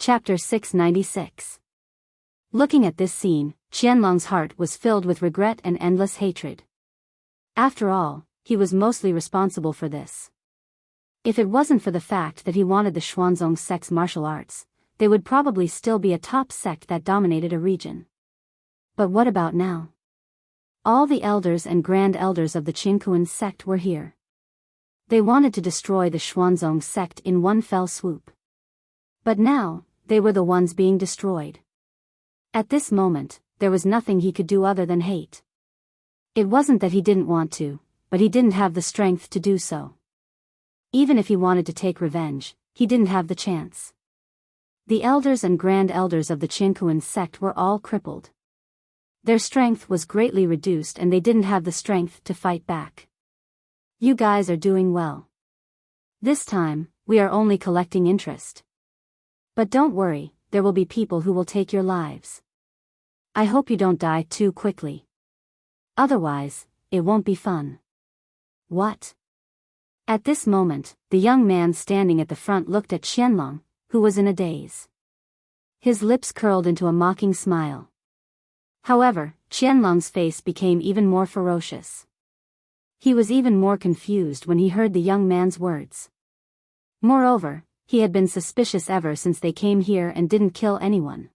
Chapter 696. Looking at this scene, Qianlong's heart was filled with regret and endless hatred. After all, he was mostly responsible for this. If it wasn't for the fact that he wanted the Xuanzong sect's martial arts, they would probably still be a top sect that dominated a region. But what about now? All the elders and grand elders of the Qinkuan sect were here. They wanted to destroy the Xuanzong sect in one fell swoop. But now, they were the ones being destroyed. At this moment, there was nothing he could do other than hate. It wasn't that he didn't want to, but he didn't have the strength to do so. Even if he wanted to take revenge, he didn't have the chance. The elders and grand elders of the Qinkuan sect were all crippled. Their strength was greatly reduced and they didn't have the strength to fight back. You guys are doing well. This time, we are only collecting interest. But don't worry, there will be people who will take your lives. I hope you don't die too quickly. Otherwise, it won't be fun. What? At this moment, the young man standing at the front looked at Qianlong, who was in a daze. His lips curled into a mocking smile. However, Qianlong's face became even more ferocious. He was even more confused when he heard the young man's words. Moreover, he had been suspicious ever since they came here and didn't kill anyone.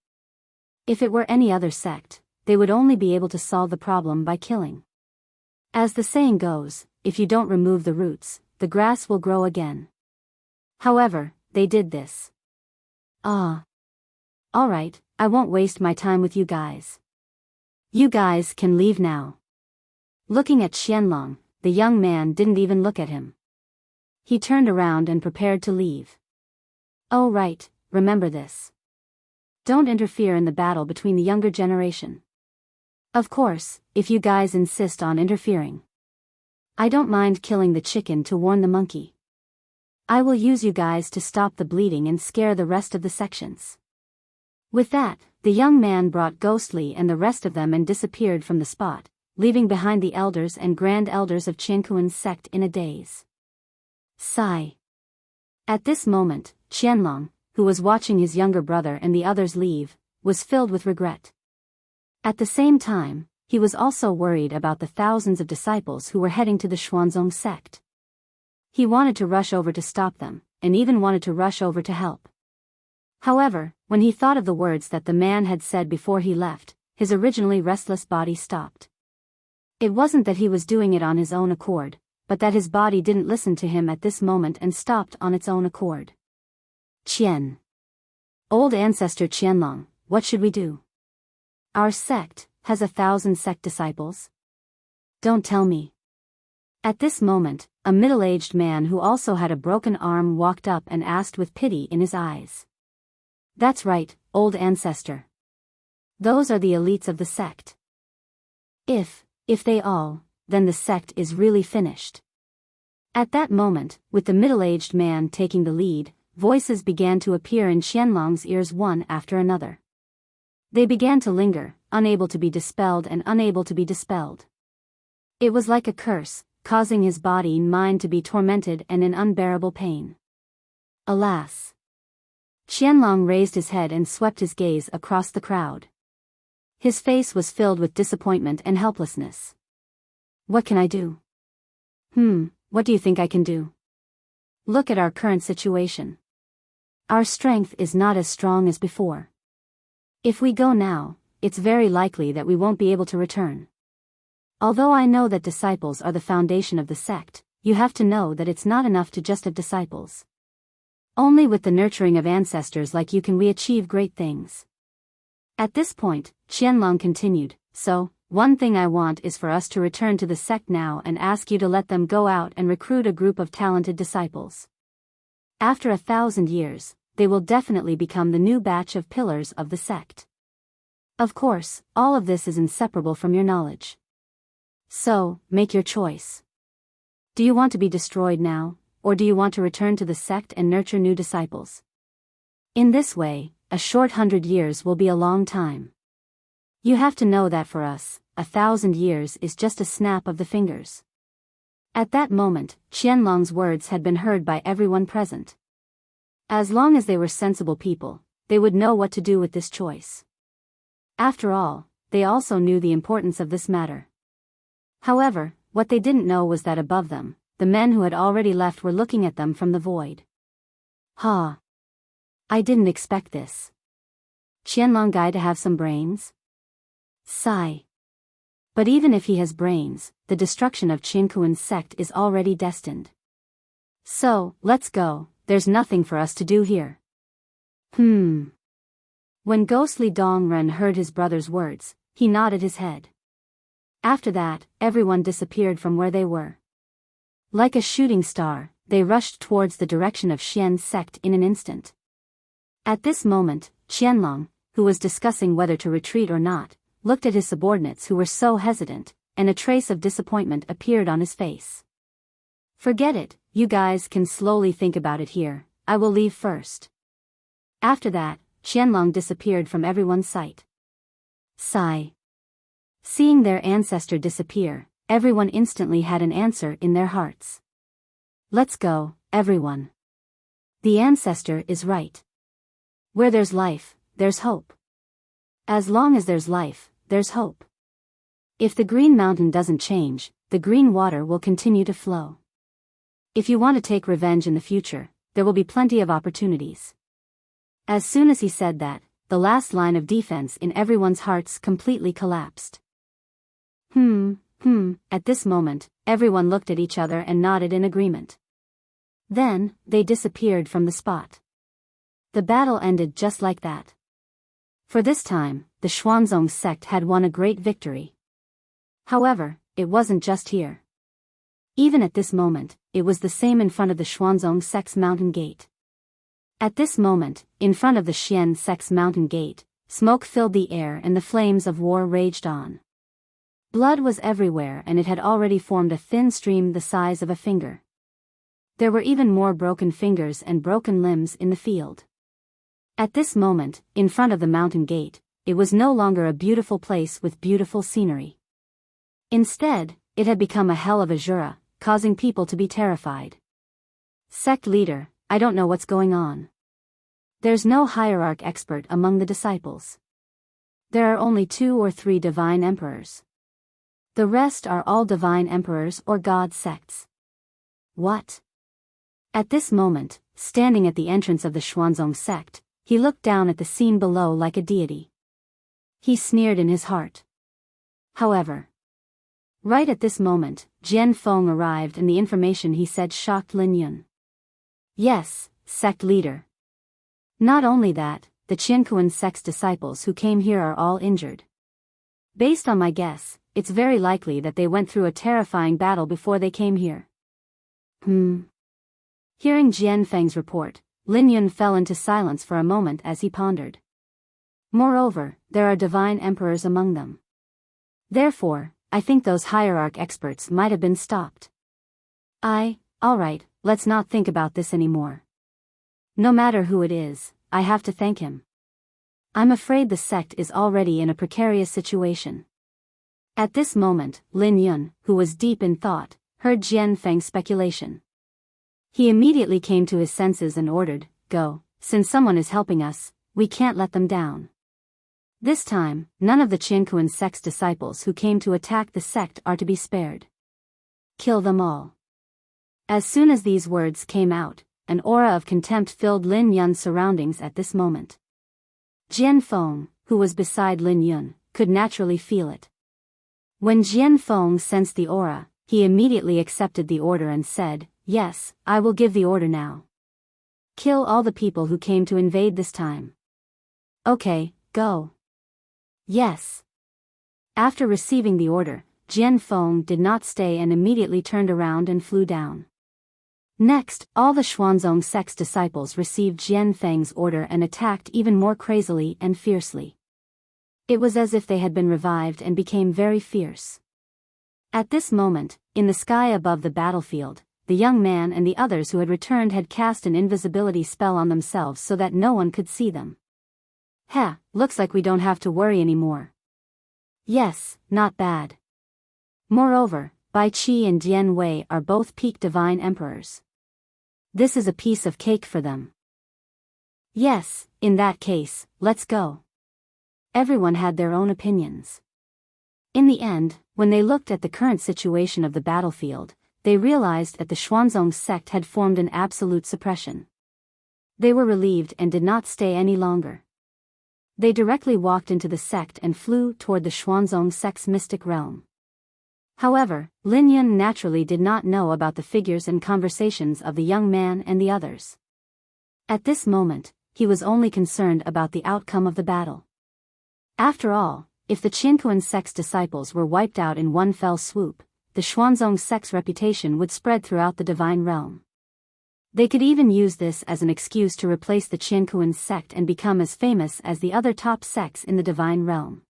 If it were any other sect, they would only be able to solve the problem by killing. As the saying goes, if you don't remove the roots, the grass will grow again. However, they did this. Alright, I won't waste my time with you guys. You guys can leave now. Looking at Qianlong, the young man didn't even look at him. He turned around and prepared to leave. Oh right, remember this. Don't interfere in the battle between the younger generation. Of course, if you guys insist on interfering. I don't mind killing the chicken to warn the monkey. I will use you guys to stop the bleeding and scare the rest of the sections. With that, the young man brought Ghostly and the rest of them and disappeared from the spot, leaving behind the elders and grand elders of Qinkuan's sect in a daze. Sigh. At this moment, Qianlong, who was watching his younger brother and the others leave, was filled with regret. At the same time, he was also worried about the thousands of disciples who were heading to the Xuanzong sect. He wanted to rush over to stop them, and even wanted to rush over to help. However, when he thought of the words that the man had said before he left, his originally restless body stopped. It wasn't that he was doing it on his own accord, but that his body didn't listen to him at this moment and stopped on its own accord. Qian. Old ancestor Qianlong, what should we do? Our sect has 1,000 sect disciples? Don't tell me. At this moment, a middle-aged man who also had a broken arm walked up and asked with pity in his eyes. That's right, old ancestor. Those are the elites of the sect. If they all, then the sect is really finished. At that moment, with the middle-aged man taking the lead, voices began to appear in Qianlong's ears one after another. They began to linger, unable to be dispelled and unable to be dispelled. It was like a curse, causing his body and mind to be tormented and in unbearable pain. Alas! Qianlong raised his head and swept his gaze across the crowd. His face was filled with disappointment and helplessness. What can I do? What do you think I can do? Look at our current situation. Our strength is not as strong as before. If we go now, it's very likely that we won't be able to return. Although I know that disciples are the foundation of the sect, you have to know that it's not enough to just have disciples. Only with the nurturing of ancestors like you can we achieve great things. At this point, Qianlong continued, so, one thing I want is for us to return to the sect now and ask you to let them go out and recruit a group of talented disciples. After 1,000 years, they will definitely become the new batch of pillars of the sect. Of course, all of this is inseparable from your knowledge. So, make your choice. Do you want to be destroyed now, or do you want to return to the sect and nurture new disciples? In this way, a short 100 years will be a long time. You have to know that for us, 1,000 years is just a snap of the fingers. At that moment, Qianlong's words had been heard by everyone present. As long as they were sensible people, they would know what to do with this choice. After all, they also knew the importance of this matter. However, what they didn't know was that above them, the men who had already left were looking at them from the void. Ha! I didn't expect this. Qianlong guy to have some brains? Sigh. But even if he has brains, the destruction of Qinkuan's sect is already destined. So, let's go, there's nothing for us to do here. When ghostly Dong Ren heard his brother's words, he nodded his head. After that, everyone disappeared from where they were. Like a shooting star, they rushed towards the direction of Xian's sect in an instant. At this moment, Qianlong, who was discussing whether to retreat or not, looked at his subordinates who were so hesitant, and a trace of disappointment appeared on his face. Forget it, you guys can slowly think about it here, I will leave first. After that, Qianlong disappeared from everyone's sight. Sigh. Seeing their ancestor disappear, everyone instantly had an answer in their hearts. Let's go, everyone. The ancestor is right. Where there's life, there's hope. As long as there's life, there's hope. If the green mountain doesn't change, the green water will continue to flow. If you want to take revenge in the future, there will be plenty of opportunities. As soon as he said that, the last line of defense in everyone's hearts completely collapsed. At this moment, everyone looked at each other and nodded in agreement. Then, they disappeared from the spot. The battle ended just like that. For this time, the Xuanzong sect had won a great victory. However, it wasn't just here. Even at this moment, it was the same in front of the Xuanzong sect's mountain gate. At this moment, in front of the Xian sect's mountain gate, smoke filled the air and the flames of war raged on. Blood was everywhere and it had already formed a thin stream the size of a finger. There were even more broken fingers and broken limbs in the field. At this moment, in front of the mountain gate, it was no longer a beautiful place with beautiful scenery. Instead, it had become a hell of a Jura, causing people to be terrified. Sect leader, I don't know what's going on. There's no hierarch expert among the disciples. There are only 2 or 3 divine emperors. The rest are all divine emperors or god sects. What? At this moment, standing at the entrance of the Xuanzong sect, he looked down at the scene below like a deity. He sneered in his heart. However, right at this moment, Jian Feng arrived and the information he said shocked Lin Yun. Yes, sect leader. Not only that, the Qinkuan sect's disciples who came here are all injured. Based on my guess, it's very likely that they went through a terrifying battle before they came here. Hearing Jian Feng's report, Lin Yun fell into silence for a moment as he pondered. Moreover, there are divine emperors among them. Therefore, I think those hierarch experts might have been stopped. Alright, let's not think about this anymore. No matter who it is, I have to thank him. I'm afraid the sect is already in a precarious situation. At this moment, Lin Yun, who was deep in thought, heard Jian Feng's speculation. He immediately came to his senses and ordered, Go, since someone is helping us, we can't let them down. This time, none of the Qinkuan sect's disciples who came to attack the sect are to be spared. Kill them all. As soon as these words came out, an aura of contempt filled Lin Yun's surroundings at this moment. Jian Feng, who was beside Lin Yun, could naturally feel it. When Jian Feng sensed the aura, he immediately accepted the order and said, Yes, I will give the order now. Kill all the people who came to invade this time. Okay, go. Yes. After receiving the order, Jian Feng did not stay and immediately turned around and flew down. Next, all the Xuanzong sect's disciples received Jian Feng's order and attacked even more crazily and fiercely. It was as if they had been revived and became very fierce. At this moment, in the sky above the battlefield, the young man and the others who had returned had cast an invisibility spell on themselves so that no one could see them. Looks like we don't have to worry anymore. Yes, not bad. Moreover, Bai Qi and Dian Wei are both peak divine emperors. This is a piece of cake for them. Yes, in that case, let's go. Everyone had their own opinions. In the end, when they looked at the current situation of the battlefield, they realized that the Xuanzong sect had formed an absolute suppression. They were relieved and did not stay any longer. They directly walked into the sect and flew toward the Xuanzong sect's mystic realm. However, Lin Yun naturally did not know about the figures and conversations of the young man and the others. At this moment, he was only concerned about the outcome of the battle. After all, if the Qianquan sect's disciples were wiped out in one fell swoop, the Xuanzong sect's reputation would spread throughout the divine realm. They could even use this as an excuse to replace the Qianquan sect and become as famous as the other top sects in the divine realm.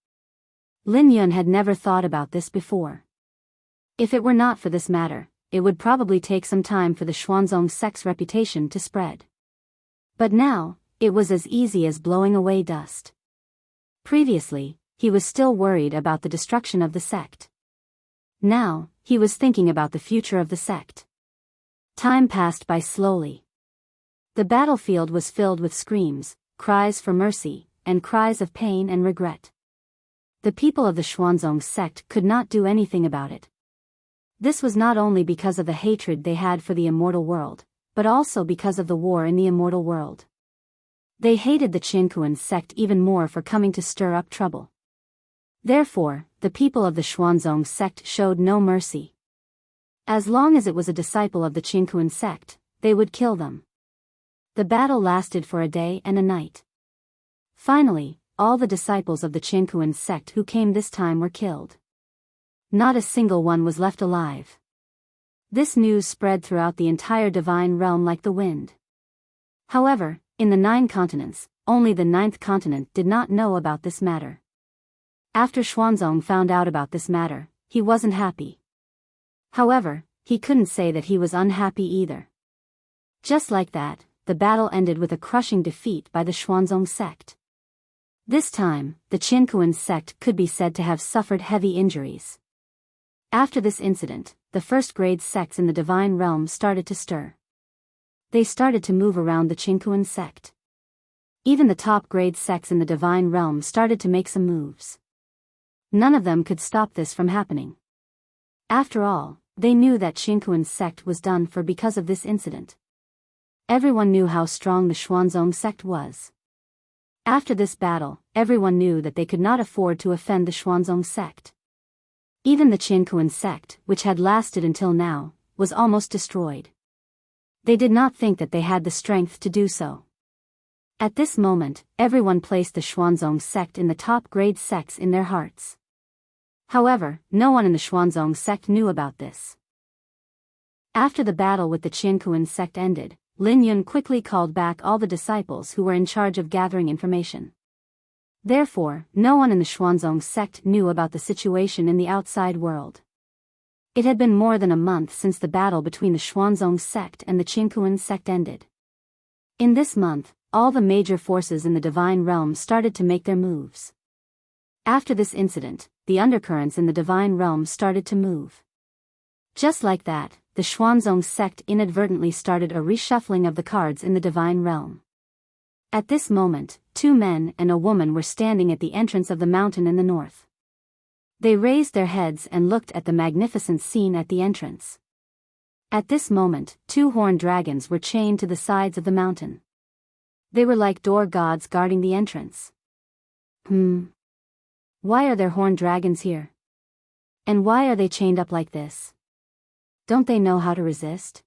Lin Yun had never thought about this before. If it were not for this matter, it would probably take some time for the Xuanzong sect's reputation to spread. But now, it was as easy as blowing away dust. Previously, he was still worried about the destruction of the sect. Now, he was thinking about the future of the sect. Time passed by slowly. The battlefield was filled with screams, cries for mercy, and cries of pain and regret. The people of the Xuanzong sect could not do anything about it. This was not only because of the hatred they had for the immortal world, but also because of the war in the immortal world. They hated the Qianquan sect even more for coming to stir up trouble. Therefore, the people of the Xuanzong sect showed no mercy. As long as it was a disciple of the Qianquan sect, they would kill them. The battle lasted for a day and a night. Finally, all the disciples of the Qianquan sect who came this time were killed. Not a single one was left alive. This news spread throughout the entire divine realm like the wind. However, in the 9 continents, only the 9th continent did not know about this matter. After Xuanzong found out about this matter, he wasn't happy. However, he couldn't say that he was unhappy either. Just like that, the battle ended with a crushing defeat by the Xuanzong sect. This time, the Qianquan sect could be said to have suffered heavy injuries. After this incident, the first-grade sects in the divine realm started to stir. They started to move around the Qianquan sect. Even the top-grade sects in the divine realm started to make some moves. None of them could stop this from happening. After all, they knew that Qianquan sect was done for because of this incident. Everyone knew how strong the Xuanzong sect was. After this battle, everyone knew that they could not afford to offend the Xuanzong sect. Even the Qianquan sect, which had lasted until now, was almost destroyed. They did not think that they had the strength to do so. At this moment, everyone placed the Xuanzong sect in the top-grade sects in their hearts. However, no one in the Xuanzong sect knew about this. After the battle with the Qianquan sect ended, Lin Yun quickly called back all the disciples who were in charge of gathering information. Therefore, no one in the Xuanzong sect knew about the situation in the outside world. It had been more than a month since the battle between the Xuanzong sect and the Qianquan sect ended. In this month, all the major forces in the divine realm started to make their moves. After this incident, the undercurrents in the divine realm started to move. Just like that, the Xuanzong sect inadvertently started a reshuffling of the cards in the divine realm. At this moment, 2 men and a woman were standing at the entrance of the mountain in the north. They raised their heads and looked at the magnificent scene at the entrance. At this moment, 2 horned dragons were chained to the sides of the mountain. They were like door gods guarding the entrance. Why are there horned dragons here? And why are they chained up like this? Don't they know how to resist?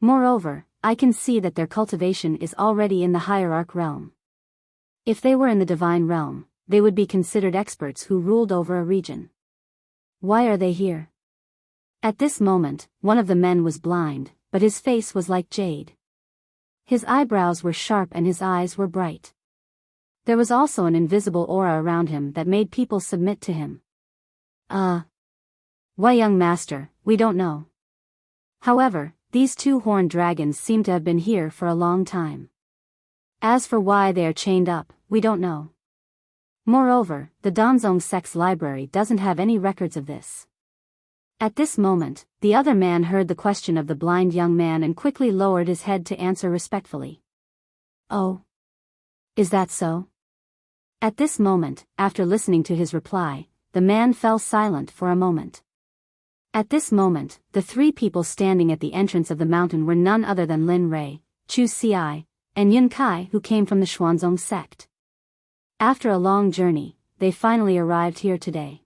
Moreover, I can see that their cultivation is already in the hierarch realm. If they were in the divine realm, they would be considered experts who ruled over a region. Why are they here? At this moment, one of the men was blind, but his face was like jade. His eyebrows were sharp and his eyes were bright. There was also an invisible aura around him that made people submit to him. Why, young master, we don't know. However, these 2 horned dragons seem to have been here for a long time. As for why they are chained up, we don't know. Moreover, the Danzong sect's library doesn't have any records of this. At this moment, the other man heard the question of the blind young man and quickly lowered his head to answer respectfully. Oh, Is that so? At this moment, after listening to his reply, the man fell silent for a moment. At this moment, the three people standing at the entrance of the mountain were none other than Lin Rei, Chu Xi, and Yun Kai, who came from the Xuanzong sect. After a long journey, they finally arrived here today.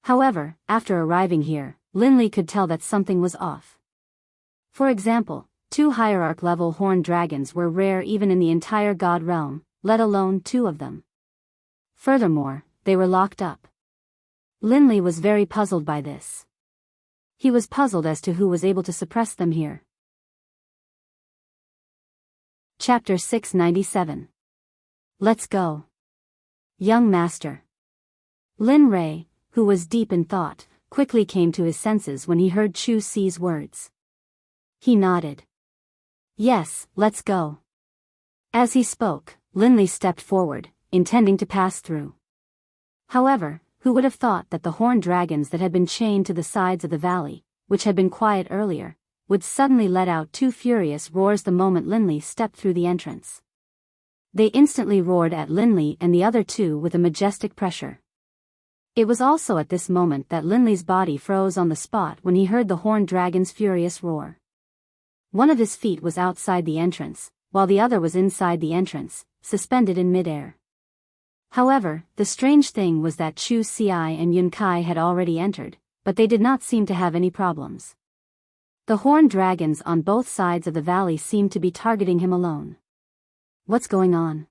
However, after arriving here, Lin Li could tell that something was off. For example, 2 hierarch-level horned dragons were rare even in the entire god realm, let alone 2 of them. Furthermore, they were locked up. Lin Li was very puzzled by this. He was puzzled as to who was able to suppress them here. Chapter 697. Let's go. Young Master. Lin Rei, who was deep in thought, quickly came to his senses when he heard Chu Xi's words. He nodded. Yes, let's go. As he spoke, Lin Li stepped forward, intending to pass through. However, who would have thought that the horned dragons that had been chained to the sides of the valley, which had been quiet earlier, would suddenly let out 2 furious roars the moment Lin Li stepped through the entrance. They instantly roared at Lin Li and the other 2 with a majestic pressure. It was also at this moment that Lin Li's body froze on the spot when he heard the horned dragon's furious roar. One of his feet was outside the entrance, while the other was inside the entrance, suspended in midair. However, the strange thing was that Chu Xi and Yun Kai had already entered, but they did not seem to have any problems. The horned dragons on both sides of the valley seemed to be targeting him alone. What's going on?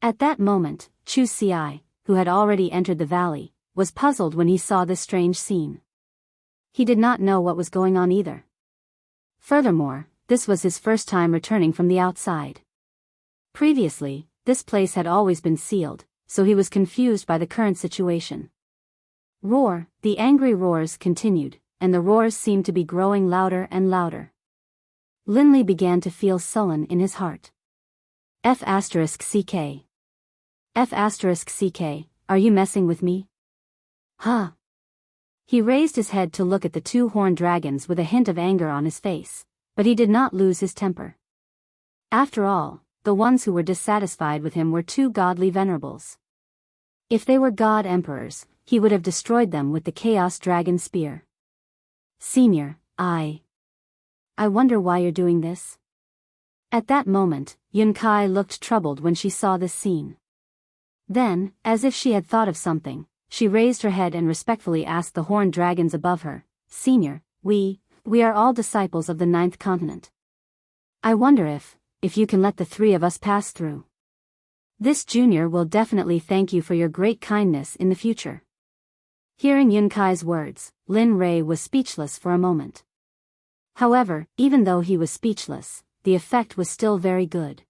At that moment, Chu Xi, who had already entered the valley, was puzzled when he saw this strange scene. He did not know what was going on either. Furthermore, this was his first time returning from the outside. Previously, this place had always been sealed, so he was confused by the current situation. Roar, the angry roars continued, and the roars seemed to be growing louder and louder. Lin Li began to feel sullen in his heart. F***ck. F***ck, are you messing with me? Huh? He raised his head to look at the 2 horned dragons with a hint of anger on his face, but he did not lose his temper. After all, the ones who were dissatisfied with him were 2 godly venerables. If they were god emperors, he would have destroyed them with the Chaos Dragon Spear. Senior, I wonder why you're doing this? At that moment, Yun Kai looked troubled when she saw this scene. Then, as if she had thought of something, she raised her head and respectfully asked the horned dragons above her, Senior, we are all disciples of the 9th continent. I wonder if you can let the 3 of us pass through. This junior will definitely thank you for your great kindness in the future. Hearing Yun Kai's words, Lin Rei was speechless for a moment. However, even though he was speechless, the effect was still very good.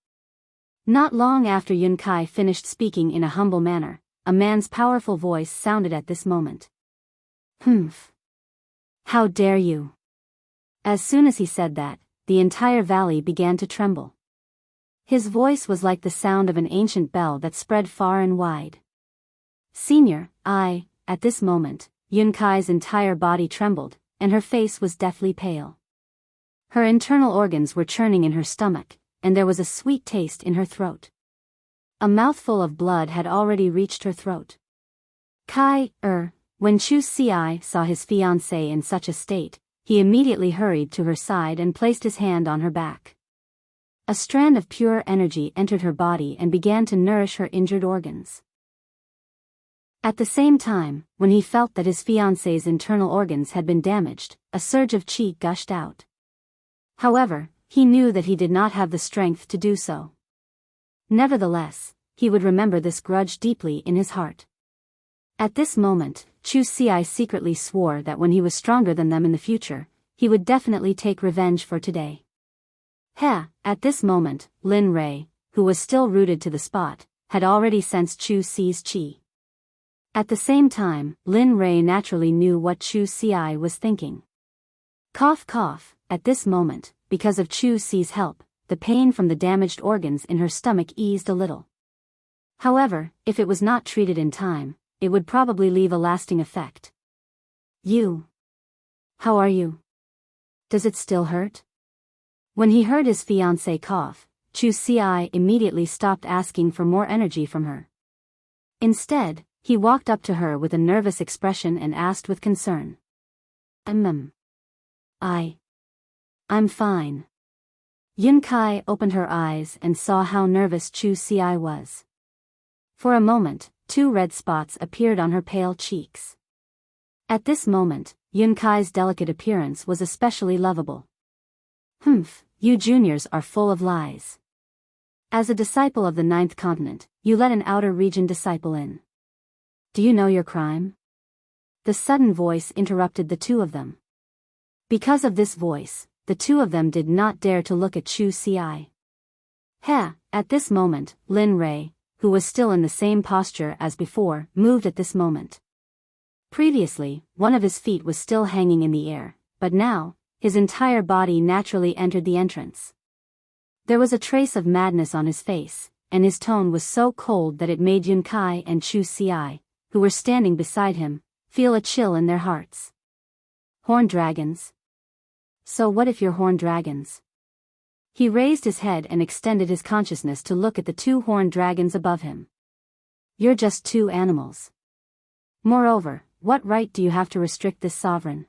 Not long after Yun Kai finished speaking in a humble manner, a man's powerful voice sounded at this moment. Humph. How dare you? As soon as he said that, the entire valley began to tremble. His voice was like the sound of an ancient bell that spread far and wide. Senior, at this moment, Yun Kai's entire body trembled, and her face was deathly pale. Her internal organs were churning in her stomach, and there was a sweet taste in her throat. A mouthful of blood had already reached her throat. When Chu Xi saw his fiancée in such a state, he immediately hurried to her side and placed his hand on her back. A strand of pure energy entered her body and began to nourish her injured organs. At the same time, when he felt that his fiancée's internal organs had been damaged, a surge of qi gushed out. However, he knew that he did not have the strength to do so. Nevertheless, he would remember this grudge deeply in his heart. At this moment, Chu Xi secretly swore that when he was stronger than them in the future, he would definitely take revenge for today. At this moment, Lin Rei, who was still rooted to the spot, had already sensed Chu Xi's qi. At the same time, Lin Rei naturally knew what Chu Xi was thinking. Cough cough, at this moment, because of Chu Xi's help, the pain from the damaged organs in her stomach eased a little. However, if it was not treated in time, it would probably leave a lasting effect. How are you? Does it still hurt? When he heard his fiancée cough, Chu Xi immediately stopped asking for more energy from her. Instead, he walked up to her with a nervous expression and asked with concern. I'm fine. Yun Kai opened her eyes and saw how nervous Chu Xi was. For a moment, 2 red spots appeared on her pale cheeks. At this moment, Yun Kai's delicate appearance was especially lovable. You juniors are full of lies. As a disciple of the 9th continent, you let an outer region disciple in. Do you know your crime? The sudden voice interrupted the 2 of them. Because of this voice, the 2 of them did not dare to look at Chu Xi. At this moment, Lin Rei, who was still in the same posture as before, moved at this moment. Previously, one of his feet was still hanging in the air, but now, his entire body naturally entered the entrance. There was a trace of madness on his face, and his tone was so cold that it made Yun Kai and Chu Xi, who were standing beside him, feel a chill in their hearts. Horned dragons? So what if you're horned dragons? He raised his head and extended his consciousness to look at the 2 horned dragons above him. You're just 2 animals. Moreover, what right do you have to restrict this sovereign?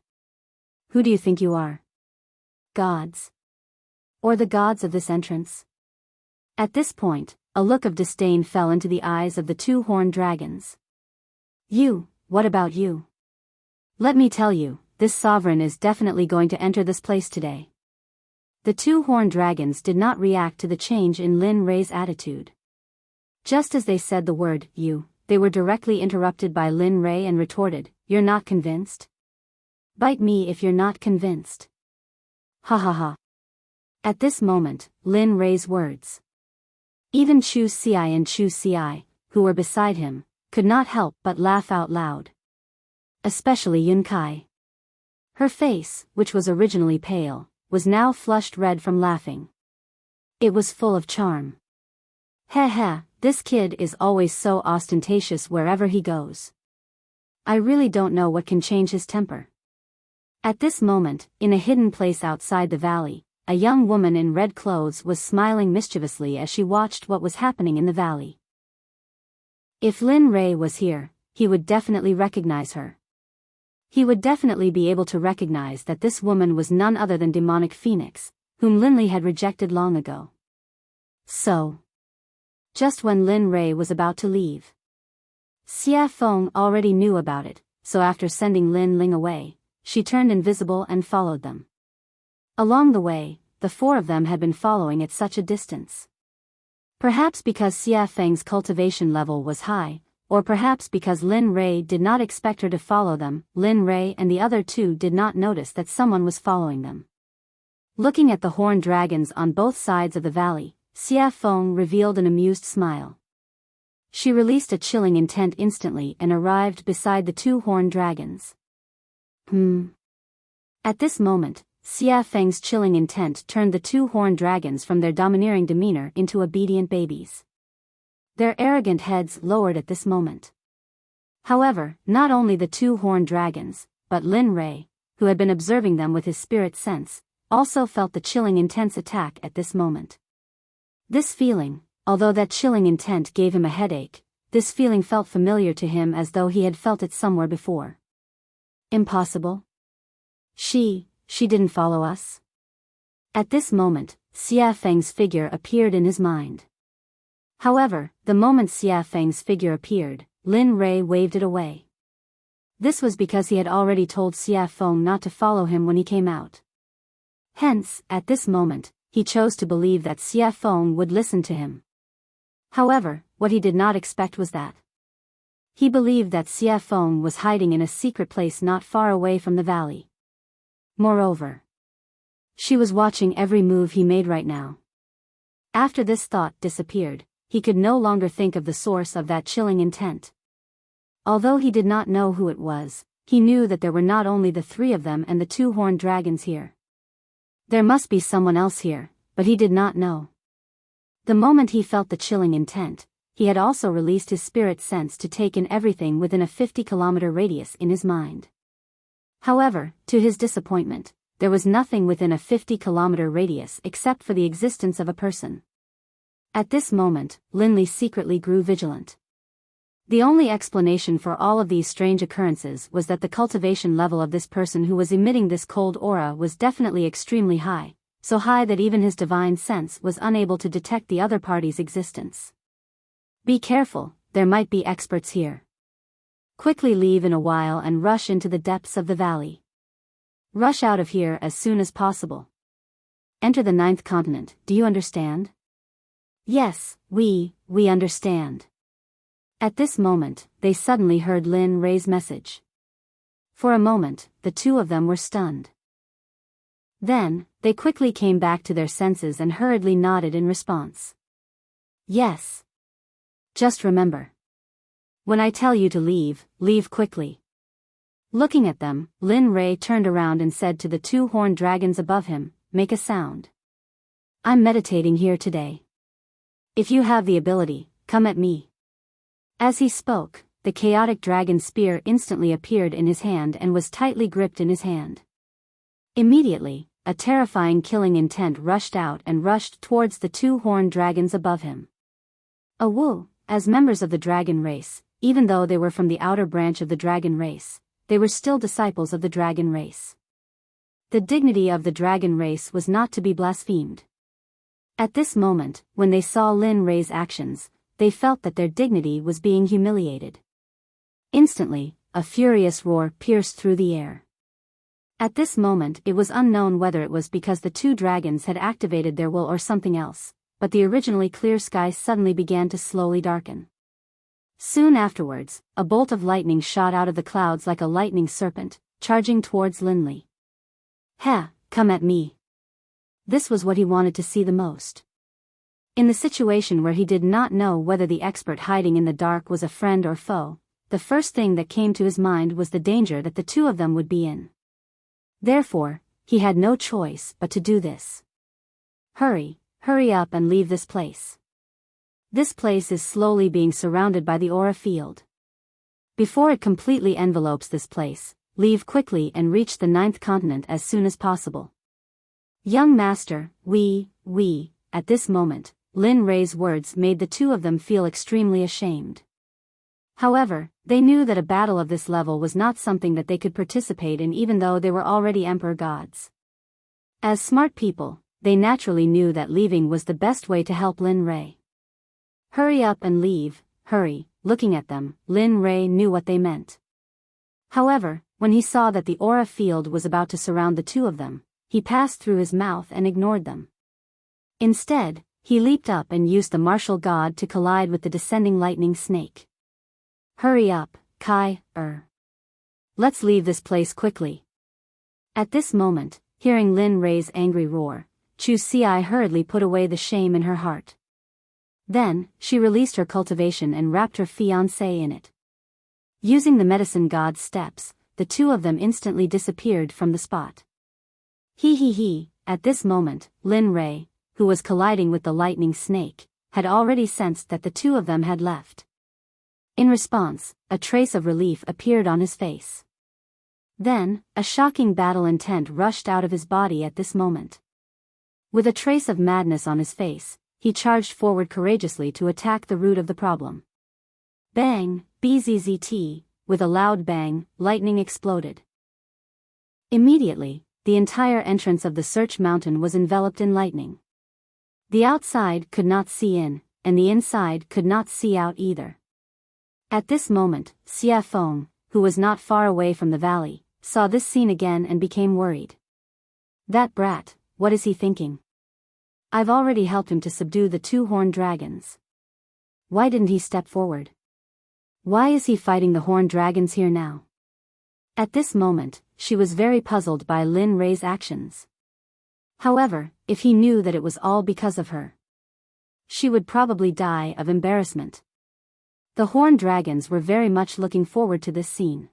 Who do you think you are? Gods? Or the gods of this entrance? At this point, a look of disdain fell into the eyes of the 2 horned dragons. What about you? Let me tell you, this sovereign is definitely going to enter this place today. The 2 horned dragons did not react to the change in Lin Rei's attitude. Just as they said the word, you, they were directly interrupted by Lin Rei and retorted, you're not convinced? Bite me if you're not convinced. Ha ha ha. At this moment, Lin Rei's words. Even Chu Xi and Chu Xi, who were beside him, could not help but laugh out loud. Especially Yun Kai. Her face, which was originally pale, was now flushed red from laughing. It was full of charm. This kid is always so ostentatious wherever he goes. I really don't know what can change his temper. At this moment, in a hidden place outside the valley, a young woman in red clothes was smiling mischievously as she watched what was happening in the valley. If Lin Rei was here, he would definitely recognize her. He would definitely be able to recognize that this woman was none other than Demonic Phoenix, whom Linley had rejected long ago. So, just when Lin Rei was about to leave, Xia Feng already knew about it, so after sending Lin Ling away, she turned invisible and followed them. Along the way, the 4 of them had been following at such a distance. Perhaps because Xia Feng's cultivation level was high, or perhaps because Lin Rei did not expect her to follow them, Lin Rei and the other 2 did not notice that someone was following them. Looking at the horned dragons on both sides of the valley, Xia Feng revealed an amused smile. She released a chilling intent instantly and arrived beside the 2 horned dragons. At this moment, Xia Feng's chilling intent turned the 2 horned dragons from their domineering demeanor into obedient babies. Their arrogant heads lowered at this moment. However, not only the 2 horned dragons, but Lin Rei, who had been observing them with his spirit sense, also felt the chilling intense attack at this moment. This feeling, although that chilling intent gave him a headache, this feeling felt familiar to him as though he had felt it somewhere before. Impossible? She didn't follow us? At this moment, Xia Feng's figure appeared in his mind. However, the moment Xia Feng's figure appeared, Lin Rei waved it away. This was because he had already told Xia Feng not to follow him when he came out. Hence, at this moment, he chose to believe that Xia Feng would listen to him. However, what he did not expect was that. He believed that Xia Feng was hiding in a secret place not far away from the valley. Moreover, she was watching every move he made right now. After this thought disappeared, he could no longer think of the source of that chilling intent. Although he did not know who it was, he knew that there were not only the 3 of them and the 2 horned dragons here. There must be someone else here, but he did not know. The moment he felt the chilling intent, he had also released his spirit sense to take in everything within a 50-kilometer radius in his mind. However, to his disappointment, there was nothing within a 50-kilometer radius except for the existence of a person. At this moment, Linley secretly grew vigilant. The only explanation for all of these strange occurrences was that the cultivation level of this person who was emitting this cold aura was definitely extremely high, so high that even his divine sense was unable to detect the other party's existence. Be careful, there might be experts here. Quickly leave in a while and rush into the depths of the valley. Rush out of here as soon as possible. Enter the 9th continent, do you understand? Yes, we understand. At this moment, they suddenly heard Lin Rei's message. For a moment, the two of them were stunned. Then, they quickly came back to their senses and hurriedly nodded in response. Yes. Just remember. When I tell you to leave, leave quickly. Looking at them, Lin Rei turned around and said to the two horned dragons above him, make a sound. I'm meditating here today. If you have the ability, come at me. As he spoke, the chaotic dragon spear instantly appeared in his hand and was tightly gripped in his hand. Immediately, a terrifying killing intent rushed out and rushed towards the two horned dragons above him. As members of the dragon race, even though they were from the outer branch of the dragon race, they were still disciples of the dragon race. The dignity of the dragon race was not to be blasphemed. At this moment, when they saw Lin Rei's actions, they felt that their dignity was being humiliated. Instantly, a furious roar pierced through the air. At this moment it was unknown whether it was because the two dragons had activated their will or something else, but the originally clear sky suddenly began to slowly darken. Soon afterwards, a bolt of lightning shot out of the clouds like a lightning serpent, charging towards Linley. Come at me. This was what he wanted to see the most. In the situation where he did not know whether the expert hiding in the dark was a friend or foe, the first thing that came to his mind was the danger that the two of them would be in. Therefore, he had no choice but to do this. Hurry up and leave this place. This place is slowly being surrounded by the aura field. Before it completely envelopes this place, leave quickly and reach the 9th continent as soon as possible. Young master, at this moment, Lin Rei's words made the two of them feel extremely ashamed. However, they knew that a battle of this level was not something that they could participate in even though they were already emperor gods. As smart people, they naturally knew that leaving was the best way to help Lin Rei. Hurry up and leave, hurry. Looking at them, Lin Rei knew what they meant. However, when he saw that the aura field was about to surround the two of them, he passed through his mouth and ignored them. Instead, he leaped up and used the martial god to collide with the descending lightning snake. Hurry up, Kai. Let's leave this place quickly. At this moment, hearing Lin Rei's angry roar, Chu Xi hurriedly put away the shame in her heart. Then, she released her cultivation and wrapped her fiancé in it. Using the medicine god's steps, the two of them instantly disappeared from the spot. At this moment, Lin Rei, who was colliding with the lightning snake, had already sensed that the two of them had left. In response, a trace of relief appeared on his face. Then, a shocking battle intent rushed out of his body at this moment. With a trace of madness on his face, he charged forward courageously to attack the root of the problem. Bang, bzzzt, with a loud bang, lightning exploded. Immediately, the entire entrance of the Search Mountain was enveloped in lightning. The outside could not see in, and the inside could not see out either. At this moment, Xie Feng, who was not far away from the valley, saw this scene again and became worried. That brat, what is he thinking? I've already helped him to subdue the two horned dragons. Why didn't he step forward? Why is he fighting the horned dragons here now? At this moment, she was very puzzled by Lin Rei's actions. However, if he knew that it was all because of her, she would probably die of embarrassment. The horned dragons were very much looking forward to this scene.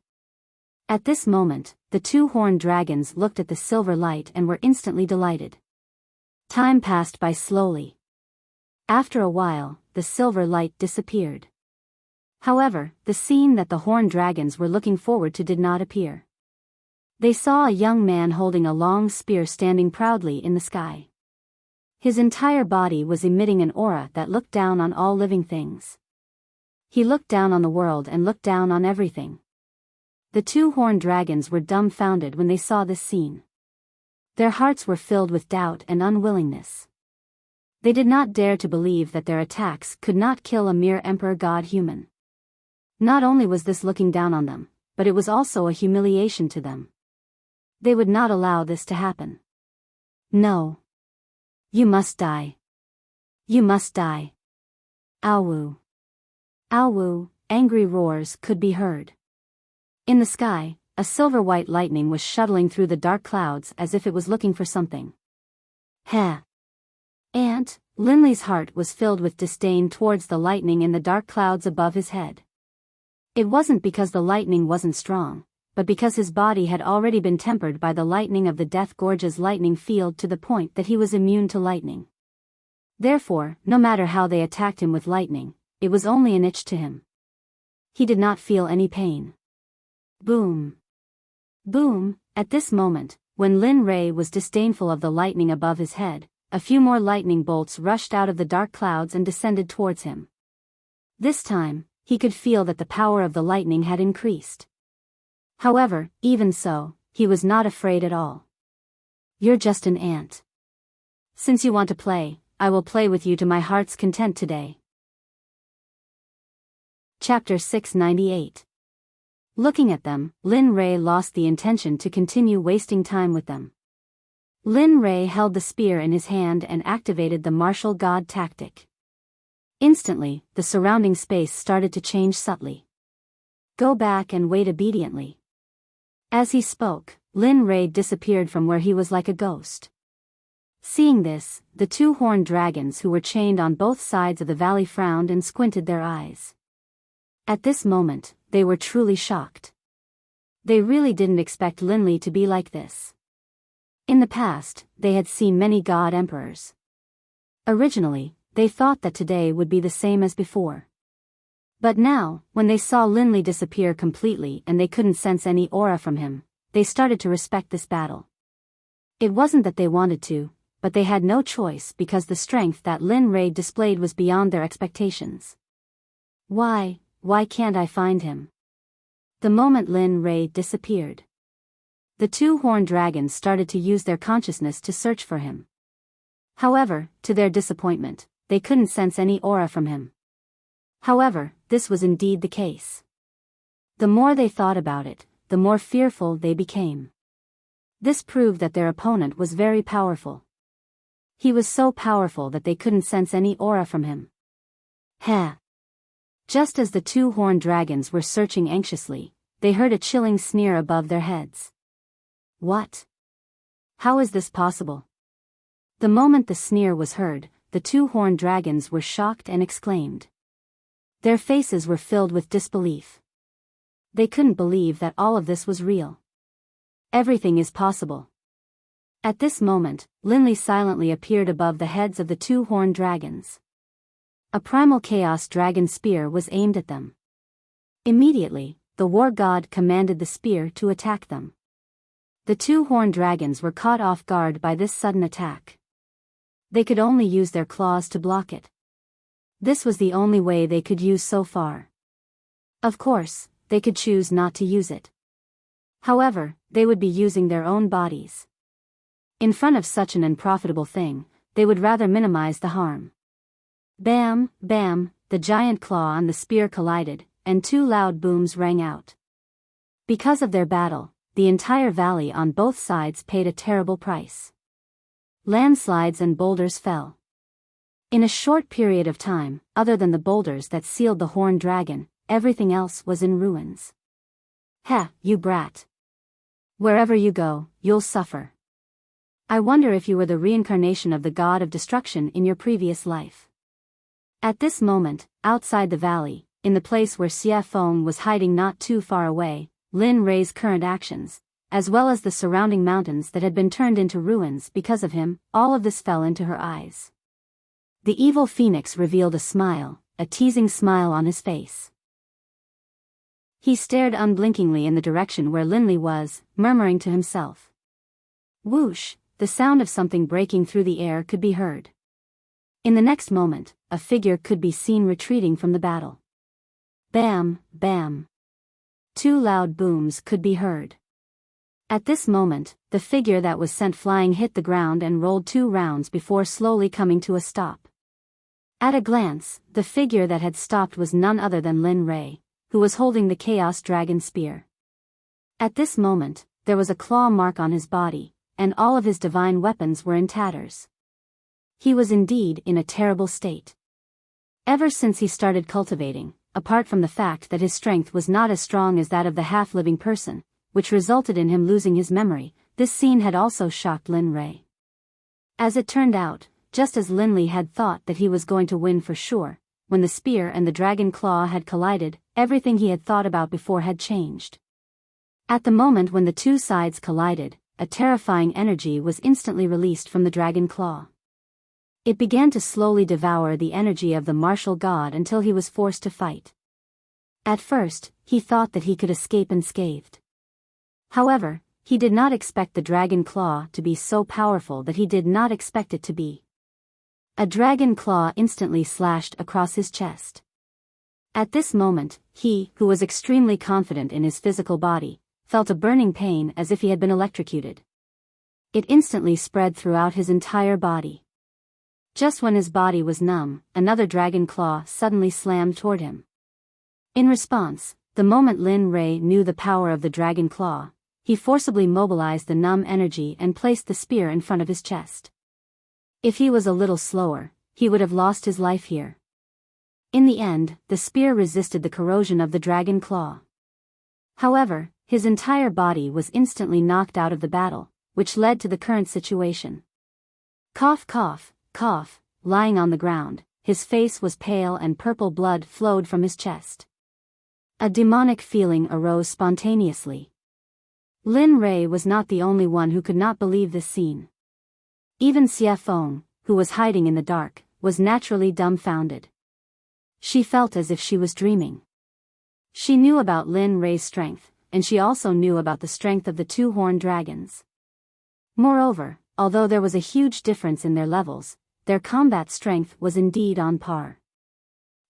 At this moment, the two horned dragons looked at the silver light and were instantly delighted. Time passed by slowly. After a while, the silver light disappeared. However, the scene that the horned dragons were looking forward to did not appear. They saw a young man holding a long spear standing proudly in the sky. His entire body was emitting an aura that looked down on all living things. He looked down on the world and looked down on everything. The two horned dragons were dumbfounded when they saw this scene. Their hearts were filled with doubt and unwillingness. They did not dare to believe that their attacks could not kill a mere emperor god human. Not only was this looking down on them, but it was also a humiliation to them. They would not allow this to happen. No. You must die. You must die. Awu. Awu, angry roars could be heard. In the sky, a silver-white lightning was shuttling through the dark clouds as if it was looking for something. Heh. And Linley's heart was filled with disdain towards the lightning in the dark clouds above his head. It wasn't because the lightning wasn't strong, but because his body had already been tempered by the lightning of the Death Gorge's lightning field to the point that he was immune to lightning. Therefore, no matter how they attacked him with lightning, it was only an itch to him. He did not feel any pain. Boom. Boom. At this moment, when Lin Rei was disdainful of the lightning above his head, a few more lightning bolts rushed out of the dark clouds and descended towards him. This time, he could feel that the power of the lightning had increased. However, even so, he was not afraid at all. You're just an ant. Since you want to play, I will play with you to my heart's content today. Chapter 698. Looking at them, Lin Rei lost the intention to continue wasting time with them. Lin Rei held the spear in his hand and activated the martial god tactic. Instantly, the surrounding space started to change subtly. Go back and wait obediently. As he spoke, Lin Rei disappeared from where he was like a ghost. Seeing this, the two horned dragons who were chained on both sides of the valley frowned and squinted their eyes. At this moment, they were truly shocked. They really didn't expect Linley to be like this. In the past, they had seen many god emperors. Originally, they thought that today would be the same as before. But now, when they saw Linley disappear completely and they couldn't sense any aura from him, they started to respect this battle. It wasn't that they wanted to, but they had no choice because the strength that Lin Rei displayed was beyond their expectations. Why can't I find him? The moment Lin Rei disappeared, the two horned dragons started to use their consciousness to search for him. However, to their disappointment, they couldn't sense any aura from him. However, this was indeed the case. The more they thought about it, the more fearful they became. This proved that their opponent was very powerful. He was so powerful that they couldn't sense any aura from him. Heh. Just as the two horned dragons were searching anxiously, they heard a chilling sneer above their heads. What? How is this possible? The moment the sneer was heard, the two horned dragons were shocked and exclaimed. Their faces were filled with disbelief. They couldn't believe that all of this was real. Everything is possible. At this moment, Linley silently appeared above the heads of the two horned dragons. A primal chaos dragon spear was aimed at them. Immediately, the war god commanded the spear to attack them. The two horned dragons were caught off guard by this sudden attack. They could only use their claws to block it. This was the only way they could use so far. Of course, they could choose not to use it. However, they would be using their own bodies. In front of such an unprofitable thing, they would rather minimize the harm. Bam, bam, the giant claw on the spear collided, and two loud booms rang out. Because of their battle, the entire valley on both sides paid a terrible price. Landslides and boulders fell. In a short period of time, other than the boulders that sealed the horned dragon, everything else was in ruins. Heh, you brat. Wherever you go, you'll suffer. I wonder if you were the reincarnation of the god of destruction in your previous life. At this moment, outside the valley, in the place where Xie Feng was hiding not too far away, Lin Rei's current actions, as well as the surrounding mountains that had been turned into ruins because of him, all of this fell into her eyes. The evil phoenix revealed a smile, a teasing smile on his face. He stared unblinkingly in the direction where Linley was, murmuring to himself. Whoosh, the sound of something breaking through the air could be heard. In the next moment, a figure could be seen retreating from the battle. Bam, bam. Two loud booms could be heard. At this moment, the figure that was sent flying hit the ground and rolled 2 rounds before slowly coming to a stop. At a glance, the figure that had stopped was none other than Lin Rei, who was holding the Chaos Dragon Spear. At this moment, there was a claw mark on his body, and all of his divine weapons were in tatters. He was indeed in a terrible state. Ever since he started cultivating, apart from the fact that his strength was not as strong as that of the half-living person, which resulted in him losing his memory, this scene had also shocked Lin Rei. As it turned out, just as Lin Li had thought that he was going to win for sure, when the spear and the dragon claw had collided, everything he had thought about before had changed. At the moment when the two sides collided, a terrifying energy was instantly released from the dragon claw. It began to slowly devour the energy of the martial god until he was forced to fight. At first, he thought that he could escape unscathed. However, he did not expect the dragon claw to be so powerful that he did not expect it to be. A dragon claw instantly slashed across his chest. At this moment, he, who was extremely confident in his physical body, felt a burning pain as if he had been electrocuted. It instantly spread throughout his entire body. Just when his body was numb, another dragon claw suddenly slammed toward him. In response, the moment Lin Rei knew the power of the dragon claw, he forcibly mobilized the numb energy and placed the spear in front of his chest. If he was a little slower, he would have lost his life here. In the end, the spear resisted the corrosion of the dragon claw. However, his entire body was instantly knocked out of the battle, which led to the current situation. Cough, cough, cough, lying on the ground, his face was pale and purple blood flowed from his chest. A demonic feeling arose spontaneously. Lin Rei was not the only one who could not believe this scene. Even Xie Feng, who was hiding in the dark, was naturally dumbfounded. She felt as if she was dreaming. She knew about Lin Rei's strength, and she also knew about the strength of the two horned dragons. Moreover, although there was a huge difference in their levels, their combat strength was indeed on par.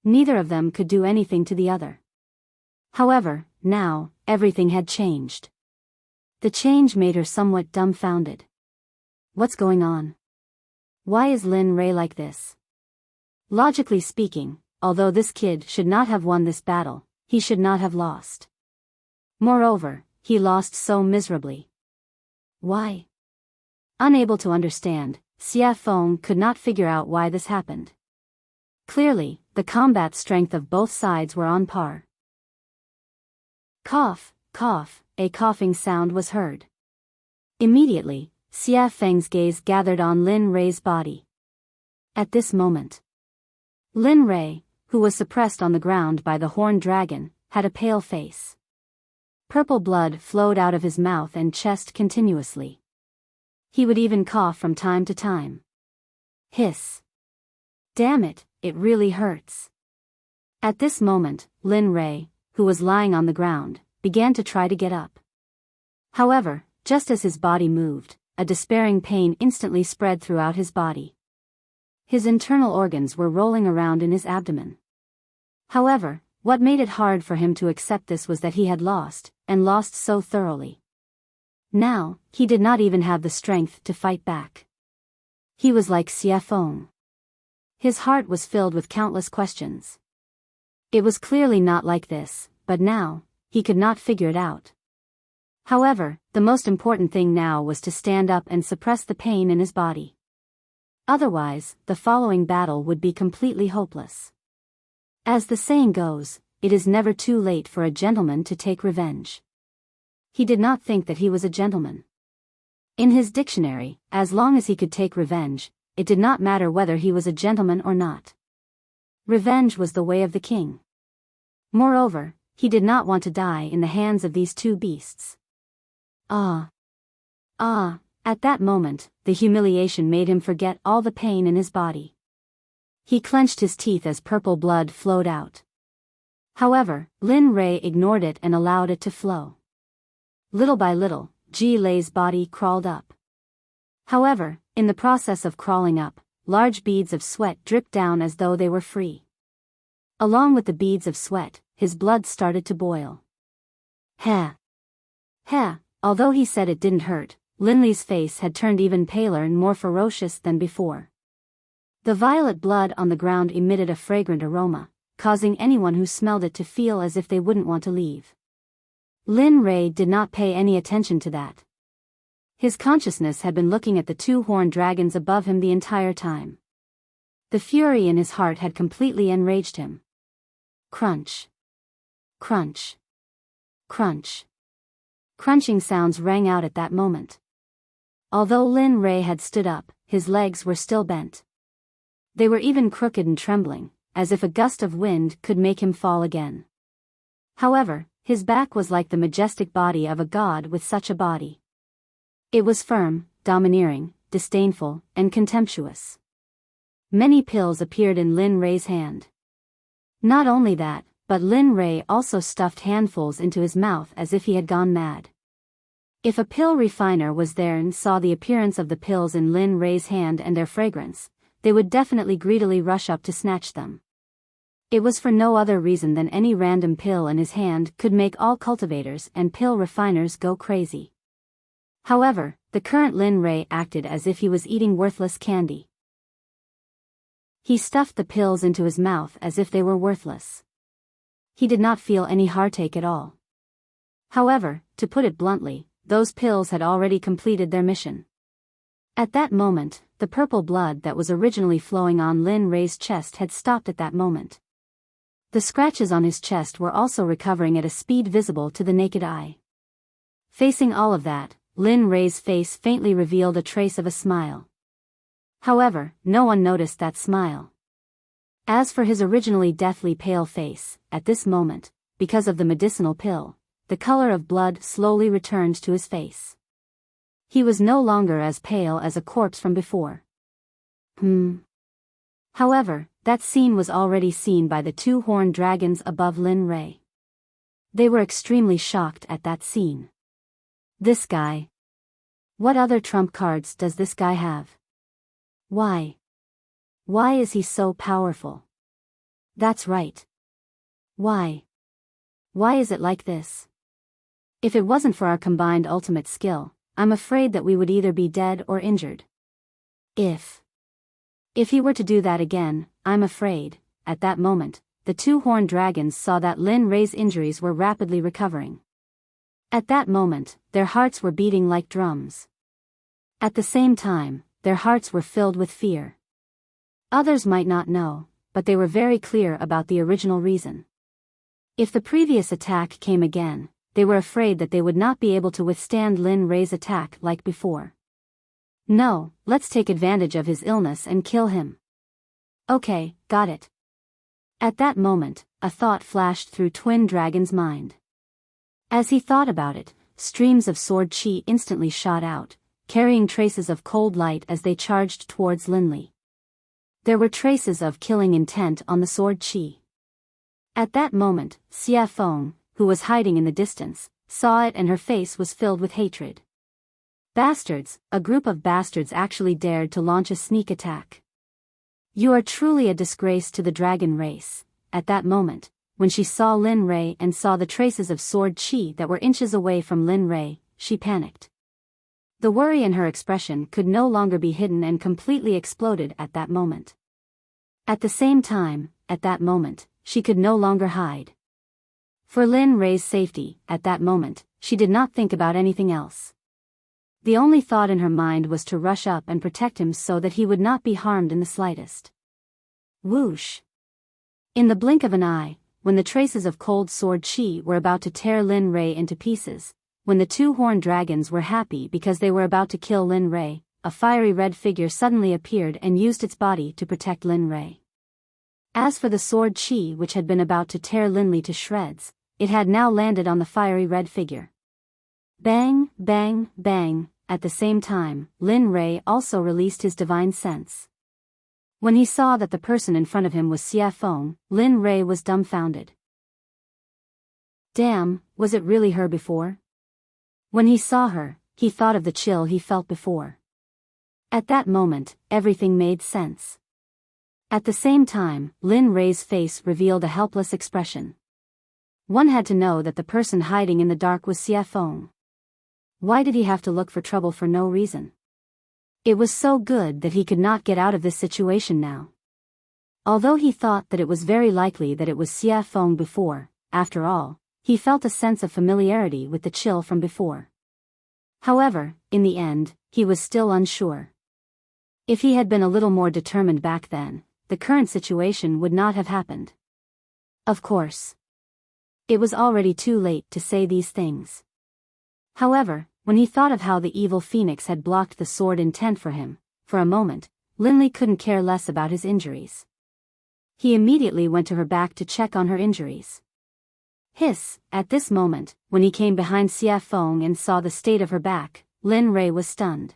Neither of them could do anything to the other. However, now, everything had changed. The change made her somewhat dumbfounded. What's going on? Why is Lin Rei like this? Logically speaking, although this kid should not have won this battle, he should not have lost. Moreover, he lost so miserably. Why? Unable to understand, Xie Feng could not figure out why this happened. Clearly, the combat strength of both sides were on par. Cough, cough, a coughing sound was heard. Immediately, Xie Feng's gaze gathered on Lin Rei's body. At this moment, Lin Rei, who was suppressed on the ground by the horned dragon, had a pale face. Purple blood flowed out of his mouth and chest continuously. He would even cough from time to time. Hiss. Damn it, it really hurts. At this moment, Lin Rei, who was lying on the ground, began to try to get up. However, just as his body moved, a despairing pain instantly spread throughout his body. His internal organs were rolling around in his abdomen. However, what made it hard for him to accept this was that he had lost, and lost so thoroughly. Now, he did not even have the strength to fight back. He was like Xie Feng. His heart was filled with countless questions. It was clearly not like this, but now, he could not figure it out. However, the most important thing now was to stand up and suppress the pain in his body. Otherwise, the following battle would be completely hopeless. As the saying goes, it is never too late for a gentleman to take revenge. He did not think that he was a gentleman. In his dictionary, as long as he could take revenge, it did not matter whether he was a gentleman or not. Revenge was the way of the king. Moreover, he did not want to die in the hands of these two beasts. At that moment, the humiliation made him forget all the pain in his body. He clenched his teeth as purple blood flowed out. However, Lin Rei ignored it and allowed it to flow. Little by little, Ji Lei's body crawled up. However, in the process of crawling up, large beads of sweat dripped down as though they were free. Along with the beads of sweat, his blood started to boil. Ha! Ha! Although he said it didn't hurt, Linley's face had turned even paler and more ferocious than before. The violet blood on the ground emitted a fragrant aroma, causing anyone who smelled it to feel as if they wouldn't want to leave. Lin Rei did not pay any attention to that. His consciousness had been looking at the two horned dragons above him the entire time. The fury in his heart had completely enraged him. Crunch. Crunch. Crunch. Crunching sounds rang out at that moment. Although Lin Rei had stood up, his legs were still bent. They were even crooked and trembling, as if a gust of wind could make him fall again. However, his back was like the majestic body of a god with such a body. It was firm, domineering, disdainful, and contemptuous. Many pills appeared in Lin Rei's hand. Not only that, but Lin Rei also stuffed handfuls into his mouth as if he had gone mad. If a pill refiner was there and saw the appearance of the pills in Lin Rei's hand and their fragrance, they would definitely greedily rush up to snatch them. It was for no other reason than any random pill in his hand could make all cultivators and pill refiners go crazy. However, the current Lin Rei acted as if he was eating worthless candy. He stuffed the pills into his mouth as if they were worthless. He did not feel any heartache at all. However, to put it bluntly, those pills had already completed their mission. At that moment, the purple blood that was originally flowing on Lin Rei's chest had stopped at that moment. The scratches on his chest were also recovering at a speed visible to the naked eye. Facing all of that, Lin Rei's face faintly revealed a trace of a smile. However, no one noticed that smile. As for his originally deathly pale face, at this moment, because of the medicinal pill, the color of blood slowly returned to his face. He was no longer as pale as a corpse from before. However, that scene was already seen by the two horned dragons above Lin Rei. They were extremely shocked at that scene. This guy. What other trump cards does this guy have? Why? Why is he so powerful? That's right. Why? Why is it like this? If it wasn't for our combined ultimate skill, I'm afraid that we would either be dead or injured. If he were to do that again, I'm afraid, at that moment, the two horned dragons saw that Lin Rei's injuries were rapidly recovering. At that moment, their hearts were beating like drums. At the same time, their hearts were filled with fear. Others might not know, but they were very clear about the original reason. If the previous attack came again, they were afraid that they would not be able to withstand Lin Rei's attack like before. No, let's take advantage of his illness and kill him. Okay, got it. At that moment, a thought flashed through Twin Dragon's mind. As he thought about it, streams of sword chi instantly shot out, carrying traces of cold light as they charged towards Linley. There were traces of killing intent on the sword chi. At that moment, Xia Feng, who was hiding in the distance, saw it and her face was filled with hatred. Bastards, a group of bastards actually dared to launch a sneak attack. You are truly a disgrace to the dragon race. At that moment, when she saw Lin Rei and saw the traces of sword chi that were inches away from Lin Rei, she panicked. The worry in her expression could no longer be hidden and completely exploded at that moment. At the same time, at that moment, she could no longer hide. For Lin Rei's safety, at that moment, she did not think about anything else. The only thought in her mind was to rush up and protect him so that he would not be harmed in the slightest. Whoosh! In the blink of an eye, when the traces of cold sword chi were about to tear Lin Rei into pieces, when the two horned dragons were happy because they were about to kill Lin Rei, a fiery red figure suddenly appeared and used its body to protect Lin Rei. As for the sword chi which had been about to tear Linley to shreds, it had now landed on the fiery red figure. Bang, bang, bang, at the same time, Lin Rei also released his divine sense. When he saw that the person in front of him was Xia Feng, Lin Rei was dumbfounded. Damn, was it really her before? When he saw her, he thought of the chill he felt before. At that moment, everything made sense. At the same time, Lin Rei's face revealed a helpless expression. One had to know that the person hiding in the dark was Xie Feng. Why did he have to look for trouble for no reason? It was so good that he could not get out of this situation now. Although he thought that it was very likely that it was Xie Feng before, after all, he felt a sense of familiarity with the chill from before. However, in the end, he was still unsure. If he had been a little more determined back then, the current situation would not have happened. Of course. It was already too late to say these things. However, when he thought of how the evil phoenix had blocked the sword intent for him, for a moment, Linley couldn't care less about his injuries. He immediately went to her back to check on her injuries. Hiss, at this moment, when he came behind Xie Feng and saw the state of her back, Lin Rei was stunned.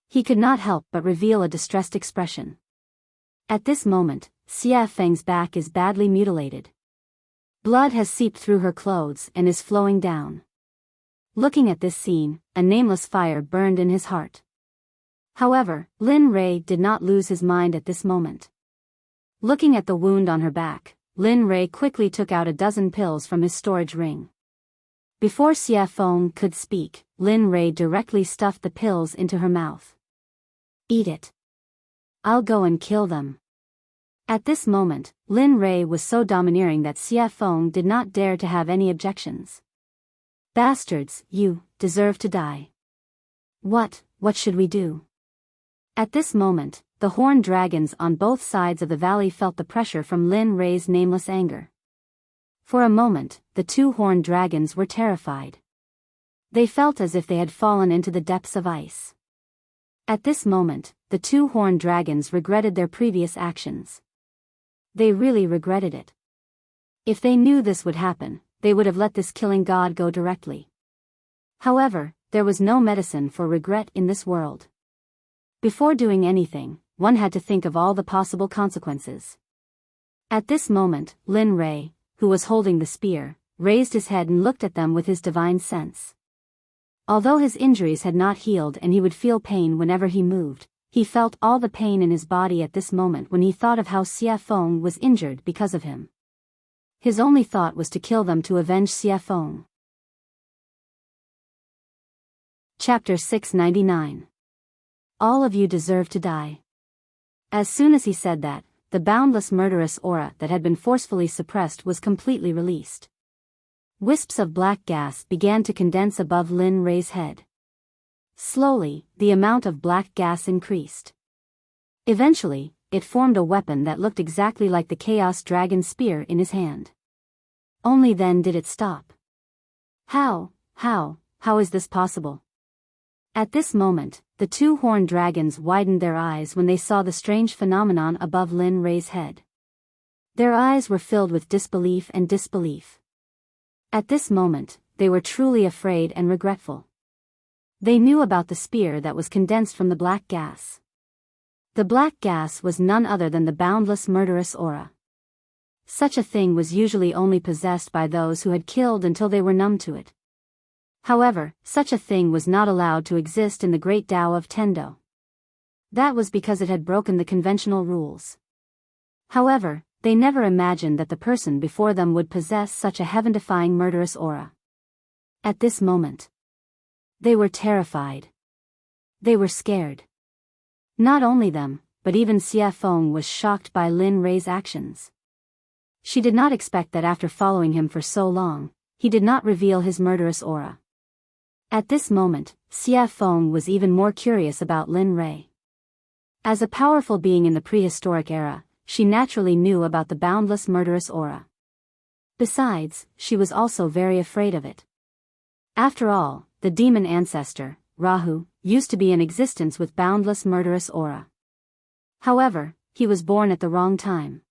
He could not help but reveal a distressed expression. At this moment, Xie Feng's back is badly mutilated. Blood has seeped through her clothes and is flowing down. Looking at this scene, a nameless fire burned in his heart. However, Lin Rei did not lose his mind at this moment. Looking at the wound on her back, Lin Rei quickly took out a dozen pills from his storage ring. Before Xie Feng could speak, Lin Rei directly stuffed the pills into her mouth. Eat it. I'll go and kill them. At this moment, Lin Rei was so domineering that Xie Feng did not dare to have any objections. Bastards, you deserve to die. What should we do? At this moment, the horned dragons on both sides of the valley felt the pressure from Lin Rei's nameless anger. For a moment, the two horned dragons were terrified. They felt as if they had fallen into the depths of ice. At this moment, the two horned dragons regretted their previous actions. They really regretted it. If they knew this would happen, they would have let this killing god go directly. However, there was no medicine for regret in this world. Before doing anything, one had to think of all the possible consequences. At this moment, Lin Rei, who was holding the spear, raised his head and looked at them with his divine sense. Although his injuries had not healed and he would feel pain whenever he moved, he felt all the pain in his body at this moment when he thought of how Xie Feng was injured because of him. His only thought was to kill them to avenge Xie Feng. Chapter 699. All of you deserve to die. As soon as he said that, the boundless murderous aura that had been forcefully suppressed was completely released. Wisps of black gas began to condense above Lin Rei's head. Slowly, the amount of black gas increased. Eventually, it formed a weapon that looked exactly like the Chaos Dragon spear in his hand. Only then did it stop. How is this possible? At this moment, the two horned dragons widened their eyes when they saw the strange phenomenon above Lin Rei's head. Their eyes were filled with disbelief and disbelief. At this moment, they were truly afraid and regretful. They knew about the spear that was condensed from the black gas. The black gas was none other than the boundless murderous aura. Such a thing was usually only possessed by those who had killed until they were numb to it. However, such a thing was not allowed to exist in the great Tao of Tendo. That was because it had broken the conventional rules. However, they never imagined that the person before them would possess such a heaven-defying murderous aura. At this moment, they were terrified. They were scared. Not only them, but even Xie Feng was shocked by Lin Rei's actions. She did not expect that after following him for so long, he did not reveal his murderous aura. At this moment, Xie Feng was even more curious about Lin Rei. As a powerful being in the prehistoric era, she naturally knew about the boundless murderous aura. Besides, she was also very afraid of it. After all, the demon ancestor, Rahu, used to be in existence with boundless murderous aura. However, he was born at the wrong time.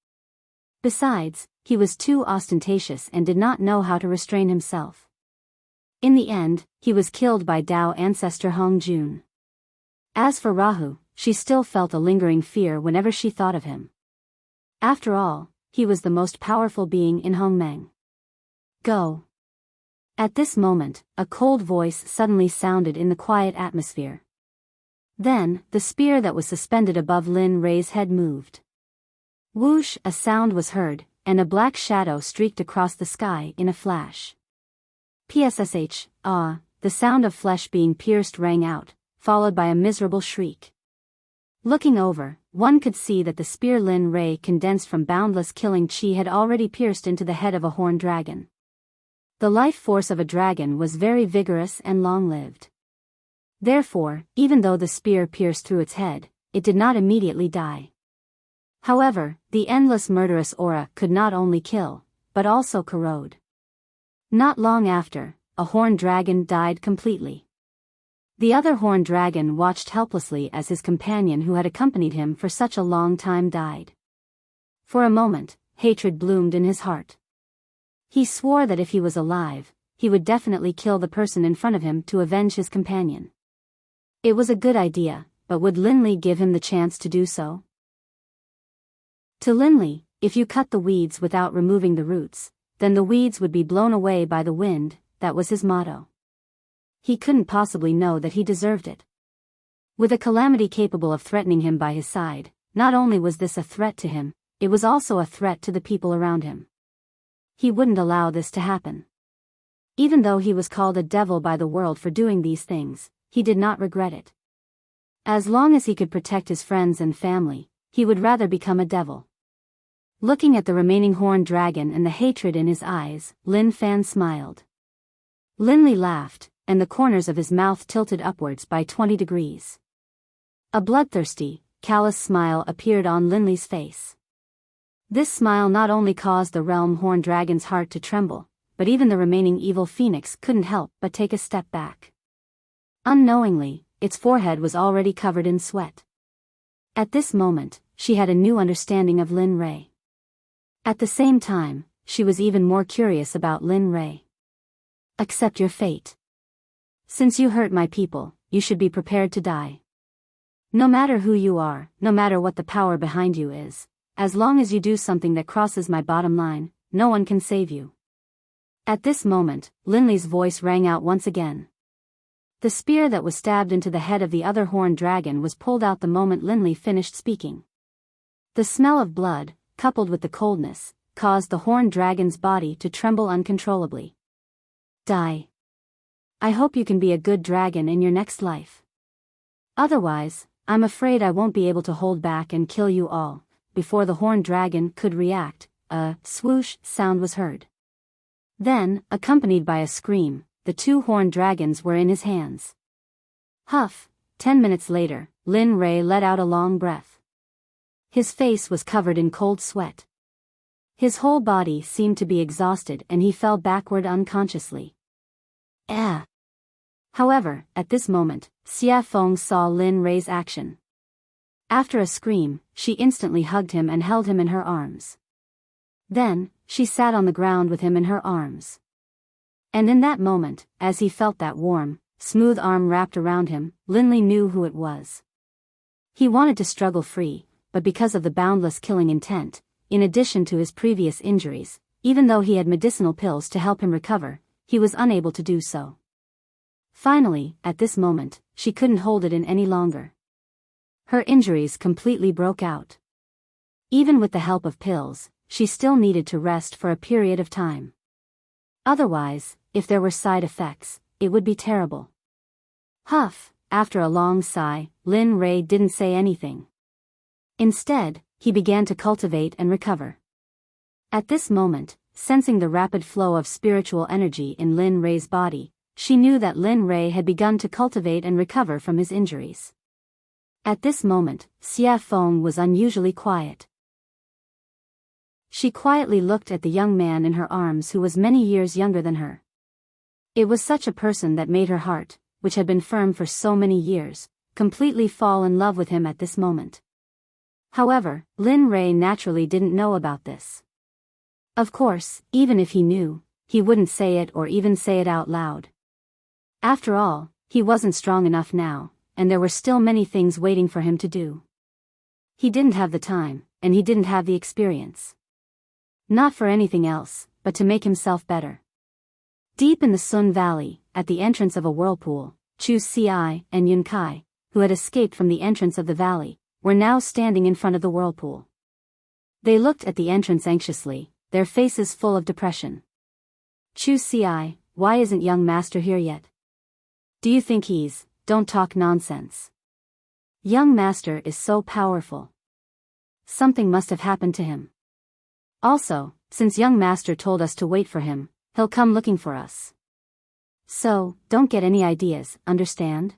Besides, he was too ostentatious and did not know how to restrain himself. In the end, he was killed by Tao ancestor Hong Jun. As for Rahu, she still felt a lingering fear whenever she thought of him. After all, he was the most powerful being in Hongmeng. Go. At this moment, a cold voice suddenly sounded in the quiet atmosphere. Then, the spear that was suspended above Lin Rei's head moved. Whoosh, a sound was heard, and a black shadow streaked across the sky in a flash. PSSH, the sound of flesh being pierced rang out, followed by a miserable shriek. Looking over, one could see that the spear Lin Rei condensed from boundless killing chi had already pierced into the head of a horned dragon. The life force of a dragon was very vigorous and long-lived. Therefore, even though the spear pierced through its head, it did not immediately die. However, the endless murderous aura could not only kill, but also corrode. Not long after, a horned dragon died completely. The other horned dragon watched helplessly as his companion who had accompanied him for such a long time died. For a moment, hatred bloomed in his heart. He swore that if he was alive, he would definitely kill the person in front of him to avenge his companion. It was a good idea, but would Linley give him the chance to do so? To Linley, if you cut the weeds without removing the roots, then the weeds would be blown away by the wind, that was his motto. He couldn't possibly know that he deserved it. With a calamity capable of threatening him by his side, not only was this a threat to him, it was also a threat to the people around him. He wouldn't allow this to happen. Even though he was called a devil by the world for doing these things, he did not regret it. As long as he could protect his friends and family, he would rather become a devil. Looking at the remaining horned dragon and the hatred in his eyes, Lin Fan smiled. Linley laughed, and the corners of his mouth tilted upwards by 20 degrees. A bloodthirsty, callous smile appeared on Linley's face. This smile not only caused the realm horned dragon's heart to tremble, but even the remaining evil phoenix couldn't help but take a step back. Unknowingly, its forehead was already covered in sweat. At this moment, she had a new understanding of Lin Rei. At the same time, she was even more curious about Lin Rei. Accept your fate. Since you hurt my people, you should be prepared to die. No matter who you are, no matter what the power behind you is, as long as you do something that crosses my bottom line, no one can save you. At this moment, Linley's voice rang out once again. The spear that was stabbed into the head of the other horned dragon was pulled out the moment Linley finished speaking. The smell of blood, coupled with the coldness, caused the horned dragon's body to tremble uncontrollably. Die. I hope you can be a good dragon in your next life. Otherwise, I'm afraid I won't be able to hold back and kill you all. Before the horned dragon could react, a swoosh sound was heard. Then, accompanied by a scream, the two horned dragons were in his hands. Huff, 10 minutes later, Lin Rei let out a long breath. His face was covered in cold sweat. His whole body seemed to be exhausted and he fell backward unconsciously. However, at this moment, Xia Feng saw Lin Rei's action. After a scream, she instantly hugged him and held him in her arms. Then, she sat on the ground with him in her arms. And in that moment, as he felt that warm, smooth arm wrapped around him, Linley knew who it was. He wanted to struggle free, but because of the boundless killing intent, in addition to his previous injuries, even though he had medicinal pills to help him recover, he was unable to do so. Finally, at this moment, she couldn't hold it in any longer. Her injuries completely broke out. Even with the help of pills, she still needed to rest for a period of time. Otherwise, if there were side effects, it would be terrible. Huff, after a long sigh, Lin Rei didn't say anything. Instead, he began to cultivate and recover. At this moment, sensing the rapid flow of spiritual energy in Lin Rei's body, she knew that Lin Rei had begun to cultivate and recover from his injuries. At this moment, Xia Feng was unusually quiet. She quietly looked at the young man in her arms who was many years younger than her. It was such a person that made her heart, which had been firm for so many years, completely fall in love with him at this moment. However, Lin Rei naturally didn't know about this. Of course, even if he knew, he wouldn't say it or even say it out loud. After all, he wasn't strong enough now, and there were still many things waiting for him to do. He didn't have the time, and he didn't have the experience. Not for anything else, but to make himself better. Deep in the Sun Valley, at the entrance of a whirlpool, Chu Ci and Yun Kai, who had escaped from the entrance of the valley, were now standing in front of the whirlpool. They looked at the entrance anxiously, their faces full of depression. Chu Ci, why isn't young master here yet? Do you think he's, don't talk nonsense. Young master is so powerful. Something must have happened to him. Also, since young master told us to wait for him, he'll come looking for us. So, don't get any ideas, understand?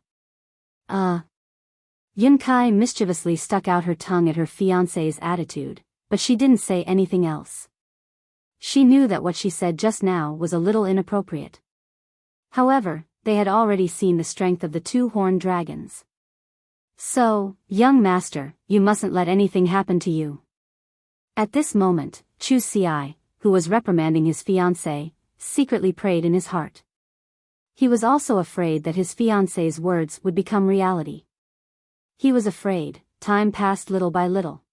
Yunkai mischievously stuck out her tongue at her fiancé's attitude, but she didn't say anything else. She knew that what she said just now was a little inappropriate. However, they had already seen the strength of the two horned dragons. So, young master, you mustn't let anything happen to you. At this moment, Chu Ci, who was reprimanding his fiancée, secretly prayed in his heart. He was also afraid that his fiancée's words would become reality. He was afraid. Time passed little by little.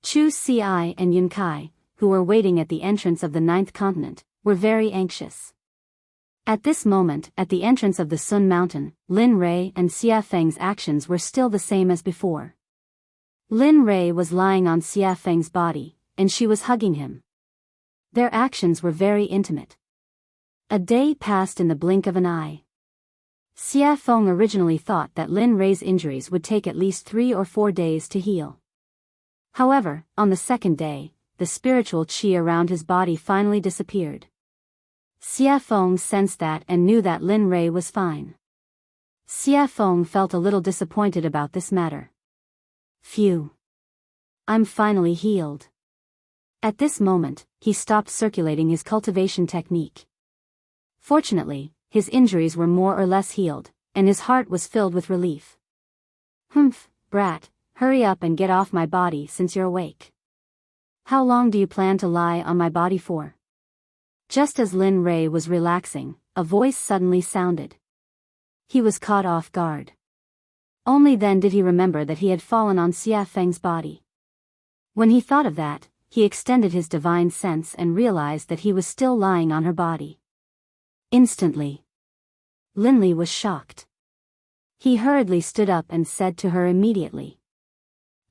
Chu Ci and Yunkai, who were waiting at the entrance of the 9th continent, were very anxious. At this moment, at the entrance of the Sun Mountain, Lin Rui and Xia Feng's actions were still the same as before. Lin Rui was lying on Xia Feng's body, and she was hugging him. Their actions were very intimate. A day passed in the blink of an eye. Xia Feng originally thought that Lin Rui's injuries would take at least 3 or 4 days to heal. However, on the second day, the spiritual qi around his body finally disappeared. Xia Feng sensed that and knew that Lin Rui was fine. Xia Feng felt a little disappointed about this matter. Phew. I'm finally healed. At this moment, he stopped circulating his cultivation technique. Fortunately, his injuries were more or less healed, and his heart was filled with relief. Humph, brat, hurry up and get off my body since you're awake. How long do you plan to lie on my body for? Just as Lin Rui was relaxing, a voice suddenly sounded. He was caught off guard. Only then did he remember that he had fallen on Xia Feng's body. When he thought of that, he extended his divine sense and realized that he was still lying on her body. Instantly, Linli was shocked. He hurriedly stood up and said to her immediately.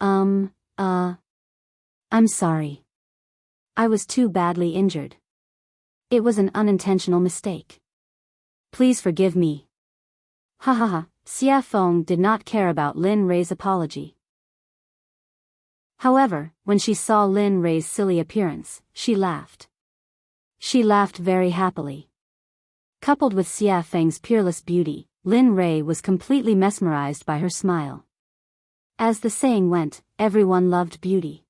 I'm sorry. I was too badly injured. It was an unintentional mistake. Please forgive me. Ha ha ha, Xia Feng did not care about Lin Rui's apology. However, when she saw Lin Rui's silly appearance, she laughed. She laughed very happily. Coupled with Xia Feng's peerless beauty, Lin Rui was completely mesmerized by her smile. As the saying went, everyone loved beauty.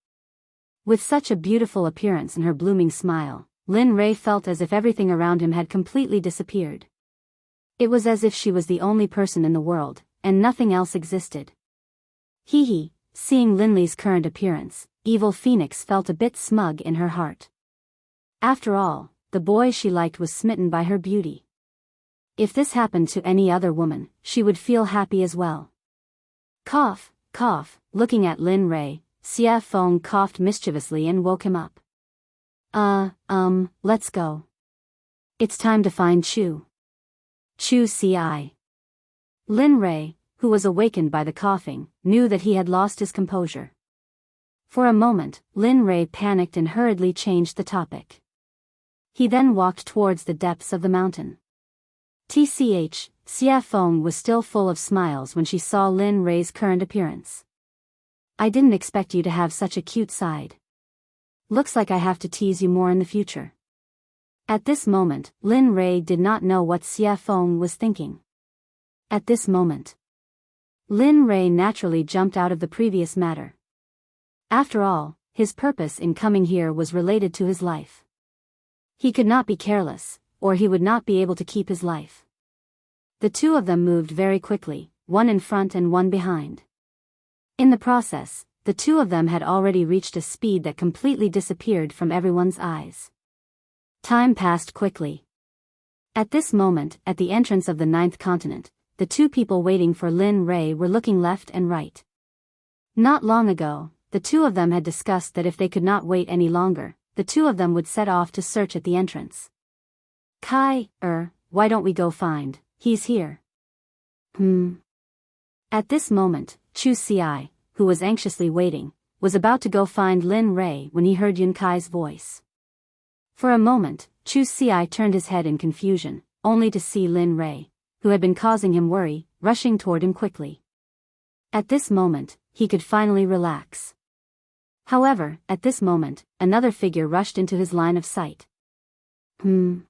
With such a beautiful appearance and her blooming smile, Lin Rui felt as if everything around him had completely disappeared. It was as if she was the only person in the world, and nothing else existed. Hee hee, seeing Linli's current appearance, Evil Phoenix felt a bit smug in her heart. After all, the boy she liked was smitten by her beauty. If this happened to any other woman, she would feel happy as well. Cough, cough, looking at Lin Rui, Xia Feng coughed mischievously and woke him up. Let's go. It's time to find Chu Ci. Lin Rui, who was awakened by the coughing, knew that he had lost his composure. For a moment, Lin Rui panicked and hurriedly changed the topic. He then walked towards the depths of the mountain. Tch, Xia Feng was still full of smiles when she saw Lin Rui's current appearance. I didn't expect you to have such a cute side. Looks like I have to tease you more in the future. At this moment, Lin Rui did not know what Xia Feng was thinking. At this moment, Lin Rui naturally jumped out of the previous matter. After all, his purpose in coming here was related to his life. He could not be careless, or he would not be able to keep his life. The two of them moved very quickly, one in front and one behind. In the process, the two of them had already reached a speed that completely disappeared from everyone's eyes. Time passed quickly. At this moment, at the entrance of the 9th continent, the two people waiting for Lin Rui were looking left and right. Not long ago, the two of them had discussed that if they could not wait any longer, the two of them would set off to search at the entrance. Why don't we go find, he's here. At this moment, Chu Xi, who was anxiously waiting, was about to go find Lin Rei when he heard Yun Kai's voice. For a moment, Chu Xi turned his head in confusion, only to see Lin Rei, who had been causing him worry, rushing toward him quickly. At this moment, he could finally relax. However, at this moment, another figure rushed into his line of sight. When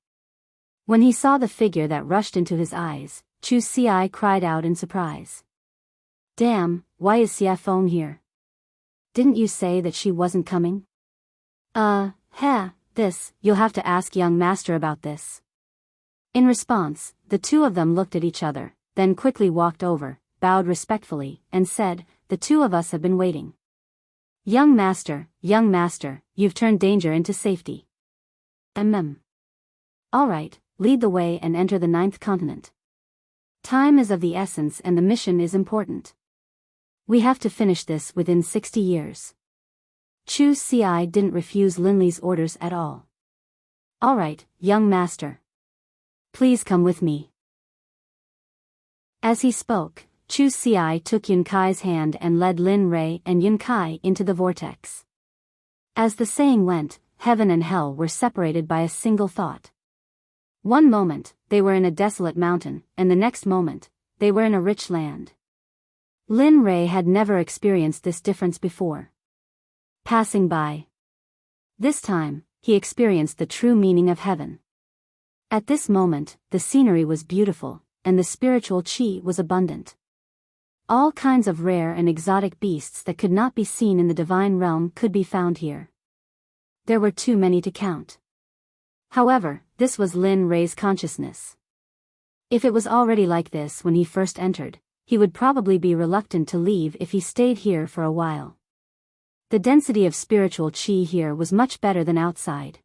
he saw the figure that rushed into his eyes, Chu Xi cried out in surprise. Damn, why is Xie Feng here? Didn't you say that she wasn't coming? You'll have to ask young master about this. In response, the two of them looked at each other, then quickly walked over, bowed respectfully, and said, the two of us have been waiting. Young master, you've turned danger into safety. Alright, lead the way and enter the 9th continent. Time is of the essence and the mission is important. We have to finish this within 60 years. Chu Xi didn't refuse Lin Li's orders at all. Alright, young master. Please come with me. As he spoke, Chu Xi took Yun Kai's hand and led Lin Rei and Yun Kai into the vortex. As the saying went, heaven and hell were separated by a single thought. One moment, they were in a desolate mountain, and the next moment, they were in a rich land. Lin Rei had never experienced this difference before. Passing by. This time, he experienced the true meaning of heaven. At this moment, the scenery was beautiful, and the spiritual qi was abundant. All kinds of rare and exotic beasts that could not be seen in the divine realm could be found here. There were too many to count. However, this was Lin Rei's consciousness. If it was already like this when he first entered, he would probably be reluctant to leave if he stayed here for a while. The density of spiritual qi here was much better than outside.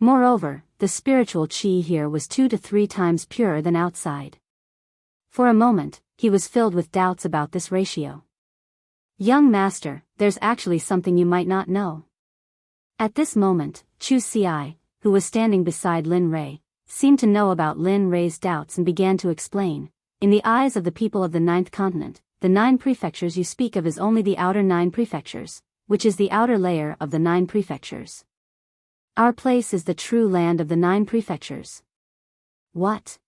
Moreover, the spiritual qi here was 2 to 3 times purer than outside. For a moment, he was filled with doubts about this ratio. Young master, there's actually something you might not know. At this moment, Chu Xi, who was standing beside Lin Rei, seemed to know about Lin Rei's doubts and began to explain. In the eyes of the people of the 9th continent, the 9 prefectures you speak of is only the outer 9 prefectures, which is the outer layer of the 9 prefectures. Our place is the true land of the 9 prefectures. What?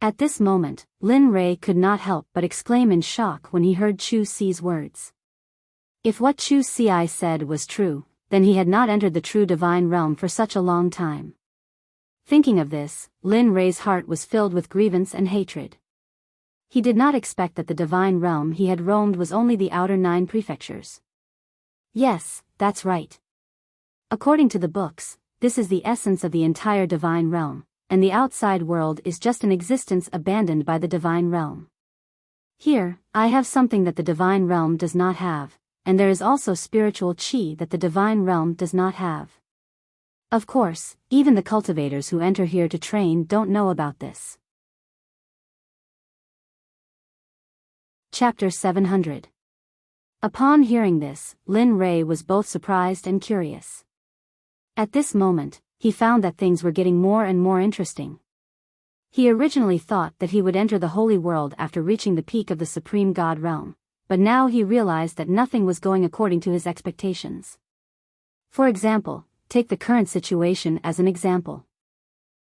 At this moment, Lin Rei could not help but exclaim in shock when he heard Chu Xi's words. If what Chu Xi said was true, then he had not entered the true divine realm for such a long time. Thinking of this, Lin Rei's heart was filled with grievance and hatred. He did not expect that the divine realm he had roamed was only the outer 9 prefectures. Yes, that's right. According to the books, this is the essence of the entire divine realm, and the outside world is just an existence abandoned by the divine realm. Here, I have something that the divine realm does not have, and there is also spiritual qi that the divine realm does not have. Of course, even the cultivators who enter here to train don't know about this. Chapter 700. Upon hearing this, Lin Rei was both surprised and curious. At this moment, he found that things were getting more and more interesting. He originally thought that he would enter the holy world after reaching the peak of the supreme god realm, but now he realized that nothing was going according to his expectations. For example, take the current situation as an example.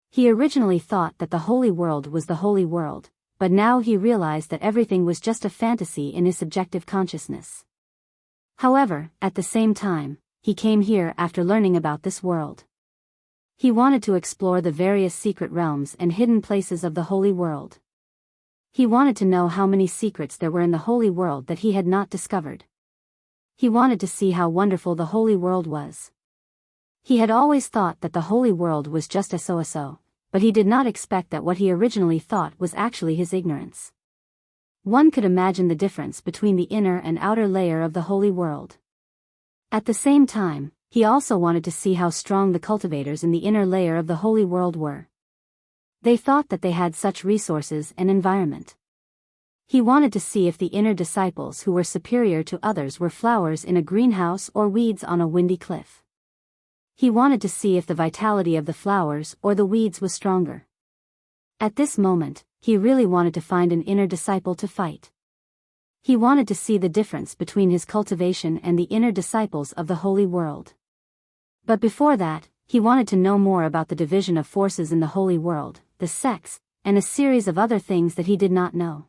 He originally thought that the holy world was the holy world, but now he realized that everything was just a fantasy in his subjective consciousness. However, at the same time, he came here after learning about this world. He wanted to explore the various secret realms and hidden places of the holy world. He wanted to know how many secrets there were in the holy world that he had not discovered. He wanted to see how wonderful the holy world was. He had always thought that the holy world was just so, but he did not expect that what he originally thought was actually his ignorance. One could imagine the difference between the inner and outer layer of the holy world. At the same time, he also wanted to see how strong the cultivators in the inner layer of the holy world were. They thought that they had such resources and environment. He wanted to see if the inner disciples who were superior to others were flowers in a greenhouse or weeds on a windy cliff. He wanted to see if the vitality of the flowers or the weeds was stronger. At this moment, he really wanted to find an inner disciple to fight. He wanted to see the difference between his cultivation and the inner disciples of the holy world. But before that, he wanted to know more about the division of forces in the holy world, the sects, and a series of other things that he did not know.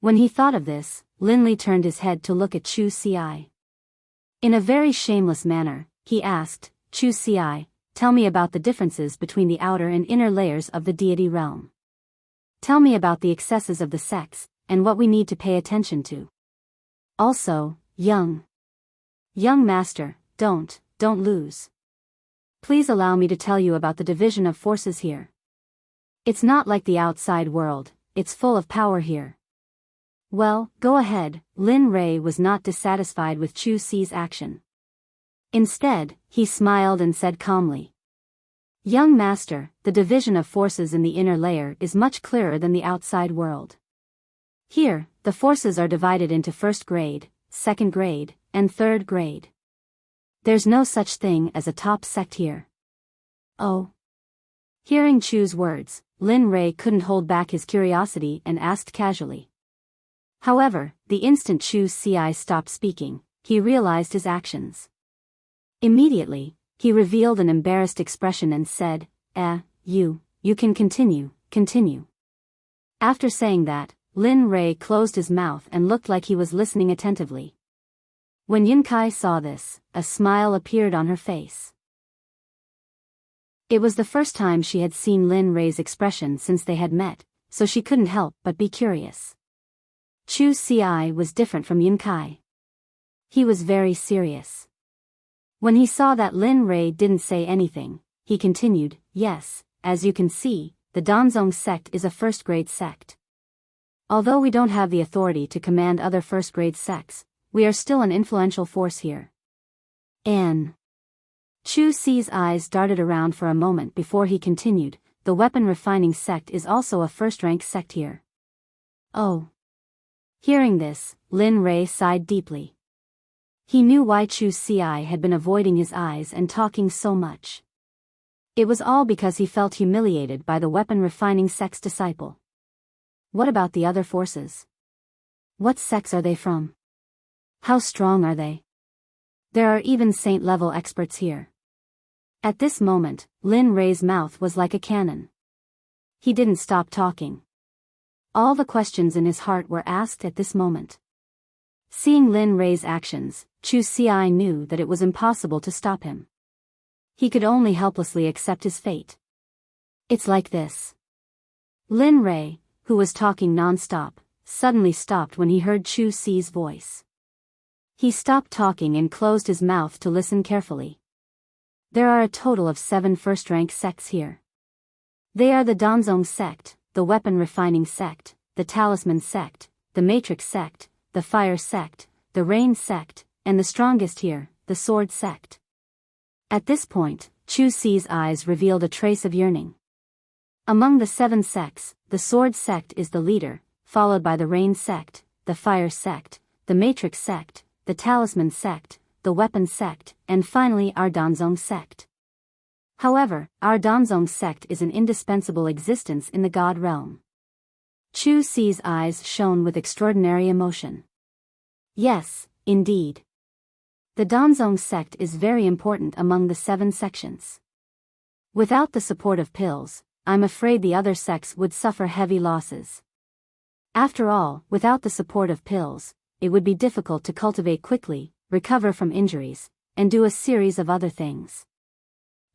When he thought of this, Linley turned his head to look at Chu Ci. In a very shameless manner, he asked, Chu Ci, tell me about the differences between the outer and inner layers of the deity realm. Tell me about the excesses of the sects, and what we need to pay attention to. Also, young master, don't lose. Please allow me to tell you about the division of forces here. It's not like the outside world, it's full of power here. Well, go ahead. Lin Rei was not dissatisfied with Chu Ci's action. Instead, he smiled and said calmly, Young master, the division of forces in the inner layer is much clearer than the outside world. Here, the forces are divided into first grade, second grade, and third grade. There's no such thing as a top sect here. Oh. Hearing Chu's words, Lin Rei couldn't hold back his curiosity and asked casually. However, the instant Chu Ci stopped speaking, he realized his actions. Immediately, he revealed an embarrassed expression and said, you can continue. After saying that, Lin Rei closed his mouth and looked like he was listening attentively. When Yunkai saw this, a smile appeared on her face. It was the first time she had seen Lin Rei's expression since they had met, so she couldn't help but be curious. Chu Ci was different from Yunkai. He was very serious. When he saw that Lin Rei didn't say anything, he continued, Yes, as you can see, the Danzong sect is a first-grade sect. Although we don't have the authority to command other first-grade sects, we are still an influential force here. Chu Ci's eyes darted around for a moment before he continued, the weapon refining sect is also a first-rank sect here. Oh. Hearing this, Lin Rei sighed deeply. He knew why Chu Ci had been avoiding his eyes and talking so much. It was all because he felt humiliated by the weapon refining sect's disciple. What about the other forces? What sects are they from? How strong are they? There are even saint-level experts here. At this moment, Lin Rei's mouth was like a cannon. He didn't stop talking. All the questions in his heart were asked at this moment. Seeing Lin Rei's actions, Chu Ci knew that it was impossible to stop him. He could only helplessly accept his fate. It's like this. Lin Rei, who was talking non-stop, suddenly stopped when he heard Chu Ci's voice. He stopped talking and closed his mouth to listen carefully. There are a total of 7 first-rank sects here. They are the Danzong sect, the weapon refining sect, the talisman sect, the matrix sect, the fire sect, the rain sect, and the strongest here, the sword sect. At this point, Chu Ci's eyes revealed a trace of yearning. Among the 7 sects, the sword sect is the leader, followed by the rain sect, the fire sect, the matrix sect, the talisman sect, the weapon sect, and finally our Danzong sect. However, our Danzong sect is an indispensable existence in the God realm. Chu Ci's eyes shone with extraordinary emotion. Yes, indeed. The Danzong sect is very important among the 7 sections. Without the support of pills, I'm afraid the other sects would suffer heavy losses. After all, without the support of pills, it would be difficult to cultivate quickly, recover from injuries, and do a series of other things.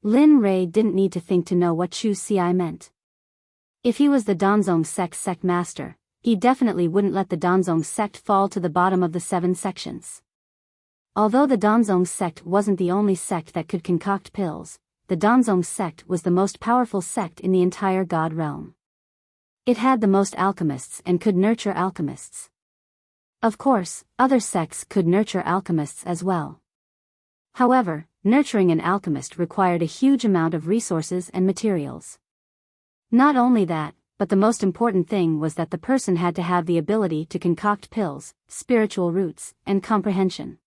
Lin Rei didn't need to think to know what Chu Ci meant. If he was the Danzong sect master, he definitely wouldn't let the Danzong sect fall to the bottom of the 7 sections. Although the Danzong sect wasn't the only sect that could concoct pills, the Danzong sect was the most powerful sect in the entire God realm. It had the most alchemists and could nurture alchemists. Of course, other sects could nurture alchemists as well. However, nurturing an alchemist required a huge amount of resources and materials. Not only that, but the most important thing was that the person had to have the ability to concoct pills, spiritual roots, and comprehension.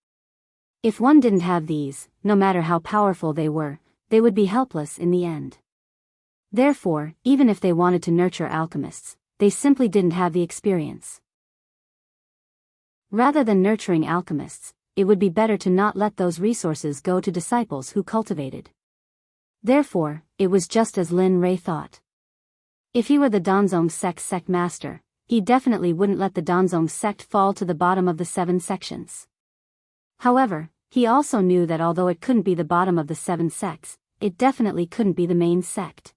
If one didn't have these, no matter how powerful they would be helpless in the end. Therefore, even if they wanted to nurture alchemists, they simply didn't have the experience. Rather than nurturing alchemists, it would be better to not let those resources go to disciples who cultivated. Therefore, it was just as Lin Rei thought. If he were the Danzong sect master, he definitely wouldn't let the Danzong sect fall to the bottom of the 7 sections. However, he also knew that although it couldn't be the bottom of the 7 sects, it definitely couldn't be the main sect.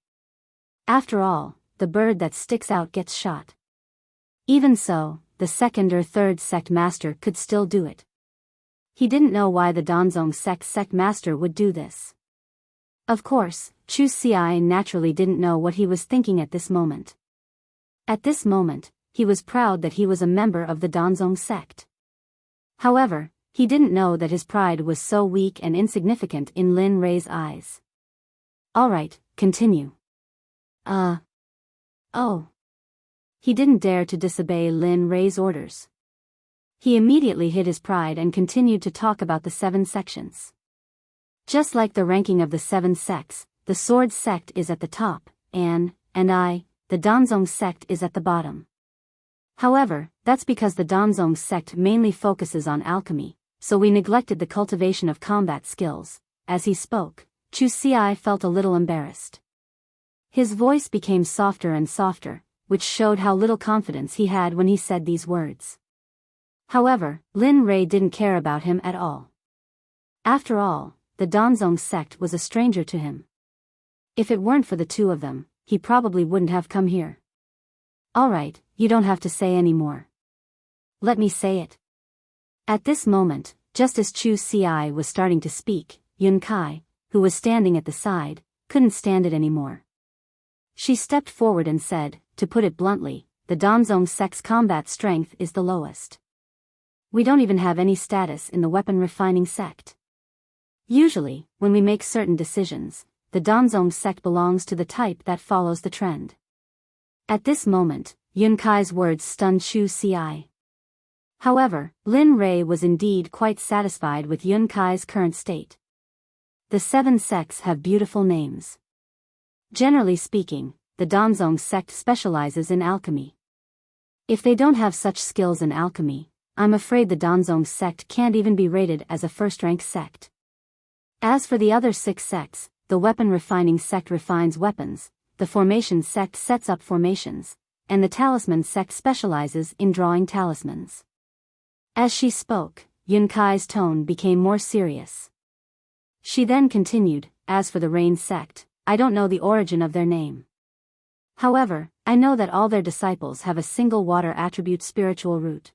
After all, the bird that sticks out gets shot. Even so, the second or third sect master could still do it. He didn't know why the Danzong sect master would do this. Of course, Chu Xiai naturally didn't know what he was thinking at this moment. At this moment, he was proud that he was a member of the Danzong sect. However, he didn't know that his pride was so weak and insignificant in Lin Rei's eyes. Alright, continue. Oh. He didn't dare to disobey Lin Rei's orders. He immediately hid his pride and continued to talk about the 7 sections. Just like the ranking of the 7 sects, the Sword sect is at the top, and the Danzong sect is at the bottom. However, that's because the Danzong sect mainly focuses on alchemy, so we neglected the cultivation of combat skills. As he spoke, Chu Xiai felt a little embarrassed. His voice became softer and softer, which showed how little confidence he had when he said these words. However, Lin Rei didn't care about him at all. After all, the Danzong sect was a stranger to him. If it weren't for the two of them, he probably wouldn't have come here. Alright, you don't have to say any more. Let me say it. At this moment, just as Chu Xiai was starting to speak, Yun Kai, who was standing at the side, couldn't stand it anymore. She stepped forward and said, to put it bluntly, the Danzong sect's combat strength is the lowest. We don't even have any status in the weapon refining sect. Usually, when we make certain decisions, the Danzong sect belongs to the type that follows the trend. At this moment, Yun Kai's words stunned Chu Xiai. However, Lin Rei was indeed quite satisfied with Yun Kai's current state. The 7 sects have beautiful names. Generally speaking, the Danzong sect specializes in alchemy. If they don't have such skills in alchemy, I'm afraid the Danzong sect can't even be rated as a first-rank sect. As for the other 6 sects, the weapon refining sect refines weapons, the formation sect sets up formations, and the talisman sect specializes in drawing talismans. As she spoke, Yun Kai's tone became more serious. She then continued, as for the Rain sect, I don't know the origin of their name. However, I know that all their disciples have a single water attribute spiritual root.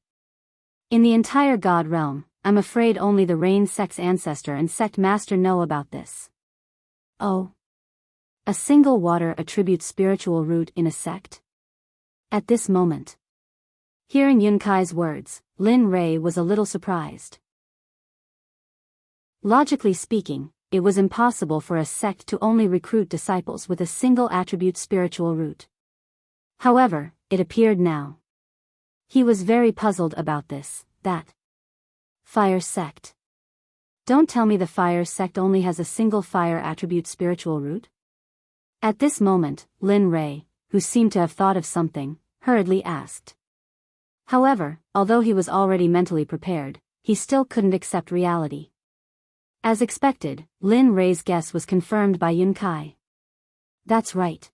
In the entire God realm, I'm afraid only the Rain sect's ancestor and sect master know about this. Oh. A single water attribute spiritual root in a sect? At this moment. Hearing Yun Kai's words, Lin Rei was a little surprised. Logically speaking, it was impossible for a sect to only recruit disciples with a single attribute spiritual root. However, it appeared now. He was very puzzled about this, that Fire sect. Don't tell me the Fire sect only has a single fire attribute spiritual root? At this moment, Lin Rei, who seemed to have thought of something, hurriedly asked. However, although he was already mentally prepared, he still couldn't accept reality. As expected, Lin Rei's guess was confirmed by Yun Kai. That's right.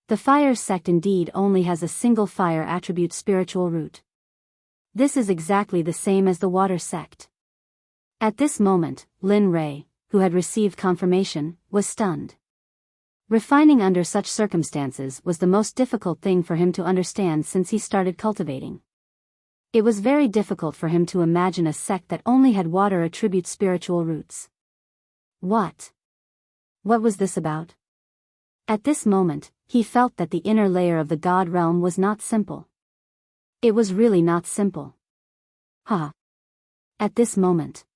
The Fire sect indeed only has a single fire attribute spiritual root. This is exactly the same as the Water sect. At this moment, Lin Rei, who had received confirmation, was stunned. Refining under such circumstances was the most difficult thing for him to understand since he started cultivating. It was very difficult for him to imagine a sect that only had water attribute spiritual roots. What? What was this about? At this moment, he felt that the inner layer of the God realm was not simple. It was really not simple. At this moment.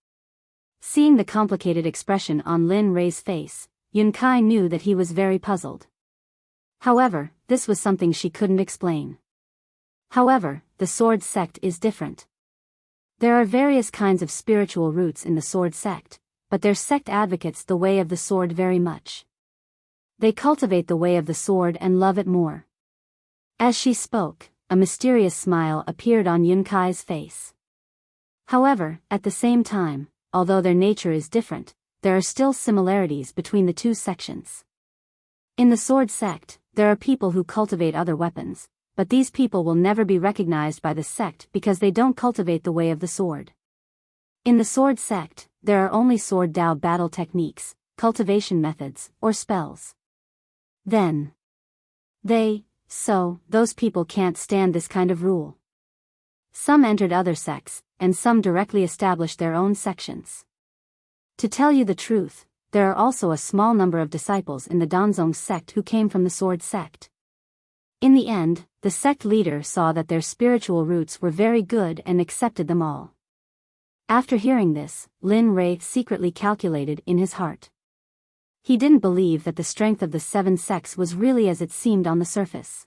Seeing the complicated expression on Lin Rei's face, Yun Kai knew that he was very puzzled. However, this was something she couldn't explain. However, the Sword sect is different. There are various kinds of spiritual roots in the Sword sect, but their sect advocates the way of the sword very much. They cultivate the way of the sword and love it more. As she spoke, a mysterious smile appeared on Yun Kai's face. However, at the same time, although their nature is different, there are still similarities between the two sections. In the Sword Sect, there are people who cultivate other weapons, but these people will never be recognized by the sect because they don't cultivate the way of the sword. In the Sword Sect, there are only sword Dao battle techniques, cultivation methods, or spells. Then, those people can't stand this kind of rule. Some entered other sects, and some directly established their own sections. To tell you the truth, there are also a small number of disciples in the Danzong sect who came from the Sword Sect. In the end, the sect leader saw that their spiritual roots were very good and accepted them all. After hearing this, Lin Rui secretly calculated in his heart. He didn't believe that the strength of the 7 sects was really as it seemed on the surface.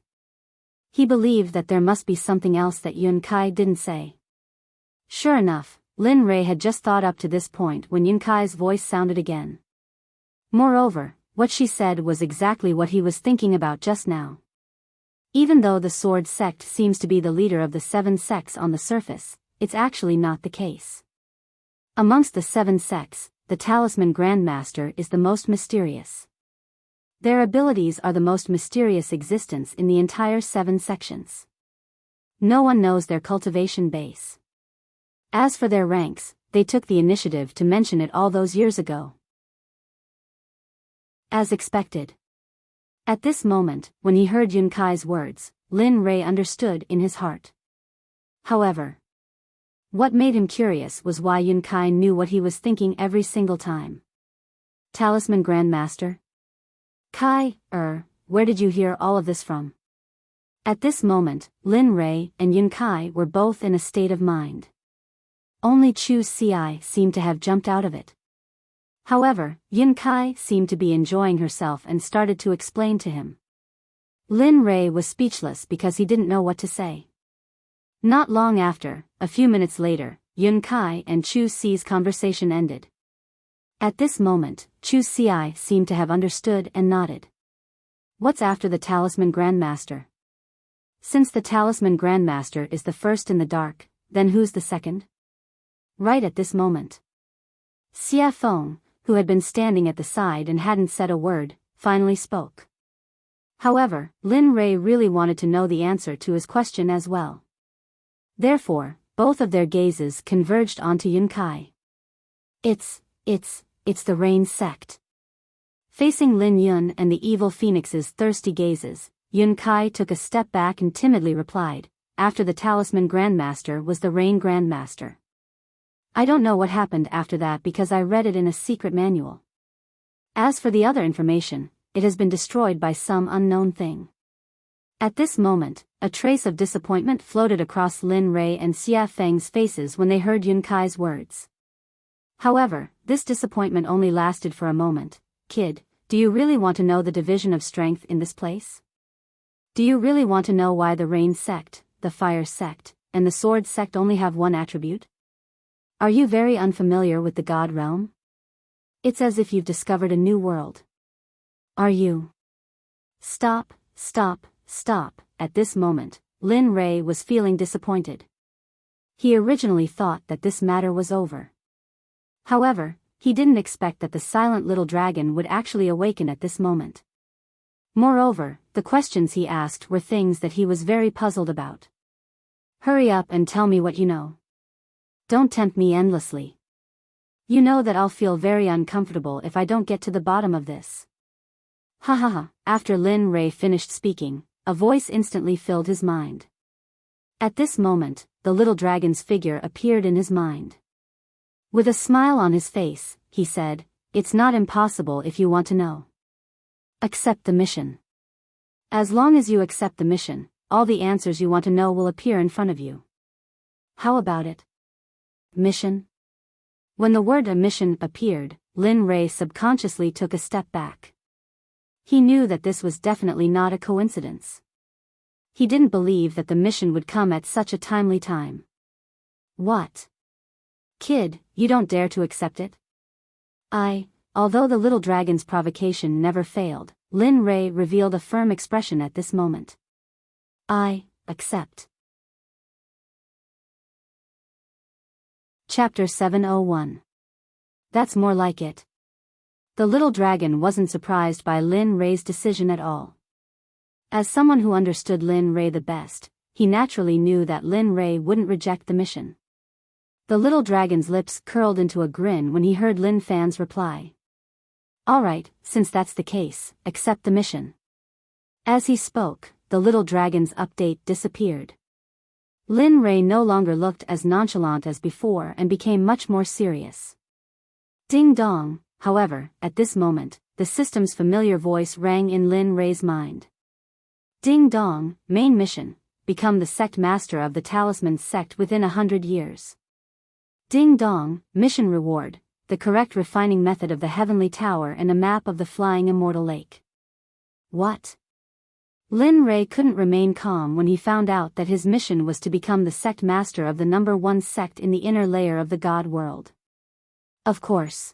He believed that there must be something else that Yun Kai didn't say. Sure enough, Lin Rui had just thought up to this point when Yun Kai's voice sounded again. Moreover, what she said was exactly what he was thinking about just now. Even though the Sword Sect seems to be the leader of the 7 sects on the surface, it's actually not the case. Amongst the 7 sects, the Talisman Grandmaster is the most mysterious. Their abilities are the most mysterious existence in the entire 7 sections. No one knows their cultivation base. As for their ranks, they took the initiative to mention it all those years ago. As expected. At this moment, when he heard Yun Kai's words, Lin Rui understood in his heart. However, what made him curious was why Yun Kai knew what he was thinking every single time. Talisman Grandmaster? Kai, where did you hear all of this from? At this moment, Lin Rui and Yun Kai were both in a state of mind. Only Chu Ci seemed to have jumped out of it. However, Yun Kai seemed to be enjoying herself and started to explain to him. Lin Rui was speechless because he didn't know what to say. Not long after, a few minutes later, Yun Kai and Chu Ci's conversation ended. At this moment, Chu Ci seemed to have understood and nodded. What's after the Talisman Grandmaster? Since the Talisman Grandmaster is the first in the dark, then who's the second? Right at this moment. Xia Feng, who had been standing at the side and hadn't said a word, finally spoke. However, Lin Rui really wanted to know the answer to his question as well. Therefore, both of their gazes converged onto Yun Kai. It's the Rain Sect. Facing Lin Yun and the evil phoenix's thirsty gazes, Yun Kai took a step back and timidly replied, after the Talisman Grandmaster was the Rain Grandmaster. I don't know what happened after that because I read it in a secret manual. As for the other information, it has been destroyed by some unknown thing. At this moment, a trace of disappointment floated across Lin Rui and Xia Feng's faces when they heard Yun Kai's words. However, this disappointment only lasted for a moment. Kid, do you really want to know the division of strength in this place? Do you really want to know why the Rain Sect, the Fire Sect, and the Sword Sect only have one attribute? Are you very unfamiliar with the God realm? It's as if you've discovered a new world. Are you? Stop. At this moment, Lin Rui was feeling disappointed. He originally thought that this matter was over. However, he didn't expect that the silent little dragon would actually awaken at this moment. Moreover, the questions he asked were things that he was very puzzled about. Hurry up and tell me what you know. Don't tempt me endlessly. You know that I'll feel very uncomfortable if I don't get to the bottom of this. Ha ha ha. After Lin Rui finished speaking, a voice instantly filled his mind. At this moment, the little dragon's figure appeared in his mind. With a smile on his face, he said, "It's not impossible if you want to know. Accept the mission. As long as you accept the mission, all the answers you want to know will appear in front of you. How about it?" Mission? When the word mission appeared, Lin Rui subconsciously took a step back. He knew that this was definitely not a coincidence. He didn't believe that the mission would come at such a timely time. What? Kid, you don't dare to accept it? Although the little dragon's provocation never failed, Lin Rui revealed a firm expression at this moment. I accept. Chapter 701. That's more like it. The little dragon wasn't surprised by Lin Rei's decision at all. As someone who understood Lin Rei the best, he naturally knew that Lin Rei wouldn't reject the mission. The little dragon's lips curled into a grin when he heard Lin Fan's reply. Alright, since that's the case, accept the mission. As he spoke, the little dragon's update disappeared. Lin Rei no longer looked as nonchalant as before and became much more serious. Ding dong, however, at this moment, the system's familiar voice rang in Lin Rei's mind. Ding dong, main mission, become the sect master of the Talisman Sect within 100 years. Ding dong, mission reward, the correct refining method of the Heavenly Tower and a map of the Flying Immortal Lake. What? Lin Rei couldn't remain calm when he found out that his mission was to become the sect master of the #1 sect in the inner layer of the God world. Of course.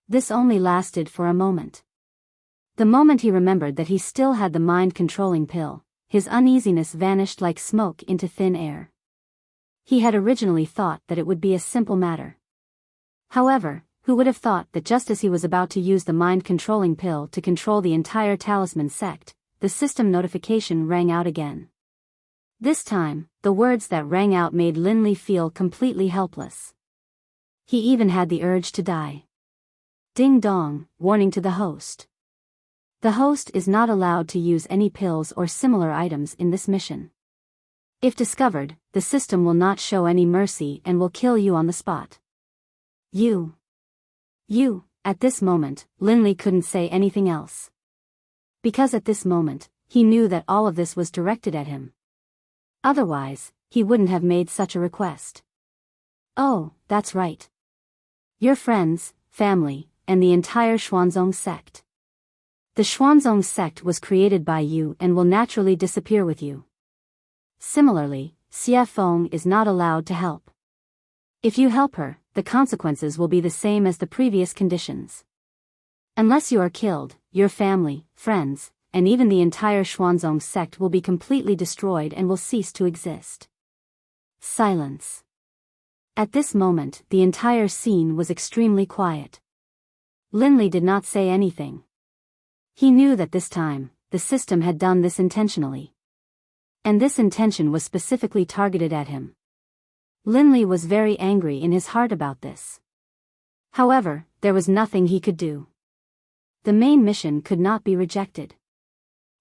This only lasted for a moment. The moment he remembered that he still had the mind-controlling pill, his uneasiness vanished like smoke into thin air. He had originally thought that it would be a simple matter. However, who would have thought that just as he was about to use the mind-controlling pill to control the entire Talisman Sect, the system notification rang out again. This time, the words that rang out made Lin Li feel completely helpless. He even had the urge to die. Ding dong, warning to the host. The host is not allowed to use any pills or similar items in this mission. If discovered, the system will not show any mercy and will kill you on the spot. You. At this moment, Lin Li couldn't say anything else. Because at this moment, he knew that all of this was directed at him. Otherwise, he wouldn't have made such a request. Oh, that's right. Your friends, family, and the entire Xuanzong sect. The Xuanzong sect was created by you and will naturally disappear with you. Similarly, Xie Feng is not allowed to help. If you help her, the consequences will be the same as the previous conditions. Unless you are killed, your family, friends, and even the entire Xuanzong sect will be completely destroyed and will cease to exist. Silence. At this moment, the entire scene was extremely quiet. Lin Li did not say anything. He knew that this time, the system had done this intentionally. And this intention was specifically targeted at him. Lin Li was very angry in his heart about this. However, there was nothing he could do. The main mission could not be rejected.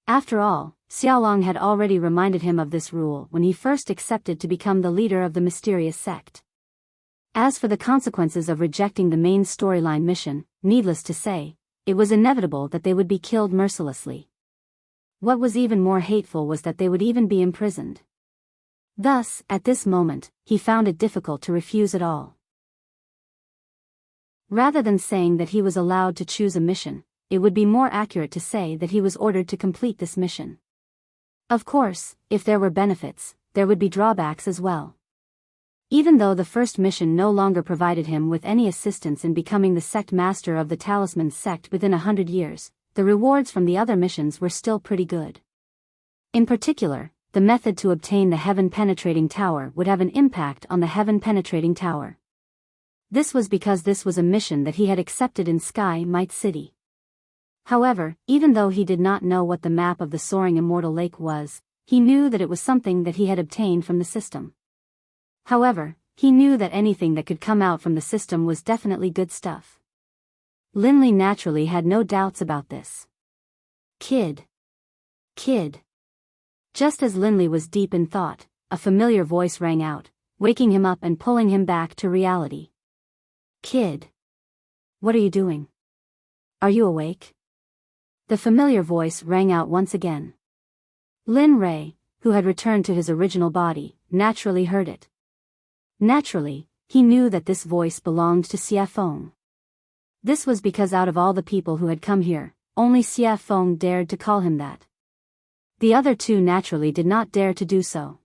After all, Xiaolong had already reminded him of this rule when he first accepted to become the leader of the mysterious sect. As for the consequences of rejecting the main storyline mission, needless to say, it was inevitable that they would be killed mercilessly. What was even more hateful was that they would even be imprisoned. Thus, at this moment, he found it difficult to refuse at all. Rather than saying that he was allowed to choose a mission, it would be more accurate to say that he was ordered to complete this mission. Of course, if there were benefits, there would be drawbacks as well. Even though the first mission no longer provided him with any assistance in becoming the sect master of the Talisman Sect within 100 years, the rewards from the other missions were still pretty good. In particular, the method to obtain the heaven-penetrating tower would have an impact on the heaven-penetrating tower. This was because this was a mission that he had accepted in Sky Might City. However, even though he did not know what the map of the Soaring Immortal Lake was, he knew that it was something that he had obtained from the system. However, he knew that anything that could come out from the system was definitely good stuff. Lin Li naturally had no doubts about this. Kid. Just as Lin Li was deep in thought, a familiar voice rang out, waking him up and pulling him back to reality. Kid. What are you doing? Are you awake? The familiar voice rang out once again. Lin Rei, who had returned to his original body, naturally heard it. Naturally, he knew that this voice belonged to Xie Feng. This was because out of all the people who had come here, only Xie Feng dared to call him that. The other two naturally did not dare to do so.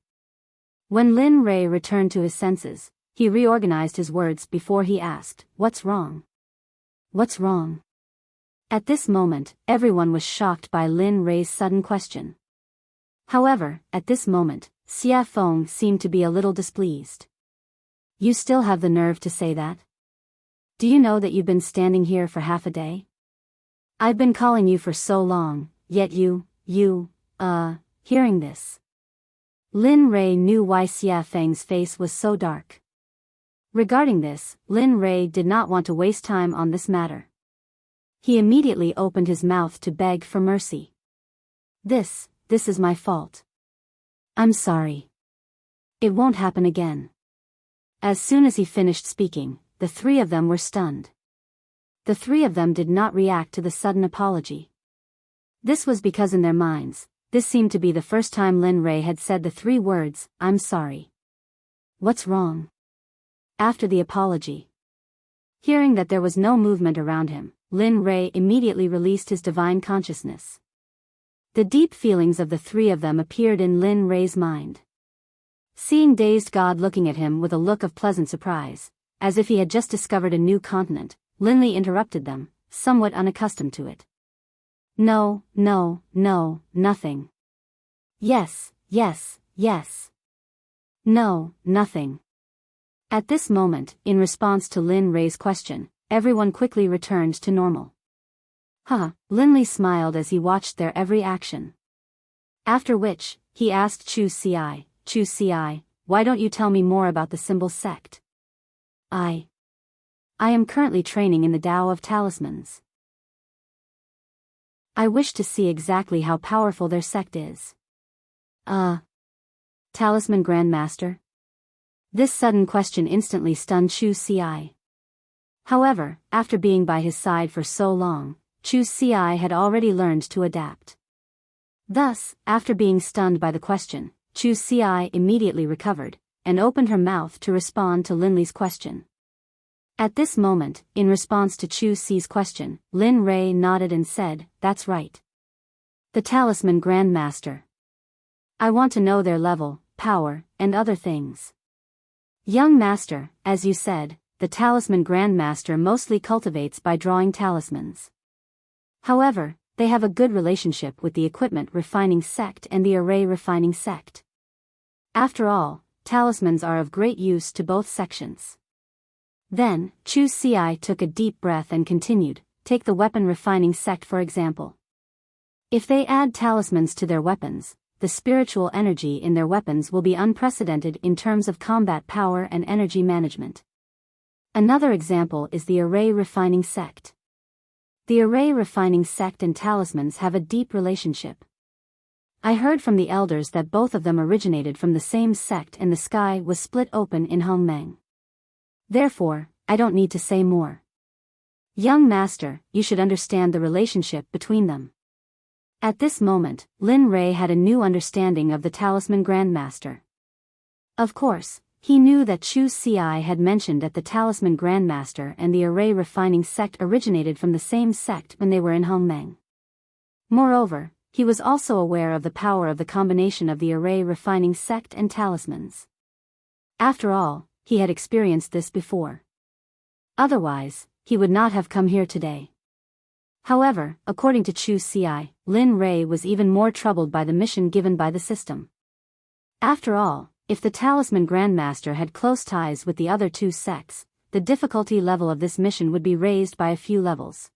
When Lin Rei returned to his senses, he reorganized his words before he asked, "What's wrong? What's wrong?" At this moment, everyone was shocked by Lin Rei's sudden question. However, at this moment, Xie Feng seemed to be a little displeased. You still have the nerve to say that? Do you know that you've been standing here for half a day? I've been calling you for so long, yet hearing this. Lin Rei knew why Xia Feng's face was so dark. Regarding this, Lin Rei did not want to waste time on this matter. He immediately opened his mouth to beg for mercy. This is my fault. I'm sorry. It won't happen again. As soon as he finished speaking, the three of them were stunned. The three of them did not react to the sudden apology. This was because in their minds, this seemed to be the first time Lin Rei had said the three words, "I'm sorry." What's wrong? After the apology. Hearing that there was no movement around him, Lin Rei immediately released his divine consciousness. The deep feelings of the three of them appeared in Lin Rei's mind. Seeing dazed God looking at him with a look of pleasant surprise, as if he had just discovered a new continent, Lin Li interrupted them, somewhat unaccustomed to it. No, nothing. Yes. No, nothing. At this moment, in response to Lin Rei's question, everyone quickly returned to normal. Lin Li smiled as he watched their every action. After which, he asked Chu Ci, why don't you tell me more about the symbol sect? I am currently training in the Tao of Talismans. I wish to see exactly how powerful their sect is. Talisman Grandmaster? This sudden question instantly stunned Chu Ci. However, after being by his side for so long, Chu Ci had already learned to adapt. Thus, after being stunned by the question, Chu Ci immediately recovered, and opened her mouth to respond to Lin Li's question. At this moment, in response to Chu Ci's question, Lin Rei nodded and said, "That's right. The Talisman Grandmaster. I want to know their level, power, and other things. Young Master, as you said, the Talisman Grandmaster mostly cultivates by drawing talismans. However, they have a good relationship with the Equipment Refining Sect and the Array Refining Sect. After all, talismans are of great use to both sections." Then, Chu Ci took a deep breath and continued, take the Weapon Refining Sect for example. If they add talismans to their weapons, the spiritual energy in their weapons will be unprecedented in terms of combat power and energy management. Another example is the Array Refining Sect. The Array Refining Sect and talismans have a deep relationship. I heard from the elders that both of them originated from the same sect and the sky was split open in Hongmeng. Therefore, I don't need to say more. Young Master, you should understand the relationship between them. At this moment, Lin Rei had a new understanding of the Talisman Grandmaster. Of course, he knew that Chu Ci had mentioned that the Talisman Grandmaster and the Array Refining Sect originated from the same sect when they were in Hongmeng. Moreover, he was also aware of the power of the combination of the Array Refining Sect and talismans. After all, he had experienced this before. Otherwise, he would not have come here today. However, according to Chu Ci, Lin Rei was even more troubled by the mission given by the system. After all, if the Talisman Grandmaster had close ties with the other two sects, the difficulty level of this mission would be raised by a few levels.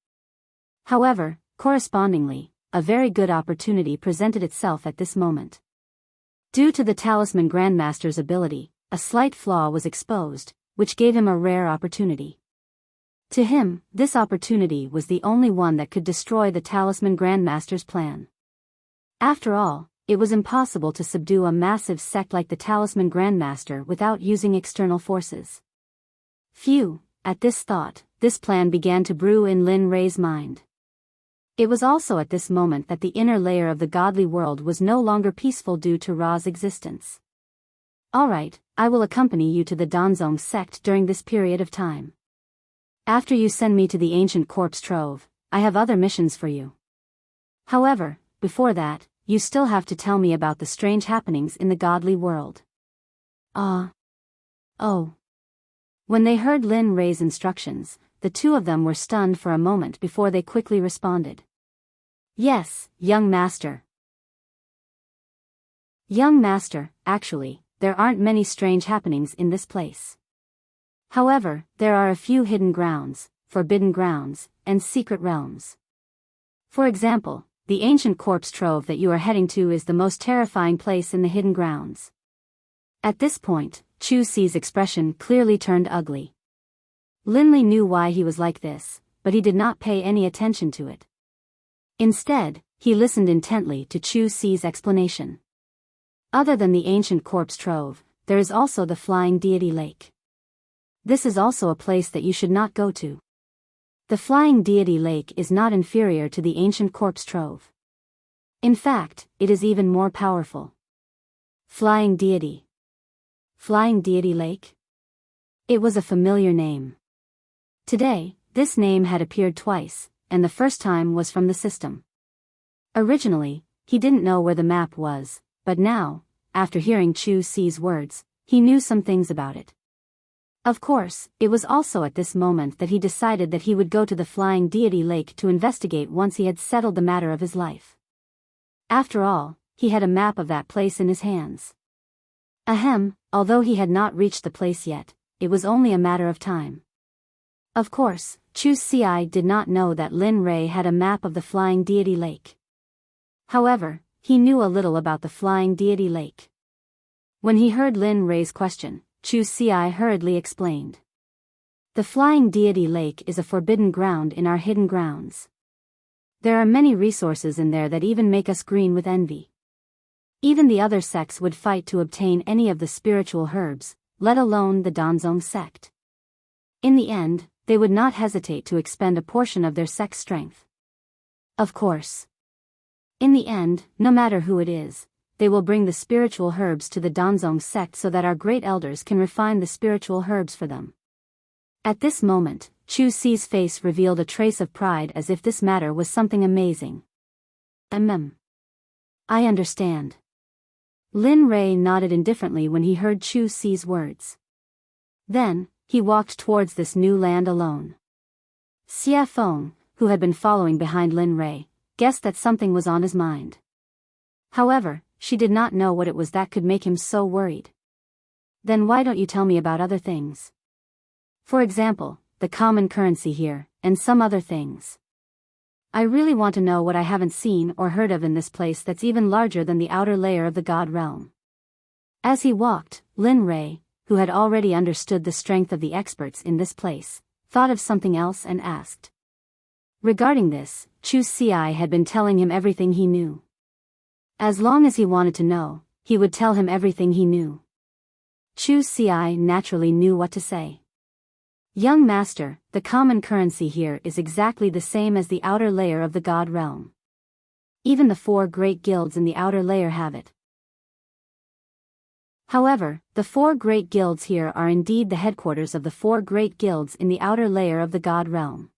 However, correspondingly, a very good opportunity presented itself at this moment. Due to the Talisman Grandmaster's ability, a slight flaw was exposed, which gave him a rare opportunity. To him, this opportunity was the only one that could destroy the Talisman Grandmaster's plan. After all, it was impossible to subdue a massive sect like the Talisman Grandmaster without using external forces. Phew, at this thought, this plan began to brew in Lin Rei's mind. It was also at this moment that the inner layer of the godly world was no longer peaceful due to Ra's existence. Alright, I will accompany you to the Danzong sect during this period of time. After you send me to the ancient corpse trove, I have other missions for you. However, before that, you still have to tell me about the strange happenings in the godly world. Oh. When they heard Lin Rei's instructions, the two of them were stunned for a moment before they quickly responded. Yes, young master. Young master, actually, there aren't many strange happenings in this place. However, there are a few hidden grounds, forbidden grounds, and secret realms. For example, the ancient corpse trove that you are heading to is the most terrifying place in the hidden grounds. At this point, Chu Si's expression clearly turned ugly. Linley knew why he was like this, but he did not pay any attention to it. Instead, he listened intently to Chu Si's explanation. Other than the ancient corpse trove, there is also the Flying Deity Lake. This is also a place that you should not go to. The Flying Deity Lake is not inferior to the ancient corpse trove. In fact, it is even more powerful. Flying Deity. Flying Deity Lake? It was a familiar name. Today, this name had appeared twice, and the first time was from the system. Originally, he didn't know where the map was, but now, after hearing Chu Si's words, he knew some things about it. Of course, it was also at this moment that he decided that he would go to the Flying Deity Lake to investigate once he had settled the matter of his life. After all, he had a map of that place in his hands. Ahem, although he had not reached the place yet, it was only a matter of time. Of course, Chu Si did not know that Lin Rei had a map of the Flying Deity Lake. However, he knew a little about the Flying Deity Lake. When he heard Lin Rei's question, Chu Si hurriedly explained. The Flying Deity Lake is a forbidden ground in our hidden grounds. There are many resources in there that even make us green with envy. Even the other sects would fight to obtain any of the spiritual herbs, let alone the Danzong sect. In the end, they would not hesitate to expend a portion of their sect's strength. Of course. In the end, no matter who it is, they will bring the spiritual herbs to the Danzong sect so that our great elders can refine the spiritual herbs for them. At this moment, Chu Si's face revealed a trace of pride as if this matter was something amazing. I understand. Lin Rei nodded indifferently when he heard Chu Si's words. Then, he walked towards this new land alone. Xia Feng, who had been following behind Lin Rei, guessed that something was on his mind. However, she did not know what it was that could make him so worried. Then why don't you tell me about other things? For example, the common currency here, and some other things. I really want to know what I haven't seen or heard of in this place that's even larger than the outer layer of the God realm. As he walked, Lin Rei, who had already understood the strength of the experts in this place, thought of something else and asked. Regarding this, Chu Si had been telling him everything he knew. As long as he wanted to know, he would tell him everything he knew. Chu Si naturally knew what to say. Young master, the common currency here is exactly the same as the outer layer of the God realm. Even the 4 great guilds in the outer layer have it. However, the 4 great guilds here are indeed the headquarters of the 4 great guilds in the outer layer of the God realm.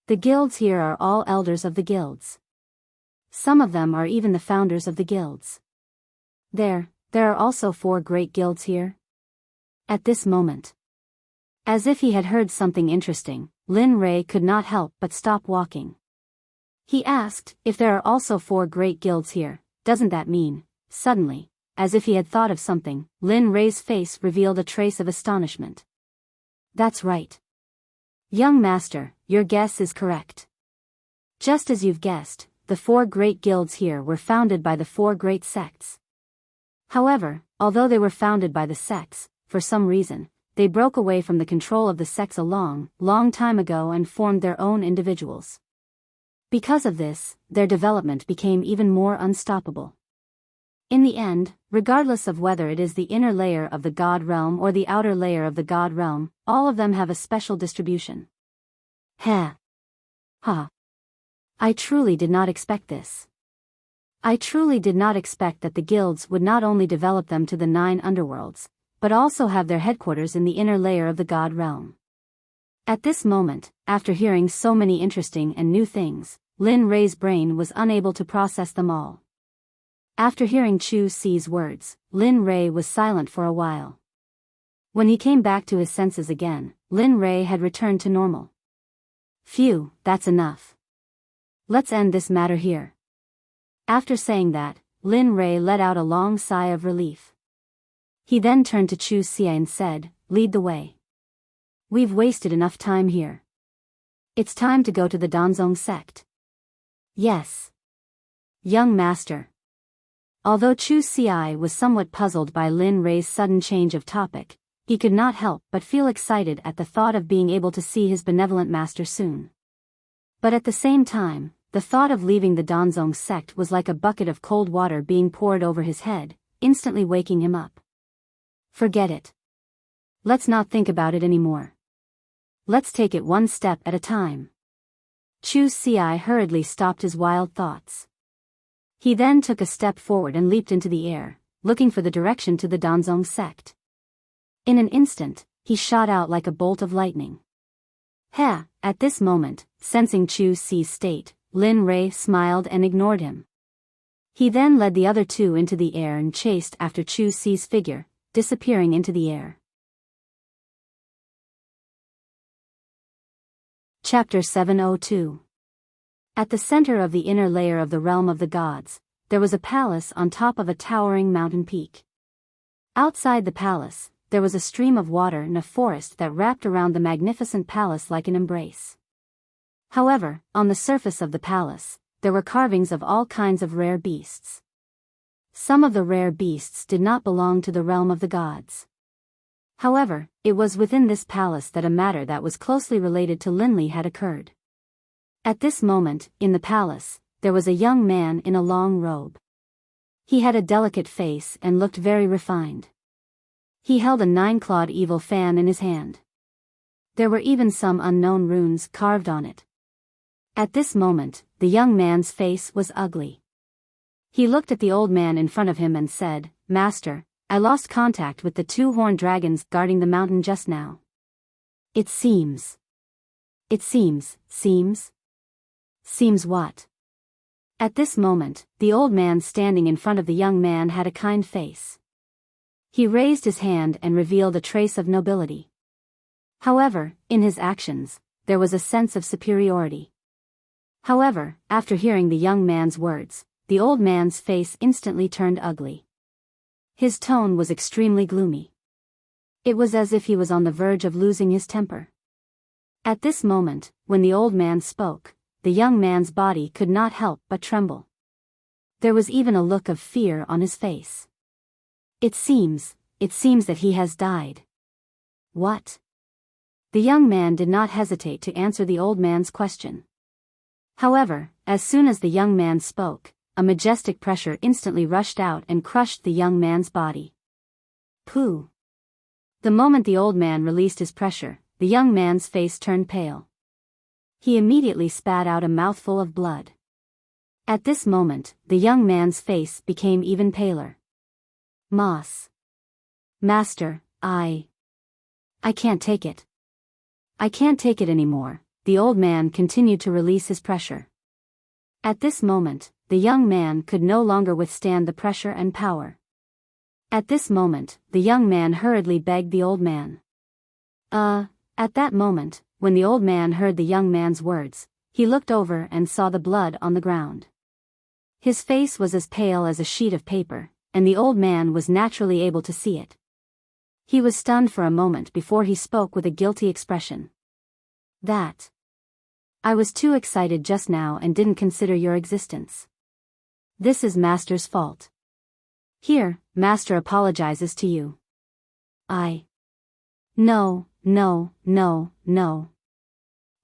The guilds here are all elders of the guilds. Some of them are even the founders of the guilds. There are also 4 great guilds here. At this moment, as if he had heard something interesting, Lin Rei could not help but stop walking. He asked, if there are also 4 great guilds here, doesn't that mean, suddenly, as if he had thought of something, Lin Rei's face revealed a trace of astonishment. That's right. Young master, your guess is correct. Just as you've guessed, the 4 great guilds here were founded by the 4 great sects. However, although they were founded by the sects, for some reason, they broke away from the control of the sects a long time ago and formed their own individuals. Because of this, their development became even more unstoppable. In the end, regardless of whether it is the inner layer of the God realm or the outer layer of the God realm, all of them have a special distribution. Ha! I truly did not expect this. I truly did not expect that the guilds would not only develop them to the 9 underworlds, but also have their headquarters in the inner layer of the God realm. At this moment, after hearing so many interesting and new things, Lin Rei's brain was unable to process them all. After hearing Chu Si's words, Lin Rei was silent for a while. When he came back to his senses again, Lin Rei had returned to normal. Phew, that's enough. Let's end this matter here. After saying that, Lin Rei let out a long sigh of relief. He then turned to Chu Si and said, lead the way. We've wasted enough time here. It's time to go to the Danzong sect. Yes. Young master. Although Chu Ci was somewhat puzzled by Lin Rei's sudden change of topic, he could not help but feel excited at the thought of being able to see his benevolent master soon. But at the same time, the thought of leaving the Danzong sect was like a bucket of cold water being poured over his head, instantly waking him up. Forget it. Let's not think about it anymore. Let's take it one step at a time. Chu Ci hurriedly stopped his wild thoughts. He then took a step forward and leaped into the air, looking for the direction to the Danzong sect. In an instant, he shot out like a bolt of lightning. At this moment, sensing Chu Ci's state, Lin Rei smiled and ignored him. He then led the other two into the air and chased after Chu Ci's figure, disappearing into the air. Chapter 702. At the center of the inner layer of the realm of the gods, there was a palace on top of a towering mountain peak. Outside the palace, there was a stream of water and a forest that wrapped around the magnificent palace like an embrace. However, on the surface of the palace, there were carvings of all kinds of rare beasts. Some of the rare beasts did not belong to the realm of the gods. However, it was within this palace that a matter that was closely related to Linli had occurred. At this moment, in the palace, there was a young man in a long robe. He had a delicate face and looked very refined. He held a 9-clawed evil fan in his hand. There were even some unknown runes carved on it. At this moment, the young man's face was ugly. He looked at the old man in front of him and said, "Master, I lost contact with the 2 horned dragons guarding the mountain just now. It seems what?" At this moment, the old man standing in front of the young man had a kind face. He raised his hand and revealed a trace of nobility. However, in his actions, there was a sense of superiority. However, after hearing the young man's words, the old man's face instantly turned ugly. His tone was extremely gloomy. It was as if he was on the verge of losing his temper. At this moment, when the old man spoke, the young man's body could not help but tremble. There was even a look of fear on his face. It seems that he has died. What? The young man did not hesitate to answer the old man's question. However, as soon as the young man spoke, a majestic pressure instantly rushed out and crushed the young man's body. Pooh! The moment the old man released his pressure, the young man's face turned pale. He immediately spat out a mouthful of blood. At this moment, the young man's face became even paler. Master, I can't take it. I can't take it anymore. The old man continued to release his pressure. At this moment, the young man could no longer withstand the pressure and power. At this moment, the young man hurriedly begged the old man. At that moment, when the old man heard the young man's words, he looked over and saw the blood on the ground. His face was as pale as a sheet of paper, and the old man was naturally able to see it. He was stunned for a moment before he spoke with a guilty expression. I was too excited just now and didn't consider your existence. This is Master's fault. Here, Master apologizes to you. No.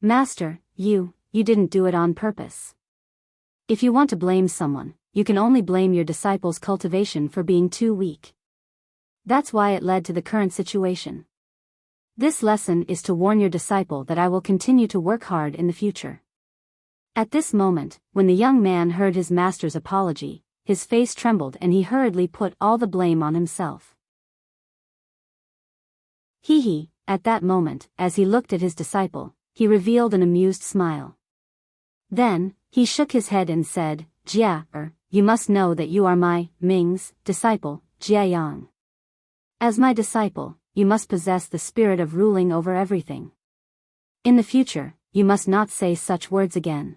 Master, you didn't do it on purpose. If you want to blame someone, you can only blame your disciple's cultivation for being too weak. That's why it led to the current situation. This lesson is to warn your disciple that I will continue to work hard in the future. At this moment, when the young man heard his master's apology, his face trembled and he hurriedly put all the blame on himself. At that moment, as he looked at his disciple, he revealed an amused smile. Then, he shook his head and said, Jia, you must know that you are my, Ming's, disciple, Jia Yang. As my disciple, you must possess the spirit of ruling over everything. In the future, you must not say such words again.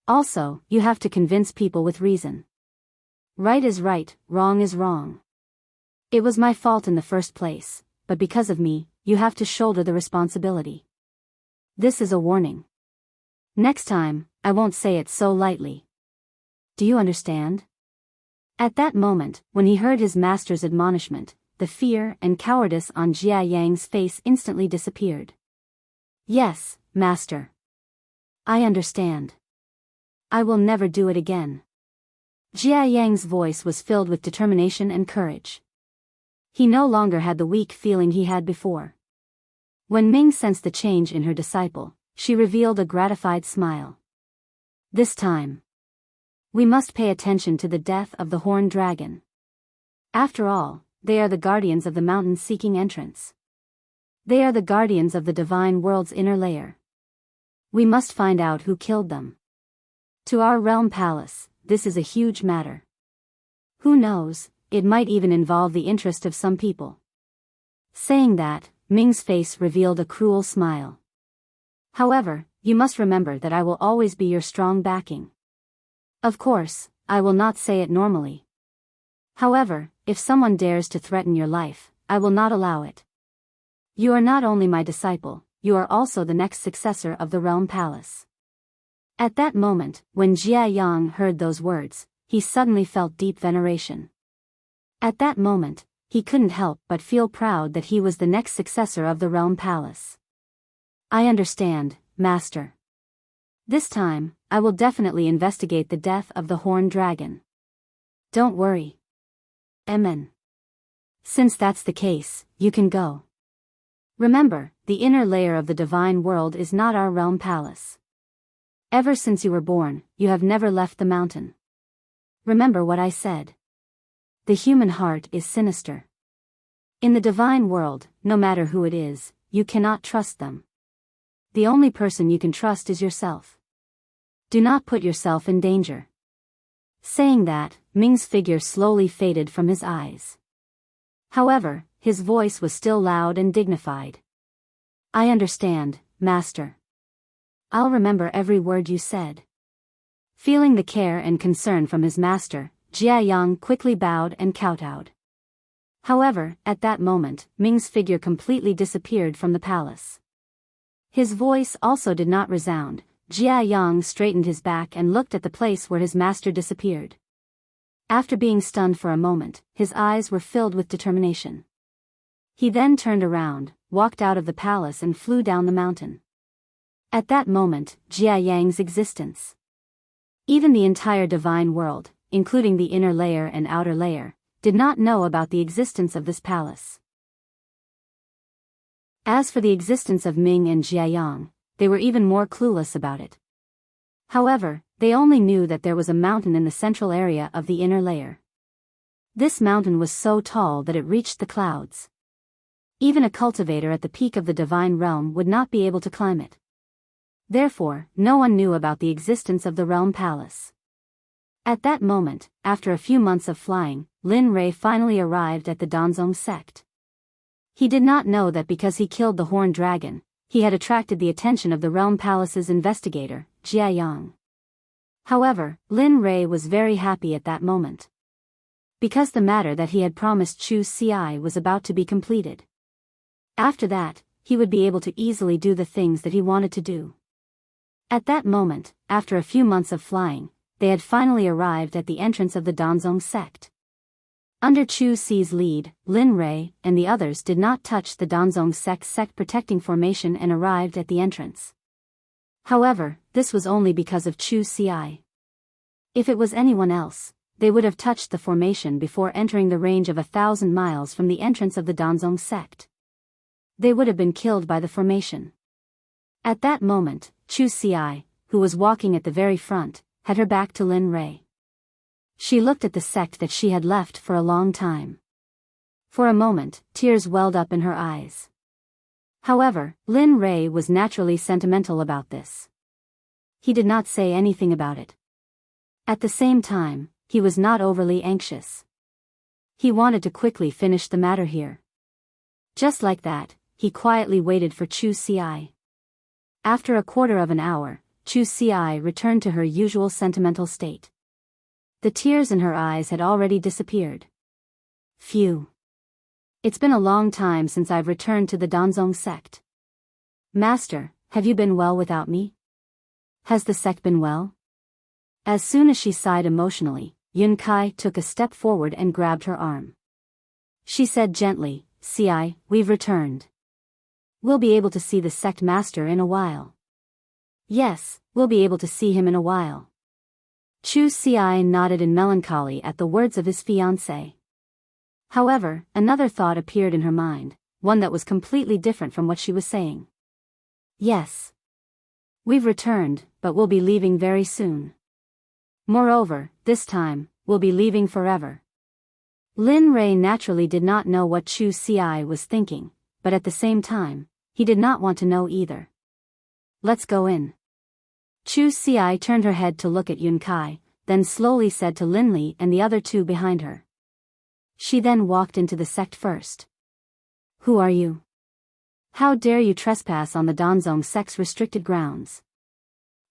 Also, you have to convince people with reason. Right is right, wrong is wrong. It was my fault in the first place, but because of me, you have to shoulder the responsibility. This is a warning. Next time, I won't say it so lightly. Do you understand? At that moment, when he heard his master's admonishment, the fear and cowardice on Jia Yang's face instantly disappeared. Yes, master. I understand. I will never do it again. Jia Yang's voice was filled with determination and courage. He no longer had the weak feeling he had before. When Ming sensed the change in her disciple, she revealed a gratified smile. This time, we must pay attention to the death of the horned dragon. After all, they are the guardians of the mountain seeking entrance. They are the guardians of the divine world's inner layer. We must find out who killed them. To our realm palace, this is a huge matter. Who knows, it might even involve the interest of some people. Saying that, Ming's face revealed a cruel smile. However, you must remember that I will always be your strong backing. Of course, I will not say it normally. However, if someone dares to threaten your life, I will not allow it. You are not only my disciple, you are also the next successor of the realm palace. At that moment, when Jia Yang heard those words, he suddenly felt deep veneration. At that moment, he couldn't help but feel proud that he was the next successor of the realm palace. I understand, master. This time, I will definitely investigate the death of the horned dragon. Don't worry. Amen. Since that's the case, you can go. Remember, the inner layer of the divine world is not our realm palace. Ever since you were born, you have never left the mountain. Remember what I said. The human heart is sinister. In the divine world, no matter who it is, you cannot trust them. The only person you can trust is yourself. Do not put yourself in danger. Saying that, Ming's figure slowly faded from his eyes. However, his voice was still loud and dignified. I understand, master. I'll remember every word you said. Feeling the care and concern from his master, Jia Yang quickly bowed and kowtowed. However, at that moment, Ming's figure completely disappeared from the palace. His voice also did not resound. Jia Yang straightened his back and looked at the place where his master disappeared. After being stunned for a moment, his eyes were filled with determination. He then turned around, walked out of the palace and flew down the mountain. At that moment, Jia Yang's existence. Even the entire divine world, including the inner layer and outer layer, did not know about the existence of this palace. As for the existence of Ming and Jia Yang, they were even more clueless about it. However, they only knew that there was a mountain in the central area of the inner layer. This mountain was so tall that it reached the clouds. Even a cultivator at the peak of the divine realm would not be able to climb it. Therefore, no one knew about the existence of the realm palace. At that moment, after a few months of flying, Lin Rei finally arrived at the Danzong Sect. He did not know that because he killed the horned dragon, he had attracted the attention of the realm palace's investigator, Jia Yang. However, Lin Rei was very happy at that moment. Because the matter that he had promised Chu Ci was about to be completed. After that, he would be able to easily do the things that he wanted to do. At that moment, after a few months of flying, they had finally arrived at the entrance of the Danzong Sect. Under Chu Ci's lead, Lin Rei and the others did not touch the Danzong Sect protecting formation and arrived at the entrance. However, this was only because of Chu Ci. If it was anyone else, they would have touched the formation before entering the range of 1,000 miles from the entrance of the Danzong Sect. They would have been killed by the formation. At that moment, Chu Ci, who was walking at the very front, had her back to Lin Rei. She looked at the sect that she had left for a long time. For a moment, tears welled up in her eyes. However, Lin Rei was naturally sentimental about this. He did not say anything about it. At the same time, he was not overly anxious. He wanted to quickly finish the matter here. Just like that, he quietly waited for Chu Ci. After a quarter of an hour, Chu Ci returned to her usual sentimental state. The tears in her eyes had already disappeared. Phew. It's been a long time since I've returned to the Danzong sect. Master, have you been well without me? Has the sect been well? As soon as she sighed emotionally, Yun Kai took a step forward and grabbed her arm. She said gently, "Si, we've returned. We'll be able to see the sect master in a while." "Yes, we'll be able to see him in a while." Chu Si nodded in melancholy at the words of his fiancée. However, another thought appeared in her mind, one that was completely different from what she was saying. "Yes. We've returned, but we'll be leaving very soon. Moreover, this time, we'll be leaving forever." Lin Rei naturally did not know what Chu Si was thinking, but at the same time, he did not want to know either. "Let's go in." Chu Si turned her head to look at Yun Kai, then slowly said to Lin Li and the other two behind her. She then walked into the sect first. "Who are you? How dare you trespass on the Danzong sect's restricted grounds?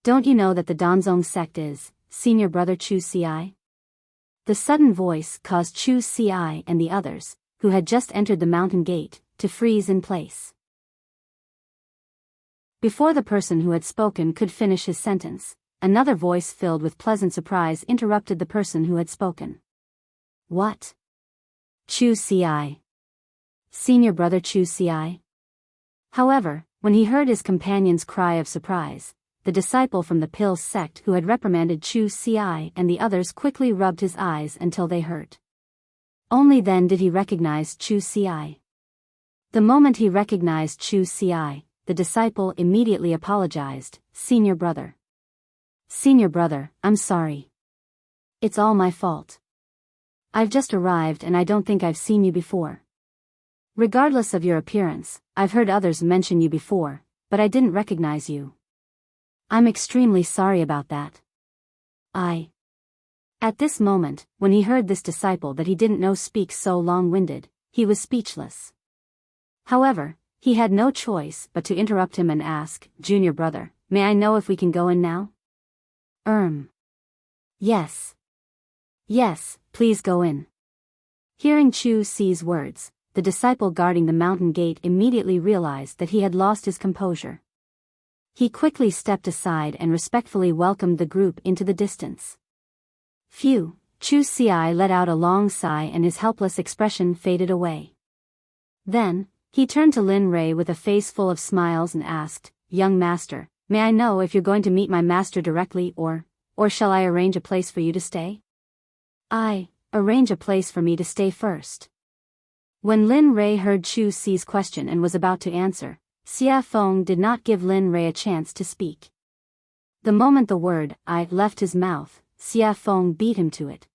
Don't you know that the Danzong sect is senior brother Chu Si?" The sudden voice caused Chu Si and the others, who had just entered the mountain gate, to freeze in place. Before the person who had spoken could finish his sentence, another voice filled with pleasant surprise interrupted the person who had spoken. "What? Chu Si? Senior brother Chu Si?" However, when he heard his companion's cry of surprise, the disciple from the Pill sect who had reprimanded Chu Si and the others quickly rubbed his eyes until they hurt. Only then did he recognize Chu Si. The moment he recognized Chu Si, the disciple immediately apologized, "Senior brother. Senior brother, I'm sorry. It's all my fault. I've just arrived and I don't think I've seen you before. Regardless of your appearance, I've heard others mention you before, but I didn't recognize you. I'm extremely sorry about that. At this moment, when he heard this disciple that he didn't know speak so long-winded, he was speechless. However, he had no choice but to interrupt him and ask, "Junior brother, may I know if we can go in now?" Yes. Yes, please go in." Hearing Chu Si's words, the disciple guarding the mountain gate immediately realized that he had lost his composure. He quickly stepped aside and respectfully welcomed the group into the distance. Phew, Chu Si let out a long sigh and his helpless expression faded away. Then, he turned to Lin Rei with a face full of smiles and asked, "Young master, may I know if you're going to meet my master directly or shall I arrange a place for you to stay?" Arrange a place for me to stay first." When Lin Rei heard Chu Si's question and was about to answer, Xia Feng did not give Lin Rei a chance to speak. The moment the word "I" left his mouth, Xia Feng beat him to it.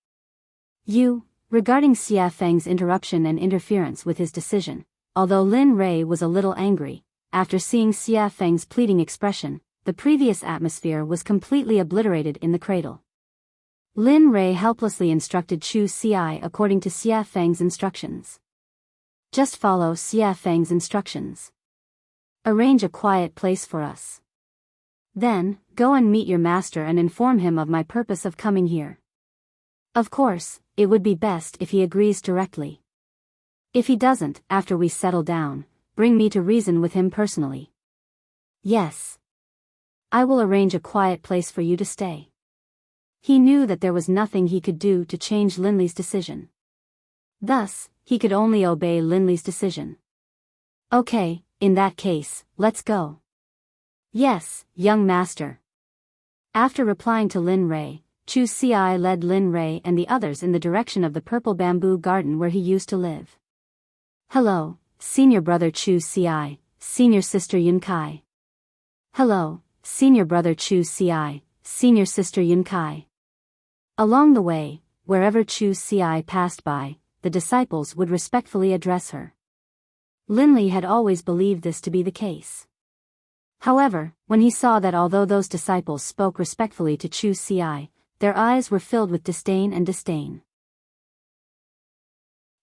Regarding Xia Feng's interruption and interference with his decision, although Lin Rei was a little angry, after seeing Xia Feng's pleading expression, the previous atmosphere was completely obliterated in the cradle. Lin Rei helplessly instructed Chu Si according to Xia Feng's instructions. "Just follow Xia Feng's instructions. Arrange a quiet place for us. Then, go and meet your master and inform him of my purpose of coming here. Of course, it would be best if he agrees directly. If he doesn't, after we settle down, bring me to reason with him personally." "Yes. I will arrange a quiet place for you to stay." He knew that there was nothing he could do to change Lin Li's decision. Thus, he could only obey Lin Li's decision. "Okay, in that case, let's go." "Yes, young master." After replying to Lin Rei, Chu Si led Lin Rei and the others in the direction of the purple bamboo garden where he used to live. "Hello, senior brother Chu Si, senior sister Yun Kai." "Hello, senior brother Chu Si, senior sister Yun Kai." Along the way, wherever Chu Si passed by, the disciples would respectfully address her. Lin Li had always believed this to be the case. However, when he saw that although those disciples spoke respectfully to Chu Si, their eyes were filled with disdain and disdain.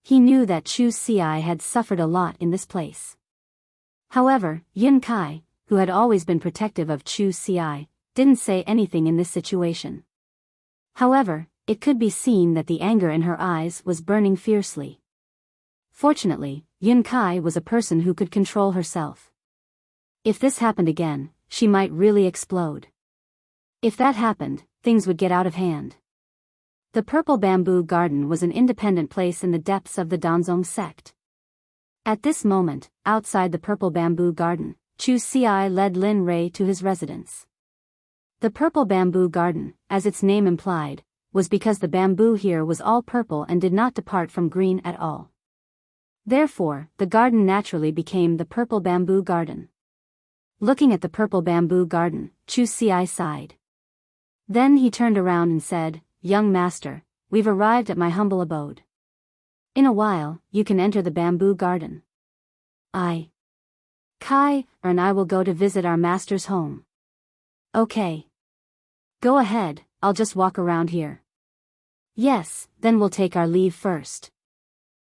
He knew that Chu Si had suffered a lot in this place. However, Yun Kai, who had always been protective of Chu Si, didn't say anything in this situation. However, it could be seen that the anger in her eyes was burning fiercely. Fortunately, Yun Kai was a person who could control herself. If this happened again, she might really explode. If that happened, things would get out of hand. The Purple Bamboo Garden was an independent place in the depths of the Danzong sect. At this moment, outside the Purple Bamboo Garden, Chu Xiai led Lin Rei to his residence. The Purple Bamboo Garden, as its name implied, was because the bamboo here was all purple and did not depart from green at all. Therefore, the garden naturally became the Purple Bamboo Garden. Looking at the Purple Bamboo Garden, Chu Xiai sighed. Then he turned around and said, "Young master, we've arrived at my humble abode. In a while, you can enter the bamboo garden. Kai and I will go to visit our master's home." "Okay. Go ahead, I'll just walk around here." "Yes, then we'll take our leave first."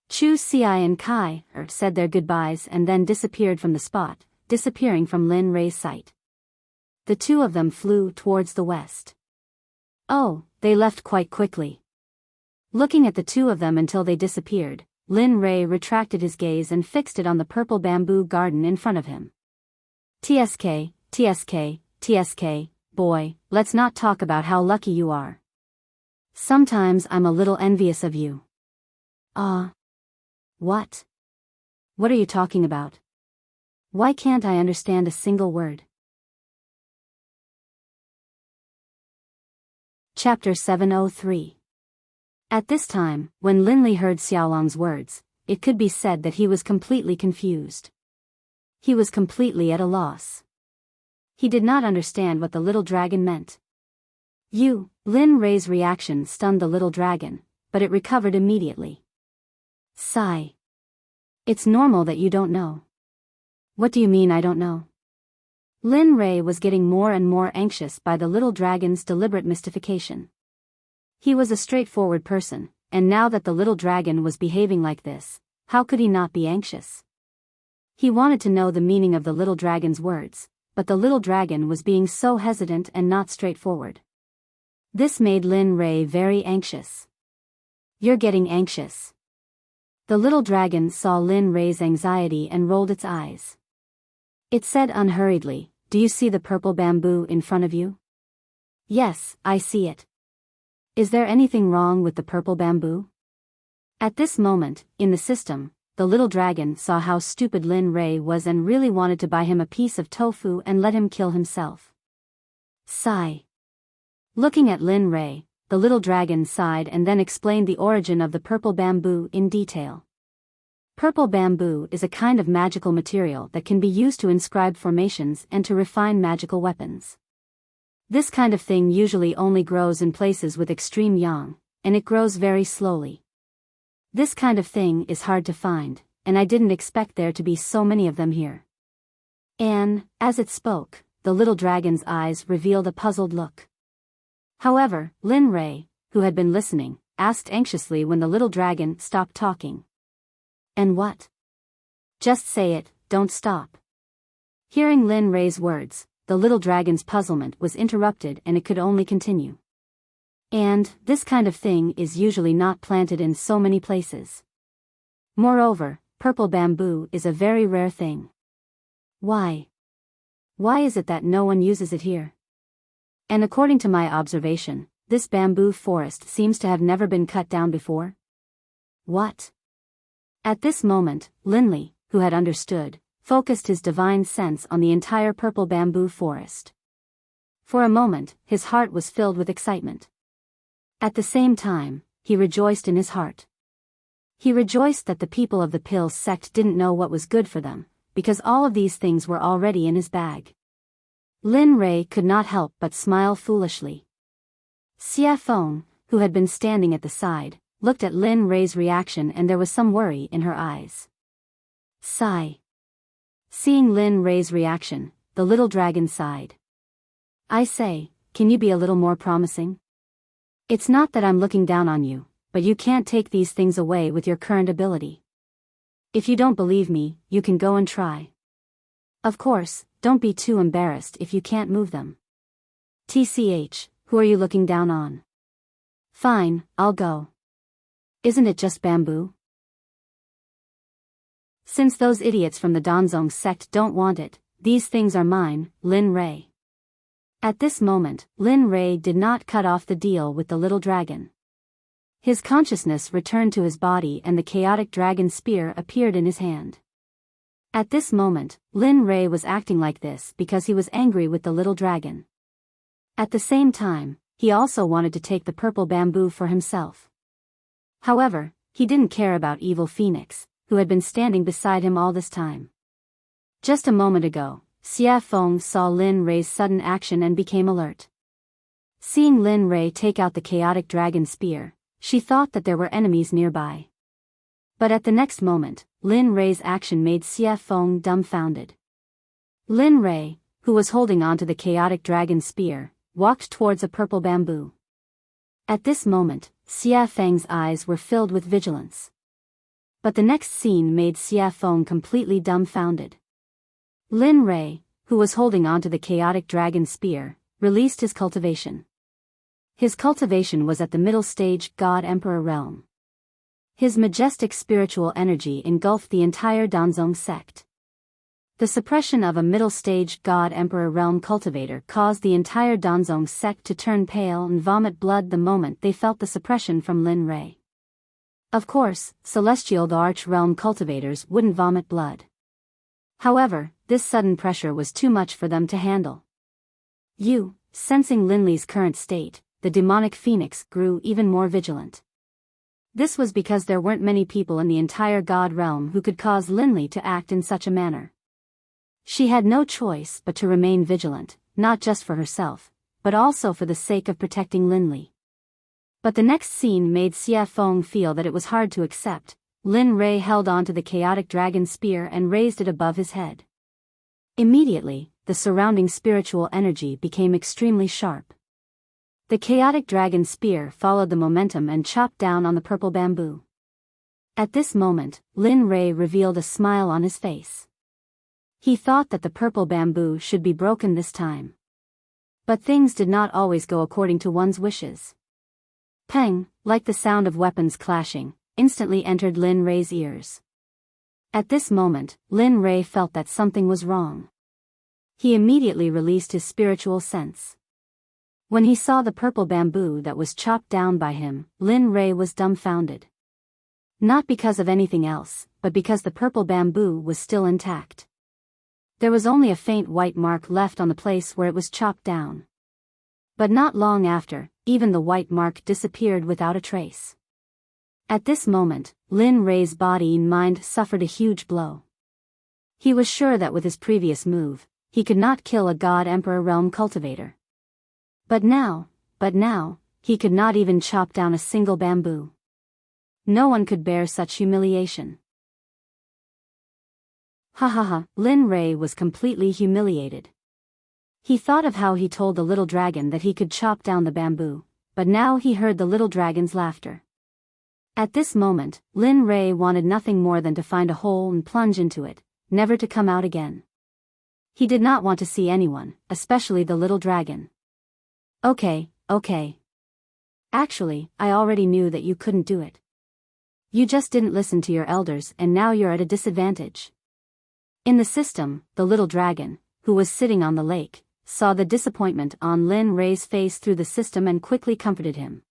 Chu Xiai and Kai said their goodbyes and then disappeared from the spot, disappearing from Lin Rei's sight. The two of them flew towards the west. Oh, they left quite quickly. Looking at the two of them until they disappeared, Lin Rei retracted his gaze and fixed it on the Purple Bamboo Garden in front of him. "TSK, TSK, TSK, boy, let's not talk about how lucky you are. Sometimes I'm a little envious of you." What? What are you talking about? Why can't I understand a single word? Chapter 703. At this time, when Lin Li heard Xiaolong's words, it could be said that he was completely confused. He was completely at a loss. He did not understand what the little dragon meant. Lin Rei's reaction stunned the little dragon, but it recovered immediately. Sigh. "It's normal that you don't know." "What do you mean I don't know?" Lin Rei was getting more and more anxious by the little dragon's deliberate mystification. He was a straightforward person, and now that the little dragon was behaving like this, how could he not be anxious? He wanted to know the meaning of the little dragon's words, but the little dragon was being so hesitant and not straightforward. This made Lin Rei very anxious. "You're getting anxious." The little dragon saw Lin Rei's anxiety and rolled its eyes. It said unhurriedly, "Do you see the purple bamboo in front of you?" "Yes, I see it." "Is there anything wrong with the purple bamboo?" At this moment, in the system, the little dragon saw how stupid Lin Rei was and really wanted to buy him a piece of tofu and let him kill himself. Sigh. Looking at Lin Rei, the little dragon sighed and then explained the origin of the purple bamboo in detail. Purple bamboo is a kind of magical material that can be used to inscribe formations and to refine magical weapons. This kind of thing usually only grows in places with extreme yang, and it grows very slowly. This kind of thing is hard to find, and I didn't expect there to be so many of them here. And, as it spoke, the little dragon's eyes revealed a puzzled look. However, Lin Rei, who had been listening, asked anxiously when the little dragon stopped talking. "And what?" "Just say it, don't stop." Hearing Lin Rei's words, the little dragon's puzzlement was interrupted and it could only continue. "And, this kind of thing is usually not planted in so many places. Moreover, purple bamboo is a very rare thing. Why? Why is it that no one uses it here? And according to my observation, this bamboo forest seems to have never been cut down before." "What?" At this moment, Lin Li, who had understood, focused his divine sense on the entire purple bamboo forest. For a moment, his heart was filled with excitement. At the same time, he rejoiced in his heart. He rejoiced that the people of the Pill sect didn't know what was good for them, because all of these things were already in his bag. Lin Rei could not help but smile foolishly. Xia Feng, who had been standing at the side, looked at Lin Rei's reaction and there was some worry in her eyes. Sigh. Seeing Lin Rei's reaction, the little dragon sighed. "I say, can you be a little more promising? It's not that I'm looking down on you, but you can't take these things away with your current ability. If you don't believe me, you can go and try. Of course, don't be too embarrassed if you can't move them. TCH, who are you looking down on?" "Fine, I'll go. Isn't it just bamboo?" Since those idiots from the Danzong sect don't want it, these things are mine, Lin Rei. At this moment, Lin Rei did not cut off the deal with the little dragon. His consciousness returned to his body and the chaotic dragon spear appeared in his hand. At this moment, Lin Rei was acting like this because he was angry with the little dragon. At the same time, he also wanted to take the purple bamboo for himself. However, he didn't care about Evil Phoenix, who had been standing beside him all this time. Just a moment ago, Xia Feng saw Lin Rei's sudden action and became alert. Seeing Lin Rei take out the chaotic dragon spear, she thought that there were enemies nearby. But at the next moment, Lin Rei's action made Xia Feng dumbfounded. Lin Rei, who was holding onto the chaotic dragon spear, walked towards a purple bamboo. At this moment, Xia Feng's eyes were filled with vigilance. But the next scene made Xia Feng completely dumbfounded. Lin Rei, who was holding onto the chaotic dragon spear, released his cultivation. His cultivation was at the middle stage God Emperor realm. His majestic spiritual energy engulfed the entire Danzong sect. The suppression of a middle stage God Emperor realm cultivator caused the entire Danzong sect to turn pale and vomit blood the moment they felt the suppression from Lin Rei. Of course, celestial the arch realm cultivators wouldn't vomit blood. However, this sudden pressure was too much for them to handle. Sensing Lin Li's current state, the demonic phoenix grew even more vigilant. This was because there weren't many people in the entire God realm who could cause Lin Li to act in such a manner. She had no choice but to remain vigilant, not just for herself, but also for the sake of protecting Lin Li. But the next scene made Xia Feng feel that it was hard to accept. Lin Rei held onto the chaotic dragon spear and raised it above his head. Immediately, the surrounding spiritual energy became extremely sharp. The chaotic dragon spear followed the momentum and chopped down on the purple bamboo. At this moment, Lin Rei revealed a smile on his face. He thought that the purple bamboo should be broken this time. But things did not always go according to one's wishes. Peng, like the sound of weapons clashing, instantly entered Lin Rei's ears. At this moment, Lin Rei felt that something was wrong. He immediately released his spiritual sense. When he saw the purple bamboo that was chopped down by him, Lin Rei was dumbfounded. Not because of anything else, but because the purple bamboo was still intact. There was only a faint white mark left on the place where it was chopped down. But not long after, even the white mark disappeared without a trace. At this moment, Lin Rei's body and mind suffered a huge blow. He was sure that with his previous move, he could not kill a God Emperor realm cultivator. But now, he could not even chop down a single bamboo. No one could bear such humiliation. Lin Rei was completely humiliated. He thought of how he told the little dragon that he could chop down the bamboo, but now he heard the little dragon's laughter. At this moment, Lin Rei wanted nothing more than to find a hole and plunge into it, never to come out again. He did not want to see anyone, especially the little dragon. Okay. Actually, I already knew that you couldn't do it. You just didn't listen to your elders and now you're at a disadvantage. In the system, the little dragon, who was sitting on the lake, saw the disappointment on Lin Rei's face through the system and quickly comforted him.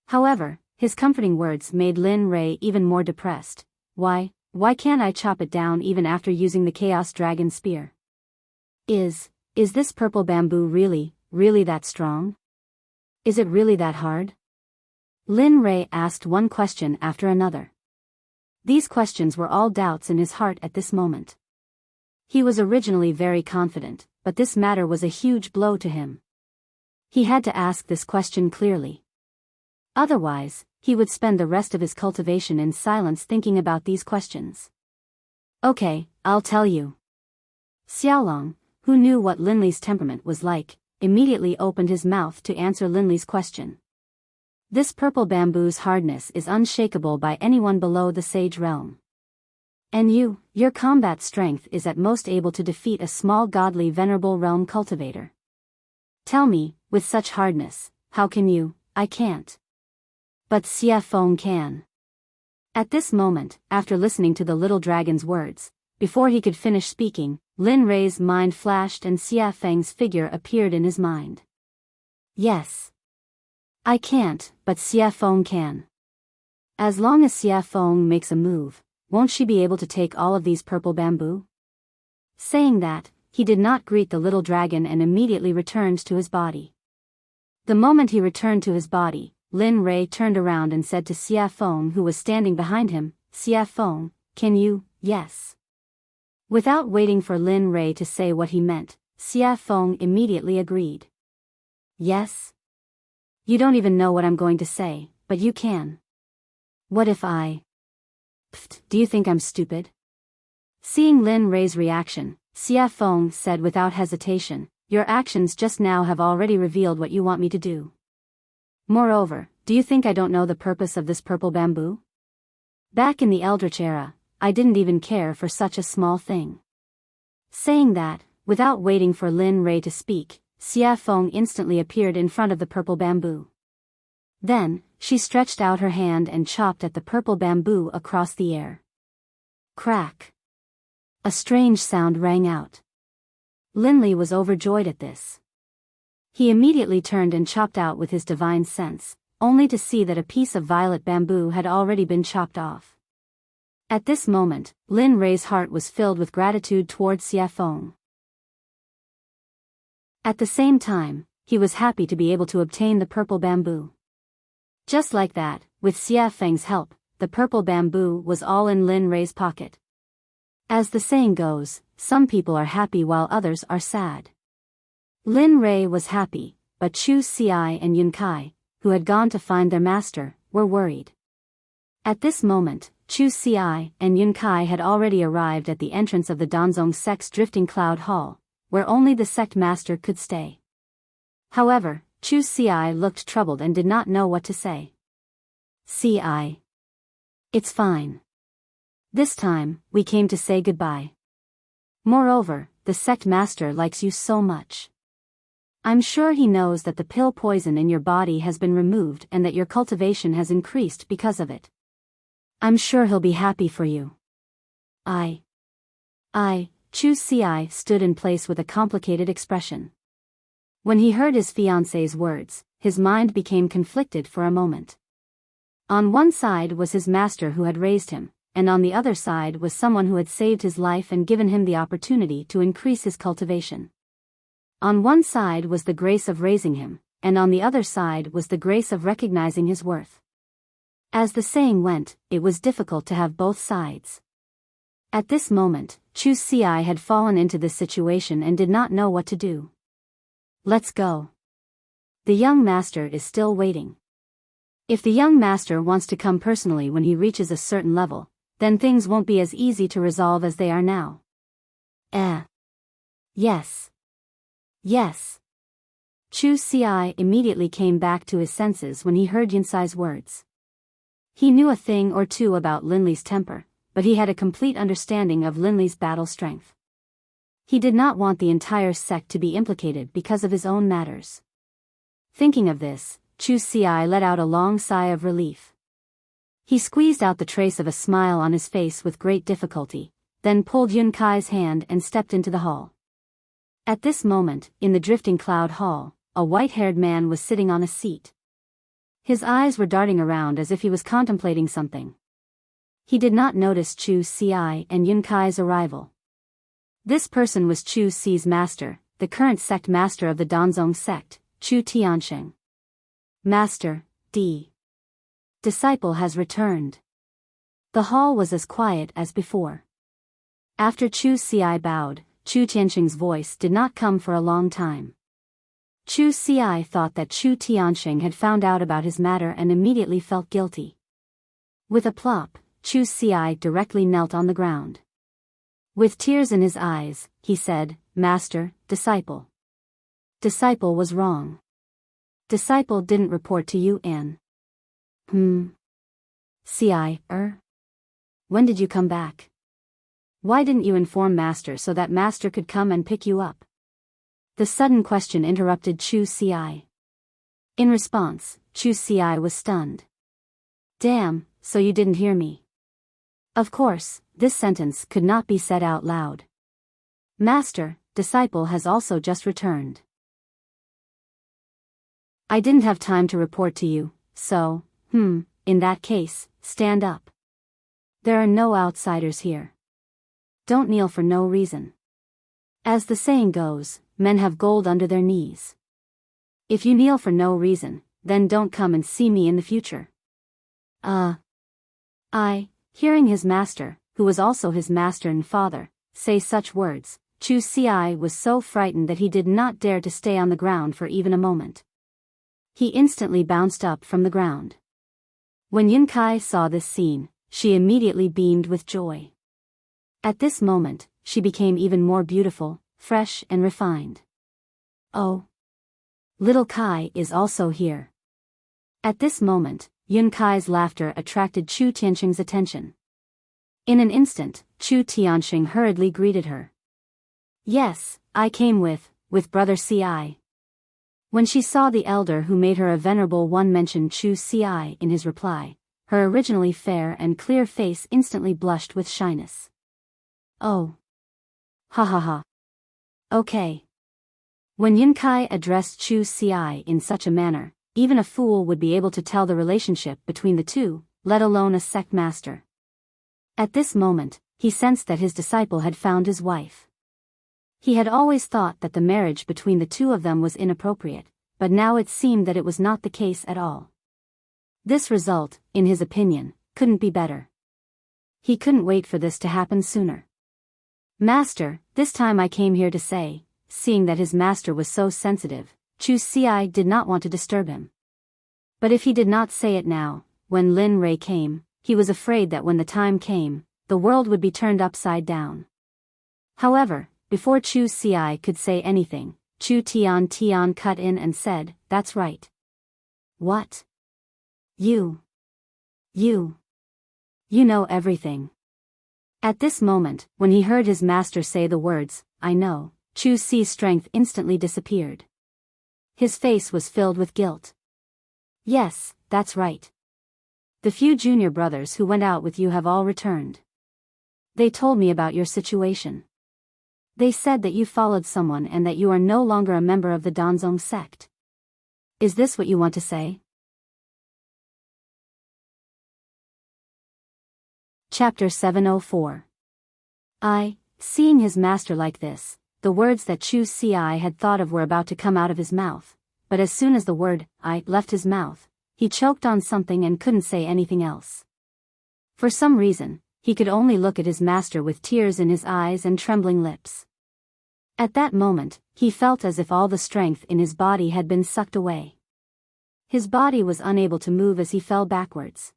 However, his comforting words made Lin Rei even more depressed. Why can't I chop it down even after using the Chaos Dragon Spear? Is this purple bamboo really that strong? Is it really that hard? Lin Rei asked one question after another. These questions were all doubts in his heart at this moment. He was originally very confident, but this matter was a huge blow to him. He had to ask this question clearly. Otherwise, he would spend the rest of his cultivation in silence thinking about these questions. Okay, I'll tell you. Xiaolong, who knew what Lin Li's temperament was like, immediately opened his mouth to answer Lin Li's question. This purple bamboo's hardness is unshakable by anyone below the sage realm. And your combat strength is at most able to defeat a small godly venerable realm cultivator. Tell me, with such hardness, how can you? I can't. But Xia Feng can. At this moment, after listening to the little dragon's words, before he could finish speaking, Lin Rei's mind flashed and Xia Feng's figure appeared in his mind. Yes. I can't, but Xia Feng can. As long as Xia Feng makes a move, won't she be able to take all of these purple bamboo? Saying that, he did not greet the little dragon and immediately returned to his body. The moment he returned to his body, Lin Rei turned around and said to Xia Feng, who was standing behind him, Xia Feng, can you, yes? Without waiting for Lin Rei to say what he meant, Xia Feng immediately agreed. Yes? You don't even know what I'm going to say, but you can. What if I... Pfft, do you think I'm stupid? Seeing Lin Rei's reaction, Xia Feng said without hesitation, your actions just now have already revealed what you want me to do. Moreover, do you think I don't know the purpose of this purple bamboo? Back in the Eldritch era, I didn't even care for such a small thing. Saying that, without waiting for Lin Rei to speak, Xia Feng instantly appeared in front of the purple bamboo. Then, she stretched out her hand and chopped at the purple bamboo across the air. Crack! A strange sound rang out. Linley was overjoyed at this. He immediately turned and chopped out with his divine sense, only to see that a piece of violet bamboo had already been chopped off. At this moment, Lin Rei's heart was filled with gratitude towards Xia Feng. At the same time, he was happy to be able to obtain the purple bamboo. Just like that, with Xia Feng's help, the purple bamboo was all in Lin Rei's pocket. As the saying goes, some people are happy while others are sad. Lin Rei was happy, but Chu Xi and Yun Kai, who had gone to find their master, were worried. At this moment, Chu Xi and Yun Kai had already arrived at the entrance of the Danzong Sect's Drifting Cloud Hall, where only the sect master could stay. However, Chu Xi looked troubled and did not know what to say. Ci. It's fine. This time, we came to say goodbye. Moreover, the sect master likes you so much. I'm sure he knows that the pill poison in your body has been removed and that your cultivation has increased because of it. I'm sure he'll be happy for you. Chu Xi stood in place with a complicated expression. When he heard his fiancée's words, his mind became conflicted for a moment. On one side was his master who had raised him, and on the other side was someone who had saved his life and given him the opportunity to increase his cultivation. On one side was the grace of raising him, and on the other side was the grace of recognizing his worth. As the saying went, it was difficult to have both sides. At this moment, Chu Xi had fallen into this situation and did not know what to do. Let's go. The young master is still waiting. If the young master wants to come personally when he reaches a certain level, then things won't be as easy to resolve as they are now. Yes. Yes. Chu Xi immediately came back to his senses when he heard Yinsai's words. He knew a thing or two about Linley's temper, but he had a complete understanding of Linley's battle strength. He did not want the entire sect to be implicated because of his own matters. Thinking of this, Chu Xi let out a long sigh of relief. He squeezed out the trace of a smile on his face with great difficulty, then pulled Yun Kai's hand and stepped into the hall. At this moment, in the Drifting Cloud Hall, a white-haired man was sitting on a seat. His eyes were darting around as if he was contemplating something. He did not notice Chu Xi and Yun Kai's arrival. This person was Chu Xi's master, the current sect master of the Danzong sect, Chu Tiansheng. Master, D. Disciple has returned. The hall was as quiet as before. After Chu Xi bowed, Chu Tiansheng's voice did not come for a long time. Chu Xi thought that Chu Tiansheng had found out about his matter and immediately felt guilty. With a plop, Chu Xi directly knelt on the ground. With tears in his eyes, he said, Master, disciple. Disciple was wrong. Disciple didn't report to you in. Ci, when did you come back? Why didn't you inform Master so that Master could come and pick you up? The sudden question interrupted Chu Xi. In response, Chu Xi was stunned. Damn, so you didn't hear me. Of course, this sentence could not be said out loud. Master, disciple has also just returned. I didn't have time to report to you, so, in that case, stand up. There are no outsiders here. Don't kneel for no reason. As the saying goes, men have gold under their knees. If you kneel for no reason, then don't come and see me in the future. Hearing his master, who was also his master and father, say such words, Chu Ci was so frightened that he did not dare to stay on the ground for even a moment. He instantly bounced up from the ground. When Yun Kai saw this scene, she immediately beamed with joy. At this moment, she became even more beautiful, fresh and refined. Oh! Little Kai is also here. At this moment, Yun Kai's laughter attracted Chu Tianqing's attention. In an instant, Chu Tianqing hurriedly greeted her. Yes, I came with Brother Ci. When she saw the elder who made her a venerable one mention Chu Ci in his reply, her originally fair and clear face instantly blushed with shyness. Oh. Ha ha ha. Okay. When Yun Kai addressed Chu Ci in such a manner, even a fool would be able to tell the relationship between the two, let alone a sect master. At this moment, he sensed that his disciple had found his wife. He had always thought that the marriage between the two of them was inappropriate, but now it seemed that it was not the case at all. This result, in his opinion, couldn't be better. He couldn't wait for this to happen sooner. Master, this time I came here to say, seeing that his master was so sensitive, Chu Ci did not want to disturb him. But if he did not say it now, when Lin Rei came, he was afraid that when the time came, the world would be turned upside down. However, before Chu Ci could say anything, Chu Tian cut in and said, That's right. What? You know everything. At this moment, when he heard his master say the words, I know, Chu Ci's strength instantly disappeared. His face was filled with guilt. Yes, that's right. The few junior brothers who went out with you have all returned. They told me about your situation. They said that you followed someone and that you are no longer a member of the Danzong sect. Is this what you want to say? Chapter 704. Seeing his master like this, the words that Chu Ci had thought of were about to come out of his mouth, but as soon as the word, left his mouth, he choked on something and couldn't say anything else. For some reason, he could only look at his master with tears in his eyes and trembling lips. At that moment, he felt as if all the strength in his body had been sucked away. His body was unable to move as he fell backwards.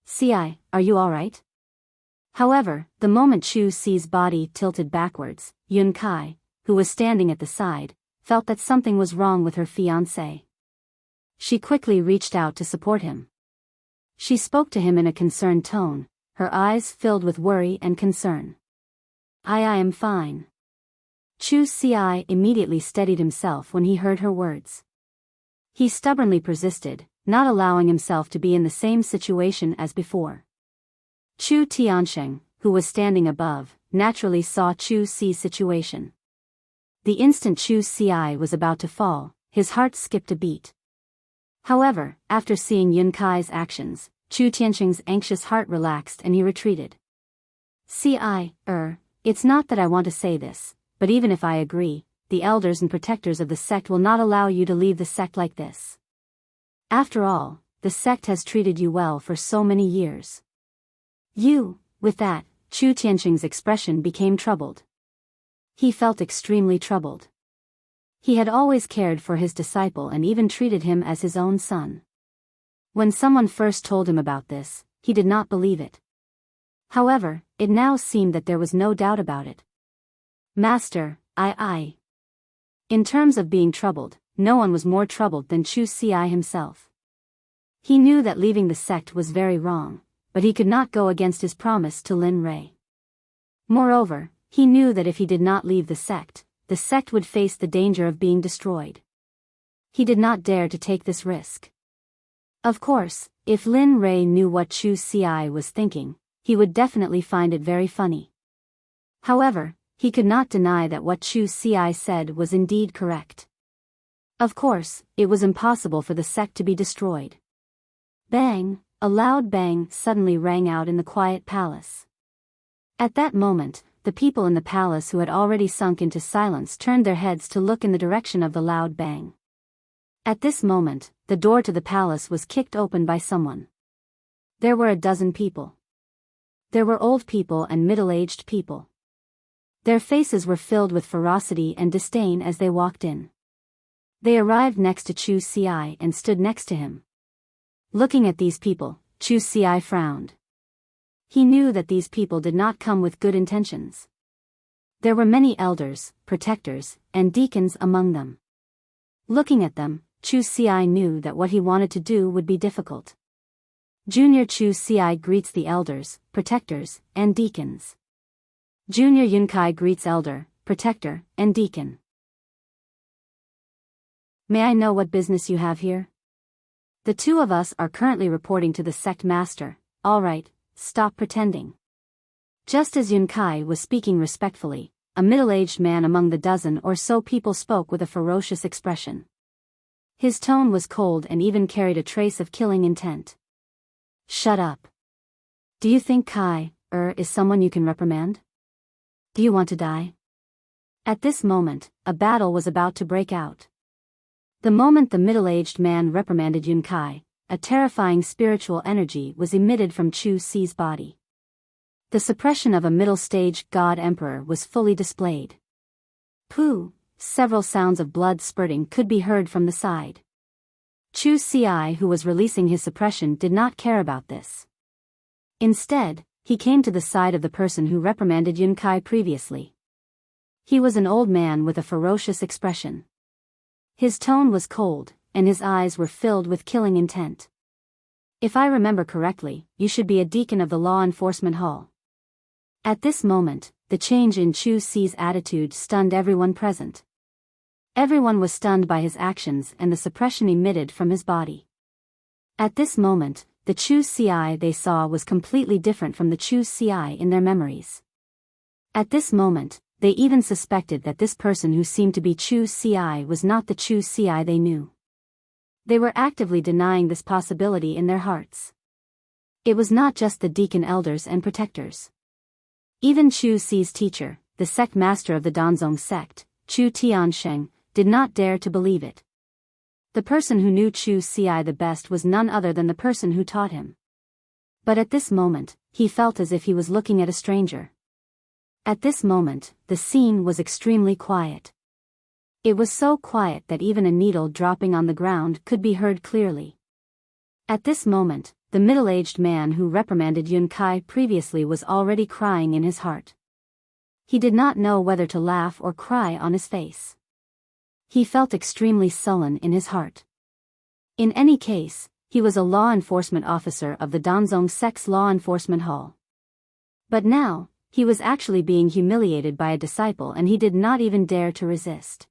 Ci, are you all right? However, the moment Chu Ci's body tilted backwards, Yun Kai, who was standing at the side, felt that something was wrong with her fiancé. She quickly reached out to support him. She spoke to him in a concerned tone, her eyes filled with worry and concern. I am fine. Chu Ci immediately steadied himself when he heard her words. He stubbornly persisted, not allowing himself to be in the same situation as before. Chu Tianqing, who was standing above, naturally saw Chu Ci's situation. The instant Chu Ci was about to fall, his heart skipped a beat. However, after seeing Yun Kai's actions, Chu Tianqing's anxious heart relaxed and he retreated. Ci, it's not that I want to say this, but even if I agree, the elders and protectors of the sect will not allow you to leave the sect like this. After all, the sect has treated you well for so many years. With that, Chu Tianqing's expression became troubled. He felt extremely troubled. He had always cared for his disciple and even treated him as his own son. When someone first told him about this, he did not believe it. However, it now seemed that there was no doubt about it. Master, In terms of being troubled, no one was more troubled than Chu Ci himself. He knew that leaving the sect was very wrong, but he could not go against his promise to Lin Rei. Moreover, he knew that if he did not leave the sect would face the danger of being destroyed. He did not dare to take this risk. Of course, if Lin Rei knew what Chu Ci was thinking, he would definitely find it very funny. However, he could not deny that what Chu Ci said was indeed correct. Of course, it was impossible for the sect to be destroyed. Bang! A loud bang suddenly rang out in the quiet palace. At that moment, the people in the palace who had already sunk into silence turned their heads to look in the direction of the loud bang. At this moment, the door to the palace was kicked open by someone. There were a dozen people. There were old people and middle-aged people. Their faces were filled with ferocity and disdain as they walked in. They arrived next to Chu Ci and stood next to him. Looking at these people, Chu Ci frowned. He knew that these people did not come with good intentions. There were many elders, protectors, and deacons among them. Looking at them, Chu Ci knew that what he wanted to do would be difficult. Junior Chu Ci greets the elders, protectors, and deacons. Junior Yunkai greets elder, protector, and deacon. May I know what business you have here? The two of us are currently reporting to the sect master. All right, stop pretending. Just as Yunkai was speaking respectfully, a middle-aged man among the dozen or so people spoke with a ferocious expression. His tone was cold and even carried a trace of killing intent. Shut up. Do you think Kai is someone you can reprimand? Do you want to die? At this moment, a battle was about to break out. The moment the middle-aged man reprimanded Yunkai, a terrifying spiritual energy was emitted from Chu Ci's body. The suppression of a middle-stage god-emperor was fully displayed. Pooh! Several sounds of blood spurting could be heard from the side. Chu Ci, who was releasing his suppression, did not care about this. Instead, he came to the side of the person who reprimanded Yunkai previously. He was an old man with a ferocious expression. His tone was cold, and his eyes were filled with killing intent. If I remember correctly, you should be a deacon of the law enforcement hall. At this moment, the change in Chu Ci's attitude stunned everyone present. Everyone was stunned by his actions and the suppression emitted from his body. At this moment, the Chu Ci they saw was completely different from the Chu Ci in their memories. At this moment, they even suspected that this person who seemed to be Chu Ci was not the Chu Ci they knew. They were actively denying this possibility in their hearts. It was not just the deacon elders and protectors. Even Chu Ci's teacher, the sect master of the Danzong sect, Chu Tiansheng, did not dare to believe it. The person who knew Chu Ci the best was none other than the person who taught him. But at this moment, he felt as if he was looking at a stranger. At this moment, the scene was extremely quiet. It was so quiet that even a needle dropping on the ground could be heard clearly. At this moment, the middle-aged man who reprimanded Yunkai previously was already crying in his heart. He did not know whether to laugh or cry on his face. He felt extremely sullen in his heart. In any case, he was a law enforcement officer of the Danzong sect's law enforcement hall. But now, he was actually being humiliated by a disciple and he did not even dare to resist.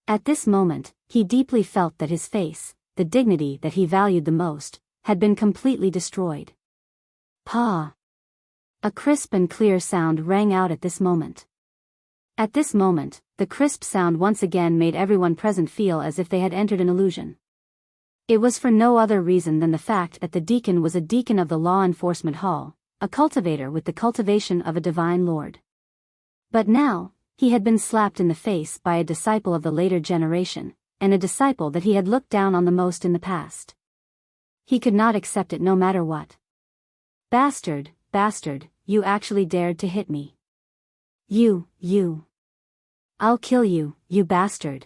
At this moment, he deeply felt that his face, the dignity that he valued the most, had been completely destroyed. Pa! A crisp and clear sound rang out at this moment. At this moment, the crisp sound once again made everyone present feel as if they had entered an illusion. It was for no other reason than the fact that the deacon was a deacon of the law enforcement hall, a cultivator with the cultivation of a divine lord. But now, he had been slapped in the face by a disciple of the later generation, and a disciple that he had looked down on the most in the past. He could not accept it no matter what. Bastard, bastard, you actually dared to hit me. You. I'll kill you, you bastard.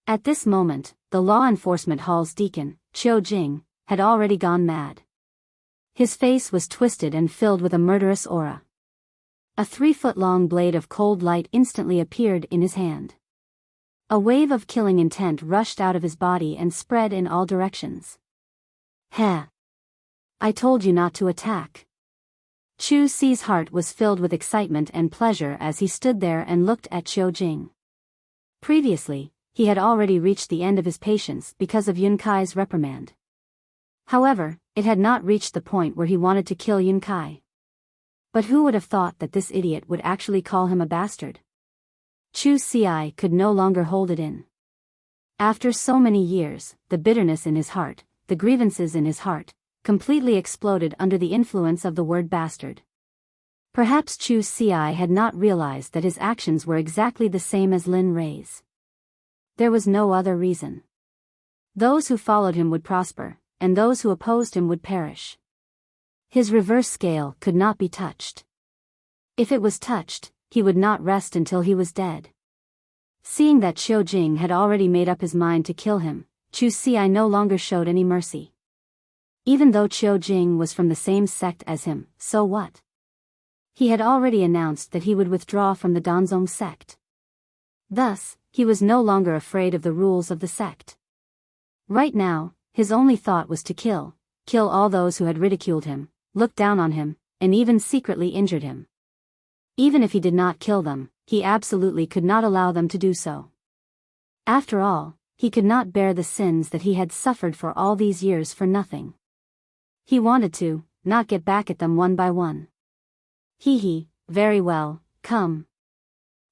At this moment, the law enforcement hall's deacon, Qiu Jing, had already gone mad. His face was twisted and filled with a murderous aura. A 3-foot-long blade of cold light instantly appeared in his hand. A wave of killing intent rushed out of his body and spread in all directions. Heh! I told you not to attack. Chu Ci's heart was filled with excitement and pleasure as he stood there and looked at Qiu Jing. Previously, he had already reached the end of his patience because of Yunkai's reprimand. However, it had not reached the point where he wanted to kill Yun Kai. But who would have thought that this idiot would actually call him a bastard? Chu Ci could no longer hold it in. After so many years, the bitterness in his heart, the grievances in his heart, completely exploded under the influence of the word bastard. Perhaps Chu Ci had not realized that his actions were exactly the same as Lin Rei's. There was no other reason. Those who followed him would prosper, and those who opposed him would perish. His reverse scale could not be touched. If it was touched, he would not rest until he was dead. Seeing that Qiu Jing had already made up his mind to kill him, Chu Ci no longer showed any mercy. Even though Qiu Jing was from the same sect as him, so what? He had already announced that he would withdraw from the Danzong sect. Thus, he was no longer afraid of the rules of the sect. Right now, his only thought was to kill all those who had ridiculed him, looked down on him, and even secretly injured him. Even if he did not kill them, he absolutely could not allow them to do so. After all, he could not bear the sins that he had suffered for all these years for nothing. He wanted to, not get back at them one by one. Very well, come.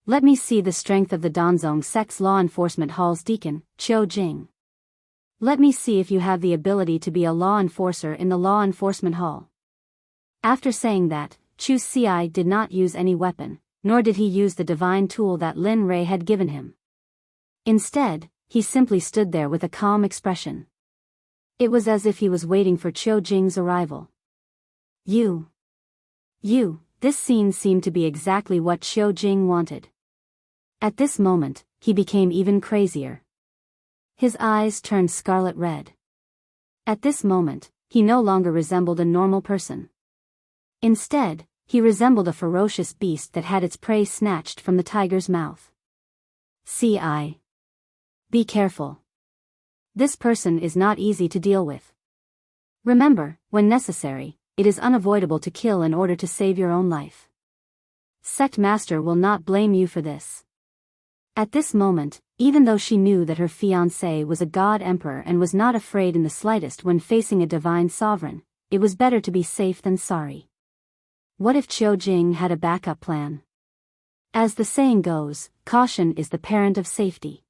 Let me see the strength of the Danzong Sect's Law Enforcement Hall's deacon, Qiu Jing. Let me see if you have the ability to be a law enforcer in the Law Enforcement Hall. After saying that, Chu Ci did not use any weapon, nor did he use the divine tool that Lin Rei had given him. Instead, he simply stood there with a calm expression. It was as if he was waiting for Qiu Jing's arrival. This scene seemed to be exactly what Qiu Jing wanted. At this moment, he became even crazier. His eyes turned scarlet red. At this moment, he no longer resembled a normal person. Instead, he resembled a ferocious beast that had its prey snatched from the tiger's mouth. Be careful. This person is not easy to deal with. Remember, when necessary, it is unavoidable to kill in order to save your own life. Sect Master will not blame you for this. At this moment, even though she knew that her fiancé was a god emperor and was not afraid in the slightest when facing a divine sovereign, it was better to be safe than sorry. What if Qiu Jing had a backup plan? As the saying goes, caution is the parent of safety.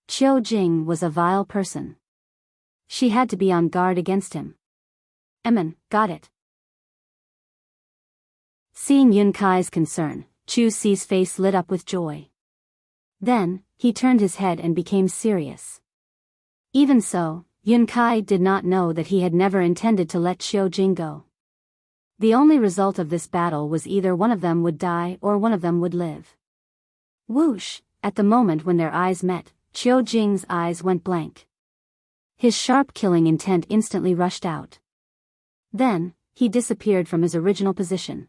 Qiu Jing was a vile person. She had to be on guard against him. Got it. Seeing Yun Kai's concern, Chu Ci's face lit up with joy. Then, he turned his head and became serious. Even so, Yun Kai did not know that he had never intended to let Qiu Jing go. The only result of this battle was either one of them would die or one of them would live. Whoosh! At the moment when their eyes met, Qiu Jing's eyes went blank. His sharp killing intent instantly rushed out. Then, he disappeared from his original position.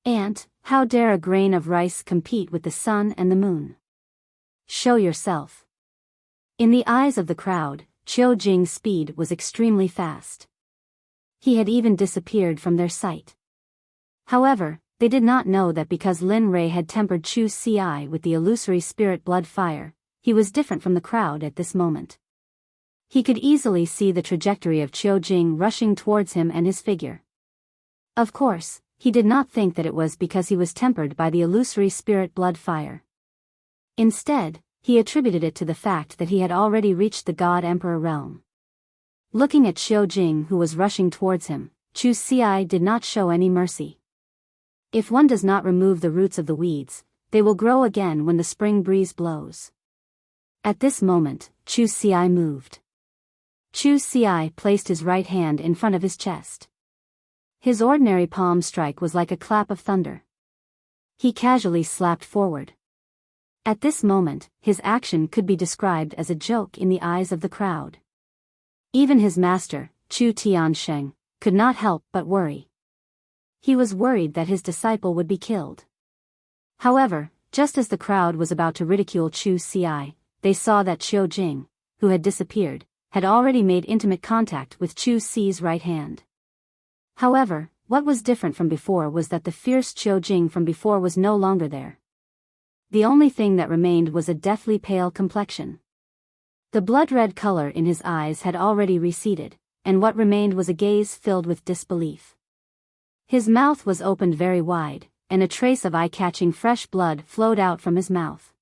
Ant, how dare a grain of rice compete with the sun and the moon? Show yourself. In the eyes of the crowd, Qiu Jing's speed was extremely fast. He had even disappeared from their sight. However, they did not know that because Lin Rei had tempered Chu Ci with the illusory spirit blood fire, he was different from the crowd at this moment. He could easily see the trajectory of Qiu Jing rushing towards him and his figure. Of course, he did not think that it was because he was tempered by the illusory spirit blood fire. Instead, he attributed it to the fact that he had already reached the God Emperor realm. Looking at Qiu Jing who was rushing towards him, Chu Ci did not show any mercy. If one does not remove the roots of the weeds, they will grow again when the spring breeze blows. At this moment, Chu Ci moved. Chu Ci placed his right hand in front of his chest. His ordinary palm strike was like a clap of thunder. He casually slapped forward. At this moment, his action could be described as a joke in the eyes of the crowd. Even his master, Chu Tiansheng, could not help but worry. He was worried that his disciple would be killed. However, just as the crowd was about to ridicule Chu Ci, they saw that Qiu Jing, who had disappeared, had already made intimate contact with Chu Ci's right hand. However, what was different from before was that the fierce Qiu Jing from before was no longer there. The only thing that remained was a deathly pale complexion. The blood-red color in his eyes had already receded, and what remained was a gaze filled with disbelief. His mouth was opened very wide, and a trace of eye-catching fresh blood flowed out from his mouth.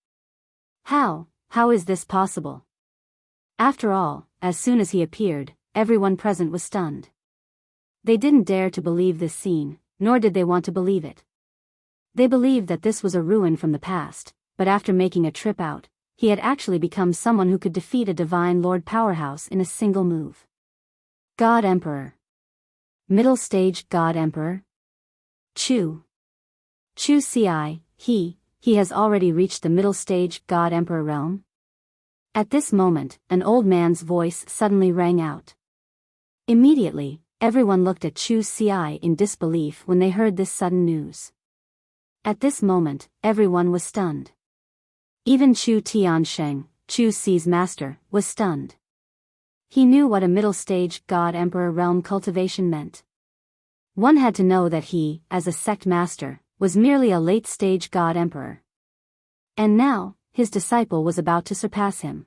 How is this possible? After all, as soon as he appeared, everyone present was stunned. They didn't dare to believe this scene, nor did they want to believe it. They believed that this was a ruin from the past, but after making a trip out, he had actually become someone who could defeat a divine Lord Powerhouse in a single move. God Emperor. Middle stage God Emperor? Chu Ci, he has already reached the middle stage God Emperor realm? At this moment, an old man's voice suddenly rang out. Immediately, everyone looked at Chu Ci in disbelief when they heard this sudden news. At this moment, everyone was stunned. Even Chu Tiansheng, Chu Ci's master, was stunned. He knew what a middle stage God Emperor realm cultivation meant. One had to know that he, as a sect master, was merely a late-stage God Emperor. And now, his disciple was about to surpass him.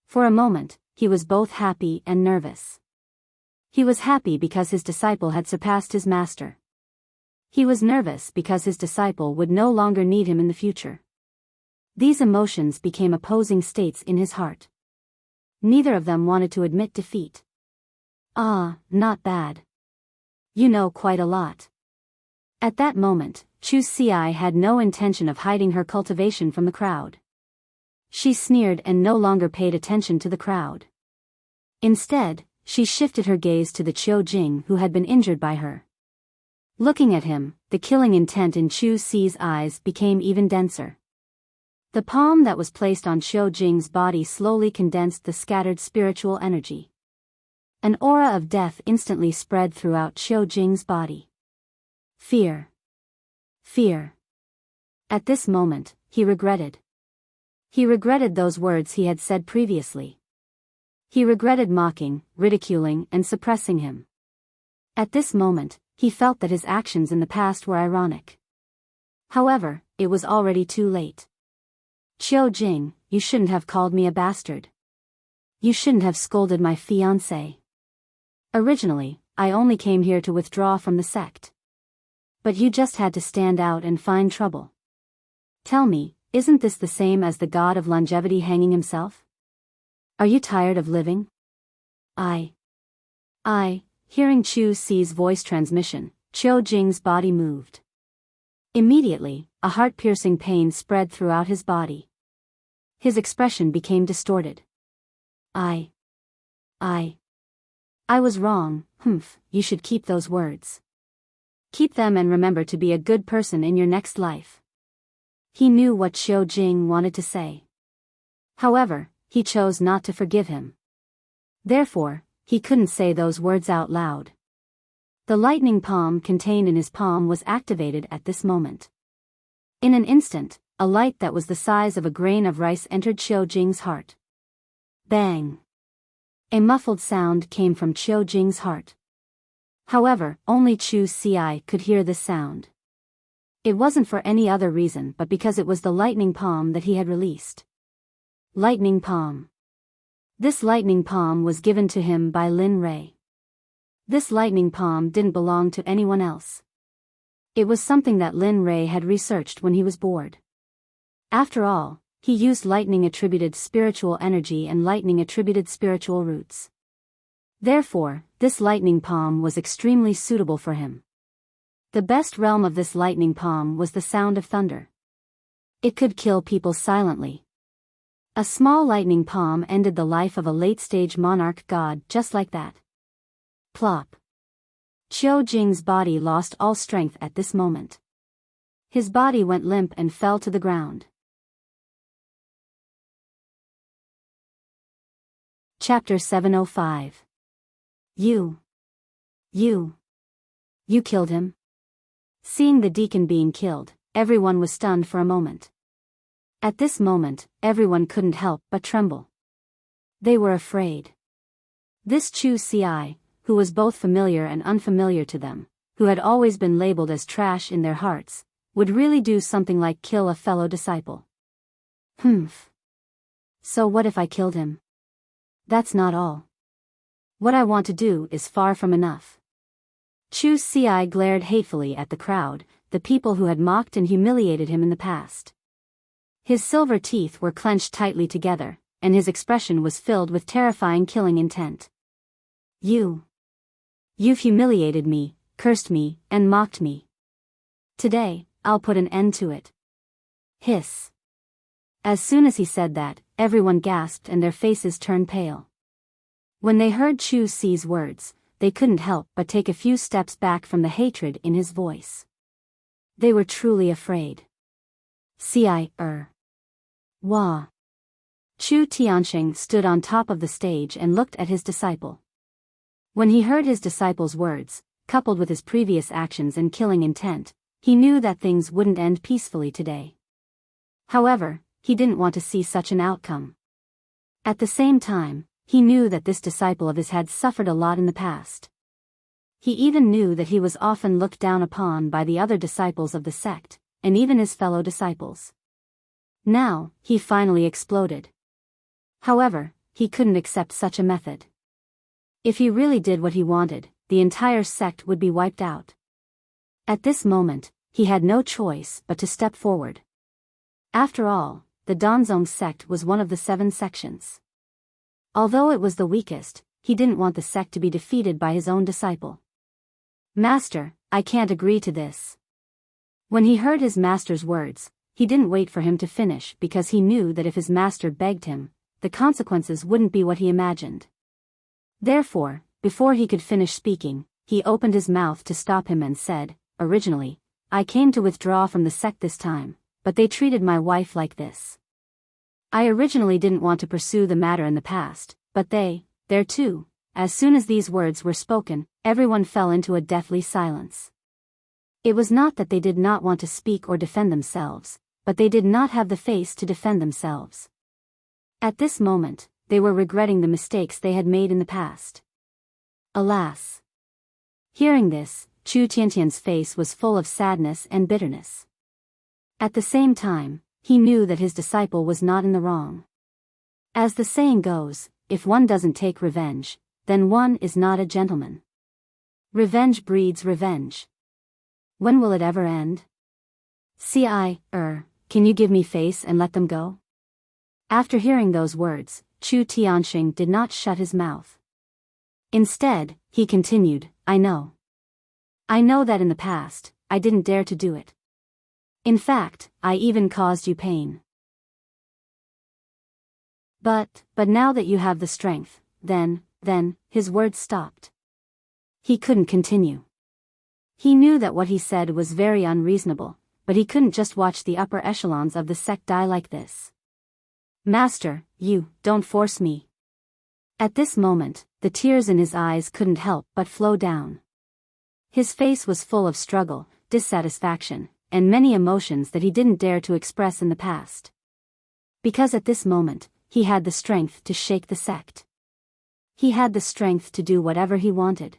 For a moment, he was both happy and nervous. He was happy because his disciple had surpassed his master. He was nervous because his disciple would no longer need him in the future. These emotions became opposing states in his heart. Neither of them wanted to admit defeat. Not bad. You know quite a lot. At that moment, Chu Ci had no intention of hiding her cultivation from the crowd. She sneered and no longer paid attention to the crowd. Instead, she shifted her gaze to the Qiu Jing who had been injured by her. Looking at him, the killing intent in Chu Ci's eyes became even denser. The palm that was placed on Qiu Jing's body slowly condensed the scattered spiritual energy. An aura of death instantly spread throughout Qiu Jing's body. Fear. At this moment, he regretted. He regretted those words he had said previously. He regretted mocking, ridiculing, and suppressing him. At this moment, he felt that his actions in the past were ironic. However, it was already too late. Qiu Jing, you shouldn't have called me a bastard. You shouldn't have scolded my fiancé. Originally, I only came here to withdraw from the sect. But you just had to stand out and find trouble. Tell me, isn't this the same as the god of longevity hanging himself? Are you tired of living? Hearing Chu Ci's voice transmission, Qiu Jing's body moved. Immediately, a heart-piercing pain spread throughout his body. His expression became distorted. I was wrong, you should keep those words. Keep them and remember to be a good person in your next life. He knew what Qiu Jing wanted to say. However, he chose not to forgive him. Therefore, he couldn't say those words out loud. The lightning palm contained in his palm was activated at this moment. In an instant, a light that was the size of a grain of rice entered Qiu Jing's heart. Bang! A muffled sound came from Qiu Jing's heart. However, only Chu Ci could hear this sound. It wasn't for any other reason but because it was the lightning palm that he had released. Lightning palm. This lightning palm was given to him by Lin Rei. This lightning palm didn't belong to anyone else. It was something that Lin Rei had researched when he was bored. After all, he used lightning-attributed spiritual energy and lightning-attributed spiritual roots. Therefore, this lightning palm was extremely suitable for him. The best realm of this lightning palm was the sound of thunder. It could kill people silently. A small lightning palm ended the life of a late-stage monarch god just like that. Plop. Qiu Jing's body lost all strength at this moment. His body went limp and fell to the ground. Chapter 705. You killed him? Seeing the deacon being killed, everyone was stunned for a moment. At this moment, everyone couldn't help but tremble. They were afraid. This Chu Ci, who was both familiar and unfamiliar to them, who had always been labeled as trash in their hearts, would really do something like kill a fellow disciple. So what if I killed him? That's not all. What I want to do is far from enough. Chu Xi glared hatefully at the crowd, the people who had mocked and humiliated him in the past. His silver teeth were clenched tightly together, and his expression was filled with terrifying killing intent. You've humiliated me, cursed me, and mocked me. Today, I'll put an end to it. Hiss. As soon as he said that, everyone gasped and their faces turned pale. When they heard Chu Xi's words, they couldn't help but take a few steps back from the hatred in his voice. They were truly afraid. Wah. Chu Tianxing stood on top of the stage and looked at his disciple. When he heard his disciple's words, coupled with his previous actions and killing intent, he knew that things wouldn't end peacefully today. However, he didn't want to see such an outcome. At the same time, he knew that this disciple of his had suffered a lot in the past. He even knew that he was often looked down upon by the other disciples of the sect, and even his fellow disciples. Now, he finally exploded. However, he couldn't accept such a method. If he really did what he wanted, the entire sect would be wiped out. At this moment, he had no choice but to step forward. After all, the Danzong sect was one of the 7 sections. Although it was the weakest, he didn't want the sect to be defeated by his own disciple. Master, I can't agree to this. When he heard his master's words, he didn't wait for him to finish because he knew that if his master begged him, the consequences wouldn't be what he imagined. Therefore, before he could finish speaking, he opened his mouth to stop him and said, "Originally, I came to withdraw from the sect this time, but they treated my wife like this. I originally didn't want to pursue the matter in the past, but they're too." As soon as these words were spoken, everyone fell into a deathly silence. It was not that they did not want to speak or defend themselves, but they did not have the face to defend themselves. At this moment, they were regretting the mistakes they had made in the past. Alas! Hearing this, Chu Tiantian's face was full of sadness and bitterness. At the same time, he knew that his disciple was not in the wrong. As the saying goes, if one doesn't take revenge, then one is not a gentleman. Revenge breeds revenge. When will it ever end? Can you give me face and let them go? After hearing those words, Chu Tianxing did not shut his mouth. Instead, he continued, I know that in the past, I didn't dare to do it. In fact, I even caused you pain. But now that you have the strength, then, his words stopped. He couldn't continue. He knew that what he said was very unreasonable, but he couldn't just watch the upper echelons of the sect die like this. Master, you don't force me. At this moment, the tears in his eyes couldn't help but flow down. His face was full of struggle, dissatisfaction, and many emotions that he didn't dare to express in the past. Because at this moment, he had the strength to shake the sect. He had the strength to do whatever he wanted.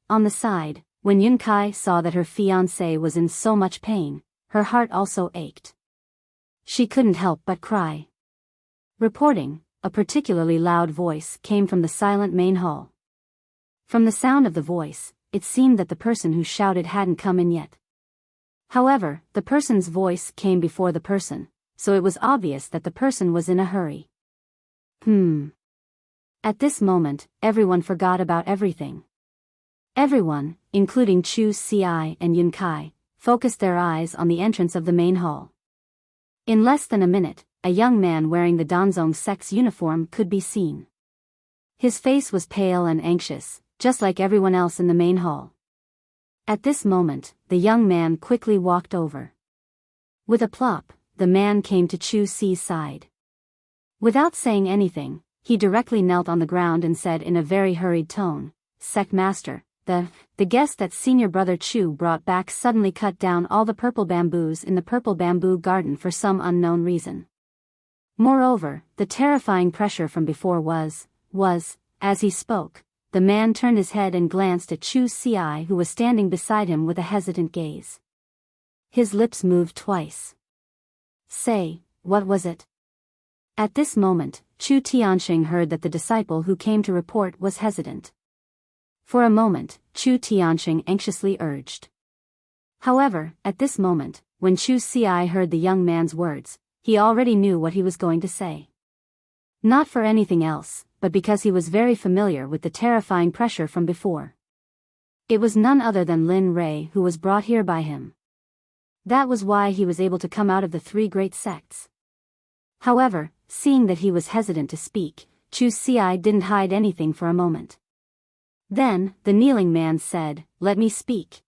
On the side, when Yun Kai saw that her fiancé was in so much pain, her heart also ached. She couldn't help but cry. Reporting, a particularly loud voice came from the silent main hall. From the sound of the voice, it seemed that the person who shouted hadn't come in yet. However, the person's voice came before the person, so it was obvious that the person was in a hurry. At this moment, everyone forgot about everything. Everyone, including Chu Xi and Yun Kai, focused their eyes on the entrance of the main hall. In less than a minute, a young man wearing the Danzong sect's uniform could be seen. His face was pale and anxious, just like everyone else in the main hall. At this moment, the young man quickly walked over. With a plop, the man came to Chu Xi's side. Without saying anything, he directly knelt on the ground and said in a very hurried tone, "Sect Master, the guest that senior brother Chu brought back suddenly cut down all the purple bamboos in the purple bamboo garden for some unknown reason. Moreover, the terrifying pressure from before was, as he spoke, the man turned his head and glanced at Chu Xi who was standing beside him with a hesitant gaze. His lips moved twice. Say, what was it? At this moment, Chu Tianxing heard that the disciple who came to report was hesitant. For a moment, Chu Tianxing anxiously urged. However, at this moment, when Chu Ci heard the young man's words, he already knew what he was going to say. Not for anything else, but because he was very familiar with the terrifying pressure from before. It was none other than Lin Rei who was brought here by him. That was why he was able to come out of the three great sects. However, seeing that he was hesitant to speak, Chu Ci didn't hide anything for a moment. Then, the kneeling man said, "Let me speak."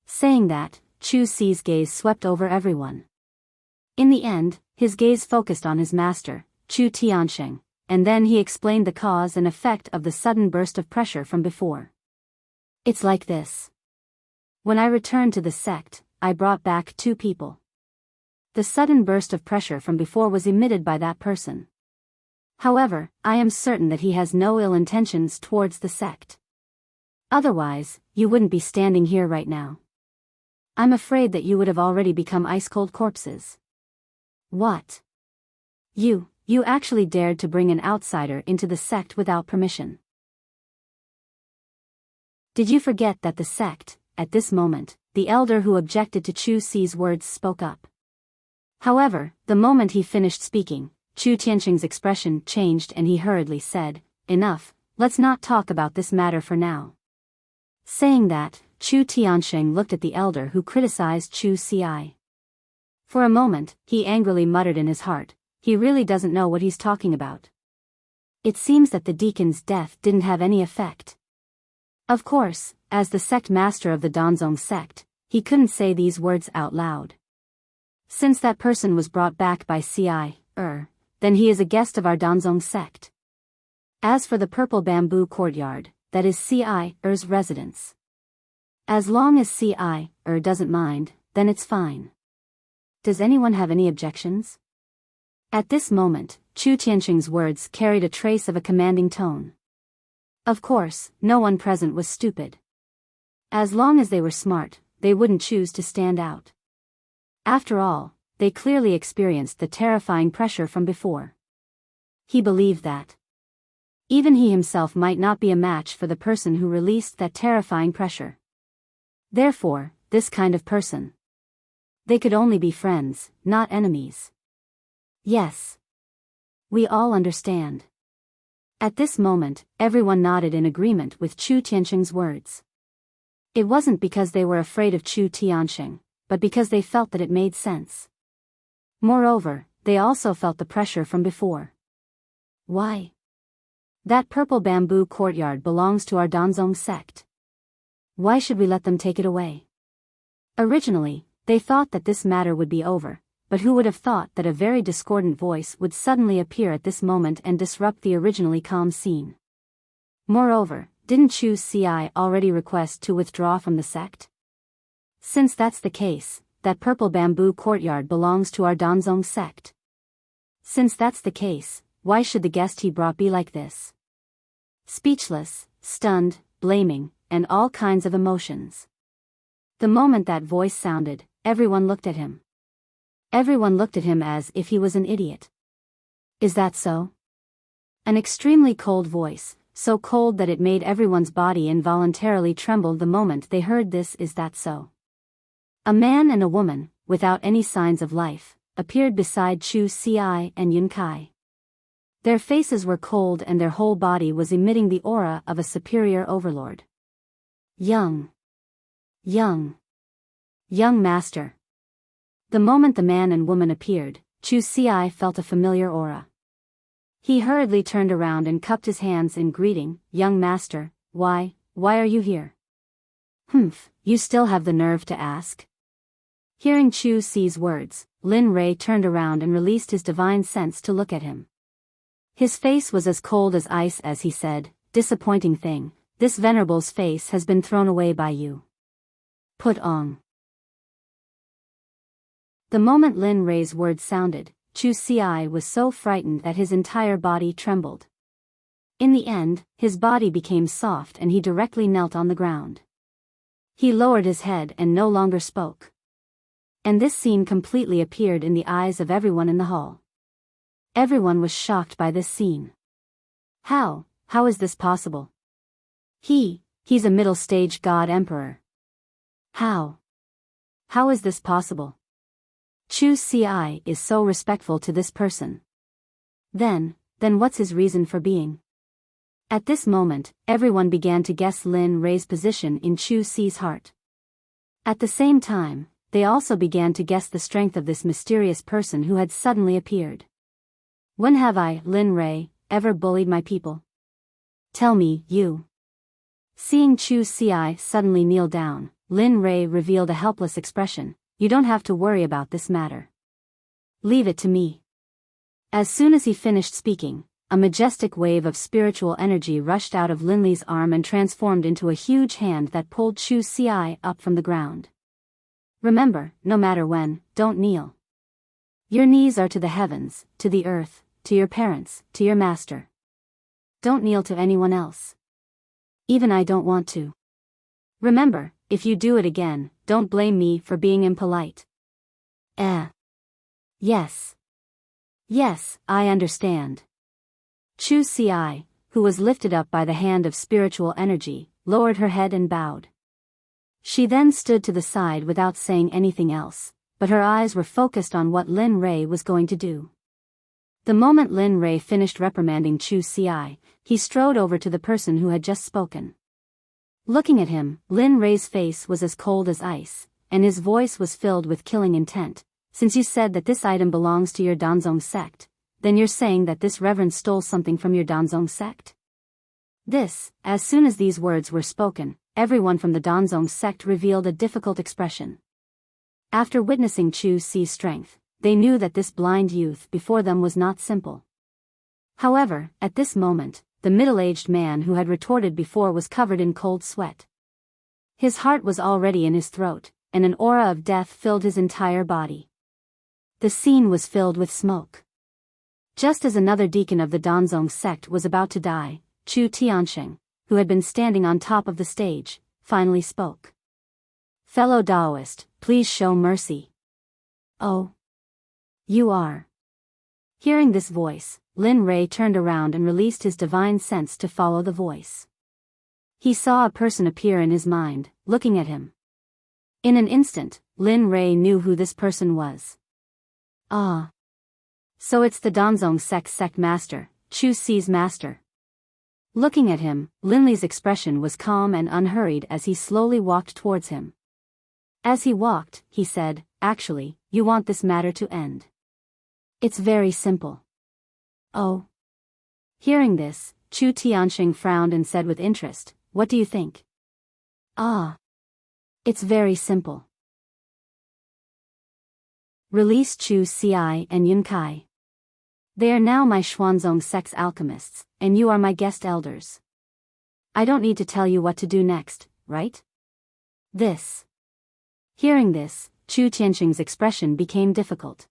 Saying that, Chu Ci's gaze swept over everyone. In the end, his gaze focused on his master, Chu Tianxing, and then he explained the cause and effect of the sudden burst of pressure from before. It's like this. When I returned to the sect, I brought back two people. The sudden burst of pressure from before was emitted by that person. However, I am certain that he has no ill intentions towards the sect. Otherwise, you wouldn't be standing here right now. I'm afraid that you would have already become ice-cold corpses. What? You actually dared to bring an outsider into the sect without permission. Did you forget that the sect, at this moment, the elder who objected to Chu Ci's words spoke up. However, the moment he finished speaking, Chu Tianxing's expression changed and he hurriedly said, "Enough, let's not talk about this matter for now." Saying that, Chu Tianxing looked at the elder who criticized Chu Ci. For a moment, he angrily muttered in his heart, he really doesn't know what he's talking about. It seems that the deacon's death didn't have any effect. Of course, as the sect master of the Danzong sect, he couldn't say these words out loud. Since that person was brought back by Ci, then he is a guest of our Danzong sect. As for the purple bamboo courtyard, that is Ci's residence. As long as Ci doesn't mind, then it's fine. Does anyone have any objections? At this moment, Chu Tianxing's words carried a trace of a commanding tone. Of course, no one present was stupid. As long as they were smart, they wouldn't choose to stand out. After all, they clearly experienced the terrifying pressure from before. He believed that even he himself might not be a match for the person who released that terrifying pressure. Therefore, this kind of person. They could only be friends, not enemies. Yes. We all understand. At this moment, everyone nodded in agreement with Chu Tianxing's words. It wasn't because they were afraid of Chu Tianxing, but because they felt that it made sense. Moreover, they also felt the pressure from before. Why? That purple bamboo courtyard belongs to our Danzong sect. Why should we let them take it away? Originally, they thought that this matter would be over, but who would have thought that a very discordant voice would suddenly appear at this moment and disrupt the originally calm scene? Moreover, didn't Chu Ci already request to withdraw from the sect? Since that's the case, that purple bamboo courtyard belongs to our Danzong sect. Since that's the case, why should the guest he brought be like this? Speechless, stunned, blaming, and all kinds of emotions. The moment that voice sounded, everyone looked at him. Everyone looked at him as if he was an idiot. Is that so? An extremely cold voice, so cold that it made everyone's body involuntarily tremble the moment they heard this. Is that so? A man and a woman, without any signs of life, appeared beside Chu Ci and Yun Kai. Their faces were cold and their whole body was emitting the aura of a superior overlord. Young master. The moment the man and woman appeared, Chu Ci felt a familiar aura. He hurriedly turned around and cupped his hands in greeting. Young master, why are you here? You still have the nerve to ask? Hearing Chu Ci's words, Lin Rei turned around and released his divine sense to look at him. His face was as cold as ice as he said, "Disappointing thing, this venerable's face has been thrown away by you. Put on." The moment Lin Rei's words sounded, Chu Ci was so frightened that his entire body trembled. In the end, his body became soft and he directly knelt on the ground. He lowered his head and no longer spoke. And this scene completely appeared in the eyes of everyone in the hall. Everyone was shocked by this scene. How is this possible? He's a middle-stage god emperor. How is this possible? Chu Ci is so respectful to this person. Then what's his reason for being? At this moment, everyone began to guess Lin Rei's position in Chu Ci's heart. At the same time, they also began to guess the strength of this mysterious person who had suddenly appeared. When have I, Lin Rei, ever bullied my people? Tell me, you. Seeing Chu Ci suddenly kneel down, Lin Rei revealed a helpless expression. You don't have to worry about this matter. Leave it to me. As soon as he finished speaking, a majestic wave of spiritual energy rushed out of Lin Li's arm and transformed into a huge hand that pulled Chu Ci up from the ground. Remember, no matter when, don't kneel. Your knees are to the heavens, to the earth, to your parents, to your master. Don't kneel to anyone else. Even I don't want to. Remember, if you do it again, don't blame me for being impolite. Yes. Yes, I understand. Chu Ci, who was lifted up by the hand of spiritual energy, lowered her head and bowed. She then stood to the side without saying anything else, but her eyes were focused on what Lin Rei was going to do. The moment Lin Rei finished reprimanding Chu Ci, he strode over to the person who had just spoken. Looking at him, Lin Rei's face was as cold as ice, and his voice was filled with killing intent. Since you said that this item belongs to your Danzong sect, then you're saying that this reverend stole something from your Danzong sect? As soon as these words were spoken, everyone from the Danzong sect revealed a difficult expression. After witnessing Chu Ci's strength, they knew that this blind youth before them was not simple. However, at this moment, the middle-aged man who had retorted before was covered in cold sweat. His heart was already in his throat, and an aura of death filled his entire body. The scene was filled with smoke. Just as another deacon of the Danzong sect was about to die, Chu Tiansheng, who had been standing on top of the stage, finally spoke. Fellow Daoist, please show mercy. Oh. You are. Hearing this voice, Lin Rei turned around and released his divine sense to follow the voice. He saw a person appear in his mind, looking at him. In an instant, Lin Rei knew who this person was. Ah. So it's the Danzong sect master, Chu Ci's master. Looking at him, Lin Li's expression was calm and unhurried as he slowly walked towards him. As he walked, he said, Actually, you want this matter to end. It's very simple. Oh. Hearing this, Chu Tiansheng frowned and said with interest, What do you think? Ah. It's very simple. Release Chu Ci and Yun Kai. They are now my Xuanzong sect's alchemists, and you are my guest elders. I don't need to tell you what to do next, right? Hearing this, Chu Tiansheng's expression became difficult.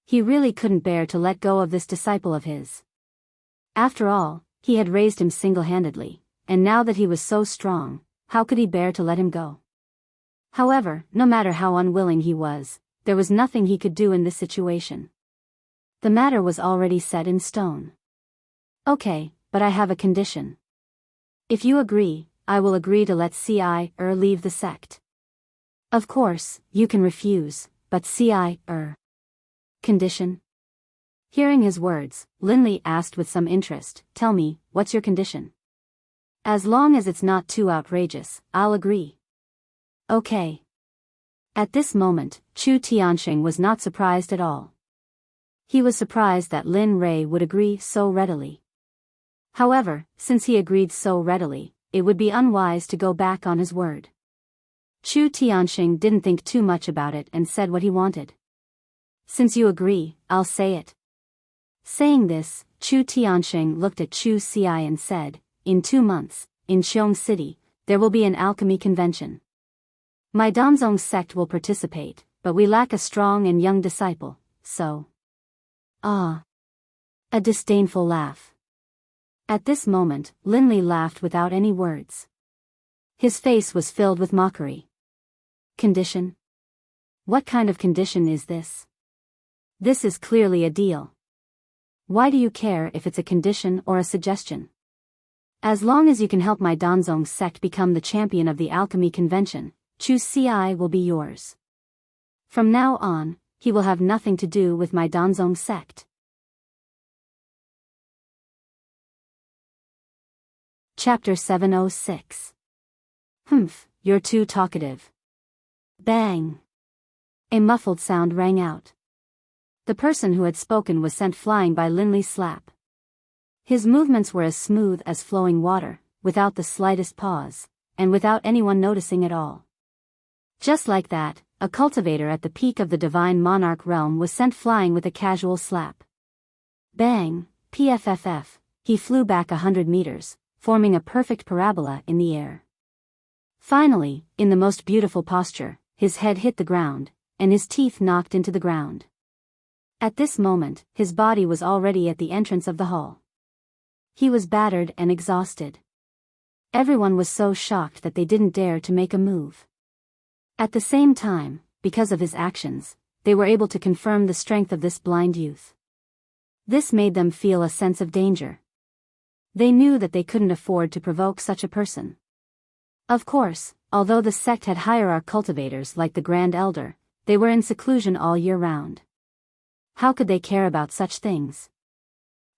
He really couldn't bear to let go of this disciple of his. After all, he had raised him single-handedly, and now that he was so strong, how could he bear to let him go? However, no matter how unwilling he was, there was nothing he could do in this situation. The matter was already set in stone. Okay, but I have a condition. If you agree, I will agree to let Ci leave the sect. Of course, you can refuse, but Ci Condition? Hearing his words, Lin Li asked with some interest, Tell me, what's your condition? As long as it's not too outrageous, I'll agree. Okay. At this moment, Chu Tiansheng was not surprised at all. He was surprised that Lin Rei would agree so readily. However, since he agreed so readily, it would be unwise to go back on his word. Chu Tiansheng didn't think too much about it and said what he wanted. Since you agree, I'll say it. Saying this, Chu Tiansheng looked at Chu Ci and said, In 2 months, in Xiong City, there will be an alchemy convention. My Danzong sect will participate, but we lack a strong and young disciple, so... Ah. A disdainful laugh. At this moment, Lin Li laughed without any words. His face was filled with mockery. Condition? What kind of condition is this? This is clearly a deal. Why do you care if it's a condition or a suggestion? As long as you can help my Danzong sect become the champion of the alchemy convention, Chu Ci will be yours. From now on, he will have nothing to do with my Danzong sect. Chapter 706. Humph, you're too talkative. Bang! A muffled sound rang out. The person who had spoken was sent flying by Linley's slap. His movements were as smooth as flowing water, without the slightest pause, and without anyone noticing at all. Just like that, a cultivator at the peak of the divine monarch realm was sent flying with a casual slap. Bang, pfff, he flew back 100 meters, forming a perfect parabola in the air. Finally, in the most beautiful posture, his head hit the ground, and his teeth knocked into the ground. At this moment, his body was already at the entrance of the hall. He was battered and exhausted. Everyone was so shocked that they didn't dare to make a move. At the same time, because of his actions, they were able to confirm the strength of this blind youth. This made them feel a sense of danger. They knew that they couldn't afford to provoke such a person. Of course, although the sect had hierarch cultivators like the Grand Elder, they were in seclusion all year round. How could they care about such things?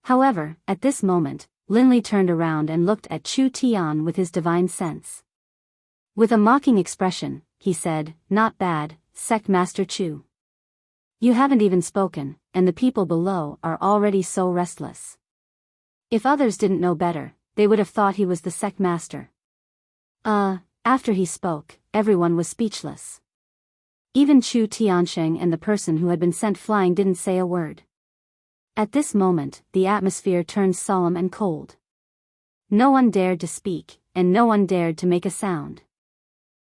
However, at this moment, Linley turned around and looked at Chu Tian with his divine sense. With a mocking expression, he said, "Not bad, Sect Master Chu. You haven't even spoken, and the people below are already so restless." If others didn't know better, they would have thought he was the sect master. After he spoke, everyone was speechless. Even Chu Tiansheng and the person who had been sent flying didn't say a word. At this moment, the atmosphere turned solemn and cold. No one dared to speak, and no one dared to make a sound.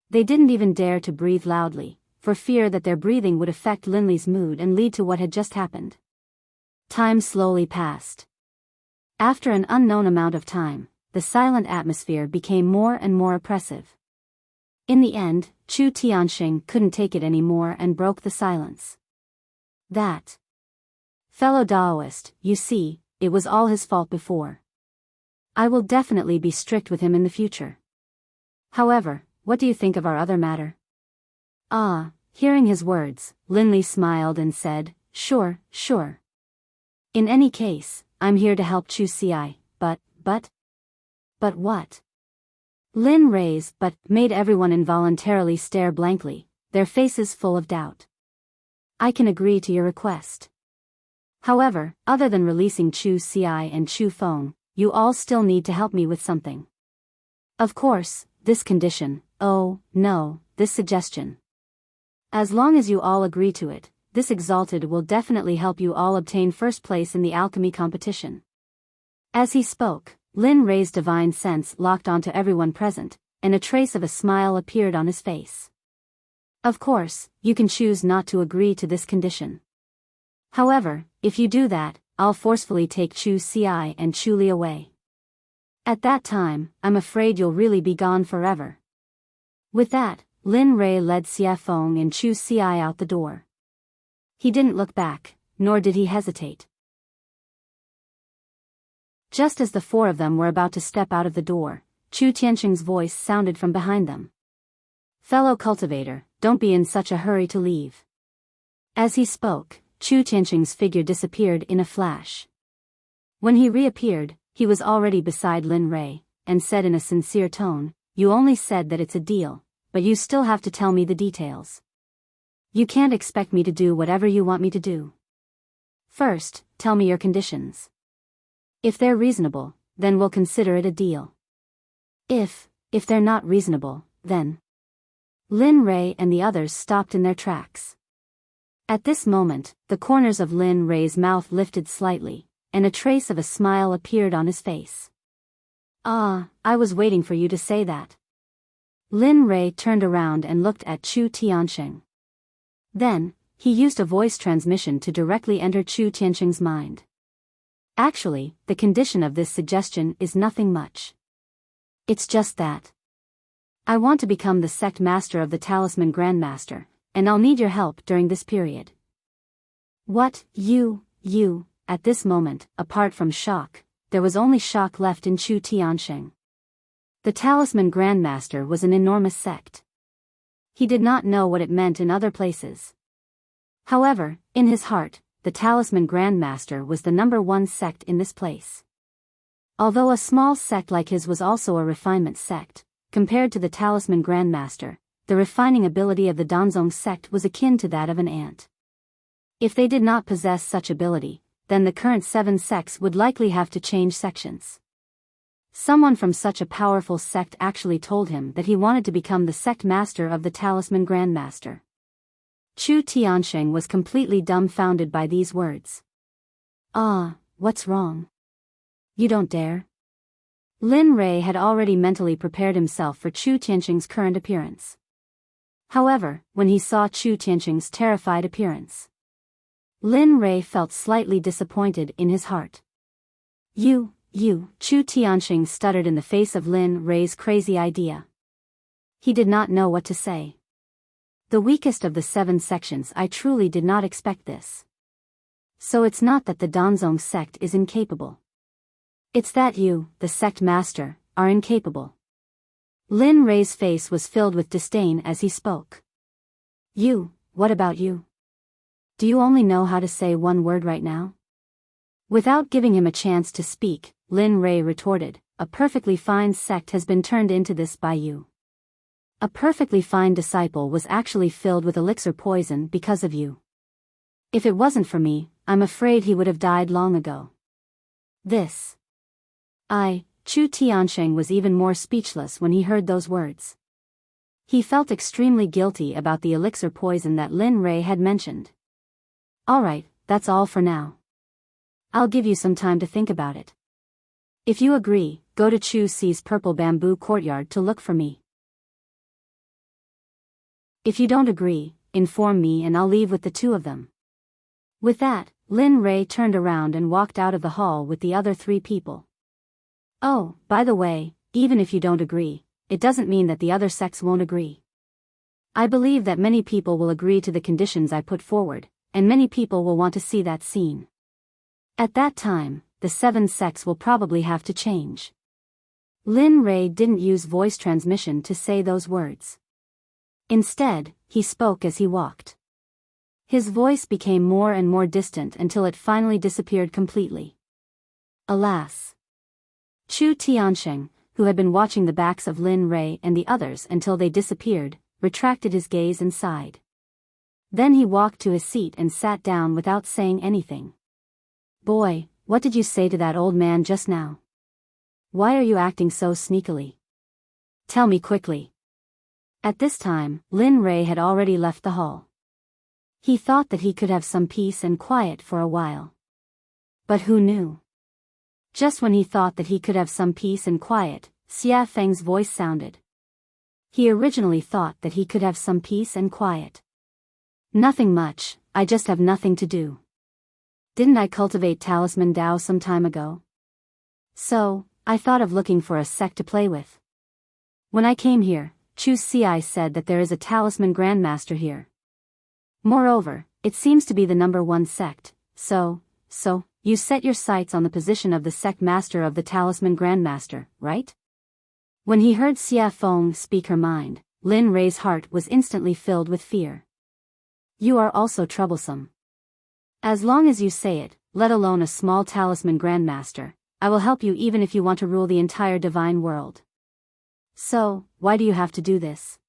They didn't even dare to breathe loudly, for fear that their breathing would affect Linley's mood and lead to what had just happened. Time slowly passed. After an unknown amount of time, the silent atmosphere became more and more oppressive. In the end, Chu Tianxing couldn't take it anymore and broke the silence. "That fellow Daoist, you see, it was all his fault before. I will definitely be strict with him in the future. However, what do you think of our other matter?" Hearing his words, Linley smiled and said, Sure. In any case, I'm here to help Chu Ci, but what?" Lin Rei's "but" made everyone involuntarily stare blankly, their faces full of doubt. "I can agree to your request. However, other than releasing Chu Ci and Chu Feng, you all still need to help me with something. Of course, this condition, this suggestion. As long as you all agree to it, this exalted will definitely help you all obtain first place in the alchemy competition." As he spoke, Lin Rei's divine sense locked onto everyone present, and a trace of a smile appeared on his face. "Of course, you can choose not to agree to this condition. However, if you do that, I'll forcefully take Chu Ci and Chu Li away. At that time, I'm afraid you'll really be gone forever." With that, Lin Rei led Xie Feng and Chu Ci out the door. He didn't look back, nor did he hesitate. Just as the four of them were about to step out of the door, Chu Tianxing's voice sounded from behind them. "Fellow cultivator, don't be in such a hurry to leave." As he spoke, Chu Tianxing's figure disappeared in a flash. When he reappeared, he was already beside Lin Rei, and said in a sincere tone, "You only said that it's a deal, but you still have to tell me the details. You can't expect me to do whatever you want me to do. First, tell me your conditions. If they're reasonable, then we'll consider it a deal. If they're not reasonable, then..." Lin Rei and the others stopped in their tracks. At this moment, the corners of Lin Rei's mouth lifted slightly, and a trace of a smile appeared on his face. "I was waiting for you to say that." Lin Rei turned around and looked at Chu Tianxing. Then, he used a voice transmission to directly enter Chu Tianxing's mind. "Actually, the condition of this suggestion is nothing much. It's just that I want to become the sect master of the Talisman Grandmaster, and I'll need your help during this period." "What, you at this moment, apart from shock, there was only shock left in Chu Tianxing. The Talisman Grandmaster was an enormous sect. He did not know what it meant in other places. However, in his heart, the Talisman Grandmaster was the #1 sect in this place. Although a small sect like his was also a refinement sect, compared to the Talisman Grandmaster, the refining ability of the Danzong sect was akin to that of an ant. If they did not possess such ability, then the current 7 sects would likely have to change sections. Someone from such a powerful sect actually told him that he wanted to become the sect master of the Talisman Grandmaster. Chu Tianxing was completely dumbfounded by these words. "Ah, what's wrong? You don't dare?" Lin Rei had already mentally prepared himself for Chu Tianxing's current appearance. However, when he saw Chu Tianxing's terrified appearance, Lin Rei felt slightly disappointed in his heart. You, Chu Tianxing stuttered in the face of Lin Rei's crazy idea. He did not know what to say. The weakest of the 7 sections. I truly did not expect this. So it's not that the Danzong sect is incapable. It's that you, the sect master, are incapable. Lin Rei's face was filled with disdain as he spoke. You, what about you? Do you only know how to say one word right now? Without giving him a chance to speak, Lin Rei retorted, a perfectly fine sect has been turned into this by you. A perfectly fine disciple was actually filled with elixir poison because of you. If it wasn't for me, I'm afraid he would have died long ago. Chu Tianxing was even more speechless when he heard those words. He felt extremely guilty about the elixir poison that Lin Rei had mentioned. Alright, that's all for now. I'll give you some time to think about it. If you agree, go to Chu Si's purple bamboo courtyard to look for me. If you don't agree, inform me and I'll leave with the 2 of them. With that, Lin Rei turned around and walked out of the hall with the other 3 people. Oh, by the way, even if you don't agree, it doesn't mean that the other sects won't agree. I believe that many people will agree to the conditions I put forward, and many people will want to see that scene. At that time, the 7 sects will probably have to change. Lin Rei didn't use voice transmission to say those words. Instead, he spoke as he walked. His voice became more and more distant until it finally disappeared completely. Alas! Chu Tianxing, who had been watching the backs of Lin Rei and the others until they disappeared, retracted his gaze and sighed. Then he walked to his seat and sat down without saying anything. Boy, what did you say to that old man just now? Why are you acting so sneakily? Tell me quickly. At this time, Lin Rei had already left the hall. He thought that he could have some peace and quiet for a while. But who knew? Just when he thought that he could have some peace and quiet, Xia Feng's voice sounded. He originally thought that he could have some peace and quiet. Nothing much, I just have nothing to do. Didn't I cultivate Talisman Dao some time ago? So, I thought of looking for a sect to play with. When I came here, Chu Xi said that there is a Talisman Grandmaster here. Moreover, it seems to be the #1 sect, so, you set your sights on the position of the sect master of the Talisman Grandmaster, right? When he heard Xia Feng speak her mind, Lin Rei's heart was instantly filled with fear. You are also troublesome. As long as you say it, let alone a small Talisman Grandmaster, I will help you even if you want to rule the entire divine world. So, why do you have to do this?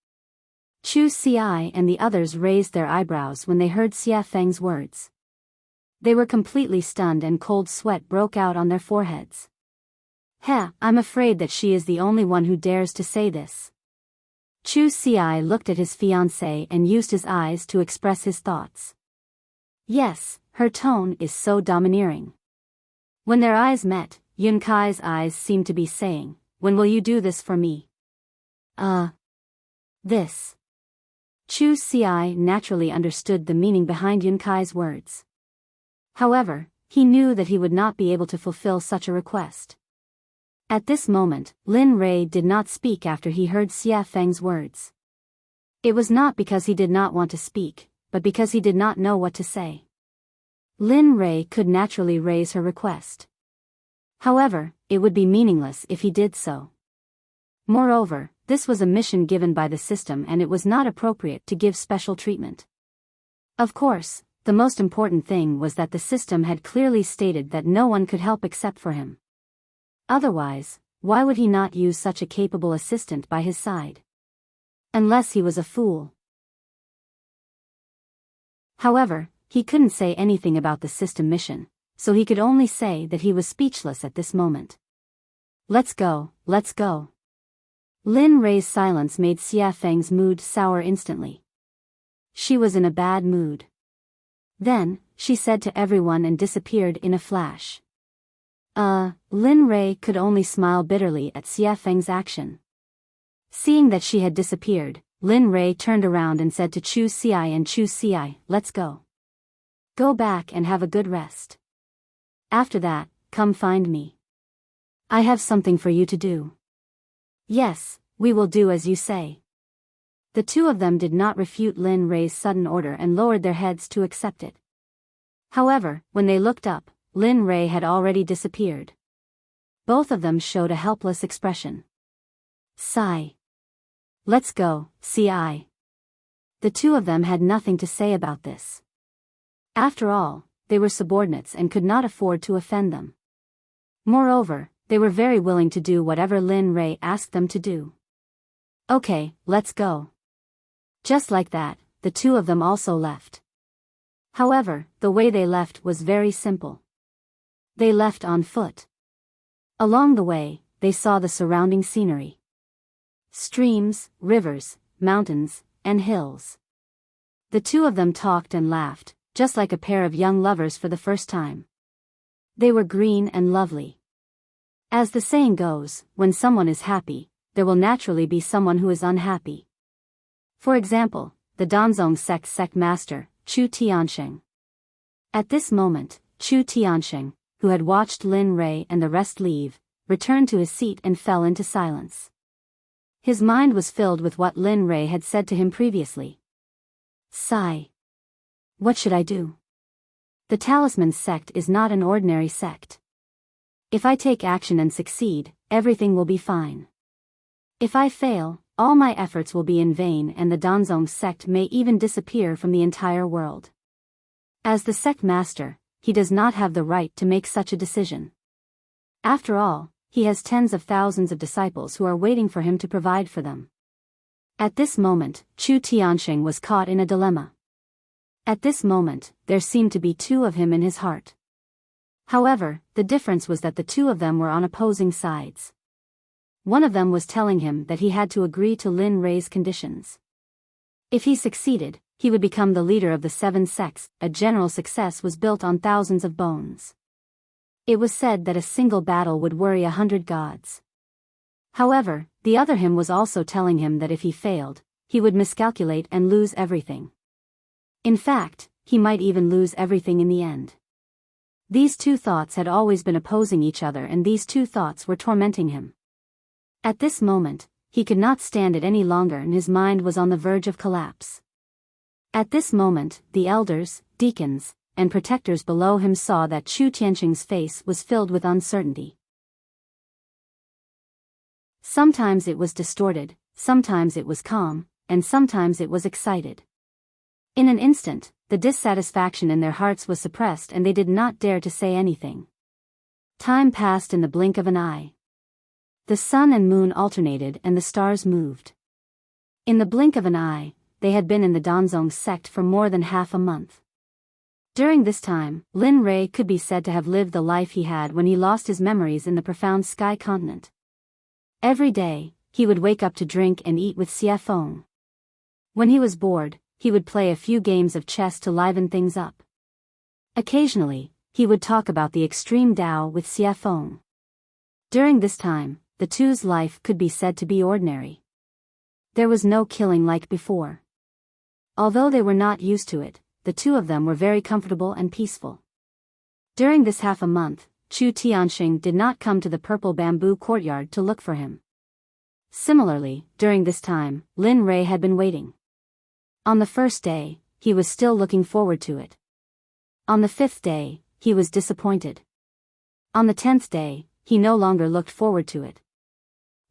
Chu Xi and the others raised their eyebrows when they heard Xia Feng's words. They were completely stunned and cold sweat broke out on their foreheads. I'm afraid that she is the only one who dares to say this. Chu Xi looked at his fiancée and used his eyes to express his thoughts. Yes, her tone is so domineering. When their eyes met, Yun Kai's eyes seemed to be saying, when will you do this for me? This. Chu Xi naturally understood the meaning behind Yun Kai's words. However, he knew that he would not be able to fulfill such a request. At this moment, Lin Rei did not speak after he heard Xia Feng's words. It was not because he did not want to speak, but because he did not know what to say. Lin Rei could naturally raise her request. However, it would be meaningless if he did so. Moreover, this was a mission given by the system and it was not appropriate to give special treatment. Of course, the most important thing was that the system had clearly stated that no one could help except for him. Otherwise, why would he not use such a capable assistant by his side? Unless he was a fool. However, he couldn't say anything about the system mission, so he could only say that he was speechless at this moment. Let's go, let's go. Lin Rei's silence made Xia Feng's mood sour instantly. She was in a bad mood. Then, she said to everyone and disappeared in a flash. Lin Rei could only smile bitterly at Xia Feng's action. Seeing that she had disappeared, Lin Rei turned around and said to Chu Xi and Chu Xi, let's go. Go back and have a good rest. After that, come find me. I have something for you to do. Yes, we will do as you say. The two of them did not refute Lin Rei's sudden order and lowered their heads to accept it. However, when they looked up, Lin Rei had already disappeared. Both of them showed a helpless expression. Sigh. Let's go, Ci. The two of them had nothing to say about this. After all, they were subordinates and could not afford to offend them. Moreover, they were very willing to do whatever Lin Rei asked them to do. Okay, let's go. Just like that, the two of them also left. However, the way they left was very simple. They left on foot. Along the way, they saw the surrounding scenery. Streams, rivers, mountains, and hills. The two of them talked and laughed, just like a pair of young lovers for the first time. They were green and lovely. As the saying goes, when someone is happy, there will naturally be someone who is unhappy. For example, the Danzong Sect master, Chu Tiansheng. At this moment, Chu Tiansheng, who had watched Lin Rei and the rest leave, returned to his seat and fell into silence. His mind was filled with what Lin Rei had said to him previously. Sigh. What should I do? The Talisman Sect is not an ordinary sect. If I take action and succeed, everything will be fine. If I fail, all my efforts will be in vain and the Danzong sect may even disappear from the entire world. As the sect master, he does not have the right to make such a decision. After all, he has tens of thousands of disciples who are waiting for him to provide for them. At this moment, Chu Tiansheng was caught in a dilemma. At this moment, there seemed to be two of him in his heart. However, the difference was that the two of them were on opposing sides. One of them was telling him that he had to agree to Lin Rei's conditions. If he succeeded, he would become the leader of the 7 sects. A general success was built on thousands of bones. It was said that a single battle would worry 100 gods. However, the other him was also telling him that if he failed, he would miscalculate and lose everything. In fact, he might even lose everything in the end. These two thoughts had always been opposing each other and these two thoughts were tormenting him. At this moment, he could not stand it any longer and his mind was on the verge of collapse. At this moment, the elders, deacons, and protectors below him saw that Chu Tiansheng's face was filled with uncertainty. Sometimes it was distorted, sometimes it was calm, and sometimes it was excited. In an instant, the dissatisfaction in their hearts was suppressed and they did not dare to say anything. Time passed in the blink of an eye. The sun and moon alternated and the stars moved. In the blink of an eye, they had been in the Danzong sect for more than half a month. During this time, Lin Rei could be said to have lived the life he had when he lost his memories in the profound sky continent. Every day, he would wake up to drink and eat with Xie Feng. When he was bored, he would play a few games of chess to liven things up. Occasionally, he would talk about the extreme Tao with Xie Feng. During this time, the two's life could be said to be ordinary. There was no killing like before. Although they were not used to it, the two of them were very comfortable and peaceful. During this half a month, Chu Tiansheng did not come to the purple bamboo courtyard to look for him. Similarly, during this time, Lin Rei had been waiting. On the first day, he was still looking forward to it. On the 5th day, he was disappointed. On the 10th day, he no longer looked forward to it.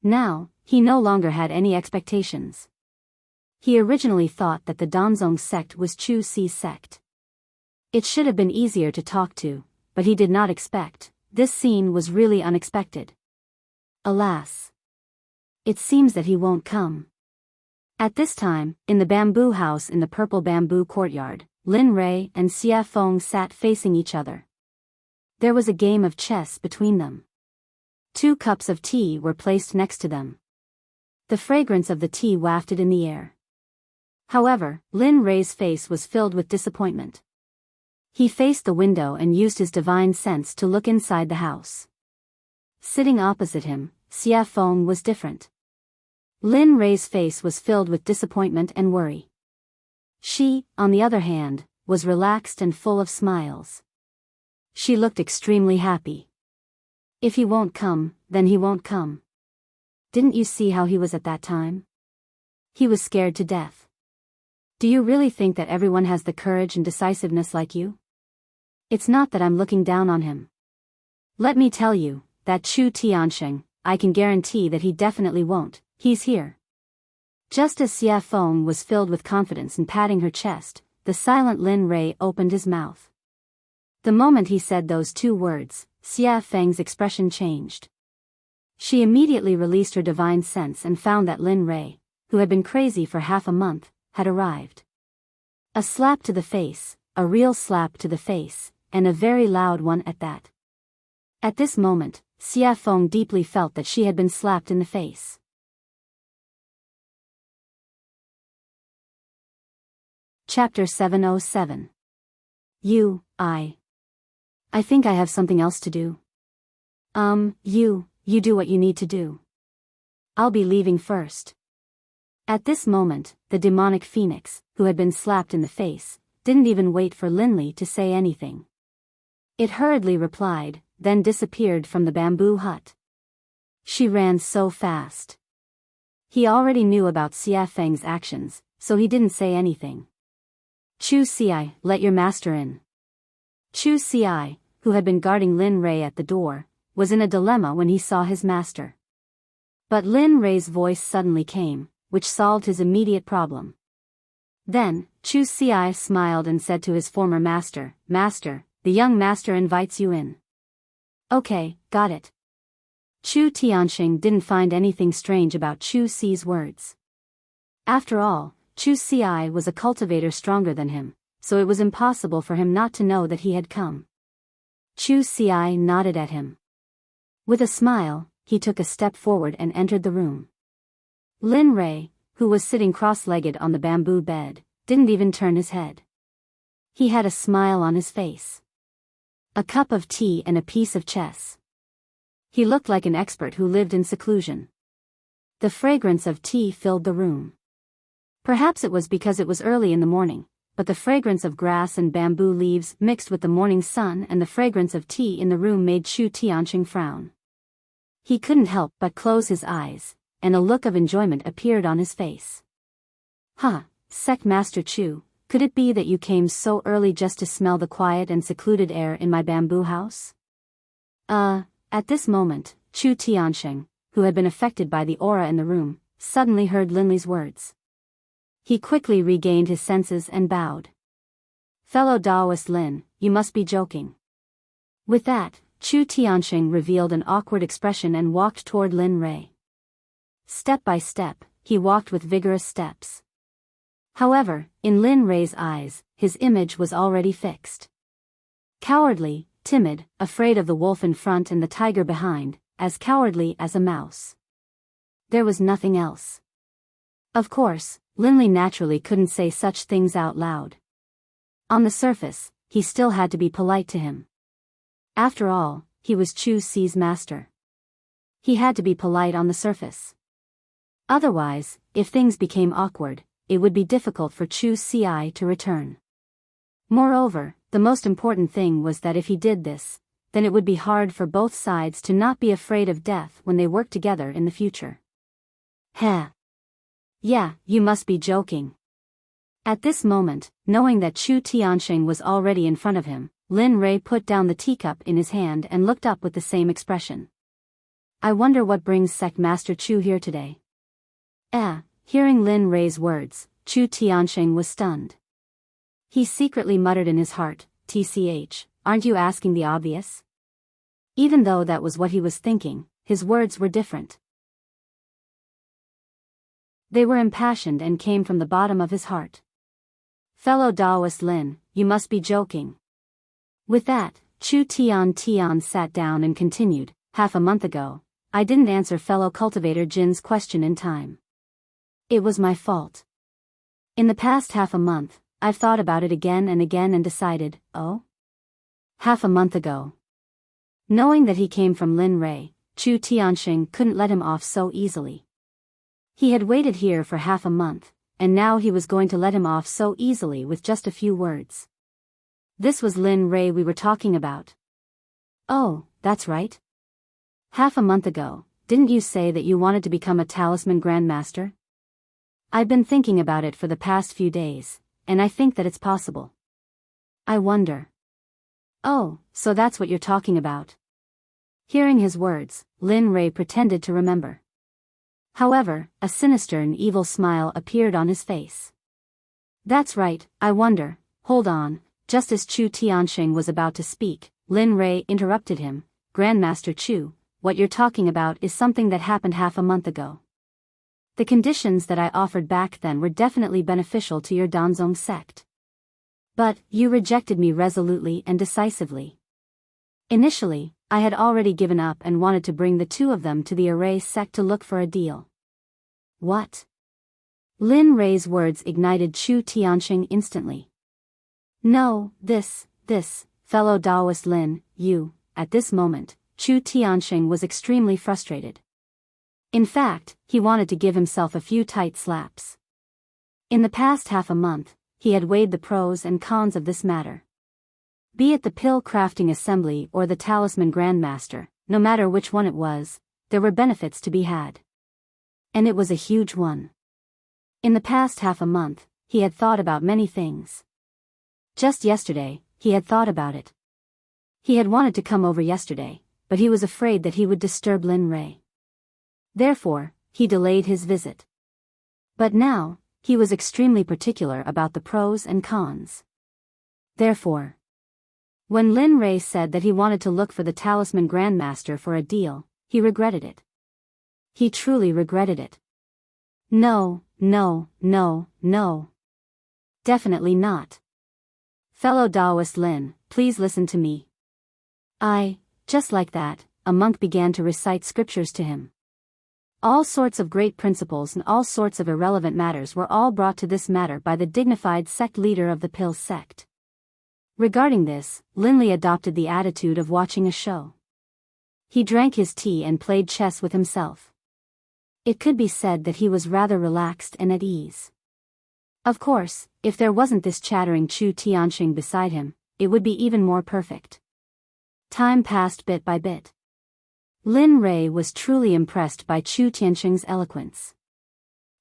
Now, he no longer had any expectations. He originally thought that the Danzong sect was Chu Si's sect. It should have been easier to talk to, but he did not expect. This scene was really unexpected. Alas. It seems that he won't come. At this time, in the bamboo house in the purple bamboo courtyard, Lin Rei and Xia Feng sat facing each other. There was a game of chess between them. 2 cups of tea were placed next to them. The fragrance of the tea wafted in the air. However, Lin Rei's face was filled with disappointment. He faced the window and used his divine sense to look inside the house. Sitting opposite him, Xia Feng was different. Lin Rei's face was filled with disappointment and worry. She, on the other hand, was relaxed and full of smiles. She looked extremely happy. If he won't come, then he won't come. Didn't you see how he was at that time? He was scared to death. Do you really think that everyone has the courage and decisiveness like you? It's not that I'm looking down on him. Let me tell you, that Chu Tiansheng, I can guarantee that he definitely won't. He's here. Just as Xia Feng was filled with confidence and patting her chest, the silent Lin Rei opened his mouth. The moment he said those 2 words, Xia Feng's expression changed. She immediately released her divine sense and found that Lin Rei, who had been crazy for half a month, had arrived. A slap to the face, a real slap to the face, and a very loud one at that. At this moment, Xia Feng deeply felt that she had been slapped in the face. Chapter 707. I think I have something else to do. You do what you need to do. I'll be leaving first. At this moment, the demonic phoenix, who had been slapped in the face, didn't even wait for Linley to say anything. It hurriedly replied, then disappeared from the bamboo hut. She ran so fast. He already knew about Xia Feng's actions, so he didn't say anything. Chu Xi, let your master in. Chu Xi, who had been guarding Lin Rei at the door, was in a dilemma when he saw his master. But Lin Rei's voice suddenly came, which solved his immediate problem. Then, Chu Xi smiled and said to his former master, "Master, the young master invites you in." "Okay, got it." Chu Tianxing didn't find anything strange about Chu Xi's words. After all, Chu Xi was a cultivator stronger than him, so it was impossible for him not to know that he had come. Chu Xi nodded at him. With a smile, he took a step forward and entered the room. Lin Rei, who was sitting cross-legged on the bamboo bed, didn't even turn his head. He had a smile on his face. A cup of tea and a piece of chess. He looked like an expert who lived in seclusion. The fragrance of tea filled the room. Perhaps it was because it was early in the morning, but the fragrance of grass and bamboo leaves mixed with the morning sun and the fragrance of tea in the room made Chu Tianxing frown. He couldn't help but close his eyes, and a look of enjoyment appeared on his face. Sect Master Chu, could it be that you came so early just to smell the quiet and secluded air in my bamboo house? At this moment, Chu Tianxing, who had been affected by the aura in the room, suddenly heard Linley's words. He quickly regained his senses and bowed. "Fellow Taoist Lin, you must be joking." With that, Chu Tianxing revealed an awkward expression and walked toward Lin Rei. Step by step, he walked with vigorous steps. However, in Lin Rei's eyes, his image was already fixed. Cowardly, timid, afraid of the wolf in front and the tiger behind, as cowardly as a mouse. There was nothing else. Of course, Linley naturally couldn't say such things out loud. On the surface, he still had to be polite to him. After all, he was Chu Xi's master. He had to be polite on the surface. Otherwise, if things became awkward, it would be difficult for Chu Xi to return. Moreover, the most important thing was that if he did this, then it would be hard for both sides to not be afraid of death when they work together in the future. Yeah, you must be joking. At this moment, knowing that Chu Tianxing was already in front of him, Lin Rei put down the teacup in his hand and looked up with the same expression. I wonder what brings Sect Master Chu here today. Hearing Lin Rei's words, Chu Tianxing was stunned. He secretly muttered in his heart, TCH, aren't you asking the obvious? Even though that was what he was thinking, his words were different. They were impassioned and came from the bottom of his heart. Fellow Daoist Lin, you must be joking. With that, Chu Tian sat down and continued, half a month ago, I didn't answer fellow cultivator Jin's question in time. It was my fault. In the past half a month, I've thought about it again and again and decided, half a month ago. Knowing that he came from Lin Rei, Chu Tianxing couldn't let him off so easily. He had waited here for half a month, and now he was going to let him off so easily with just a few words. This was Lin Rei we were talking about. Oh, that's right. Half a month ago, didn't you say that you wanted to become a talisman grandmaster? I've been thinking about it for the past few days, and I think that it's possible. I wonder. Oh, so that's what you're talking about. Hearing his words, Lin Rei pretended to remember. However, a sinister and evil smile appeared on his face. That's right, I wonder, hold on. Just as Chu Tianxing was about to speak, Lin Rei interrupted him, Grandmaster Chu, what you're talking about is something that happened half a month ago. The conditions that I offered back then were definitely beneficial to your Danzong sect. But, you rejected me resolutely and decisively. Initially, I had already given up and wanted to bring the two of them to the Array sect to look for a deal. What? Lin Rei's words ignited Chu Tianxing instantly. No, this, fellow Daoist Lin, you, at this moment, Chu Tianxing was extremely frustrated. In fact, he wanted to give himself a few tight slaps. In the past half a month, he had weighed the pros and cons of this matter. Be it the pill crafting assembly or the talisman grandmaster, no matter which one it was, there were benefits to be had. And it was a huge one. In the past half a month, he had thought about many things. Just yesterday, he had thought about it. He had wanted to come over yesterday, but he was afraid that he would disturb Lin Rei. Therefore, he delayed his visit. But now, he was extremely particular about the pros and cons. Therefore, when Lin Rei said that he wanted to look for the talisman grandmaster for a deal, he regretted it. He truly regretted it. No. Definitely not. Fellow Daoist Lin, please listen to me. Just like that, a monk began to recite scriptures to him. All sorts of great principles and all sorts of irrelevant matters were all brought to this matter by the dignified sect leader of the Pill sect. Regarding this, Linley adopted the attitude of watching a show. He drank his tea and played chess with himself. It could be said that he was rather relaxed and at ease. Of course, if there wasn't this chattering Chu Tianxing beside him, it would be even more perfect. Time passed bit by bit. Lin Rei was truly impressed by Chu Tianxing's eloquence.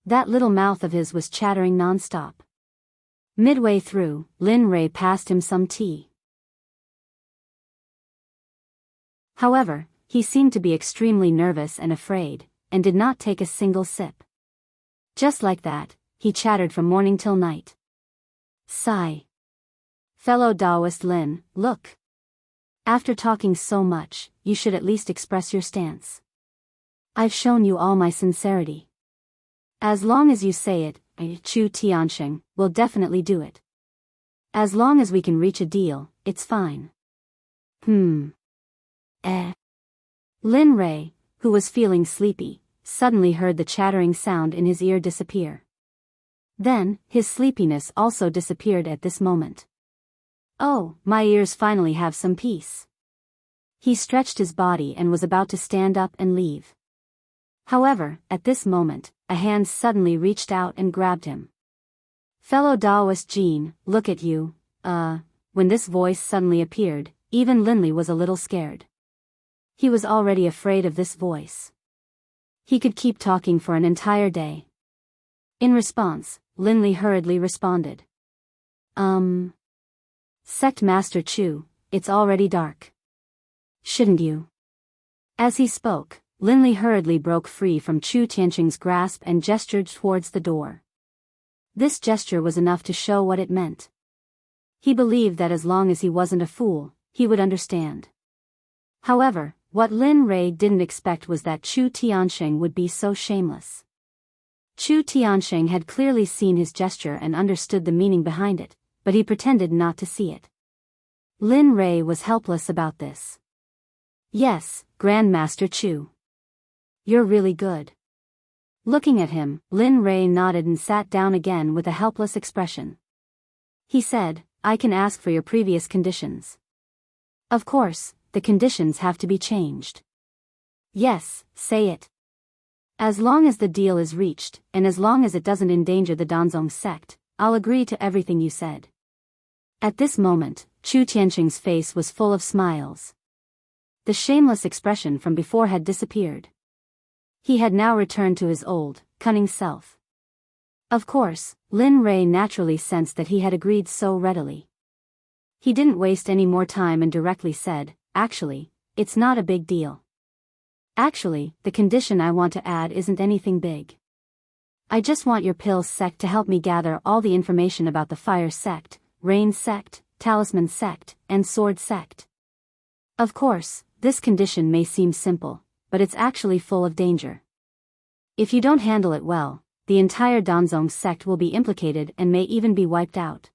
That little mouth of his was chattering non-stop. Midway through, Lin Rei passed him some tea. However, he seemed to be extremely nervous and afraid, and did not take a single sip. Just like that, he chattered from morning till night. Sigh. Fellow Daoist Lin, look. After talking so much, you should at least express your stance. I've shown you all my sincerity. As long as you say it, Chu Tianxing will definitely do it. As long as we can reach a deal, it's fine. Lin Rei, who was feeling sleepy, suddenly heard the chattering sound in his ear disappear. Then, his sleepiness also disappeared at this moment. Oh, my ears finally have some peace. He stretched his body and was about to stand up and leave. However, at this moment, a hand suddenly reached out and grabbed him. Fellow Daoist Jean, look at you. When this voice suddenly appeared, even Linley was a little scared. He was already afraid of this voice. He could keep talking for an entire day. In response, Linley hurriedly responded. Sect Master Chu, it's already dark. Shouldn't you? As he spoke, Linley hurriedly broke free from Chu Tianqing's grasp and gestured towards the door. This gesture was enough to show what it meant. He believed that as long as he wasn't a fool, he would understand. However, what Lin Rei didn't expect was that Chu Tianqing would be so shameless. Chu Tianqing had clearly seen his gesture and understood the meaning behind it, but he pretended not to see it. Lin Rei was helpless about this. Yes, Grandmaster Chu. You're really good. Looking at him, Lin Rei nodded and sat down again with a helpless expression. He said, I can ask for your previous conditions. Of course, the conditions have to be changed. Yes, say it. As long as the deal is reached, and as long as it doesn't endanger the Danzong sect, I'll agree to everything you said. At this moment, Chu Tianqing's face was full of smiles. The shameless expression from before had disappeared. He had now returned to his old, cunning self. Of course, Lin Rei naturally sensed that he had agreed so readily. He didn't waste any more time and directly said, actually, it's not a big deal. Actually, the condition I want to add isn't anything big. I just want your Pill Sect to help me gather all the information about the Fire Sect, Rain Sect, Talisman Sect, and Sword Sect. Of course, this condition may seem simple, but it's actually full of danger. If you don't handle it well, the entire Danzong sect will be implicated and may even be wiped out.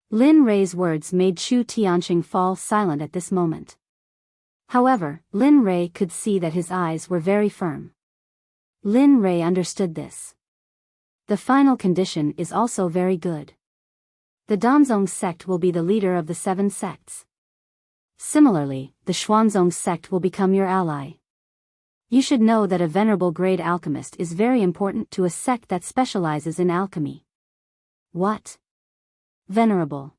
Lin Rei's words made Chu Tianqing fall silent at this moment. However, Lin Rei could see that his eyes were very firm. Lin Rei understood this. The final condition is also very good. The Danzong sect will be the leader of the 7 sects. Similarly, the Xuanzong sect will become your ally. You should know that a venerable grade alchemist is very important to a sect that specializes in alchemy. What? Venerable.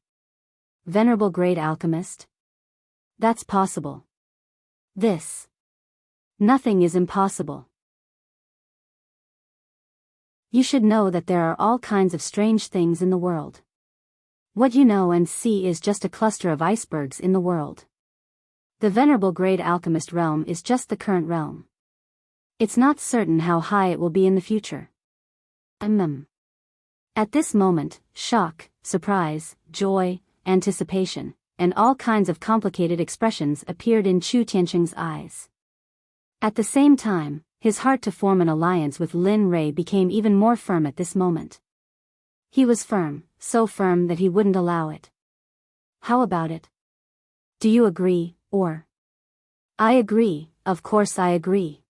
Venerable grade alchemist? That's possible. This. Nothing is impossible. You should know that there are all kinds of strange things in the world. What you know and see is just a cluster of icebergs in the world. The venerable grade alchemist realm is just the current realm. It's not certain how high it will be in the future. At this moment, shock, surprise, joy, anticipation, and all kinds of complicated expressions appeared in Chu Tianqing's eyes. At the same time, his heart to form an alliance with Lin Rei became even more firm at this moment. He was firm, so firm that he wouldn't allow it. How about it? Do you agree, or? I agree, of course I agree.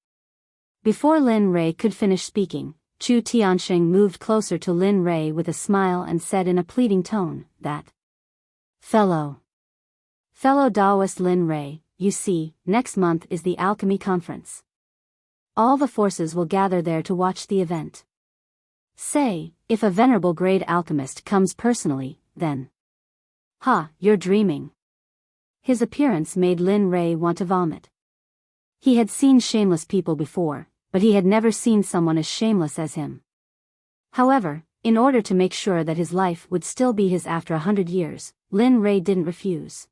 Before Lin Rei could finish speaking, Chu Tianqing moved closer to Lin Rei with a smile and said in a pleading tone, that Fellow Taoist Lin Rei, you see, next month is the Alchemy Conference. All the forces will gather there to watch the event. Say, if a venerable grade alchemist comes personally, then. You're dreaming. His appearance made Lin Rei want to vomit. He had seen shameless people before, but he had never seen someone as shameless as him. However, in order to make sure that his life would still be his after 100 years, Lin Rei didn't refuse.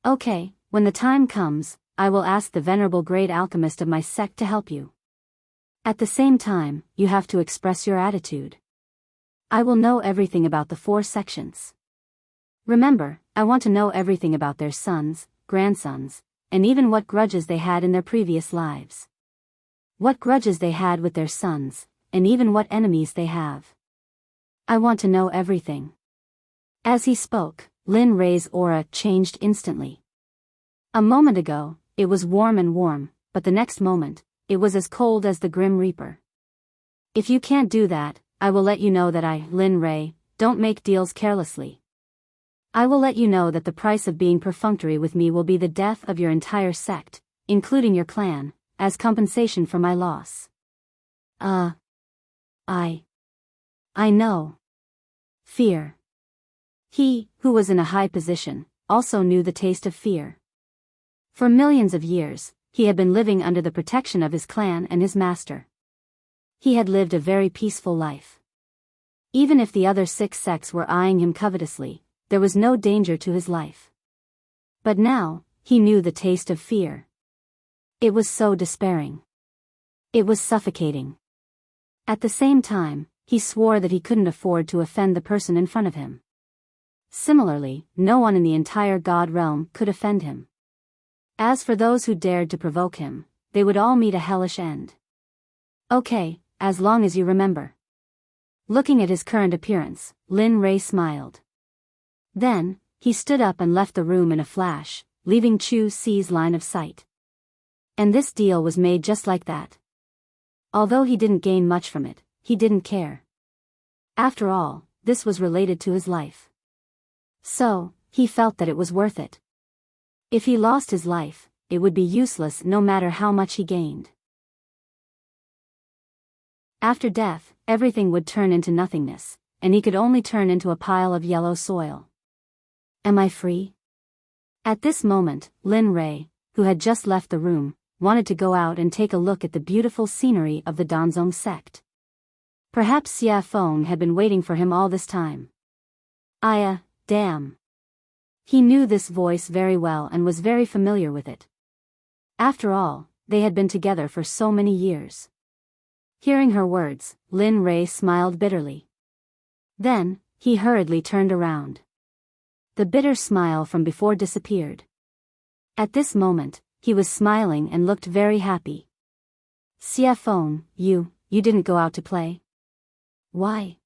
Okay, when the time comes, I will ask the venerable grade alchemist of my sect to help you. At the same time, you have to express your attitude. I will know everything about the 4 sections. Remember, I want to know everything about their sons, grandsons, and even what grudges they had in their previous lives. What grudges they had with their sons, and even what enemies they have. I want to know everything. As he spoke, Lin Rei's aura changed instantly. A moment ago, it was warm and warm, but the next moment, it was as cold as the Grim Reaper. If you can't do that, I will let you know that I, Lin Rei, don't make deals carelessly. I will let you know that the price of being perfunctory with me will be the death of your entire sect, including your clan, as compensation for my loss. I know. Fear. He, who was in a high position, also knew the taste of fear. For millions of years, he had been living under the protection of his clan and his master. He had lived a very peaceful life. Even if the other 6 sects were eyeing him covetously, there was no danger to his life. But now, he knew the taste of fear. It was so despairing. It was suffocating. At the same time, he swore that he couldn't afford to offend the person in front of him. Similarly, no one in the entire God realm could offend him. As for those who dared to provoke him, they would all meet a hellish end. Okay, as long as you remember. Looking at his current appearance, Lin Rei smiled. Then, he stood up and left the room in a flash, leaving Chu Si's line of sight. And this deal was made just like that. Although he didn't gain much from it, he didn't care. After all, this was related to his life. So, he felt that it was worth it. If he lost his life, it would be useless no matter how much he gained. After death, everything would turn into nothingness, and he could only turn into a pile of yellow soil. Am I free? At this moment, Lin Rei, who had just left the room, wanted to go out and take a look at the beautiful scenery of the Danzong sect. Perhaps Xia Feng had been waiting for him all this time. Damn. He knew this voice very well and was very familiar with it. After all, they had been together for so many years. Hearing her words, Lin Rei smiled bitterly. Then, he hurriedly turned around. The bitter smile from before disappeared. At this moment, he was smiling and looked very happy. Xia Feng, you didn't go out to play? Why?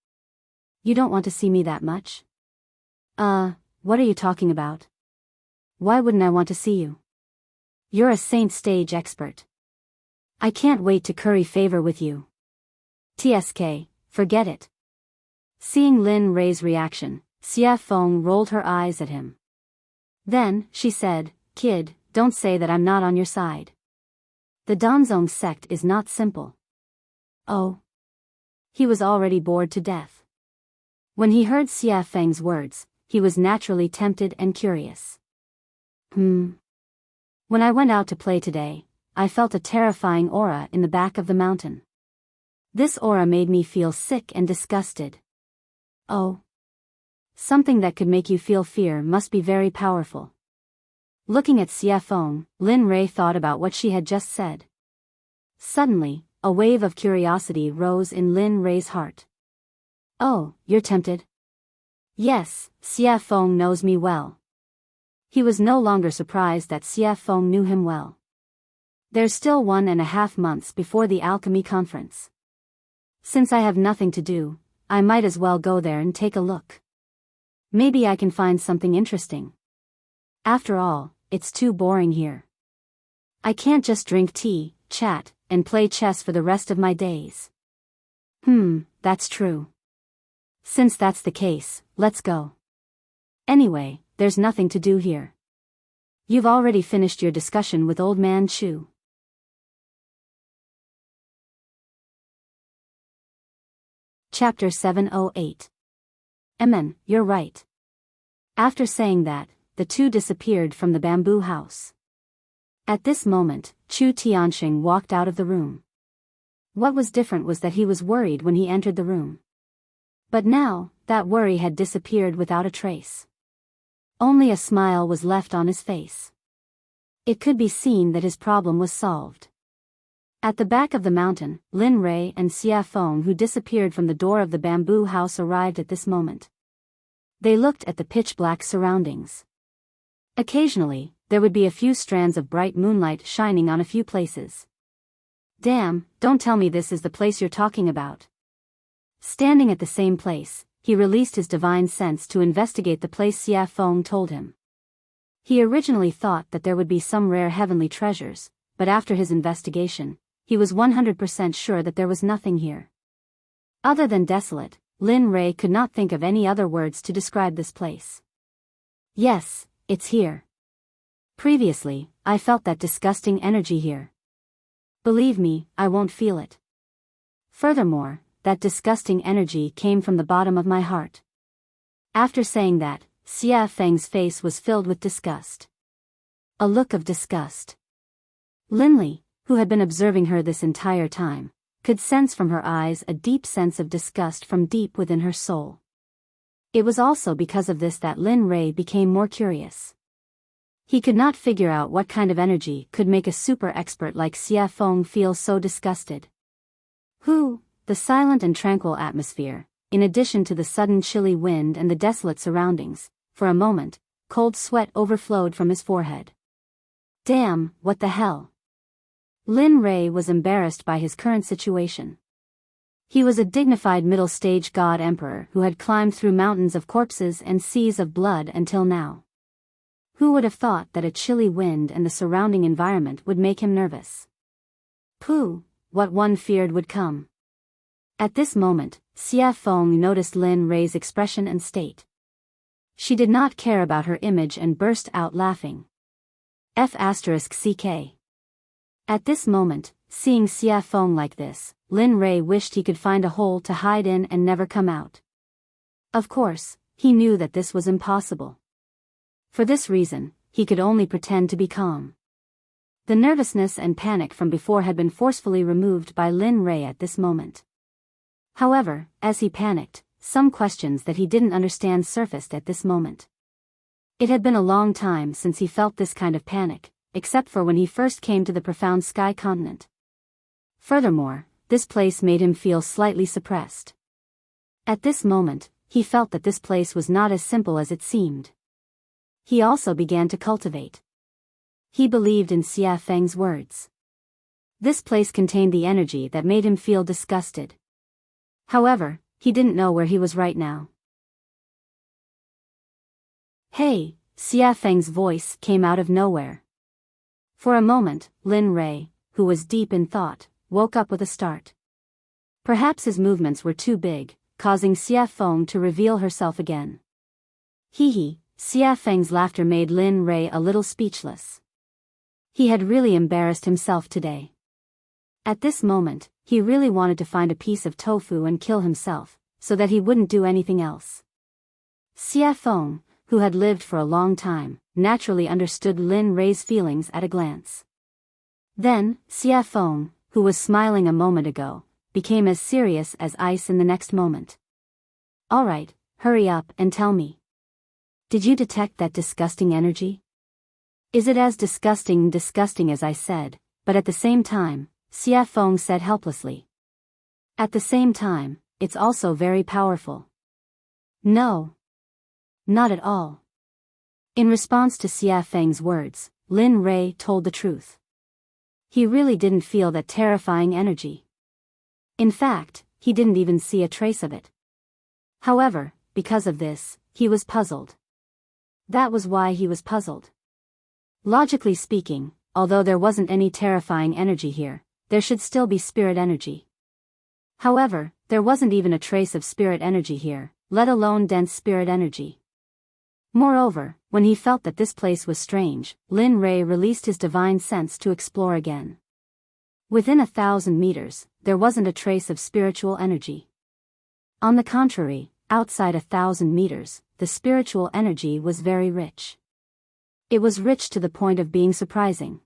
You don't want to see me that much? What are you talking about? Why wouldn't I want to see you? You're a saint stage expert. I can't wait to curry favor with you. TSK, forget it. Seeing Lin Rei's reaction, Xia Feng rolled her eyes at him. Then, she said, Kid, don't say that I'm not on your side. The Danzong sect is not simple. Oh. He was already bored to death. When he heard Xia Feng's words, he was naturally tempted and curious. When I went out to play today, I felt a terrifying aura in the back of the mountain. This aura made me feel sick and disgusted. Oh. Something that could make you feel fear must be very powerful. Looking at Xia Feng, Lin Rei thought about what she had just said. Suddenly, a wave of curiosity rose in Lin Rei's heart. Oh, you're tempted? Yes, Xia Feng knows me well. He was no longer surprised that Xia Feng knew him well. There's still 1.5 months before the alchemy conference. Since I have nothing to do, I might as well go there and take a look. Maybe I can find something interesting. After all, it's too boring here. I can't just drink tea, chat, and play chess for the rest of my days. That's true. Since that's the case, let's go. Anyway, there's nothing to do here. You've already finished your discussion with Old Man Chu. Chapter 708. You're right. After saying that, the two disappeared from the bamboo house. At this moment, Chu Tianxing walked out of the room. What was different was that he was worried when he entered the room. But now, that worry had disappeared without a trace. Only a smile was left on his face. It could be seen that his problem was solved. At the back of the mountain, Lin Rei and Xia Feng, who disappeared from the door of the bamboo house, arrived at this moment. They looked at the pitch-black surroundings. Occasionally, there would be a few strands of bright moonlight shining on a few places. Damn, don't tell me this is the place you're talking about. Standing at the same place, he released his divine sense to investigate the place Xia Feng told him. He originally thought that there would be some rare heavenly treasures, but after his investigation, he was 100% sure that there was nothing here. Other than desolate, Lin Rei could not think of any other words to describe this place. Yes, it's here. Previously, I felt that disgusting energy here. Believe me, I won't feel it. Furthermore, that disgusting energy came from the bottom of my heart. After saying that, Xia Feng's face was filled with disgust. A look of disgust. Linley, who had been observing her this entire time, could sense from her eyes a deep sense of disgust from deep within her soul. It was also because of this that Lin Rei became more curious. He could not figure out what kind of energy could make a super expert like Xie Feng feel so disgusted. The silent and tranquil atmosphere, in addition to the sudden chilly wind and the desolate surroundings, for a moment, cold sweat overflowed from his forehead. Damn, what the hell? Lin Rei was embarrassed by his current situation. He was a dignified middle-stage god emperor who had climbed through mountains of corpses and seas of blood until now. Who would have thought that a chilly wind and the surrounding environment would make him nervous? What one feared would come. At this moment, Xie Feng noticed Lin Rei's expression and state. She did not care about her image and burst out laughing. F***ck. At this moment, seeing Xie Feng like this, Lin Rei wished he could find a hole to hide in and never come out. Of course, he knew that this was impossible. For this reason, he could only pretend to be calm. The nervousness and panic from before had been forcefully removed by Lin Rei at this moment. However, as he panicked, some questions that he didn't understand surfaced at this moment. It had been a long time since he felt this kind of panic, except for when he first came to the profound sky continent. Furthermore, this place made him feel slightly suppressed. At this moment, he felt that this place was not as simple as it seemed. He also began to cultivate. He believed in Xie Feng's words. This place contained the energy that made him feel disgusted. However, he didn't know where he was right now. Hey, Xie Feng's voice came out of nowhere. For a moment, Lin Rei, who was deep in thought, woke up with a start. Perhaps his movements were too big, causing Xie Feng to reveal herself again. Xie Feng's laughter made Lin Rei a little speechless. He had really embarrassed himself today. At this moment, he really wanted to find a piece of tofu and kill himself, so that he wouldn't do anything else. Xie Feng, who had lived for a long time, naturally understood Lin Rei's feelings at a glance. Then, Xie Feng, who was smiling a moment ago, became as serious as ice in the next moment. Alright, hurry up and tell me. Did you detect that disgusting energy? Is it as disgusting as I said, but at the same time, Xie Feng said helplessly. At the same time, it's also very powerful. No. Not at all. In response to Xie Feng's words, Lin Rei told the truth. He really didn't feel that terrifying energy. In fact, he didn't even see a trace of it. However, because of this, he was puzzled. That was why he was puzzled. Logically speaking, although there wasn't any terrifying energy here, there should still be spirit energy. However, there wasn't even a trace of spirit energy here, let alone dense spirit energy. Moreover, when he felt that this place was strange, Lin Rei released his divine sense to explore again. Within 1,000 meters, there wasn't a trace of spiritual energy. On the contrary, outside 1,000 meters, the spiritual energy was very rich. It was rich to the point of being surprising.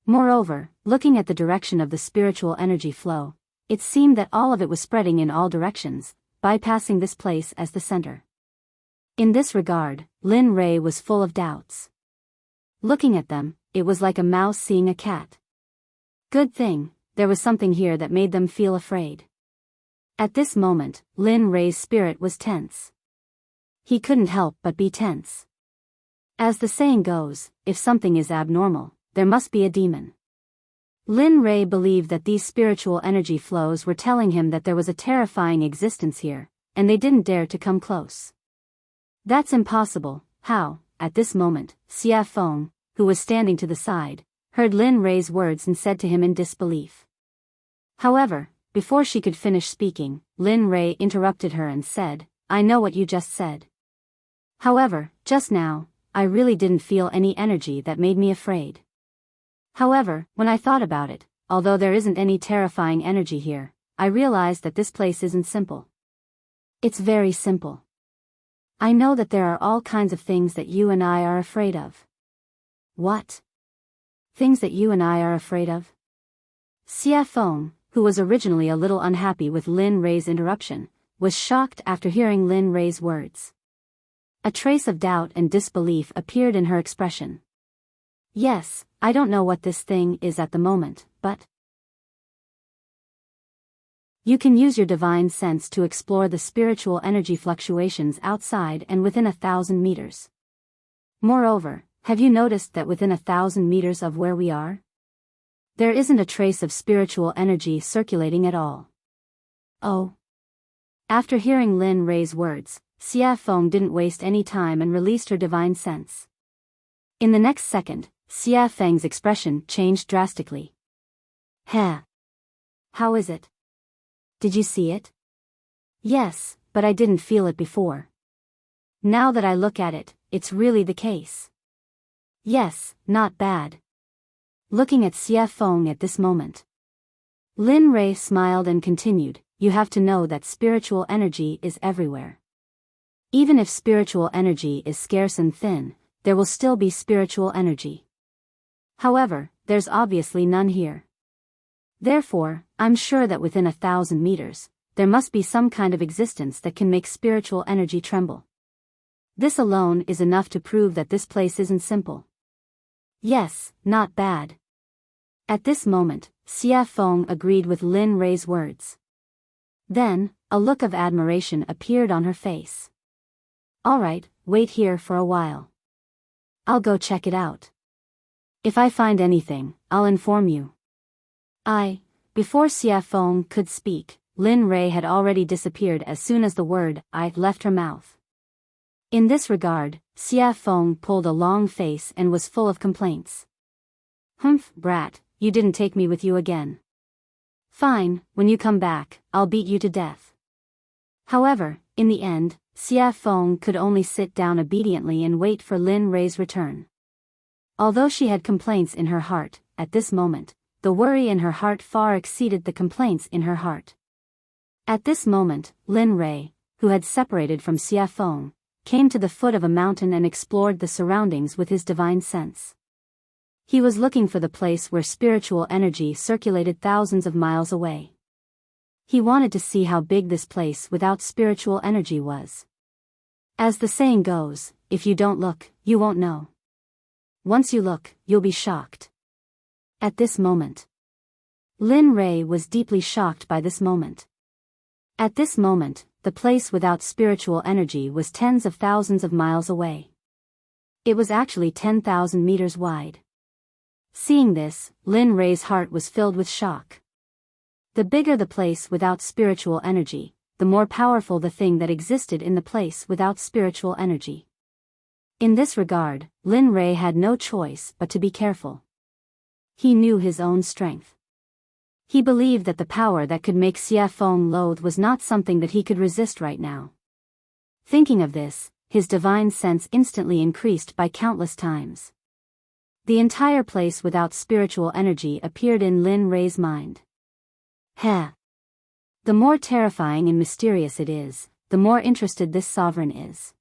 Moreover, looking at the direction of the spiritual energy flow, it seemed that all of it was spreading in all directions, bypassing this place as the center. In this regard, Lin Rei was full of doubts. Looking at them, it was like a mouse seeing a cat. Good thing, there was something here that made them feel afraid. At this moment, Lin Rei's spirit was tense. He couldn't help but be tense. As the saying goes, if something is abnormal, there must be a demon. Lin Rei believed that these spiritual energy flows were telling him that there was a terrifying existence here, and they didn't dare to come close. That's impossible. How? At this moment, Xie Feng, who was standing to the side, heard Lin Rei's words and said to him in disbelief. However, before she could finish speaking, Lin Rei interrupted her and said, I know what you just said. However, just now, I really didn't feel any energy that made me afraid. However, when I thought about it, although there isn't any terrifying energy here, I realized that this place isn't simple. It's very simple. I know that there are all kinds of things that you and I are afraid of. What? Things that you and I are afraid of? Xie Feng, who was originally a little unhappy with Lin Rei's interruption, was shocked after hearing Lin Rei's words. A trace of doubt and disbelief appeared in her expression. Yes, I don't know what this thing is at the moment, but you can use your divine sense to explore the spiritual energy fluctuations outside and within 1,000 meters. Moreover, have you noticed that within 1,000 meters of where we are, there isn't a trace of spiritual energy circulating at all? Oh. After hearing Lin Rei's words, Xia Feng didn't waste any time and released her divine sense. In the next second, Xia Feng's expression changed drastically. Heh. How is it? Did you see it? Yes, but I didn't feel it before. Now that I look at it, it's really the case. Yes, not bad. Looking at Xia Feng at this moment, Lin Rei smiled and continued, you have to know that spiritual energy is everywhere. Even if spiritual energy is scarce and thin, there will still be spiritual energy. However, there's obviously none here. Therefore, I'm sure that within 1,000 meters, there must be some kind of existence that can make spiritual energy tremble. This alone is enough to prove that this place isn't simple. Yes, not bad. At this moment, Xia Feng agreed with Lin Rei's words. Then, a look of admiration appeared on her face. Alright, wait here for a while. I'll go check it out. If I find anything, I'll inform you. Before Xia Feng could speak, Lin Rei had already disappeared as soon as the word "I" left her mouth. In this regard, Xia Feng pulled a long face and was full of complaints. Humph, brat, you didn't take me with you again. Fine, when you come back, I'll beat you to death. However, in the end, Xia Feng could only sit down obediently and wait for Lin Rei's return. Although she had complaints in her heart, at this moment, the worry in her heart far exceeded the complaints in her heart. At this moment, Lin Rei, who had separated from Xia Feng, came to the foot of a mountain and explored the surroundings with his divine sense. He was looking for the place where spiritual energy circulated thousands of miles away. He wanted to see how big this place without spiritual energy was. As the saying goes, if you don't look, you won't know. Once you look, you'll be shocked. At this moment, Lin Rei was deeply shocked by this moment. At this moment, the place without spiritual energy was tens of thousands of miles away. It was actually 10,000 meters wide. Seeing this, Lin Rei's heart was filled with shock. The bigger the place without spiritual energy, the more powerful the thing that existed in the place without spiritual energy. In this regard, Lin Rei had no choice but to be careful. He knew his own strength. He believed that the power that could make Xia Feng loathe was not something that he could resist right now. Thinking of this, his divine sense instantly increased by countless times. The entire place without spiritual energy appeared in Lin Rei's mind. Heh. The more terrifying and mysterious it is, the more interested this sovereign is.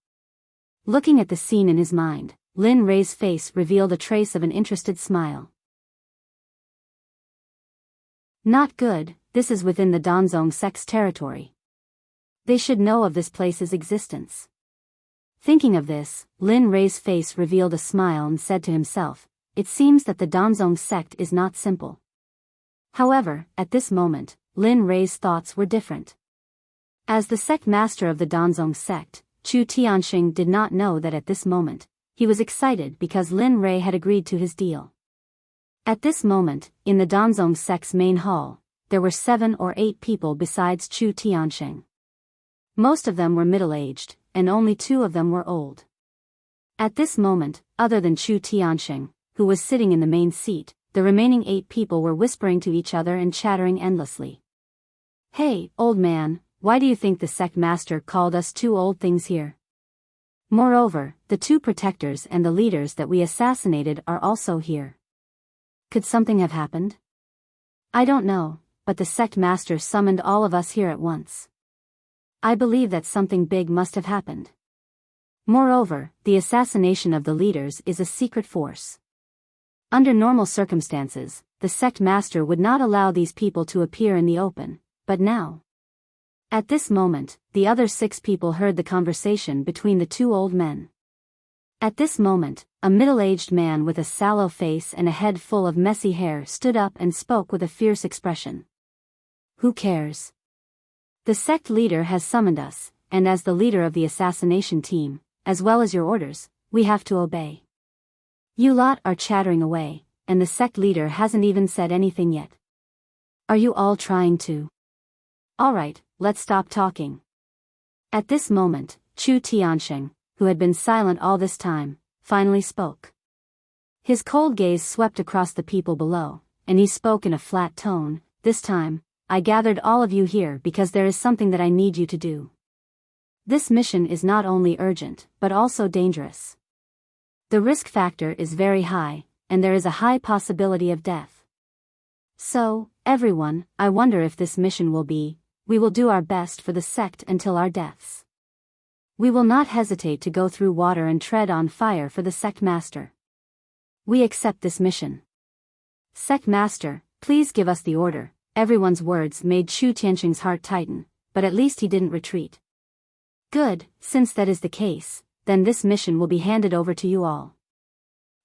Looking at the scene in his mind, Lin Rei's face revealed a trace of an interested smile. Not good, this is within the Danzong Sect's territory. They should know of this place's existence. Thinking of this, Lin Rei's face revealed a smile and said to himself, it seems that the Danzong Sect is not simple. However, at this moment, Lin Rei's thoughts were different. As the sect master of the Danzong Sect, Chu Tianxing did not know that at this moment, he was excited because Lin Rei had agreed to his deal. At this moment, in the Danzong Sect's main hall, there were 7 or 8 people besides Chu Tianxing. Most of them were middle-aged, and only 2 of them were old. At this moment, other than Chu Tianxing, who was sitting in the main seat, the remaining 8 people were whispering to each other and chattering endlessly. Hey, old man, why do you think the sect master called us 2 old things here? Moreover, the 2 protectors and the leaders that we assassinated are also here. Could something have happened? I don't know, but the sect master summoned all of us here at once. I believe that something big must have happened. Moreover, the assassination of the leaders is a secret force. Under normal circumstances, the sect master would not allow these people to appear in the open, but now. At this moment, the other 6 people heard the conversation between the 2 old men. At this moment, a middle-aged man with a sallow face and a head full of messy hair stood up and spoke with a fierce expression. Who cares? The sect leader has summoned us, and as the leader of the assassination team, as well as your orders, we have to obey. You lot are chattering away, and the sect leader hasn't even said anything yet. Are you all trying to? Alright, let's stop talking. At this moment, Chu Tiansheng, who had been silent all this time, finally spoke. His cold gaze swept across the people below, and he spoke in a flat tone. This time, I gathered all of you here because there is something that I need you to do. This mission is not only urgent, but also dangerous. The risk factor is very high, and there is a high possibility of death. So, everyone, I wonder if this mission will be, we will do our best for the sect until our deaths. We will not hesitate to go through water and tread on fire for the sect master. We accept this mission. Sect master, please give us the order. Everyone's words made Chu Tiansheng's heart tighten, but at least he didn't retreat. Good, since that is the case, then this mission will be handed over to you all.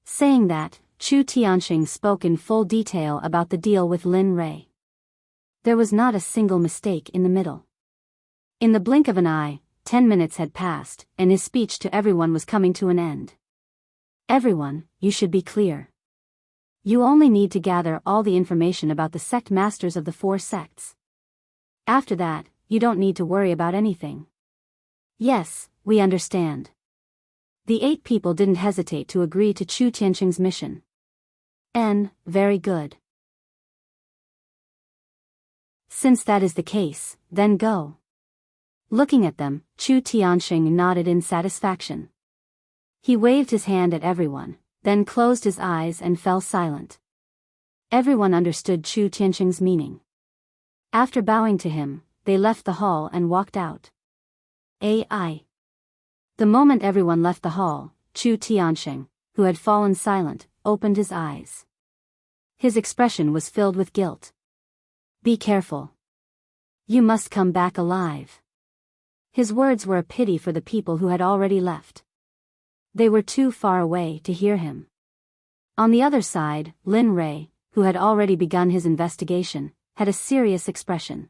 Saying that, Chu Tiansheng spoke in full detail about the deal with Lin Rui. There was not a single mistake in the middle. In the blink of an eye, 10 minutes had passed, and his speech to everyone was coming to an end. Everyone, you should be clear. You only need to gather all the information about the sect masters of the 4 sects. After that, you don't need to worry about anything. Yes, we understand. The 8 people didn't hesitate to agree to Chu Tiansheng's mission. Very good. Since that is the case, then go. Looking at them, Chu Tiansheng nodded in satisfaction. He waved his hand at everyone, then closed his eyes and fell silent. Everyone understood Chu Tiansheng's meaning. After bowing to him, they left the hall and walked out. AI. The moment everyone left the hall, Chu Tiansheng, who had fallen silent, opened his eyes. His expression was filled with guilt. Be careful. You must come back alive. His words were a pity for the people who had already left. They were too far away to hear him. On the other side, Lin Rui, who had already begun his investigation, had a serious expression.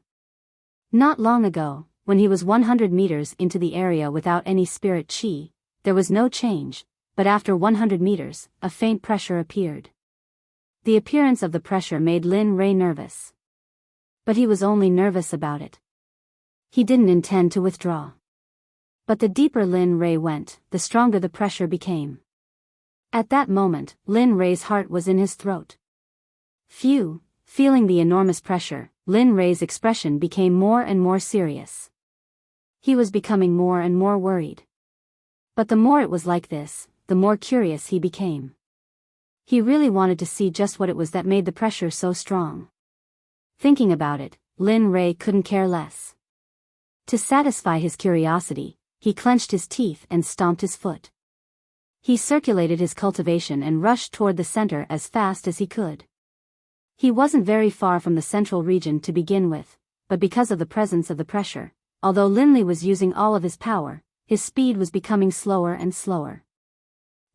Not long ago, when he was 100 meters into the area without any spirit chi, there was no change, but after 100 meters, a faint pressure appeared. The appearance of the pressure made Lin Rui nervous. But he was only nervous about it. He didn't intend to withdraw. But the deeper Lin Rui went, the stronger the pressure became. At that moment, Lin Rui's heart was in his throat. Phew, feeling the enormous pressure, Lin Rui's expression became more and more serious. He was becoming more and more worried. But the more it was like this, the more curious he became. He really wanted to see just what it was that made the pressure so strong. Thinking about it, Lin Rui couldn't care less. To satisfy his curiosity, he clenched his teeth and stomped his foot. He circulated his cultivation and rushed toward the center as fast as he could. He wasn't very far from the central region to begin with, but because of the presence of the pressure, although Lin Rui was using all of his power, his speed was becoming slower and slower.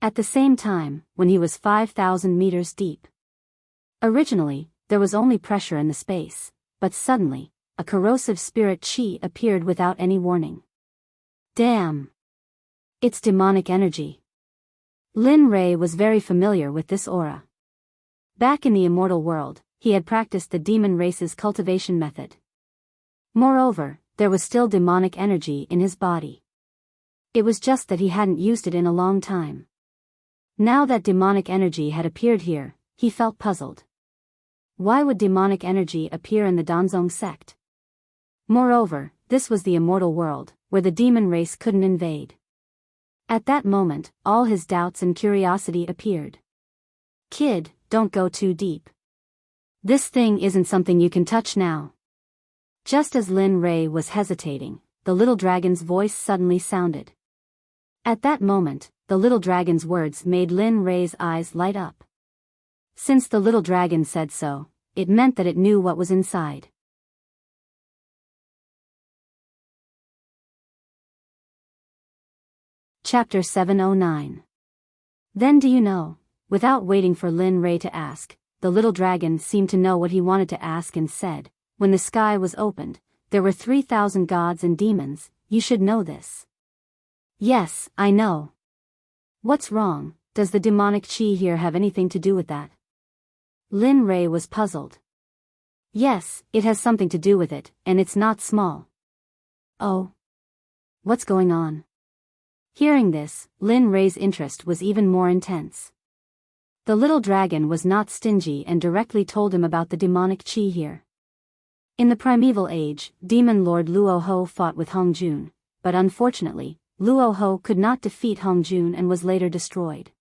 At the same time, when he was 5,000 meters deep. Originally, there was only pressure in the space, but suddenly, a corrosive spirit chi appeared without any warning. Damn! It's demonic energy. Lin Rui was very familiar with this aura. Back in the immortal world, he had practiced the demon race's cultivation method. Moreover, there was still demonic energy in his body. It was just that he hadn't used it in a long time. Now that demonic energy had appeared here, he felt puzzled. Why would demonic energy appear in the Danzong sect? Moreover, this was the immortal world, where the demon race couldn't invade. At that moment, all his doubts and curiosity appeared. Kid, don't go too deep. This thing isn't something you can touch now. Just as Lin Rui was hesitating, the little dragon's voice suddenly sounded. At that moment, the little dragon's words made Lin Rui's eyes light up. Since the little dragon said so, it meant that it knew what was inside. Chapter 709. Then do you know? Without waiting for Lin Rei to ask, the little dragon seemed to know what he wanted to ask and said, when the sky was opened, there were 3,000 gods and demons, you should know this. Yes, I know. What's wrong? Does the demonic chi here have anything to do with that? Lin Rei was puzzled. Yes, it has something to do with it, and it's not small. Oh. What's going on? Hearing this, Lin Rei's interest was even more intense. The little dragon was not stingy and directly told him about the demonic chi here. In the primeval age, Demon Lord Luo Ho fought with Hong Jun, but unfortunately, Luo Ho could not defeat Hong Jun and was later destroyed.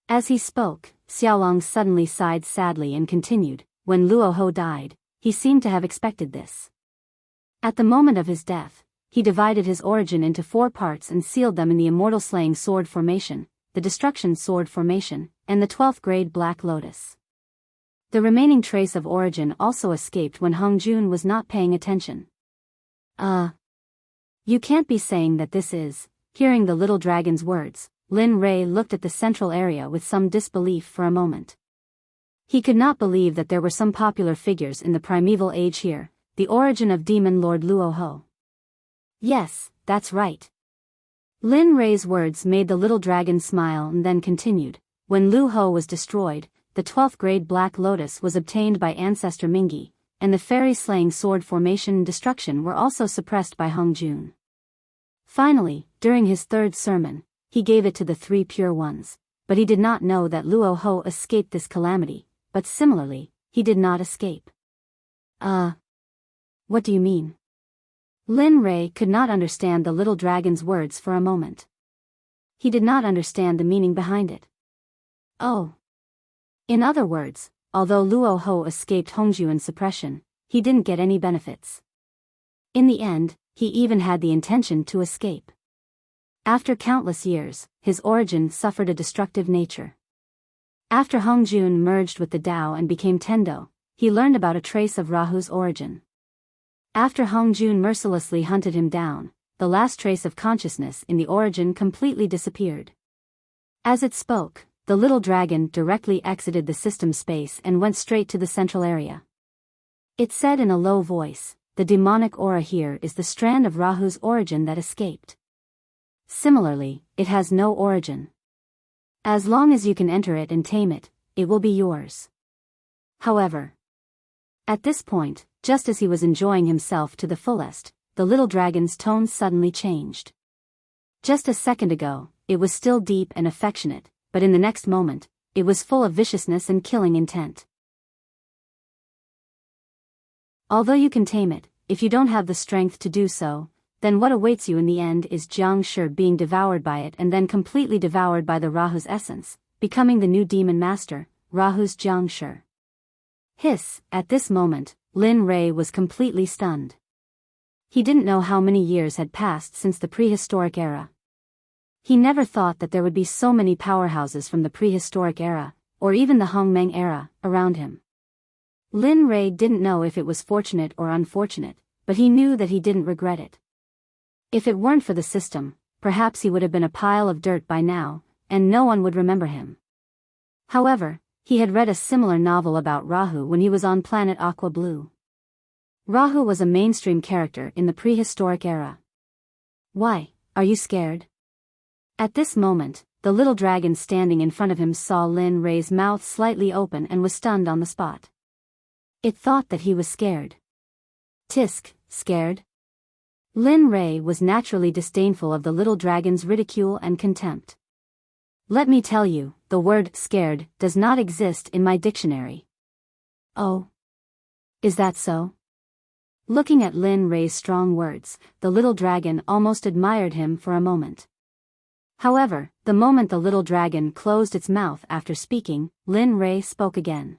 As he spoke, Xiaolong suddenly sighed sadly and continued, when Luo Ho died, he seemed to have expected this. At the moment of his death, he divided his origin into 4 parts and sealed them in the Immortal Slaying Sword Formation, the Destruction Sword Formation, and the 12th grade Black Lotus. The remaining trace of origin also escaped when Hong Jun was not paying attention. You can't be saying that this is. Hearing the little dragon's words, Lin Rei looked at the central area with some disbelief for a moment. He could not believe that there were some popular figures in the primeval age here, the origin of Demon Lord Luo Ho. Yes, that's right. Lin Rei's words made the little dragon smile and then continued, when Lu Ho was destroyed, the 12th grade Black Lotus was obtained by Ancestor Mingi, and the Fairy Slaying Sword Formation and Destruction were also suppressed by Hong Jun. Finally, during his 3rd sermon, he gave it to the 3 pure ones, but he did not know that Luo Ho escaped this calamity, but similarly, he did not escape. What do you mean? Lin Rei could not understand the little dragon's words for a moment. He did not understand the meaning behind it. Oh. In other words, although Luo Ho escaped Hongjuan's suppression, he didn't get any benefits. In the end, he even had the intention to escape. After countless years, his origin suffered a destructive nature. After Hongjun merged with the Tao and became Tendo, he learned about a trace of Rahu's origin. After Hongjun mercilessly hunted him down, the last trace of consciousness in the origin completely disappeared. As it spoke, the little dragon directly exited the system space and went straight to the central area. It said in a low voice, the demonic aura here is the strand of Rahu's origin that escaped. Similarly, it has no origin. As long as you can enter it and tame it, it will be yours. However, at this point, just as he was enjoying himself to the fullest, the little dragon's tone suddenly changed. Just a second ago, it was still deep and affectionate, but in the next moment, it was full of viciousness and killing intent. Although you can tame it, if you don't have the strength to do so, then what awaits you in the end is Jiang Shi being devoured by it and then completely devoured by the Rahu's essence, becoming the new demon master, Rahu's Jiang Shi. Hiss, at this moment, Lin Rei was completely stunned. He didn't know how many years had passed since the prehistoric era. He never thought that there would be so many powerhouses from the prehistoric era, or even the Hongmeng era, around him. Lin Rei didn't know if it was fortunate or unfortunate, but he knew that he didn't regret it. If it weren't for the system, perhaps he would have been a pile of dirt by now, and no one would remember him. However, he had read a similar novel about Rahu when he was on planet Aqua Blue. Rahu was a mainstream character in the prehistoric era. Why, are you scared? At this moment, the little dragon standing in front of him saw Lin Rei's mouth slightly open and was stunned on the spot. It thought that he was scared. Tisk, scared? Lin Rei was naturally disdainful of the little dragon's ridicule and contempt. Let me tell you, the word scared does not exist in my dictionary. Oh. Is that so? Looking at Lin Rei's strong words, the little dragon almost admired him for a moment. However, the moment the little dragon closed its mouth after speaking, Lin Rei spoke again.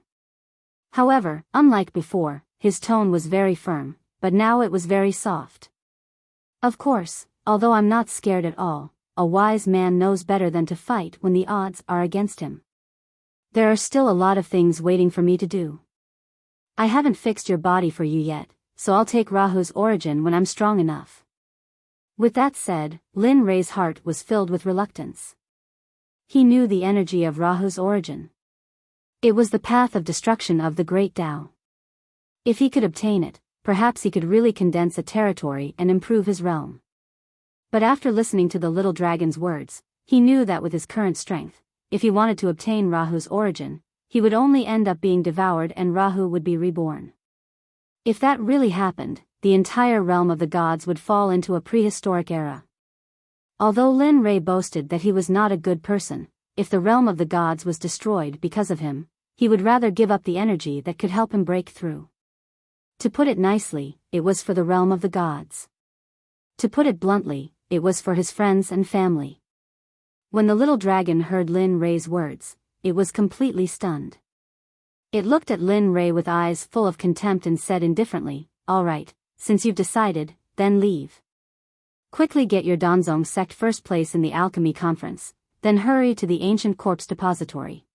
However, unlike before, his tone was very firm, but now it was very soft. Of course, although I'm not scared at all, a wise man knows better than to fight when the odds are against him. There are still a lot of things waiting for me to do. I haven't fixed your body for you yet, so I'll take Rahu's origin when I'm strong enough. With that said, Lin Rei's heart was filled with reluctance. He knew the energy of Rahu's origin. It was the path of destruction of the great Tao. If he could obtain it, perhaps he could really condense a territory and improve his realm. But after listening to the little dragon's words, he knew that with his current strength, if he wanted to obtain Rahu's origin, he would only end up being devoured and Rahu would be reborn. If that really happened, the entire realm of the gods would fall into a prehistoric era. Although Lin Rei boasted that he was not a good person, if the realm of the gods was destroyed because of him, he would rather give up the energy that could help him break through. To put it nicely, it was for the realm of the gods. To put it bluntly, it was for his friends and family. When the little dragon heard Lin Rei's words, it was completely stunned. It looked at Lin Rei with eyes full of contempt and said indifferently, "All right, since you've decided, then leave. Quickly get your Danzong sect first place in the alchemy conference, then hurry to the ancient corpse depository.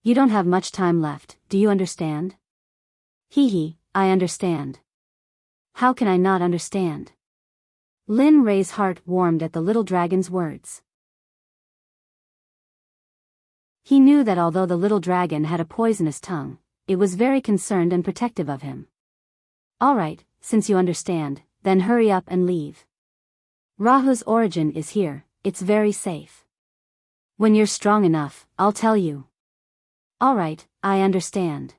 You don't have much time left, do you understand?" Hee, I understand. How can I not understand? Lin Rei's heart warmed at the little dragon's words. He knew that although the little dragon had a poisonous tongue, it was very concerned and protective of him. All right, since you understand, then hurry up and leave. Rahu's origin is here, it's very safe. When you're strong enough, I'll tell you. All right, I understand.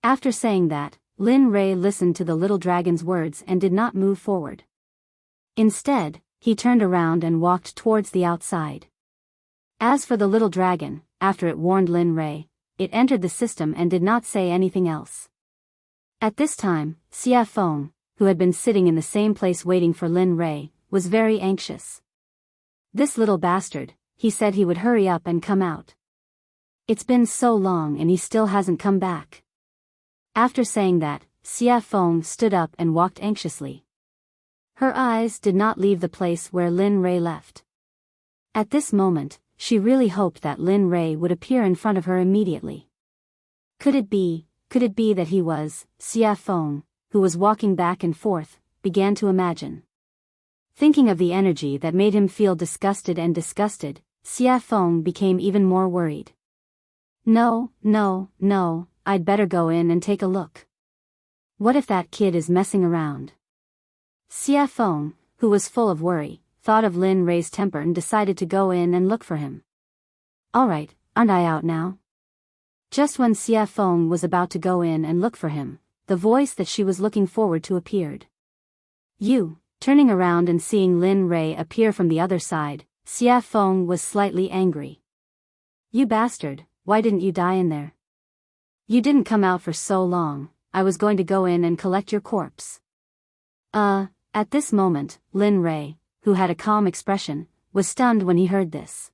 After saying that, Lin Rei listened to the little dragon's words and did not move forward. Instead, he turned around and walked towards the outside. As for the little dragon, after it warned Lin Rei, it entered the system and did not say anything else. At this time, Xia Feng, who had been sitting in the same place waiting for Lin Rei, was very anxious. This little bastard, he said he would hurry up and come out. It's been so long and he still hasn't come back. After saying that, Xia Feng stood up and walked anxiously. Her eyes did not leave the place where Lin Rei left. At this moment, she really hoped that Lin Rei would appear in front of her immediately. Could it be that he was, Xia Feng, who was walking back and forth, began to imagine. Thinking of the energy that made him feel disgusted, Xia Feng became even more worried. No, I'd better go in and take a look. What if that kid is messing around? Xia Feng, who was full of worry, thought of Lin Rei's temper and decided to go in and look for him. Alright, aren't I out now? Just when Xia Feng was about to go in and look for him, the voice that she was looking forward to appeared. Turning around and seeing Lin Rei appear from the other side, Xia Feng was slightly angry. You bastard, why didn't you die in there? You didn't come out for so long, I was going to go in and collect your corpse. At this moment, Lin Rei, who had a calm expression, was stunned when he heard this.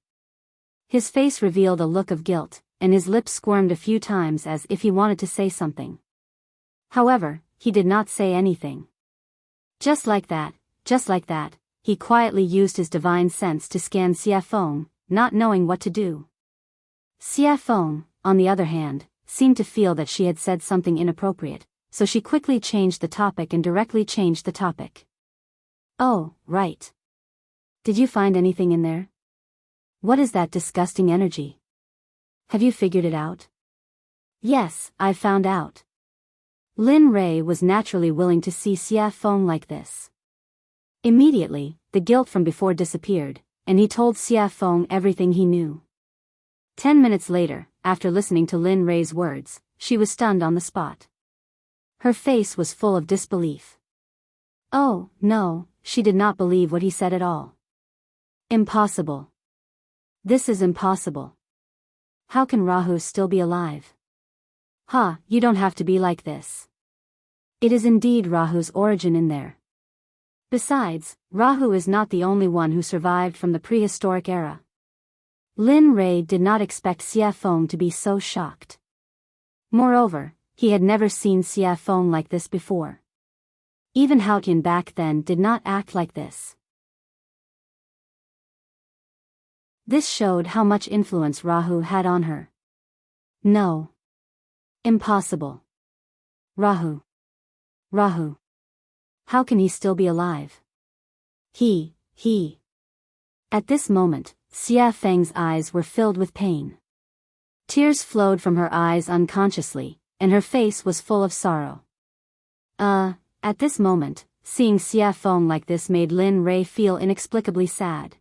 His face revealed a look of guilt, and his lips squirmed a few times as if he wanted to say something. However, he did not say anything. Just like that, he quietly used his divine sense to scan Xia Feng, not knowing what to do. Xia Feng, on the other hand, seemed to feel that she had said something inappropriate, so she quickly changed the topic and directly changed the topic. Oh, right. Did you find anything in there? What is that disgusting energy? Have you figured it out? Yes, I've found out. Lin Rei was naturally willing to see Xia Feng like this. Immediately, the guilt from before disappeared, and he told Xia Feng everything he knew. 10 minutes later, after listening to Lin Rei's words, she was stunned on the spot. Her face was full of disbelief. Oh, no, she did not believe what he said at all. Impossible. This is impossible. How can Rahu still be alive? You don't have to be like this. It is indeed Rahu's origin in there. Besides, Rahu is not the only one who survived from the prehistoric era. Lin Rei did not expect Xia Feng to be so shocked. Moreover, he had never seen Xia Feng like this before. Even Haotian back then did not act like this. This showed how much influence Rahu had on her. No. Impossible. Rahu. Rahu. How can he still be alive? He. At this moment, Xia Feng's eyes were filled with pain. Tears flowed from her eyes unconsciously, and her face was full of sorrow. At this moment, seeing Xia Feng like this made Lin Rei feel inexplicably sad.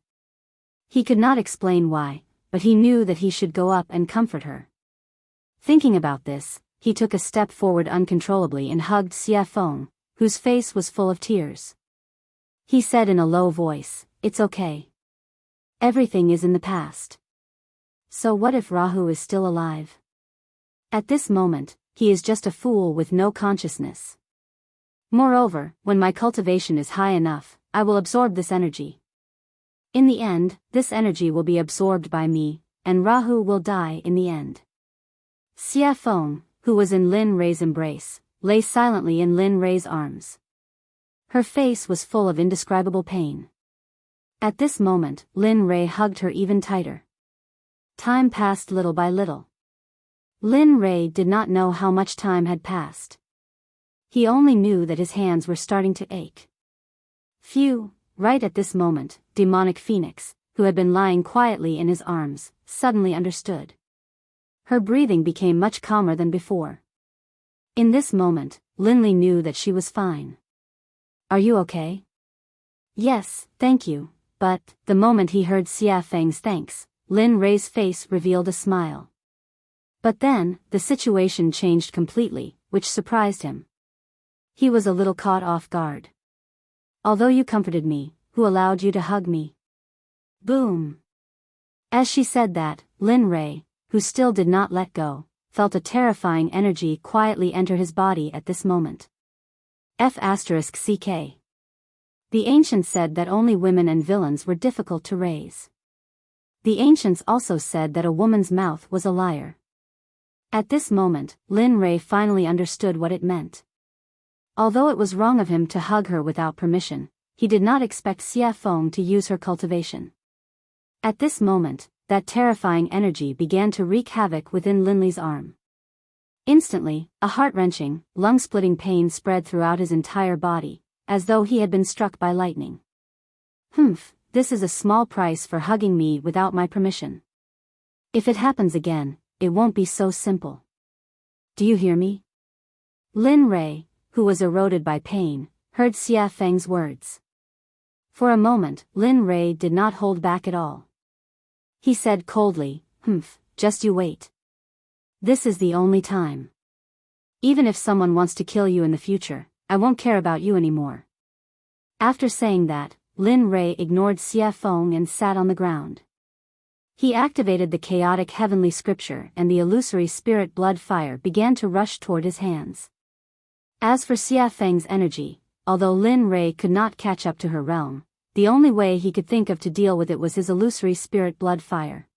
He could not explain why, but he knew that he should go up and comfort her. Thinking about this, he took a step forward uncontrollably and hugged Xia Feng, whose face was full of tears. He said in a low voice, "It's okay. Everything is in the past. So what if Rahu is still alive? At this moment, he is just a fool with no consciousness. Moreover, when my cultivation is high enough, I will absorb this energy. In the end, this energy will be absorbed by me, and Rahu will die in the end." Xia Feng, who was in Lin Rei's embrace, lay silently in Lin Rei's arms. Her face was full of indescribable pain. At this moment, Lin Rei hugged her even tighter. Time passed little by little. Lin Rei did not know how much time had passed. He only knew that his hands were starting to ache. Phew, right at this moment, demonic Phoenix, who had been lying quietly in his arms, suddenly understood. Her breathing became much calmer than before. In this moment, Linley knew that she was fine. "Are you okay?" "Yes, thank you," but, the moment he heard Xia Feng's thanks, Lin Rei's face revealed a smile. But then, the situation changed completely, which surprised him. He was a little caught off guard. "Although you comforted me, who allowed you to hug me?" Boom! As she said that, Lin Rei, who still did not let go, felt a terrifying energy quietly enter his body at this moment. F***ck. The ancients said that only women and villains were difficult to raise. The ancients also said that a woman's mouth was a liar. At this moment, Lin Rei finally understood what it meant. Although it was wrong of him to hug her without permission, he did not expect Xia Feng to use her cultivation. At this moment, that terrifying energy began to wreak havoc within Linley's arm. Instantly, a heart-wrenching, lung-splitting pain spread throughout his entire body, as though he had been struck by lightning. This is a small price for hugging me without my permission. If it happens again, it won't be so simple. Do you hear me? Lin Rei, who was eroded by pain, heard Xia Feng's words. For a moment, Lin Rei did not hold back at all. He said coldly, "Just you wait. This is the only time. Even if someone wants to kill you in the future, I won't care about you anymore." After saying that, Lin Rei ignored Xia Feng and sat on the ground. He activated the chaotic heavenly scripture and the illusory spirit blood fire began to rush toward his hands. As for Xia Feng's energy, although Lin Rei could not catch up to her realm, the only way he could think of to deal with it was his illusory spirit blood fire.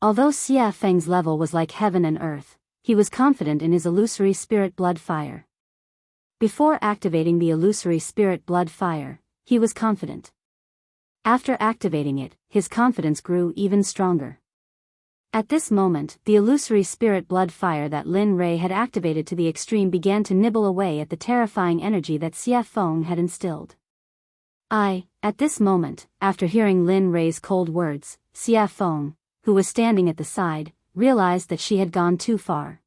Although Xia Feng's level was like heaven and earth, he was confident in his illusory spirit blood fire. Before activating the illusory spirit blood fire, he was confident. After activating it, his confidence grew even stronger. At this moment, the illusory spirit blood fire that Lin Rei had activated to the extreme began to nibble away at the terrifying energy that Xia Feng had instilled. At this moment, after hearing Lin Rei's cold words, Xia Feng, who was standing at the side, realized that she had gone too far.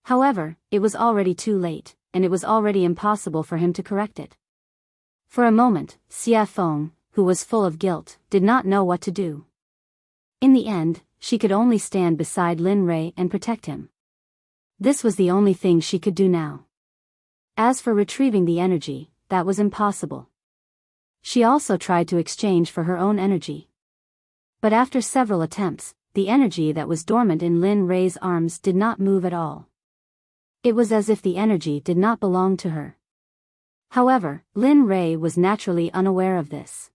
However, it was already too late, and it was already impossible for him to correct it. For a moment, Xia Feng, who was full of guilt, did not know what to do. In the end, she could only stand beside Lin Rei and protect him. This was the only thing she could do now. As for retrieving the energy, that was impossible. She also tried to exchange for her own energy. But after several attempts, the energy that was dormant in Lin Rei's arms did not move at all. It was as if the energy did not belong to her. However, Lin Rei was naturally unaware of this.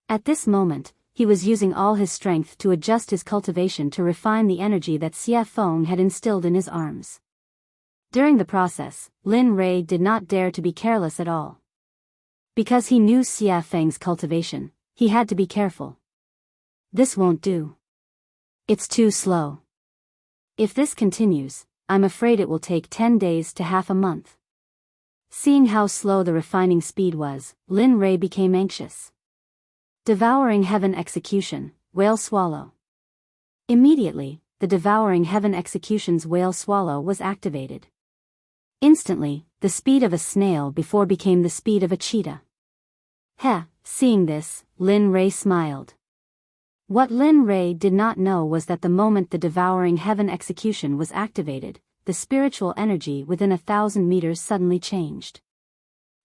At this moment, he was using all his strength to adjust his cultivation to refine the energy that Xia Feng had instilled in his arms. During the process, Lin Rei did not dare to be careless at all. Because he knew Xia Feng's cultivation, he had to be careful. This won't do. It's too slow. If this continues, I'm afraid it will take 10 days to half a month. Seeing how slow the refining speed was, Lin Rei became anxious. Devouring Heaven Execution, Whale Swallow. Immediately, the Devouring Heaven Execution's Whale Swallow was activated. Instantly, the speed of a snail before became the speed of a cheetah. Seeing this, Lin Rei smiled. What Lin Rei did not know was that the moment the Devouring Heaven Execution was activated, the spiritual energy within 1,000 meters suddenly changed.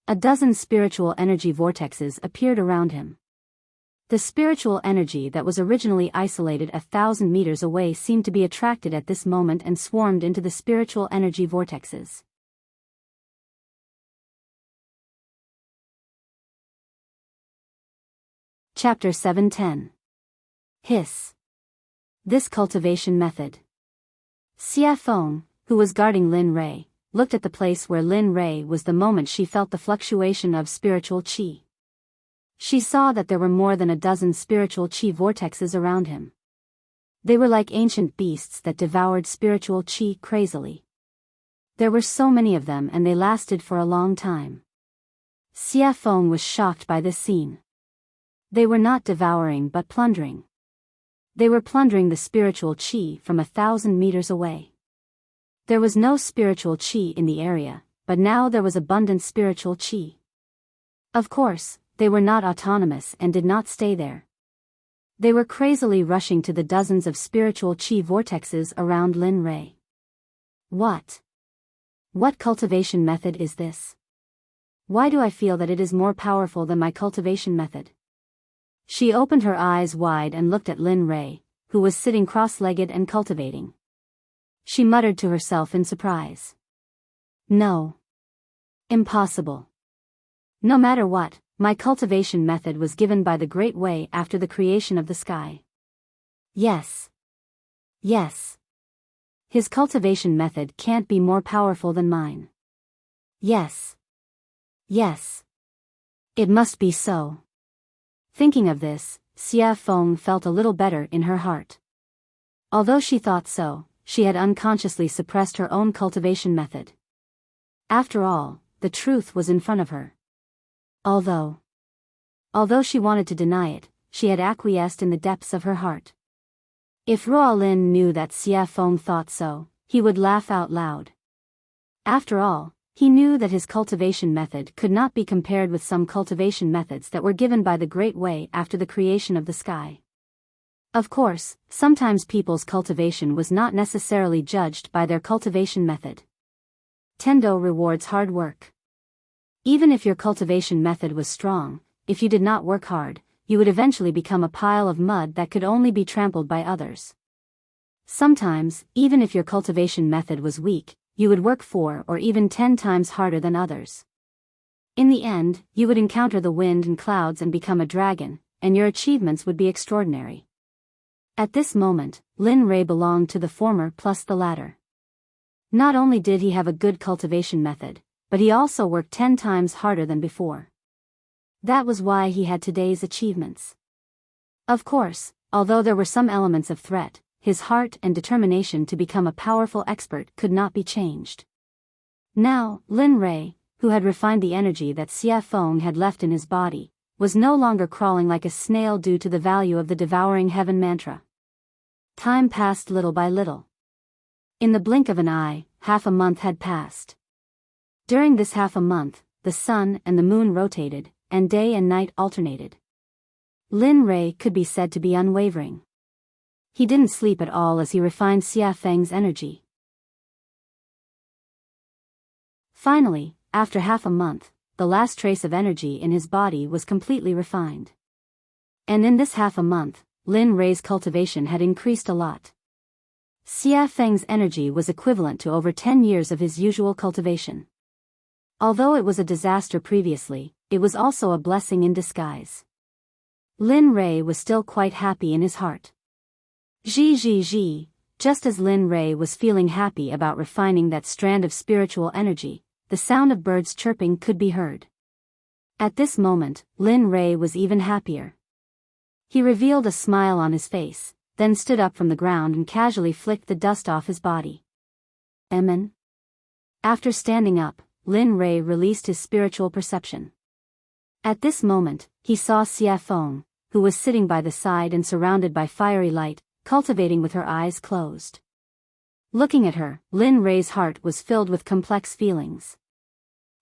A dozen spiritual energy vortexes appeared around him. The spiritual energy that was originally isolated 1,000 meters away seemed to be attracted at this moment and swarmed into the spiritual energy vortexes. Chapter 710. Hiss. This cultivation method. Xia Feng, who was guarding Lin Rei, looked at the place where Lin Rei was the moment she felt the fluctuation of spiritual qi. She saw that there were more than a dozen spiritual qi vortexes around him. They were like ancient beasts that devoured spiritual qi crazily. There were so many of them and they lasted for a long time. Xia Feng was shocked by this scene. They were not devouring but plundering. They were plundering the spiritual qi from 1,000 meters away. There was no spiritual qi in the area, but now there was abundant spiritual qi. Of course, they were not autonomous and did not stay there. They were crazily rushing to the dozens of spiritual qi vortexes around Lin Rei. What cultivation method is this? Why do I feel that it is more powerful than my cultivation method? She opened her eyes wide and looked at Lin Rei, who was sitting cross-legged and cultivating. She muttered to herself in surprise. No. Impossible. No matter what, my cultivation method was given by the Great Way after the creation of the sky. Yes. Yes. His cultivation method can't be more powerful than mine. Yes. Yes. It must be so. Thinking of this, Xia Feng felt a little better in her heart. Although she thought so, she had unconsciously suppressed her own cultivation method. After all, the truth was in front of her. Although she wanted to deny it, she had acquiesced in the depths of her heart. If Ruolin knew that Xia Feng thought so, he would laugh out loud. After all, he knew that his cultivation method could not be compared with some cultivation methods that were given by the Great Way after the creation of the sky. Of course, sometimes people's cultivation was not necessarily judged by their cultivation method. Tendo rewards hard work. Even if your cultivation method was strong, if you did not work hard, you would eventually become a pile of mud that could only be trampled by others. Sometimes, even if your cultivation method was weak, you would work 4 or even 10 times harder than others. In the end, you would encounter the wind and clouds and become a dragon, and your achievements would be extraordinary. At this moment, Lin Rei belonged to the former plus the latter. Not only did he have a good cultivation method, but he also worked 10 times harder than before. That was why he had today's achievements. Of course, although there were some elements of threat, his heart and determination to become a powerful expert could not be changed. Now, Lin Rei, who had refined the energy that Xia Feng had left in his body, was no longer crawling like a snail due to the value of the Devouring Heaven mantra. Time passed little by little. In the blink of an eye, half a month had passed. During this half a month, the sun and the moon rotated, and day and night alternated. Lin Rei could be said to be unwavering. He didn't sleep at all as he refined Xia Feng's energy. Finally, after half a month, the last trace of energy in his body was completely refined. And in this half a month, Lin Rei's cultivation had increased a lot. Xia Feng's energy was equivalent to over 10 years of his usual cultivation. Although it was a disaster previously, it was also a blessing in disguise. Lin Rei was still quite happy in his heart. Just as Lin Rei was feeling happy about refining that strand of spiritual energy, the sound of birds chirping could be heard. At this moment, Lin Rei was even happier. He revealed a smile on his face, then stood up from the ground and casually flicked the dust off his body. Amen. After standing up, Lin Rei released his spiritual perception. At this moment, he saw Xia Feng, who was sitting by the side and surrounded by fiery light, cultivating with her eyes closed. Looking at her, Lin Rei's heart was filled with complex feelings.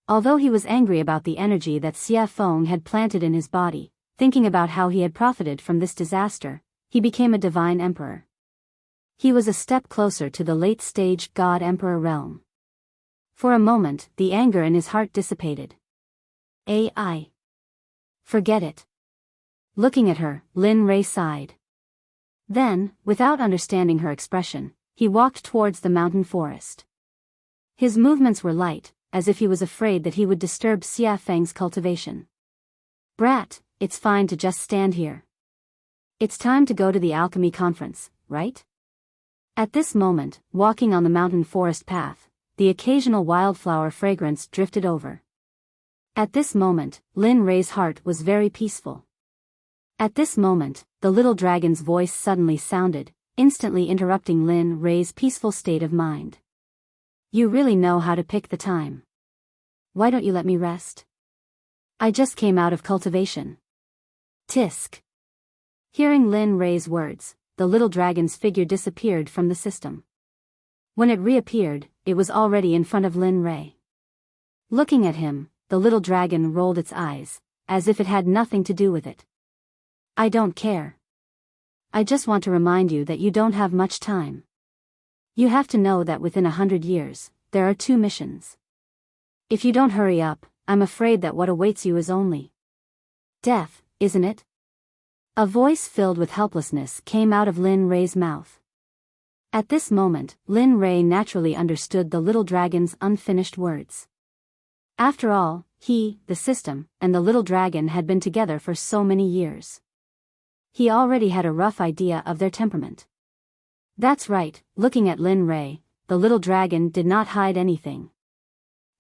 Although he was angry about the energy that Xia Feng had planted in his body, thinking about how he had profited from this disaster, he became a divine emperor. He was a step closer to the late-stage God-Emperor realm. For a moment, the anger in his heart dissipated. AI. Forget it. Looking at her, Lin Rei sighed. Then, without understanding her expression, he walked towards the mountain forest. His movements were light, as if he was afraid that he would disturb Xia Feng's cultivation. Brat, it's fine to just stand here. It's time to go to the alchemy conference, right? At this moment, walking on the mountain forest path, the occasional wildflower fragrance drifted over. At this moment, Lin Rei's heart was very peaceful. At this moment, the little dragon's voice suddenly sounded, instantly interrupting Lin Rei's peaceful state of mind. You really know how to pick the time. Why don't you let me rest? I just came out of cultivation. Tisk. Hearing Lin Rei's words, the little dragon's figure disappeared from the system. When it reappeared, it was already in front of Lin Rei. Looking at him, the little dragon rolled its eyes, as if it had nothing to do with it. I don't care. I just want to remind you that you don't have much time. You have to know that within 100 years, there are 2 missions. If you don't hurry up, I'm afraid that what awaits you is only death, isn't it? A voice filled with helplessness came out of Lin Rei's mouth. At this moment, Lin Rei naturally understood the little dragon's unfinished words. After all, he, the system, and the little dragon had been together for so many years. He already had a rough idea of their temperament. That's right, looking at Lin Rei, the little dragon did not hide anything.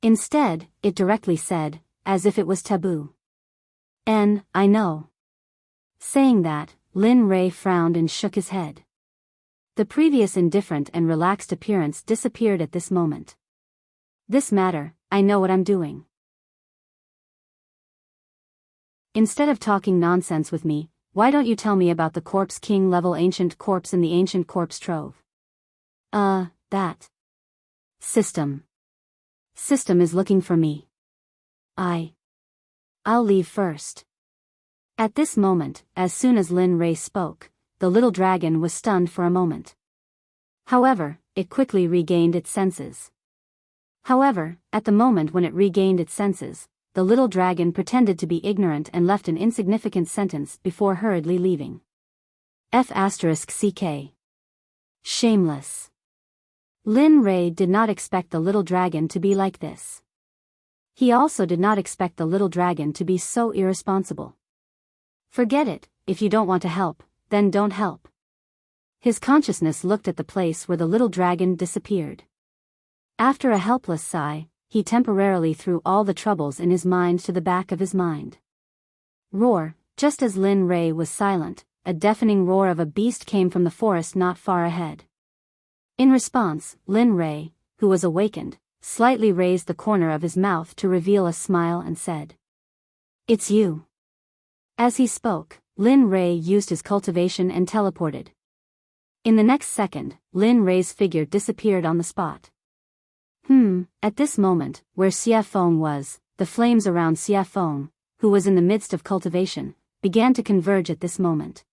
Instead, it directly said, as if it was taboo. I know. Saying that, Lin Rei frowned and shook his head. The previous indifferent and relaxed appearance disappeared at this moment. This matter, I know what I'm doing. Instead of talking nonsense with me, why don't you tell me about the corpse king level ancient corpse in the ancient corpse trove? That. System. System is looking for me. I'll leave first. At this moment, as soon as Lin Rei spoke, the little dragon was stunned for a moment. However, it quickly regained its senses. However, at the moment when it regained its senses, the little dragon pretended to be ignorant and left an insignificant sentence before hurriedly leaving. F***ck. Shameless. Lin Rei did not expect the little dragon to be like this. He also did not expect the little dragon to be so irresponsible. Forget it, if you don't want to help, then don't help. His consciousness looked at the place where the little dragon disappeared. After a helpless sigh, he temporarily threw all the troubles in his mind to the back of his mind. Roar, just as Lin Rei was silent, a deafening roar of a beast came from the forest not far ahead. In response, Lin Rei, who was awakened, slightly raised the corner of his mouth to reveal a smile and said, "It's you." As he spoke, Lin Rei used his cultivation and teleported. In the next second, Lin Rei's figure disappeared on the spot. At this moment, where Xia Feng was, the flames around Xia Feng, who was in the midst of cultivation, began to converge at this moment.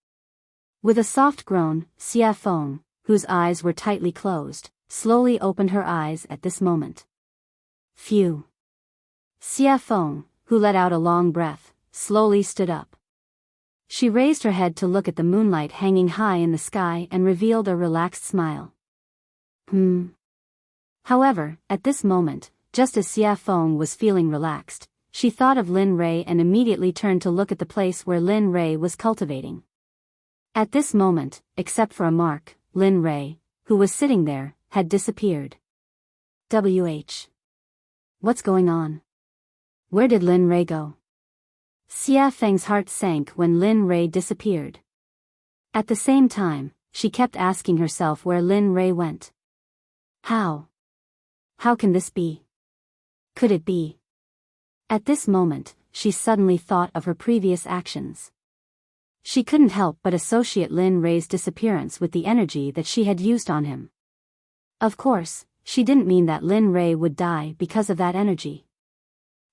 With a soft groan, Xia Feng, whose eyes were tightly closed, slowly opened her eyes at this moment. Phew. Xia Feng, who let out a long breath, slowly stood up. She raised her head to look at the moonlight hanging high in the sky and revealed a relaxed smile. However, at this moment, just as Xia Feng was feeling relaxed, she thought of Lin Rei and immediately turned to look at the place where Lin Rei was cultivating. At this moment, except for a mark, Lin Rei, who was sitting there, had disappeared. What's going on? Where did Lin Rei go? Xia Feng's heart sank when Lin Rei disappeared. At the same time, she kept asking herself where Lin Ray went. How? How can this be? Could it be? At this moment, she suddenly thought of her previous actions. She couldn't help but associate Lin Ray's disappearance with the energy that she had used on him. Of course, she didn't mean that Lin Ray would die because of that energy.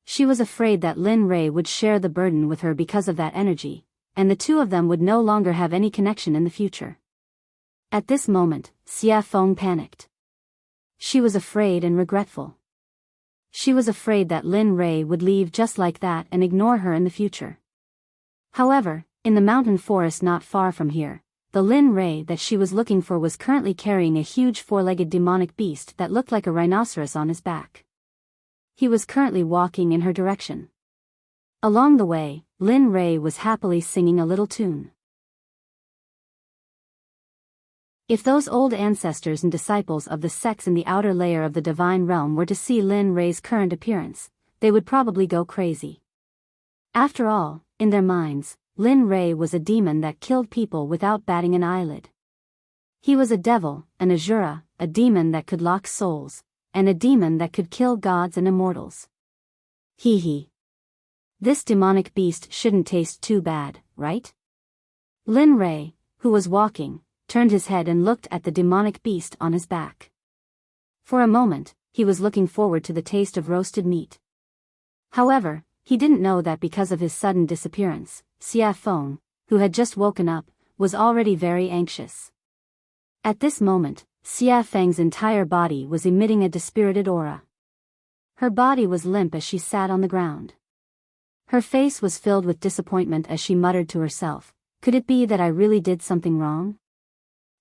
She was afraid that Lin Ray would share the burden with her because of that energy, and the two of them would no longer have any connection in the future. At this moment, Xia Feng panicked. She was afraid and regretful. She was afraid that Lin Ray would leave just like that and ignore her in the future. However, in the mountain forest not far from here, the Lin Ray that she was looking for was currently carrying a huge four-legged demonic beast that looked like a rhinoceros on his back. He was currently walking in her direction. Along the way, Lin Ray was happily singing a little tune. If those old ancestors and disciples of the sects in the outer layer of the divine realm were to see Lin Ray's current appearance, they would probably go crazy. After all, in their minds, Lin Ray was a demon that killed people without batting an eyelid. He was a devil, an Azura, a demon that could lock souls, and a demon that could kill gods and immortals. Hee hee. This demonic beast shouldn't taste too bad, right? Lin Ray, who was walking, turned his head and looked at the demonic beast on his back. For a moment, he was looking forward to the taste of roasted meat. However, he didn't know that because of his sudden disappearance, Xia Feng, who had just woken up, was already very anxious. At this moment, Xia Feng's entire body was emitting a dispirited aura. Her body was limp as she sat on the ground. Her face was filled with disappointment as she muttered to herself, "Could it be that I really did something wrong?"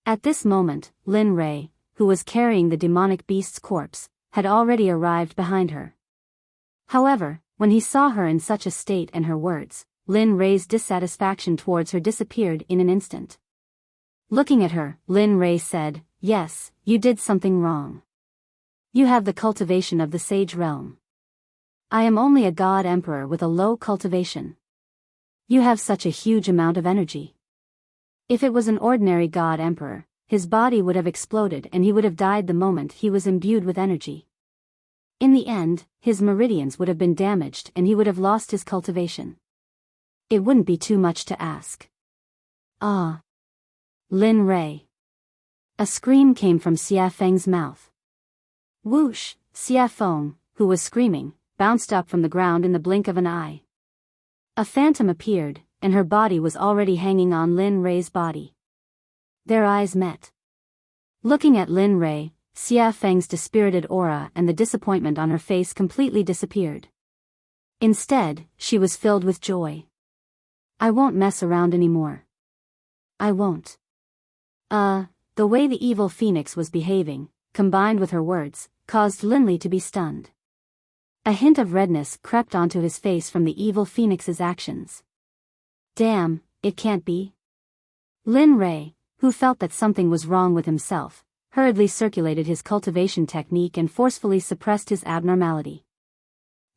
At this moment, Lin Ray, who was carrying the demonic beast's corpse, had already arrived behind her. However, when he saw her in such a state and her words, Lin Ray's dissatisfaction towards her disappeared in an instant. Looking at her, Lin Ray said, "Yes, you did something wrong. You have the cultivation of the sage realm. I am only a god emperor with a low cultivation. You have such a huge amount of energy. If it was an ordinary god emperor, his body would have exploded and he would have died the moment he was imbued with energy. In the end, his meridians would have been damaged and he would have lost his cultivation. It wouldn't be too much to ask." "Ah. Lin Ray." A scream came from Xia Feng's mouth. Whoosh! Xia Feng, who was screaming, bounced up from the ground in the blink of an eye. A phantom appeared, and her body was already hanging on Lin Ray's body. Their eyes met. Looking at Lin Ray, Xia Feng's dispirited aura and the disappointment on her face completely disappeared. Instead, she was filled with joy. "I won't mess around anymore. I won't." The way the evil phoenix was behaving, combined with her words, caused Linley to be stunned. A hint of redness crept onto his face from the evil phoenix's actions. Damn, it can't be. Lin Ray, who felt that something was wrong with himself, hurriedly circulated his cultivation technique and forcefully suppressed his abnormality.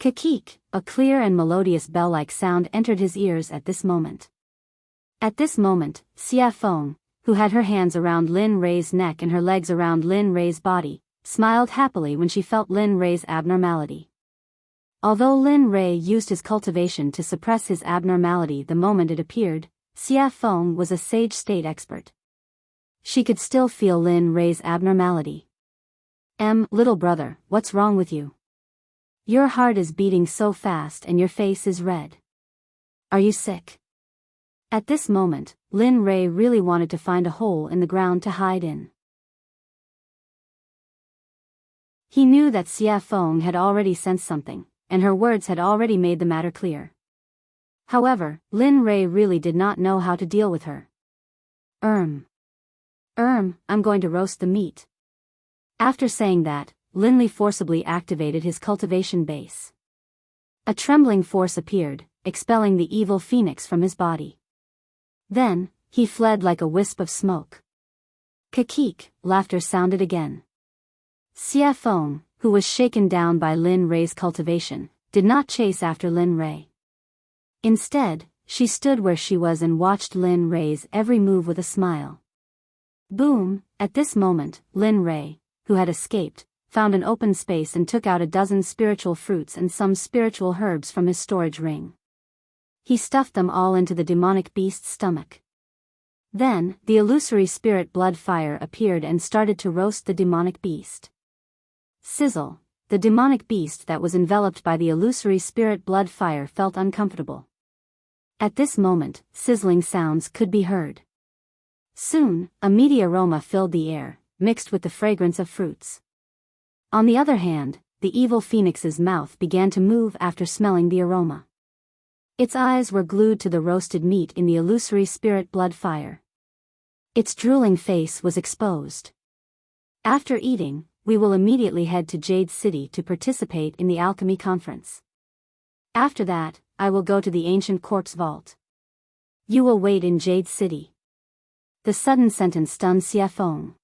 Kakik, a clear and melodious bell-like sound entered his ears at this moment. At this moment, Xia Feng, who had her hands around Lin Ray's neck and her legs around Lin Ray's body, smiled happily when she felt Lin Ray's abnormality. Although Lin Ray used his cultivation to suppress his abnormality the moment it appeared, Xia Feng was a sage state expert. She could still feel Lin Ray's abnormality. Little brother, what's wrong with you? Your heart is beating so fast and your face is red. Are you sick?" At this moment, Lin Ray really wanted to find a hole in the ground to hide in. He knew that Xia Feng had already sensed something, and her words had already made the matter clear. However, Lin Ray really did not know how to deal with her. I'm going to roast the meat." After saying that, Linley forcibly activated his cultivation base. A trembling force appeared, expelling the evil phoenix from his body. Then, he fled like a wisp of smoke. Kakik, laughter sounded again. Xia Feng, who was shaken down by Lin Ray's cultivation, did not chase after Lin Ray. Instead, she stood where she was and watched Lin Ray's every move with a smile. Boom! At this moment, Lin Rei, who had escaped, found an open space and took out a dozen spiritual fruits and some spiritual herbs from his storage ring. He stuffed them all into the demonic beast's stomach. Then, the illusory spirit blood fire appeared and started to roast the demonic beast. Sizzle! The demonic beast that was enveloped by the illusory spirit blood fire felt uncomfortable. At this moment, sizzling sounds could be heard. Soon, a meaty aroma filled the air, mixed with the fragrance of fruits. On the other hand, the evil phoenix's mouth began to move after smelling the aroma. Its eyes were glued to the roasted meat in the illusory spirit blood fire. Its drooling face was exposed. After eating, we will immediately head to Jade City to participate in the alchemy conference. After that, I will go to the ancient quartz vault. You will wait in Jade City. The sudden sentence stunned Xie Feng.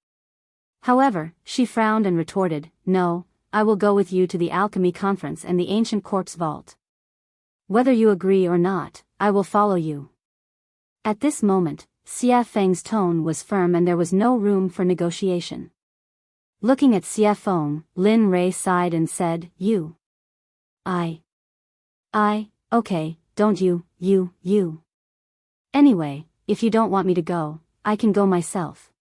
However, she frowned and retorted, "No, I will go with you to the alchemy conference and the ancient quartz vault. Whether you agree or not, I will follow you." At this moment, Xie Feng's tone was firm and there was no room for negotiation. Looking at Xie Feng, Lin Rei sighed and said, "You." Okay, don't you. Anyway, if you don't want me to go, I can go myself.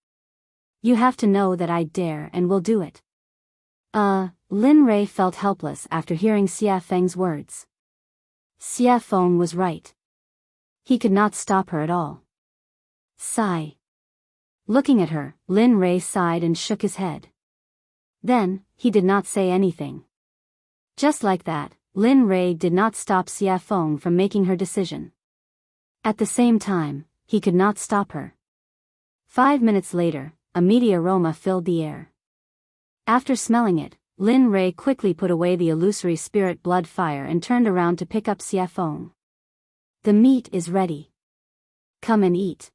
You have to know that I dare and will do it. Lin Rei felt helpless after hearing Xie Feng's words. Xie Feng was right. He could not stop her at all. Sigh. Looking at her, Lin Rei sighed and shook his head. Then, he did not say anything. Just like that, Lin Rei did not stop Xie Feng from making her decision. At the same time, he could not stop her. 5 minutes later, a meaty aroma filled the air. After smelling it, Lin Rei quickly put away the illusory spirit blood fire and turned around to pick up Xie Feng. "The meat is ready. Come and eat.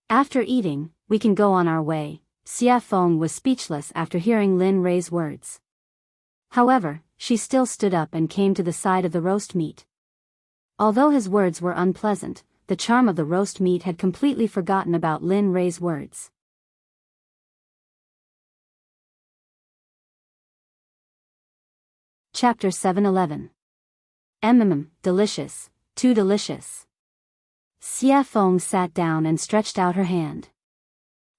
After eating, we can go on our way." Xie Feng was speechless after hearing Lin Rei's words. However, she still stood up and came to the side of the roast meat. Although his words were unpleasant, the charm of the roast meat had completely forgotten about Lin Rei's words. Chapter 711. Delicious, too delicious. Xie Feng sat down and stretched out her hand.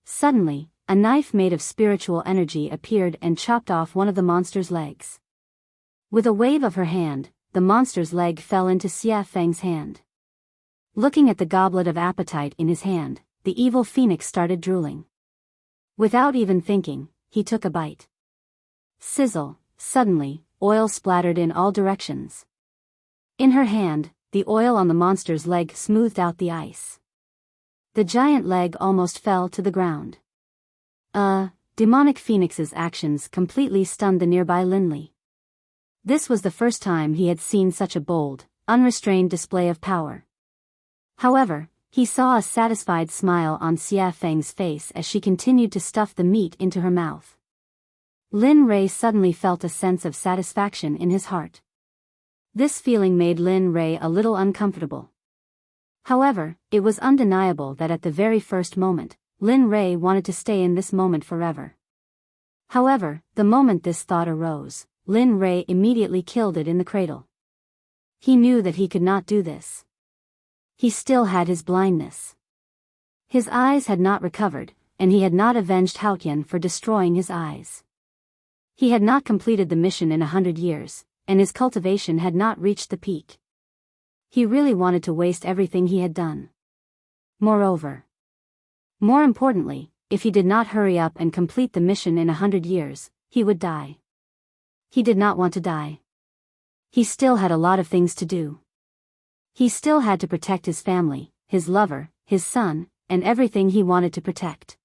Suddenly, a knife made of spiritual energy appeared and chopped off one of the monster's legs. With a wave of her hand, the monster's leg fell into Xie Feng's hand. Looking at the goblet of appetite in his hand, the evil phoenix started drooling. Without even thinking, he took a bite. Sizzle! Suddenly, oil splattered in all directions. In her hand, the oil on the monster's leg smoothed out the ice. The giant leg almost fell to the ground. Demonic Phoenix's actions completely stunned the nearby Linley. This was the first time he had seen such a bold, unrestrained display of power. However, he saw a satisfied smile on Xie Feng's face as she continued to stuff the meat into her mouth. Lin Rei suddenly felt a sense of satisfaction in his heart. This feeling made Lin Rei a little uncomfortable. However, it was undeniable that at the very first moment, Lin Rei wanted to stay in this moment forever. However, the moment this thought arose, Lin Rei immediately killed it in the cradle. He knew that he could not do this. He still had his blindness. His eyes had not recovered, and he had not avenged Haotian for destroying his eyes. He had not completed the mission in 100 years, and his cultivation had not reached the peak. He really wanted to waste everything he had done. More importantly, if he did not hurry up and complete the mission in 100 years, he would die. He did not want to die. He still had a lot of things to do. He still had to protect his family, his lover, his son, and everything he wanted to protect.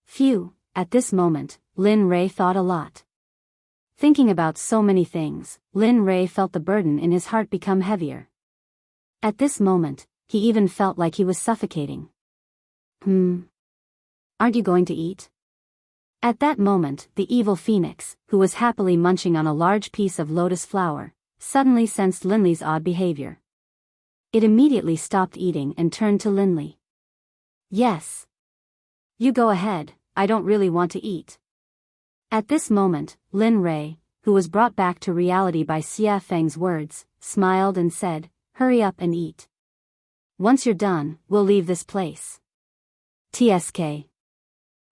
Phew, at this moment, Lin Rei thought a lot. Thinking about so many things, Lin Rei felt the burden in his heart become heavier. At this moment, he even felt like he was suffocating. Aren't you going to eat? At that moment, the evil phoenix, who was happily munching on a large piece of lotus flower, suddenly sensed Linley's odd behavior. It immediately stopped eating and turned to Linley. Yes. You go ahead, I don't really want to eat. At this moment, Lin Rei, who was brought back to reality by Xia Feng's words, smiled and said, hurry up and eat. Once you're done, we'll leave this place. TSK.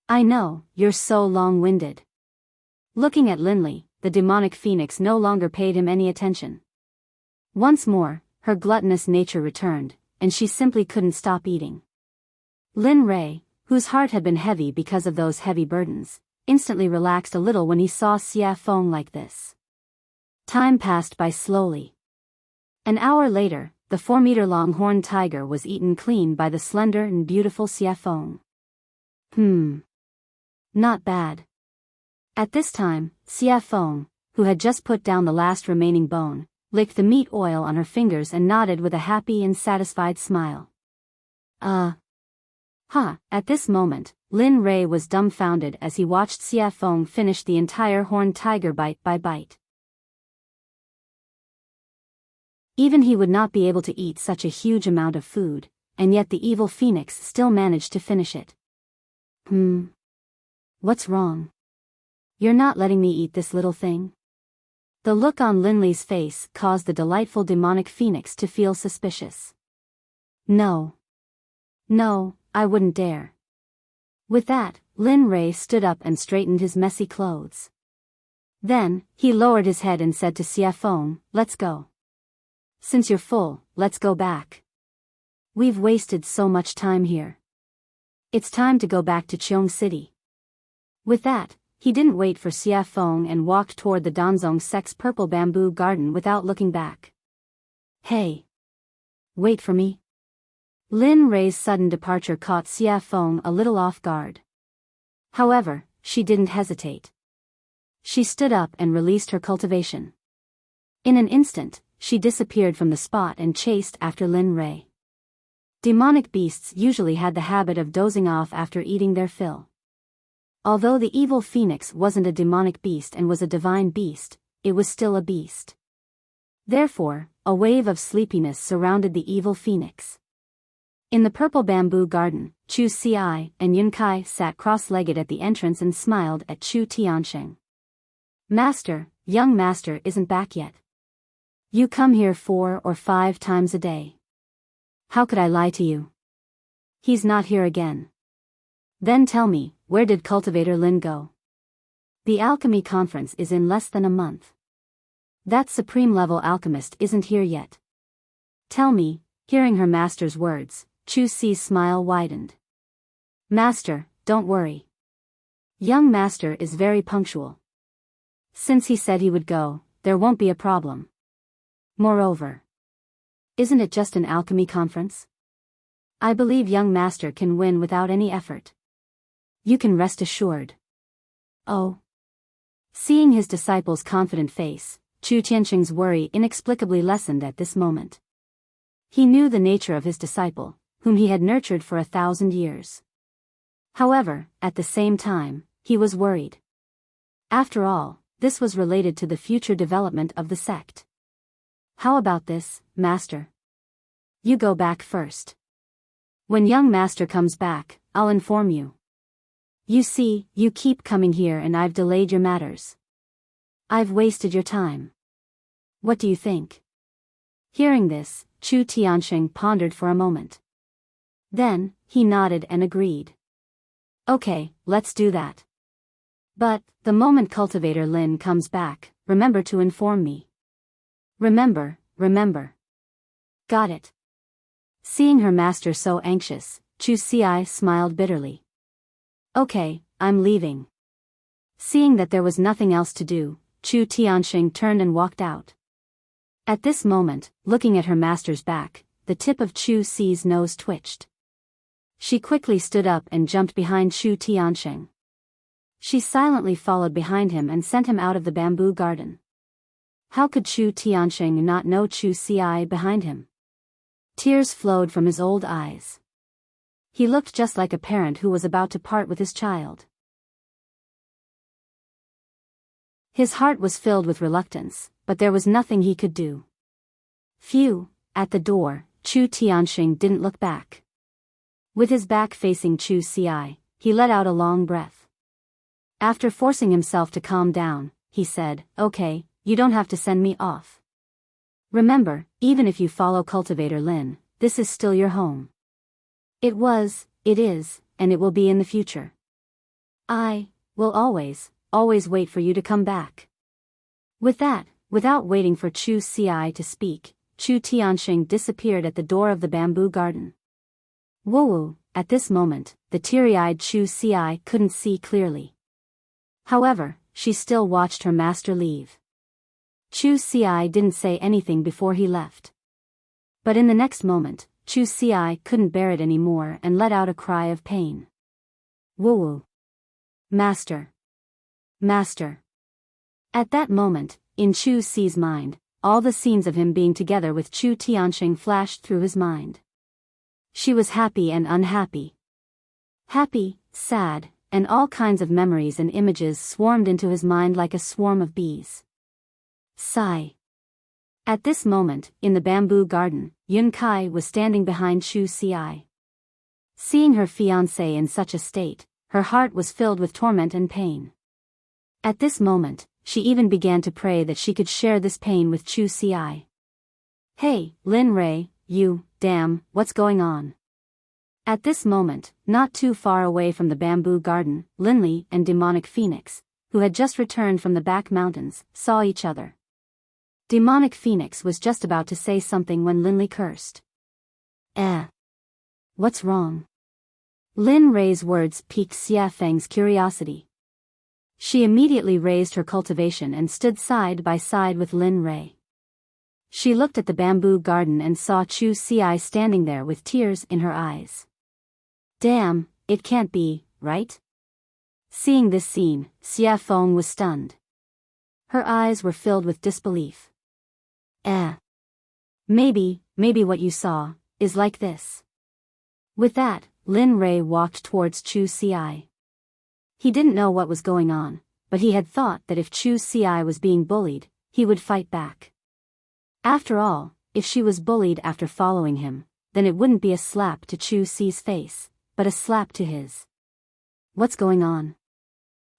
I know, you're so long-winded. Looking at Linley, the demonic phoenix no longer paid him any attention. Once more, her gluttonous nature returned, and she simply couldn't stop eating. Lin Rei, whose heart had been heavy because of those heavy burdens, instantly relaxed a little when he saw Xia Feng like this. Time passed by slowly. An hour later, the 4-meter-long horned tiger was eaten clean by the slender and beautiful Xia Feng. Not bad. At this time, Xia Feng, who had just put down the last remaining bone, licked the meat oil on her fingers and nodded with a happy and satisfied smile. At this moment, Lin Rei was dumbfounded as he watched Xia Feng finish the entire horned tiger bite by bite. Even he would not be able to eat such a huge amount of food, and yet the evil phoenix still managed to finish it. What's wrong? You're not letting me eat this little thing? The look on Linley's face caused the delightful demonic phoenix to feel suspicious. No, I wouldn't dare. With that, Lin Rei stood up and straightened his messy clothes. Then, he lowered his head and said to Xia Feng, let's go. Since you're full, let's go back. We've wasted so much time here. It's time to go back to Cheong City. With that, he didn't wait for Xia Feng and walked toward the Danzong Sect's purple bamboo garden without looking back. Hey! Wait for me. Lin Rei's sudden departure caught Xia Feng a little off guard. However, she didn't hesitate. She stood up and released her cultivation. In an instant, she disappeared from the spot and chased after Lin Rei. Demonic beasts usually had the habit of dozing off after eating their fill. Although the evil phoenix wasn't a demonic beast and was a divine beast, it was still a beast. Therefore, a wave of sleepiness surrounded the evil phoenix. In the purple bamboo garden, Chu Xi and Yun Kai sat cross-legged at the entrance and smiled at Chu Tiansheng. Master, young master isn't back yet. You come here 4 or 5 times a day. How could I lie to you? He's not here again. Then tell me, where did Cultivator Lin go? The alchemy conference is in less than a month. That supreme-level alchemist isn't here yet. Tell me, hearing her master's words, Chu Xi's smile widened. Master, don't worry. Young master is very punctual. Since he said he would go, there won't be a problem. Moreover, isn't it just an alchemy conference? I believe young master can win without any effort. You can rest assured. Oh. Seeing his disciple's confident face, Chu Tiansheng's worry inexplicably lessened at this moment. He knew the nature of his disciple, whom he had nurtured for 1,000 years. However, at the same time, he was worried. After all, this was related to the future development of the sect. How about this, master? You go back first. When young master comes back, I'll inform you. You see, you keep coming here and I've delayed your matters. I've wasted your time. What do you think? Hearing this, Chu Tiansheng pondered for a moment. Then, he nodded and agreed. Okay, let's do that. But, the moment Cultivator Lin comes back, remember to inform me. Remember. Got it. Seeing her master so anxious, Chu Xi smiled bitterly. Okay, I'm leaving. Seeing that there was nothing else to do, Chu Tiansheng turned and walked out. At this moment, looking at her master's back, the tip of Chu Xi's nose twitched. She quickly stood up and jumped behind Chu Tiansheng. She silently followed behind him and sent him out of the bamboo garden. How could Chu Tiansheng not know Chu Xi behind him? Tears flowed from his old eyes. He looked just like a parent who was about to part with his child. His heart was filled with reluctance, but there was nothing he could do. Phew, at the door, Chu Tiansheng didn't look back. With his back facing Chu Xi, he let out a long breath. After forcing himself to calm down, he said, "Okay, you don't have to send me off. Remember, even if you follow Cultivator Lin, this is still your home. It was, it is, and it will be in the future. I will always wait for you to come back." With that, without waiting for Chu Xi to speak, Chu Tianxing disappeared at the door of the bamboo garden. Woo! At this moment, the teary-eyed Chu Xi couldn't see clearly. However, she still watched her master leave. Chu Xi didn't say anything before he left. But in the next moment, Chu Xi couldn't bear it anymore and let out a cry of pain. Woo! Master! Master! At that moment, in Chu Xi's mind, all the scenes of him being together with Chu Tianxing flashed through his mind. She was happy and unhappy. Happy, sad, and all kinds of memories and images swarmed into his mind like a swarm of bees. Sigh. At this moment, in the bamboo garden, Yun Kai was standing behind Chu Xi. Seeing her fiancé in such a state, her heart was filled with torment and pain. At this moment, she even began to pray that she could share this pain with Chu Xi. "Hey, Lin Rei, damn, what's going on?" At this moment, not too far away from the bamboo garden, Linli and Demonic Phoenix, who had just returned from the back mountains, saw each other. Demonic Phoenix was just about to say something when Linli cursed. What's wrong?" Lin Rei's words piqued Xia Feng's curiosity. She immediately raised her cultivation and stood side by side with Lin Rei. She looked at the bamboo garden and saw Chu Xi standing there with tears in her eyes. Damn, it can't be, right? Seeing this scene, Xia Feng was stunned. Her eyes were filled with disbelief. Maybe what you saw is like this." With that, Lin Rei walked towards Chu Xi. He didn't know what was going on, but he had thought that if Chu Xi was being bullied, he would fight back. After all, if she was bullied after following him, then it wouldn't be a slap to Chu Xi's face, but a slap to his. What's going on?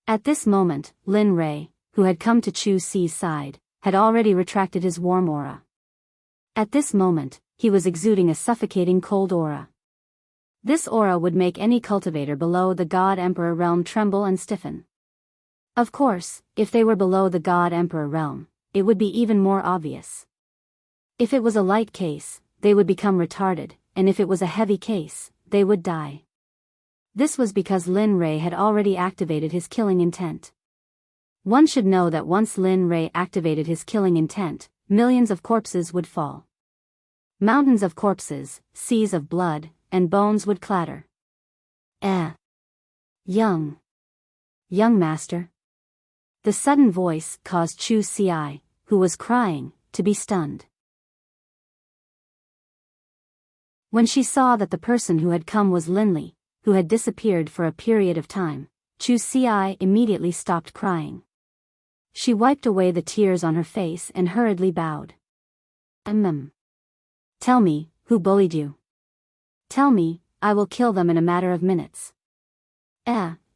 At this moment, Lin Rei, who had come to Chu Xi's side, had already retracted his warm aura. At this moment, he was exuding a suffocating cold aura. This aura would make any cultivator below the God-Emperor realm tremble and stiffen. Of course, if they were below the God-Emperor realm, it would be even more obvious. If it was a light case, they would become retarded, and if it was a heavy case, they would die. This was because Lin Rei had already activated his killing intent. One should know that once Lin Rei activated his killing intent, millions of corpses would fall. Mountains of corpses, seas of blood, and bones would clatter. Young master. The sudden voice caused Chu Xi, who was crying, to be stunned. When she saw that the person who had come was Linli, who had disappeared for a period of time, Chu Xi immediately stopped crying. She wiped away the tears on her face and hurriedly bowed. Tell me, who bullied you? Tell me, I will kill them in a matter of minutes."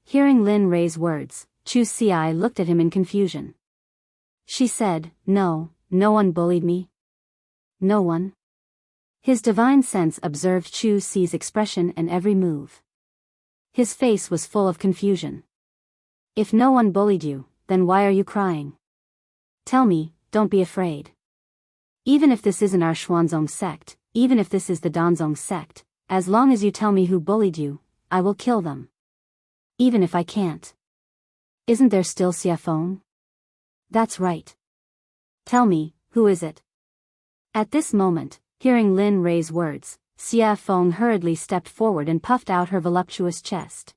Hearing Lin Rei's words, Chu Xi looked at him in confusion. She said, No one bullied me. No one. His divine sense observed Chu Xi's expression and every move. His face was full of confusion. If no one bullied you, then why are you crying? Tell me, don't be afraid. Even if this isn't our Xuanzong sect, even if this is the Danzong sect, as long as you tell me who bullied you, I will kill them. Even if I can't. Isn't there still Xia Feng? That's right. Tell me, who is it? At this moment, hearing Lin Rei's words, Xia Feng hurriedly stepped forward and puffed out her voluptuous chest.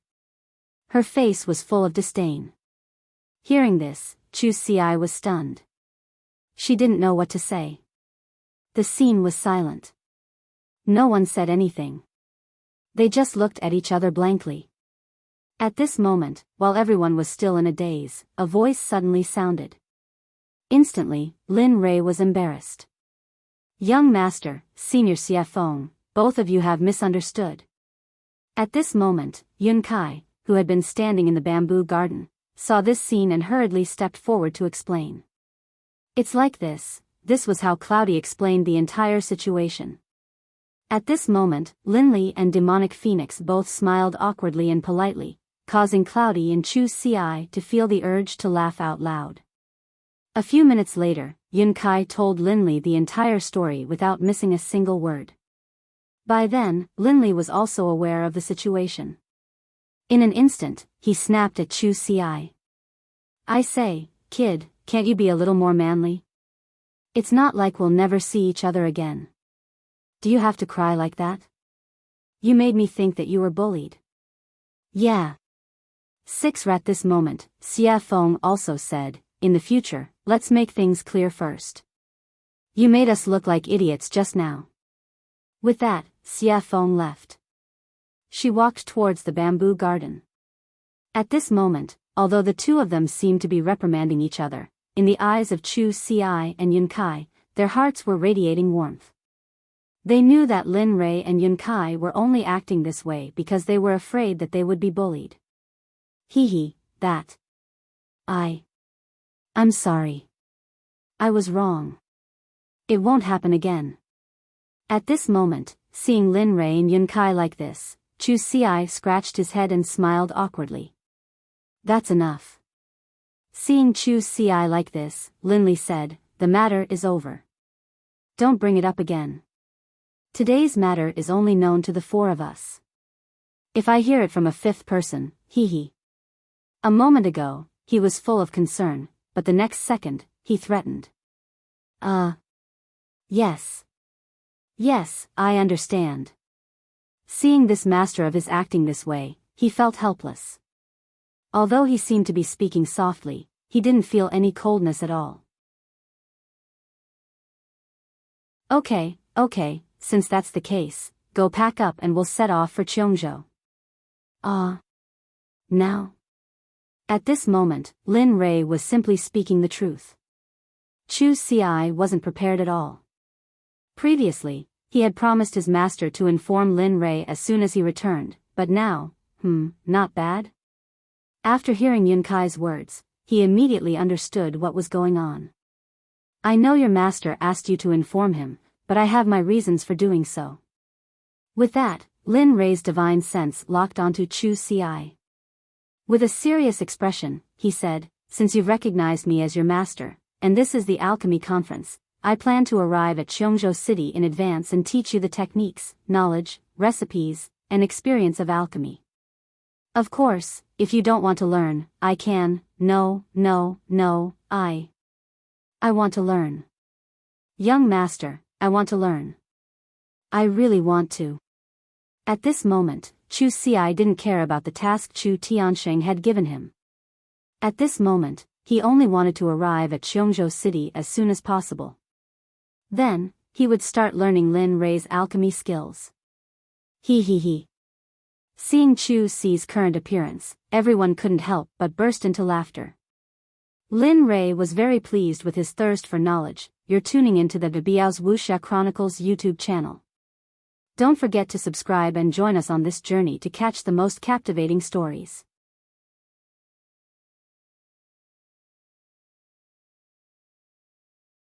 Her face was full of disdain. Hearing this, Chu Xi was stunned. She didn't know what to say. The scene was silent. No one said anything. They just looked at each other blankly. At this moment, while everyone was still in a daze, a voice suddenly sounded. Instantly, Lin Rei was embarrassed. Young Master, Senior Xia Feng, both of you have misunderstood. At this moment, Yun Kai, who had been standing in the bamboo garden, saw this scene and hurriedly stepped forward to explain. It's like this. This was how Cloudy explained the entire situation. At this moment, Linley and Demonic Phoenix both smiled awkwardly and politely, causing Cloudy and Chu Ci to feel the urge to laugh out loud. A few minutes later, Yun Kai told Linley the entire story without missing a single word. By then, Linley was also aware of the situation. In an instant, he snapped at Chu Ci. I say, kid, can't you be a little more manly? It's not like we'll never see each other again. Do you have to cry like that? You made me think that you were bullied. Yeah. 6 At this moment, Xia Feng also said, in the future, let's make things clear first. You made us look like idiots just now. With that, Xia Feng left. She walked towards the bamboo garden. At this moment, although the two of them seemed to be reprimanding each other, in the eyes of Chu Ci and Yun Kai, their hearts were radiating warmth. They knew that Lin Rei and Yun Kai were only acting this way because they were afraid that they would be bullied. That. I'm sorry. I was wrong. It won't happen again. At this moment, seeing Lin Rei and Yun Kai like this, Chu Ci scratched his head and smiled awkwardly. That's enough. Seeing Chu Ci like this, Linley said, the matter is over. Don't bring it up again. Today's matter is only known to the 4 of us. If I hear it from a 5th person, A moment ago, he was full of concern, but the next second, he threatened. Yes. Yes, I understand. Seeing this master of his acting this way, he felt helpless. Although he seemed to be speaking softly, he didn't feel any coldness at all. Okay, since that's the case, go pack up and we'll set off for Cheongzhou. Now? At this moment, Lin Rei was simply speaking the truth. Chu Ci wasn't prepared at all. Previously, he had promised his master to inform Lin Rei as soon as he returned, but now, not bad? After hearing Yun Kai's words, he immediately understood what was going on. I know your master asked you to inform him, but I have my reasons for doing so. With that, Lin Rei's divine sense locked onto Chu Ci. With a serious expression, he said, since you've recognized me as your master, and this is the alchemy conference, I plan to arrive at Cheongzhou City in advance and teach you the techniques, knowledge, recipes, and experience of alchemy. Of course, if you don't want to learn, I can. No, I want to learn. Young master, I want to learn. I really want to. At this moment, Chu Ci didn't care about the task Chu Tiansheng had given him. At this moment, he only wanted to arrive at Cheongzhou City as soon as possible. Then, he would start learning Lin Rei's alchemy skills. Seeing Chu Ci's current appearance, everyone couldn't help but burst into laughter. Lin Rei was very pleased with his thirst for knowledge. You're tuning into the Biyao's Wuxia Chronicles YouTube channel. Don't forget to subscribe and join us on this journey to catch the most captivating stories.